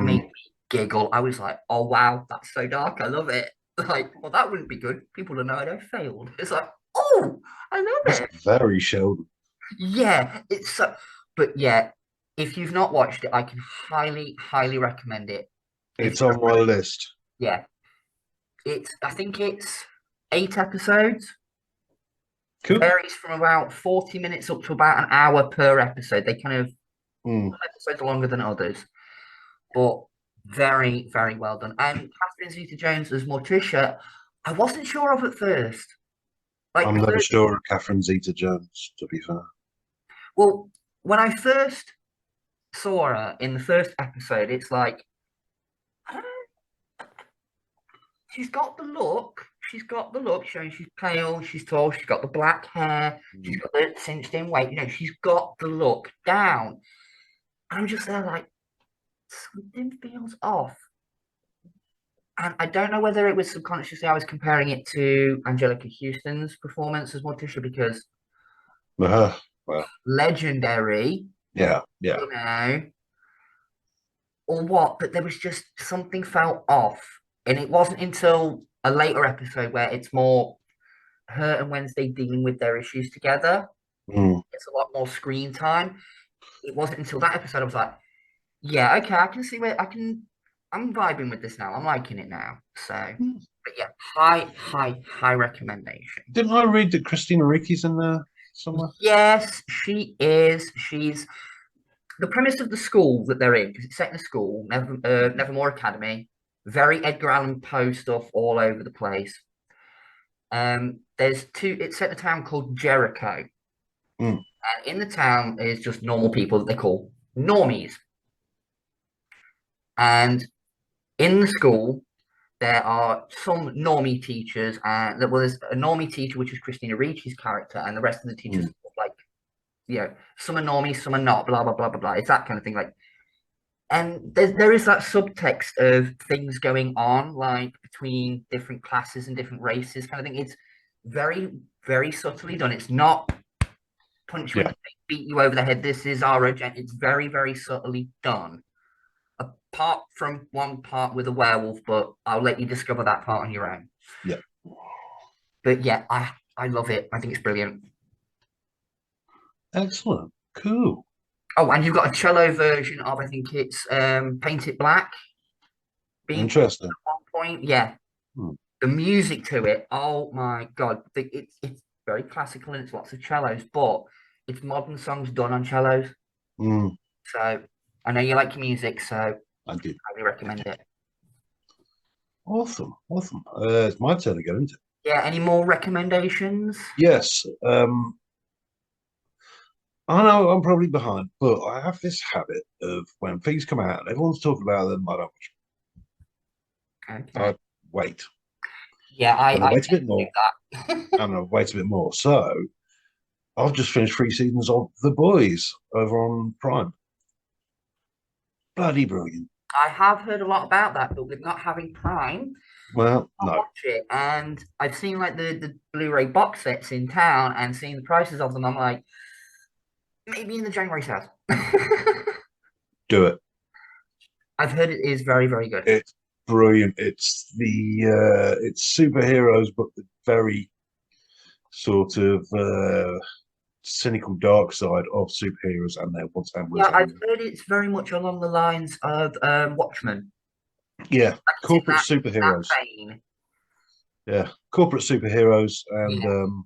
made me giggle. I was like, oh wow, that's so dark. I love it. Like, well, that wouldn't be good. People don't know I failed. It's like, oh, I love it. Very Sheldon. Yeah, it's so. But yeah, if you've not watched it, I can highly, highly recommend it. It's on my list. Yeah, I think it's 8 episodes. Cool. Varies from about 40 minutes up to about an hour per episode. They kind of some episodes are longer than others, but very, very well done. And Catherine Zeta-Jones as Morticia, I wasn't sure of at first. Like, I'm never sure of Catherine Zeta-Jones, to be fair. Well, when I first saw her in the first episode, it's like, she's got the look. She's got the look, showing she's pale, she's tall, she's got the black hair, she's got the cinched in weight. She's got the look down. I'm just there like, something feels off. And I don't know whether it was subconsciously I was comparing it to Angelica Houston's performance as Morticia because well, legendary. Yeah. Or what, but there was just something felt off. And it wasn't until a later episode where it's more her and Wednesday dealing with their issues together. It's a lot more screen time. It wasn't until that episode I was like, yeah, okay, I can see where I'm vibing with this now. I'm liking it now. So, But yeah, high recommendation. Didn't I read that Christina Ricci's in there somewhere? Yes, she is. She's the premise of the school that they're in, because it's set in a school, Nevermore Academy, very Edgar Allan Poe stuff all over the place. It's set in a town called Jericho. Mm. And in the town is just normal people that they call normies. And in the school, there are some normie teachers, and there's a normie teacher, which is Christina Ricci's character, and the rest of the teachers like, some are normies, some are not, blah blah blah blah blah. It's that kind of thing, like, and there is that subtext of things going on, like between different classes and different races, kind of thing. It's very, very subtly done. It's not punch you in the face, beat you over the head. This is our agenda. It's very, very subtly done. Apart from one part with a werewolf, but I'll let you discover that part on your own. Yeah. But yeah, I love it. I think it's brilliant. Excellent. Cool. Oh, and you've got a cello version of, I think it's Paint It Black. Interesting. At one point, yeah. The music to it, oh my God. It's very classical and it's lots of cellos, but it's modern songs done on cellos. So I know you like your music, so I do. highly recommend it. Awesome. It's my turn to get into it. Yeah, any more recommendations? Yes. I know I'm probably behind, but I have this habit of when things come out and everyone's talking about them, I don't watch them. Okay. I wait. Yeah, I wait a bit more. And I wait a bit more. So I've just finished 3 seasons of The Boys over on Prime. Bloody brilliant. I have heard a lot about that, but with not having Prime, Well, I'll no. watch it. And I've seen like the Blu-ray box sets in town and seen the prices of them. I'm like, maybe in the January sales. Do it. I've heard it is very, very good. It's brilliant. It's it's superheroes, but the very sort of cynical dark side of superheroes and their wants and wills. Yeah, I've heard it's very much along the lines of Watchmen. Yeah, Like corporate that superheroes. vein. Yeah, corporate superheroes and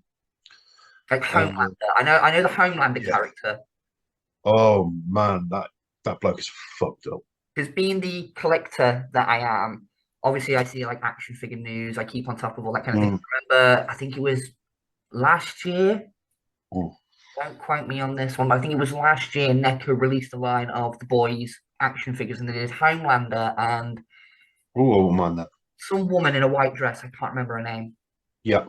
like Homelander. I know the Homelander Yeah. character. Oh man, that bloke is fucked up. Because being the collector that I am, obviously I see like action figure news. I keep on top of all that kind of thing. I remember, I think it was last year. Don't quote me on this one, but I think it was last year. NECA released a line of the Boys action figures, and they did Homelander and Oh, I wouldn't mind that. some woman in a white dress. I can't remember her name. Yeah,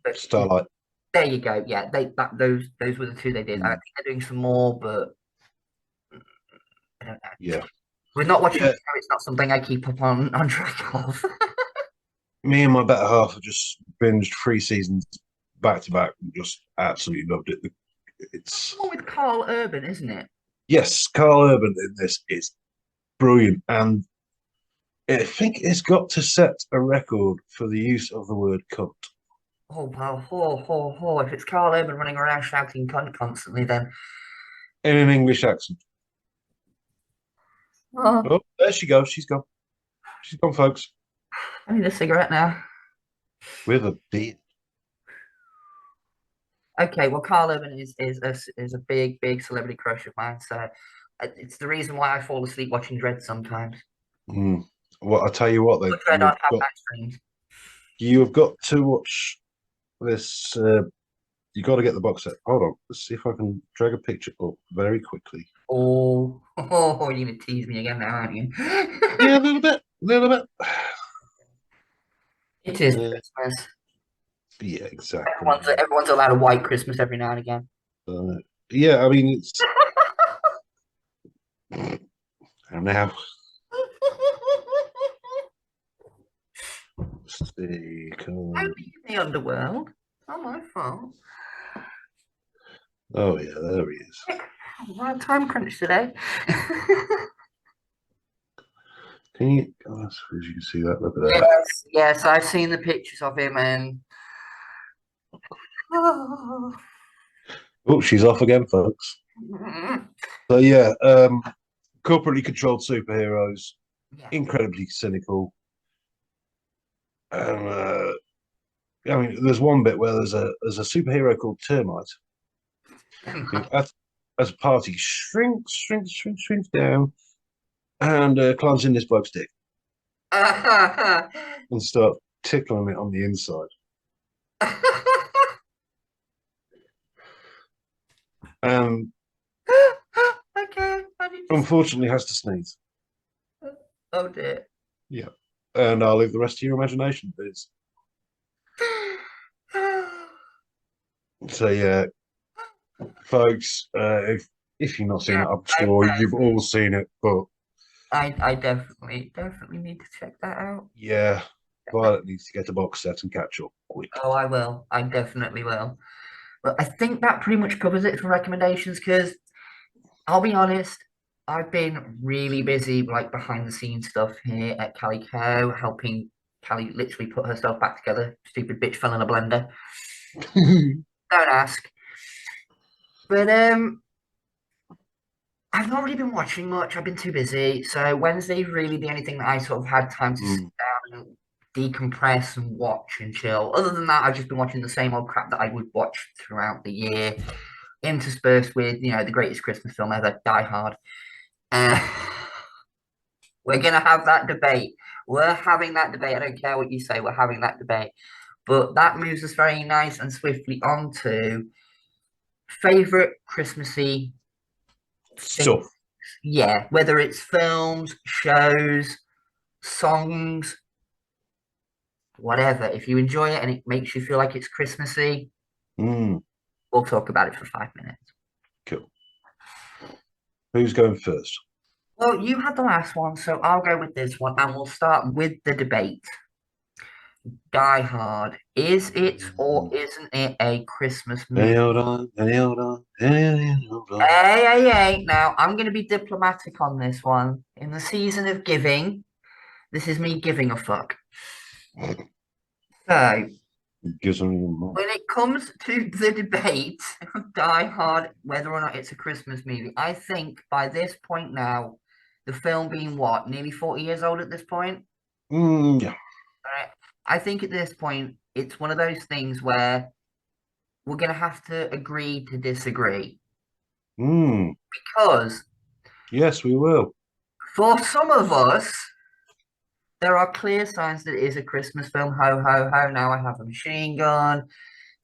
But Starlight. there you go. Yeah, those were the two they did. I think they're doing some more, but I don't know. Yeah. We're not watching the show. It's not something I keep up on track of. Me and my better half have just binged 3 seasons back to back and just absolutely loved it. It's one with Carl Urban, isn't it? Yes, Carl Urban in this is brilliant, and I think it's got to set a record for the use of the word cunt. Oh, well, if it's Carl Urban running around shouting cunt constantly, then In an English accent. Oh, there she goes. She's gone. She's gone, folks. I need a cigarette now. With a beard. Okay, well, Carl Urban is a big celebrity crush of mine, so it's the reason why I fall asleep watching Dread sometimes. Well, I tell you what, then Dread aren't have night streams. you have got to watch this. You got to get the box set. Hold on, let's see if I can drag a picture up very quickly. Oh, you're gonna tease me again now, aren't you? Yeah, a little bit. It is Christmas. Yeah, exactly. Everyone's allowed a white Christmas every now and again. Yeah, I mean it's. And now. Let's see. Don't leave the underworld. Not my fault. Oh yeah, there he is. Right time crunch today. Can you? Oh, I suppose you can see that. Look at that. Yes, I've seen the pictures of him, and oh, she's off again, folks. So yeah, corporately controlled superheroes, incredibly cynical. And I mean, there's one bit where there's a superhero called Termite who, as a party, shrinks down and climbs in this bloke's dick and start tickling it on the inside. Okay. Unfortunately, has to sneeze. Oh dear. Yeah, and I'll leave the rest to your imagination, please. So yeah, folks, if you've not seen it, I'm sure you've all seen it, but I definitely need to check that out. yeah, Violet needs to get a box set and catch up quick. Oh, I will. I definitely will. But I think that pretty much covers it for recommendations because I'll be honest, I've been really busy, like behind the scenes stuff here at Calico, helping Callie literally put herself back together. Stupid bitch fell in a blender. Don't ask. But I've not really been watching much. I've been too busy. So Wednesday's really the only thing that I sort of had time to sit down and decompress and watch and chill. Other than that, I've just been watching the same old crap that I would watch throughout the year, interspersed with, the greatest Christmas film ever, Die Hard. We're going to have that debate. We're having that debate. I don't care what you say. We're having that debate. But that moves us very nice and swiftly on to favorite Christmassy stuff. Yeah, whether it's films, shows, songs, whatever. If you enjoy it and it makes you feel like it's Christmassy, we'll talk about it for 5 minutes. Cool. Who's going first? Well, you had the last one, so I'll go with this one, and we'll start with the debate. Die Hard, is it or isn't it a Christmas movie? Hey, hold on. Hey, hold on. Hey, hold on. Hey. Now, I'm going to be diplomatic on this one. In the season of giving, this is me giving a fuck. So, when it comes to the debate of Die Hard, whether or not it's a Christmas movie, I think by this point now, the film being what, nearly 40 years old at this point? Yeah. Right. I think at this point, it's one of those things where we're going to have to agree to disagree. Because... yes, we will. For some of us, there are clear signs that it is a Christmas film. Ho, ho, ho. Now I have a machine gun.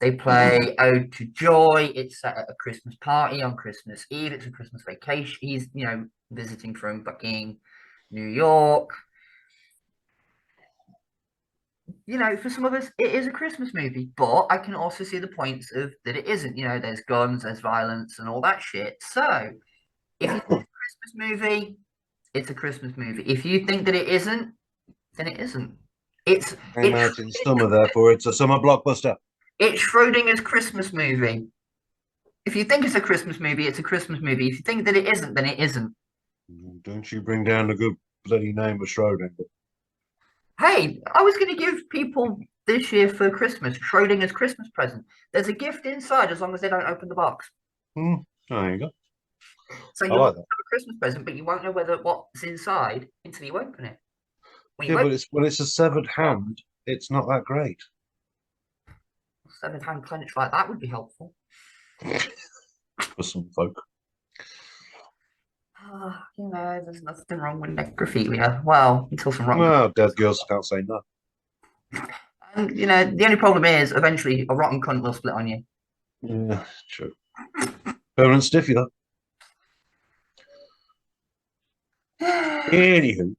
They play Ode to Joy. It's set at a Christmas party on Christmas Eve. It's a Christmas vacation. He's, visiting from fucking New York. For some of us, it is a Christmas movie, but I can also see the points of that it isn't. There's guns, there's violence, and all that shit. So, if it's a Christmas movie, it's a Christmas movie. If you think that it isn't, then it isn't. It's out in summer, therefore it's a summer blockbuster. It's Schrodinger's Christmas movie. If you think it's a Christmas movie, it's a Christmas movie. If you think that it isn't, then it isn't. Don't you bring down the good bloody name of Schrodinger. Hey, I was going to give people this year for Christmas Schrodinger's Christmas present. There's a gift inside as long as they don't open the box. There you go. So you'll have a Christmas present, but you won't know what's inside until you open it. But when it's a severed hand, it's not that great. Severed hand clenched like that would be helpful. For some folk. There's nothing wrong with necrophilia. Well, until some wrong. Well, dead girls can't say no. And the only problem is eventually a rotten cunt will split on you. Yeah, true. Permanent stiffy though. Anywho.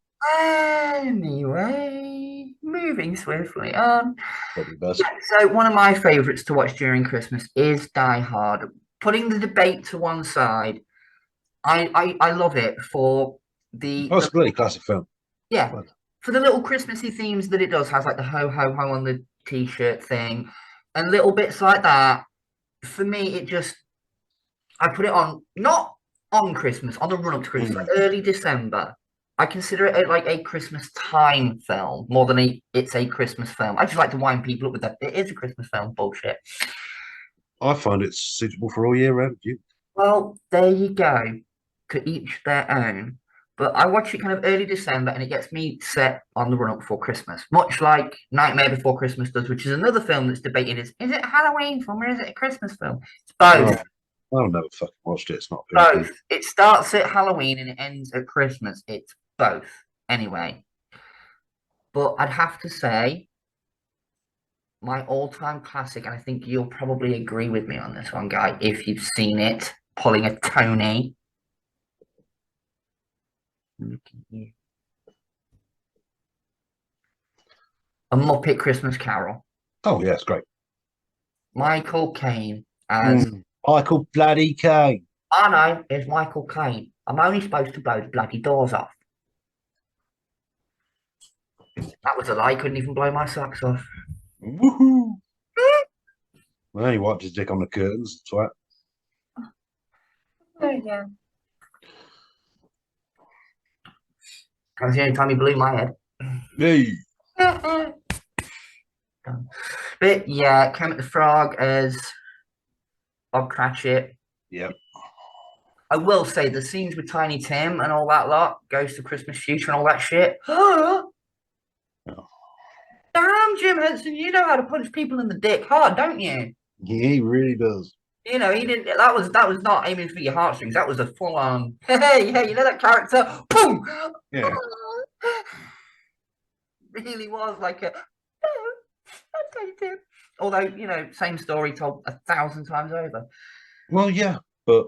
Anyway, moving swiftly on. Probably best. So one of my favourites to watch during Christmas is Die Hard. Putting the debate to one side, I love it for the... Oh, it's a bloody classic film. Yeah, for the little Christmassy themes that it does, has like the ho ho ho on the t-shirt thing, and little bits like that. For me, I put it on, not on Christmas, on the run-up to Christmas, like early December. I consider it like a Christmas time film more than it's a Christmas film. I just like to wind people up with that. It is a Christmas film, bullshit. I find it's suitable for all year round. Well, there you go. To each their own. But I watch it kind of early December and it gets me set on the run up before Christmas, much like Nightmare Before Christmas does, which is another film that's debated is it a Halloween film or is it a Christmas film? It's both. I've never fucking watched it. It's not Both. It starts at Halloween and it ends at Christmas. It's both. Anyway. But I'd have to say my all-time classic, and I think you'll probably agree with me on this one, Guy, if you've seen it, pulling a Tony. Look at you. A Muppet Christmas Carol. Oh, yeah, it's great. Michael Caine as... Michael bloody Caine. I know, it's Michael Caine. I'm only supposed to blow the bloody doors off. That was a lie. I couldn't even blow my socks off. Woohoo! Well, he wiped his dick on the curtains. Twat. There you go. That was the only time he blew my head. Hey. But yeah, Kermit the Frog as Bob Cratchit. Yep. I will say the scenes with Tiny Tim and all that lot, Ghost of Christmas Future and all that shit. Damn, Jim Henson, you know how to punch people in the dick hard, don't you? Yeah, he really does. You know, he didn't. That was not aiming for your heartstrings. That was a full on. Hey, you know that character? Boom. Yeah. Really was like a. Although, you know, same story told 1,000 times over. Well, yeah, but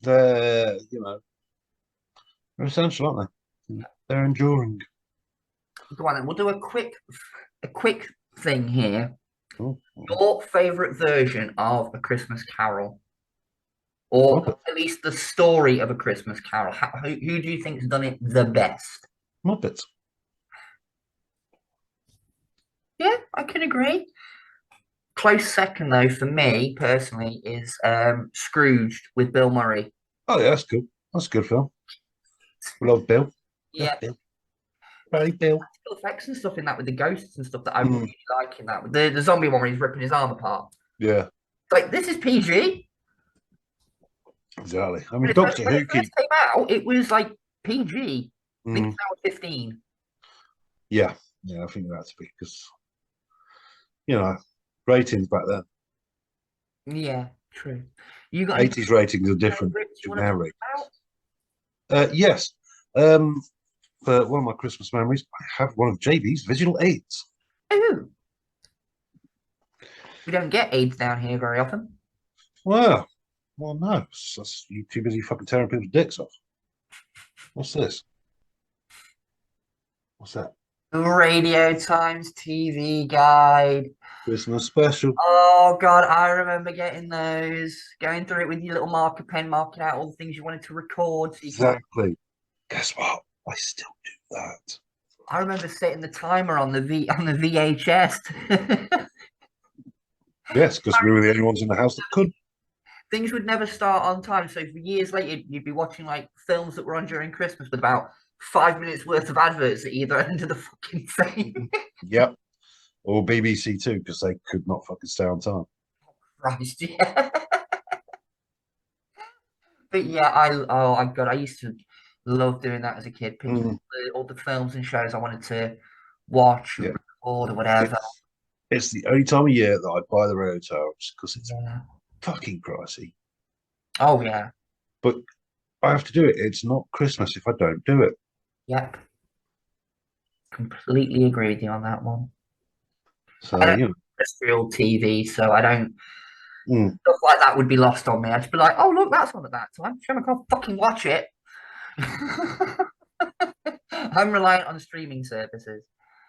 they're, they're essential, aren't they? They're enduring. Go on then. We'll do a quick thing here. Your favorite version of A Christmas Carol, or at least the story of A Christmas Carol. Who do you think's done it the best? Muppets. Yeah, I can agree. Close second, though, for me personally, is Scrooged with Bill Murray. Oh, yeah, that's good. That's a good film. We love Bill. Yeah. Love Bill. Right, Bill. Effects and stuff in that with the ghosts and stuff that I really like in that. The zombie one where he's ripping his arm apart. Yeah. Like, this is PG. Exactly. I mean, Doctor Who came out, it was like PG. I think it's now 15. Yeah. Yeah, I think that's because, ratings back then. Yeah, true. You got 80s ratings are different to now ratings. Yes. For one of my Christmas memories, I have one of JB's visual aids. Ooh. We don't get aids down here very often. Well, no. That's you too busy fucking tearing people's dicks off. What's this? What's that? The Radio Times TV Guide. Christmas special. Oh, God, I remember getting those. Going through it with your little marker pen, marking out all the things you wanted to record. So exactly. Guess what? I still do that. I remember setting the timer on the VHS. Yes, because we were the only ones in the house that could. Things would never start on time. So for years later, you'd be watching like films that were on during Christmas with about 5 minutes worth of adverts at either end of the fucking thing. Yep. Or BBC Two, because they could not fucking stay on time. Christ, yeah. But yeah, I used to love doing that as a kid, picking all the films and shows I wanted to watch or record or whatever. It's the only time of year that I buy the Radio Times because it's fucking pricey. Oh yeah. But I have to do it. It's not Christmas if I don't do it. Yep. Completely agree with you on that one. So, I don't terrestrial TV, so I don't stuff like that would be lost on me. I'd just be like, oh look, that's on at that time. I can't fucking watch it. I'm reliant on streaming services.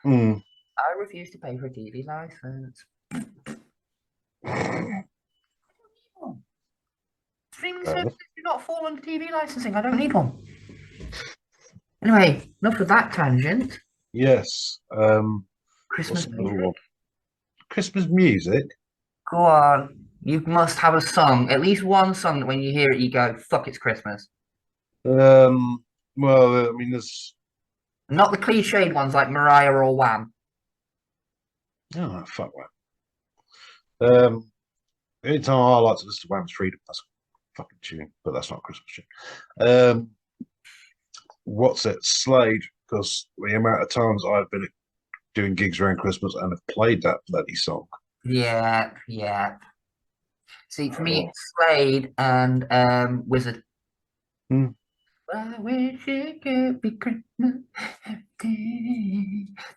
I refuse to pay for a TV license. Streaming services do not fall under TV licensing. I don't need one. Anyway, enough of that tangent. Yes. Christmas music. Christmas music? Go on. You must have a song, at least one song that when you hear it, you go, fuck, it's Christmas. Well, I mean, there's... Not the cliched ones like Mariah or Wham. Oh, fuck Wham. Anytime I like to listen to Wham's Freedom, that's a fucking tune, but that's not a Christmas tune. what's it, Slade, because the amount of times I've been doing gigs around Christmas and have played that bloody song. Yeah, yeah. See, for me, it's Slade and Wizard. Hmm. I wish it could be Christmas.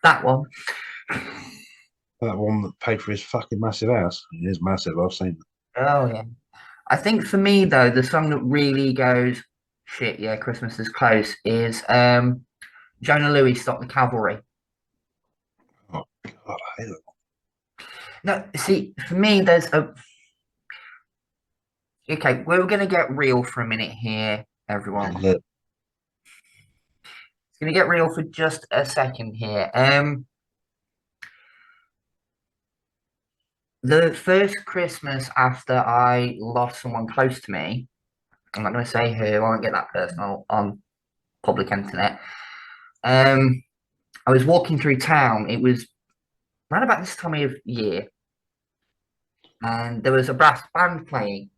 That one. That one that paid for his fucking massive house. It is massive. I've seen it. Oh yeah. I think for me though, the song that really goes, shit, yeah, Christmas is close, is Jonah Lewis, Stop the Cavalry. Oh God, I hate it. No, see, for me, there's a okay, we're gonna get real for a minute here, everyone. Lit. It's gonna get real for just a second here. The first Christmas after I lost someone close to me, I'm not gonna say who, I won't get that personal on public internet. I was walking through town. It was around about this time of year, and there was a brass band playing,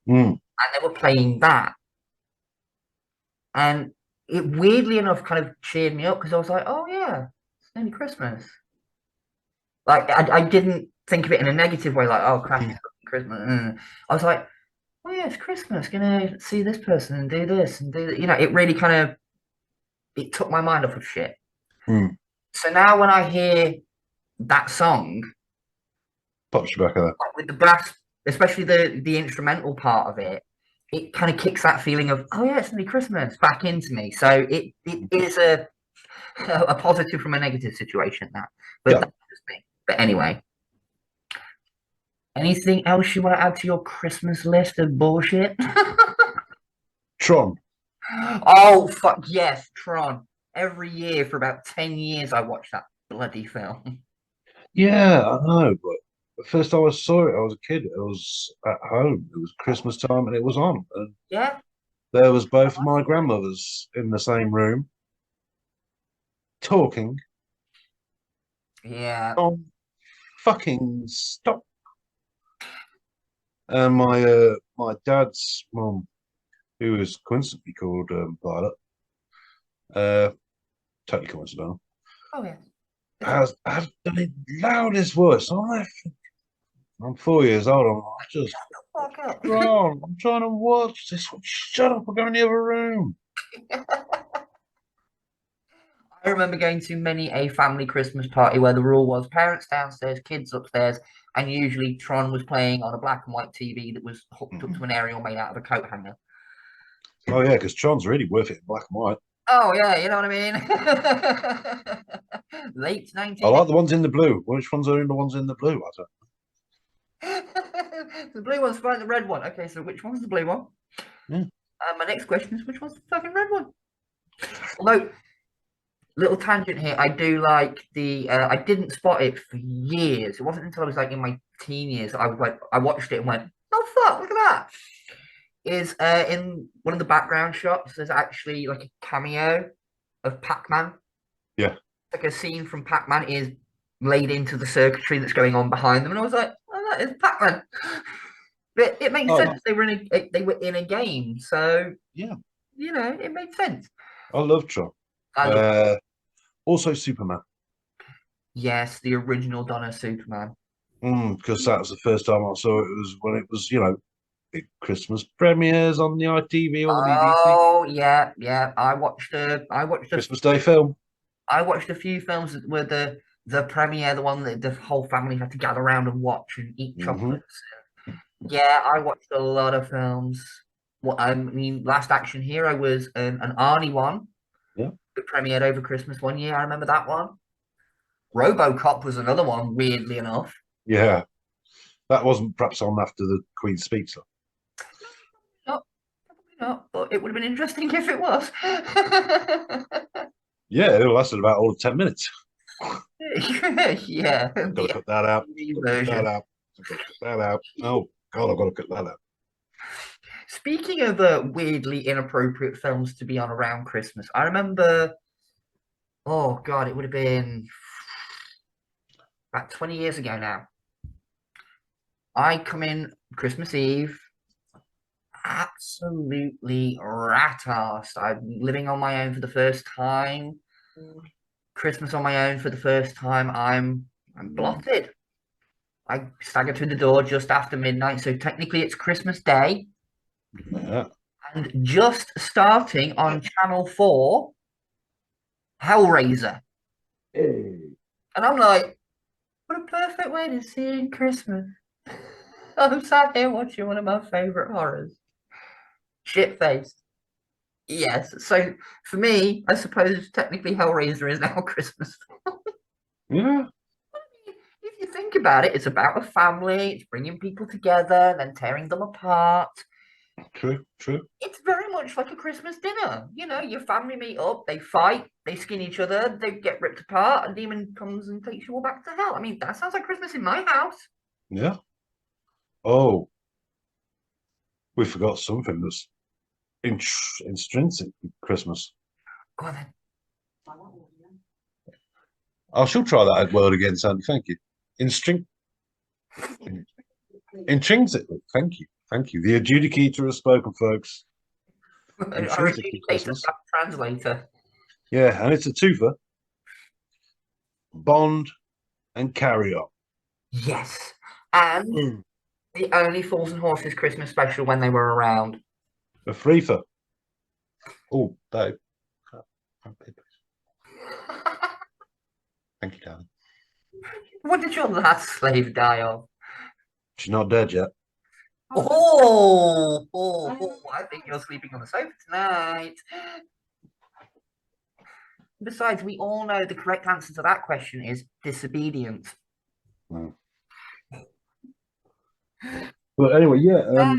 Mm. and they were playing that, and it weirdly enough kind of cheered me up because I was like, "Oh yeah, it's nearly Christmas." Like I didn't think of it in a negative way, like, "Oh crap, it's Christmas." I was like, "Oh yeah, it's Christmas. Gonna see this person and do this and do that." You know, it really kind of it took my mind off of shit. Mm. So now when I hear that song, Pops you back at that. like with the brass, especially the instrumental part of it, it kind of kicks that feeling of, oh yeah, it's nearly Christmas back into me. So it is a positive from a negative situation, that. But Yeah. that's just me. But anyway, anything else you want to add to your Christmas list of bullshit? Tron. Oh fuck yes, Tron. Every year for about 10 years I watched that bloody film. Yeah, I know, but the first time I saw it, I was a kid. It was at home. It was Christmas time, and it was on. And Yeah. there was both of my grandmothers in the same room talking. Yeah. Oh, fucking stop! And my dad's mum, who was coincidentally called Violet, totally coincidental, Oh yeah. has the loudest voice. I'm 4 years old. I just Fuck up. Ron, I'm trying to watch this. Shut up! We're going in the other room. I remember going to many a family Christmas party where the rule was parents downstairs, kids upstairs, and usually Tron was playing on a black and white TV that was hooked up to an aerial made out of a coat hanger. Oh yeah, because Tron's really worth it in black and white. Oh yeah, you know what I mean? Late I 19. like the ones in the blue. Which ones are in the ones in the blue? I don't. The blue one's fine, the red one. Okay, so which one's the blue one? Yeah. My next question is which one's the fucking red one? Although, little tangent here, I do like the I didn't spot it for years. It wasn't until I was like in my teen years I was like I watched it and went, oh fuck, look at that. Is in one of the background shots there's actually like a cameo of Pac-Man. Yeah. Like a scene from Pac-Man is laid into the circuitry that's going on behind them, and I was like, oh, that is Pac-Man. But it makes sense. They were in a game, so yeah, you know, it made sense. I love Tron. Also Superman. Yes, the original Donner Superman. Because that was the first time I saw it. It was when it was, big Christmas premieres on the ITV or the BBC. Oh yeah, yeah. I watched Christmas Day film. I watched a few films that were the premiere, the one that the whole family had to gather around and watch and eat chocolates. Yeah, I watched a lot of films. What I mean, Last Action Hero was an Arnie one. Yeah. That premiered over Christmas one year. I remember that one. RoboCop was another one, weirdly enough. Yeah. That wasn't perhaps on after the Queen's speech, though. No, probably not, but it would have been interesting if it was. Yeah, it lasted about all of 10 minutes. Yeah. I've got to cut that out. Cut that out. Cut that out. Oh, God, I've got to cut that out. Speaking of weirdly inappropriate films to be on around Christmas, I remember, oh God, it would have been about 20 years ago now. I come in Christmas Eve. absolutely rat-arsed. I'm living on my own for the first time. Christmas on my own for the first time. I'm blotted. I staggered through the door just after midnight, so technically it's Christmas Day. Yeah. And just starting on Channel 4, Hellraiser. Hey. And I'm like, what a perfect way to see Christmas. I'm sat here watching one of my favorite horrors. Shit-faced. Yes. So for me, I suppose technically Hellraiser is now a Christmas film. Yeah. If you think about it, it's about a family, it's bringing people together and then tearing them apart. True. It's very much like a Christmas dinner. You know, your family meet up, they fight, they skin each other, they get ripped apart, a demon comes and takes you all back to hell. I mean, that sounds like Christmas in my house. Yeah. Oh, we forgot something that's intrinsic with Christmas. Go on then. I shall try that word again, Sandy. Thank you. Intrinsically. Thank you. The adjudicator has spoken, folks. Intrinsically Christmas. Translator. Yeah, and it's a twofer. Bond and Carry On. Yes. And the only Fools and Horses Christmas special when they were around. A threefer. Oh, Dave. Thank you, darling. What did your last slave die of? She's not dead yet. Oh, I think you're sleeping on the sofa tonight. Besides, we all know the correct answer to that question is disobedience. No. But anyway, yeah.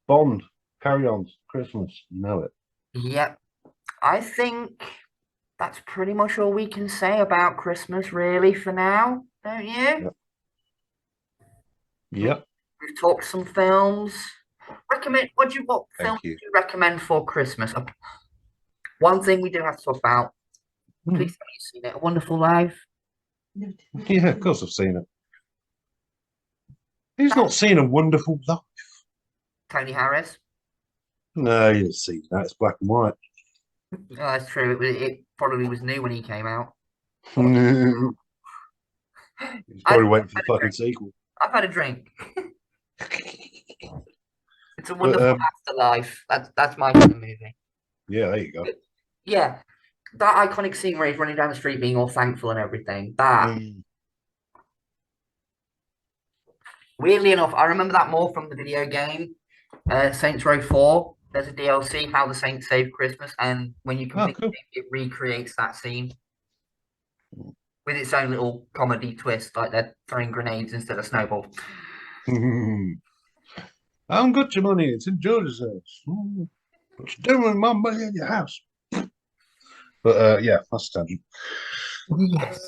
Bond, Carry On, Christmas. You know it. Yep. I think that's pretty much all we can say about Christmas, really, for now, don't you? Yep. We've talked some films. What films do you recommend for Christmas? One thing we do have to talk about. Please tell me you've seen it. A Wonderful Life. Yeah, of course I've seen it. Who's not seen A Wonderful Life? Tony Harris. No, you've seen that. It's black and white. Oh, that's true. It probably was new when he came out. He's probably waiting for the fucking sequel. I've had a drink. It's a Wonderful Afterlife. That's my kind of movie. Yeah, there you go. Yeah, that iconic scene where he's running down the street being all thankful and everything. That. Weirdly enough, I remember that more from the video game, Saints Row 4. There's a DLC, How the Saints Saved Christmas, and when you complete the game, it recreates that scene with its own little comedy twist, like they're throwing grenades instead of snowballs. I haven't got your money. It's in George's house. What you doing with my money in your house? But yeah, that's a tangent. Yes.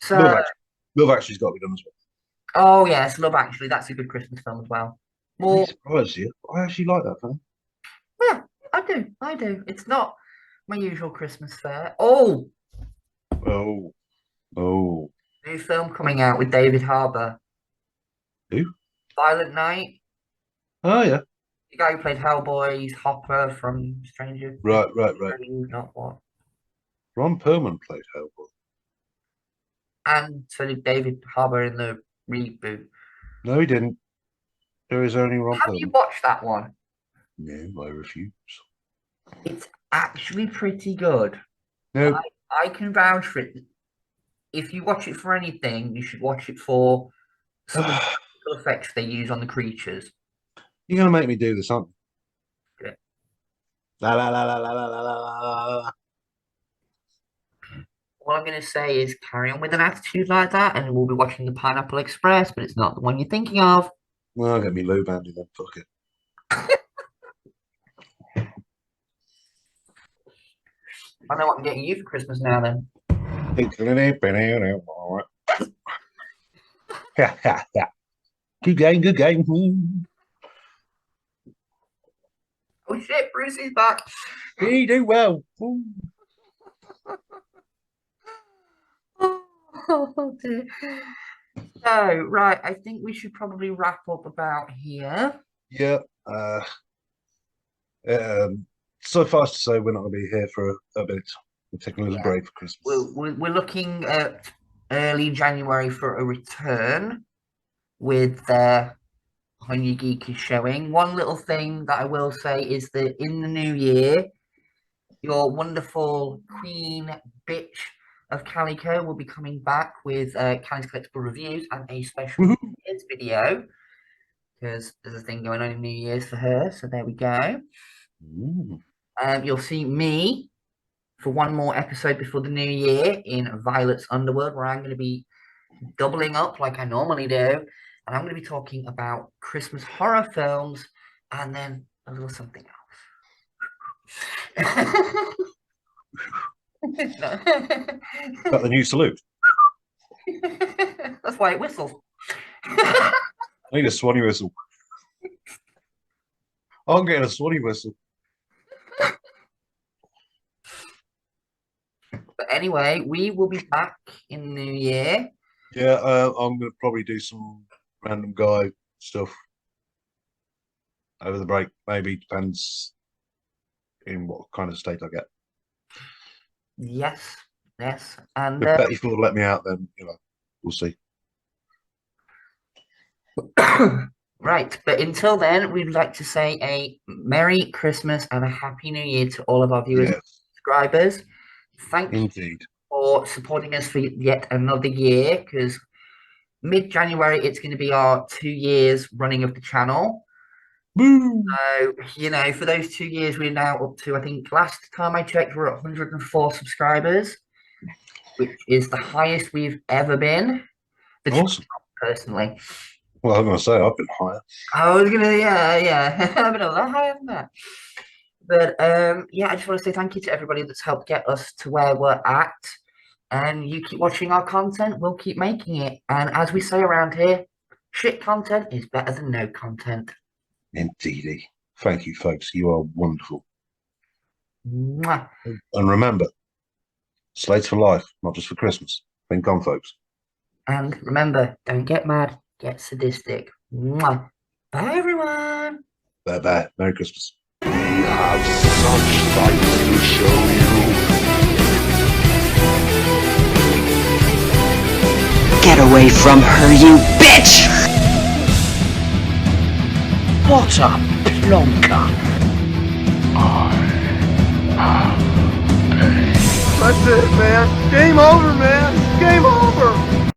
So, Love Actually's got to be done as well. Oh yes, Love Actually. That's a good Christmas film as well. I'm surprised you. I actually like that film. Yeah, I do. It's not my usual Christmas fare. Oh. New film coming out with David Harbour. Who? Violent Night. Oh yeah. The guy who played Hellboy, he's Hopper from Stranger. Right. Not what. Ron Perlman played Hellboy. And so did David Harbour in the reboot. No, he didn't. There is only Ron Perlman. Have you watched that one? No, I refuse. It's actually pretty good. No. I can vouch for it. If you watch it for anything, you should watch it for some of the special effects they use on the creatures. You're gonna make me do this, aren't you? La la la la la la la la. All I'm going to say is carry on with an attitude like that, and we'll be watching the Pineapple Express, but it's not the one you're thinking of. Well, I'll get me low bandy then. Fuck it. I know what I'm getting you for Christmas now then. Yeah. Good game. Oh shit, Brucey's back. He do well. Oh dear. So, right, I think we should probably wrap up about here. Yeah. Suffice to say, we're not going to be here for a bit. We're taking a little break for Christmas. We're looking at early January for a return with when your Geek is showing. One little thing that I will say is that in the new year, your wonderful queen bitch of Calico will be coming back with Cali's Collectible Reviews and a special kids video, because there's a thing going on in New Year's for her. So there we go. You'll see me for one more episode before the new year in Violet's Underworld, where I'm going to be doubling up like I normally do, and I'm going to be talking about Christmas horror films and then a little something else. Got the new salute. That's why it whistles. I need a Swanee whistle. I'm getting a Swanee whistle. But anyway, we will be back in the new year. Yeah, I'm going to probably do some random guy stuff over the break. Maybe depends in what kind of state I get. Yes. And if Betty Ford let me out, then we'll see. Right, but until then, we'd like to say a Merry Christmas and a Happy New Year to all of our viewers and subscribers. Thank you for supporting us for yet another year, because mid-January it's going to be our 2 years running of the channel. Boom. So, for those 2 years, we're now up to, I think last time I checked, we're at 104 subscribers, which is the highest we've ever been. Awesome. Personally. Well, I'm going to say I've been higher. I was going to, yeah. I've been a lot higher than that. But, I just want to say thank you to everybody that's helped get us to where we're at. And you keep watching our content, we'll keep making it. And as we say around here, shit content is better than no content. Indeedy. Thank you, folks. You are wonderful. Mwah. And remember, slates for life, not just for Christmas. Think on, folks. And remember, don't get mad, get sadistic. Mwah. Bye, everyone. Bye-bye. Merry Christmas. We have such sights to show you. Get away from her, you bitch! What a plonker. That's it, man. Game over, man. Game over.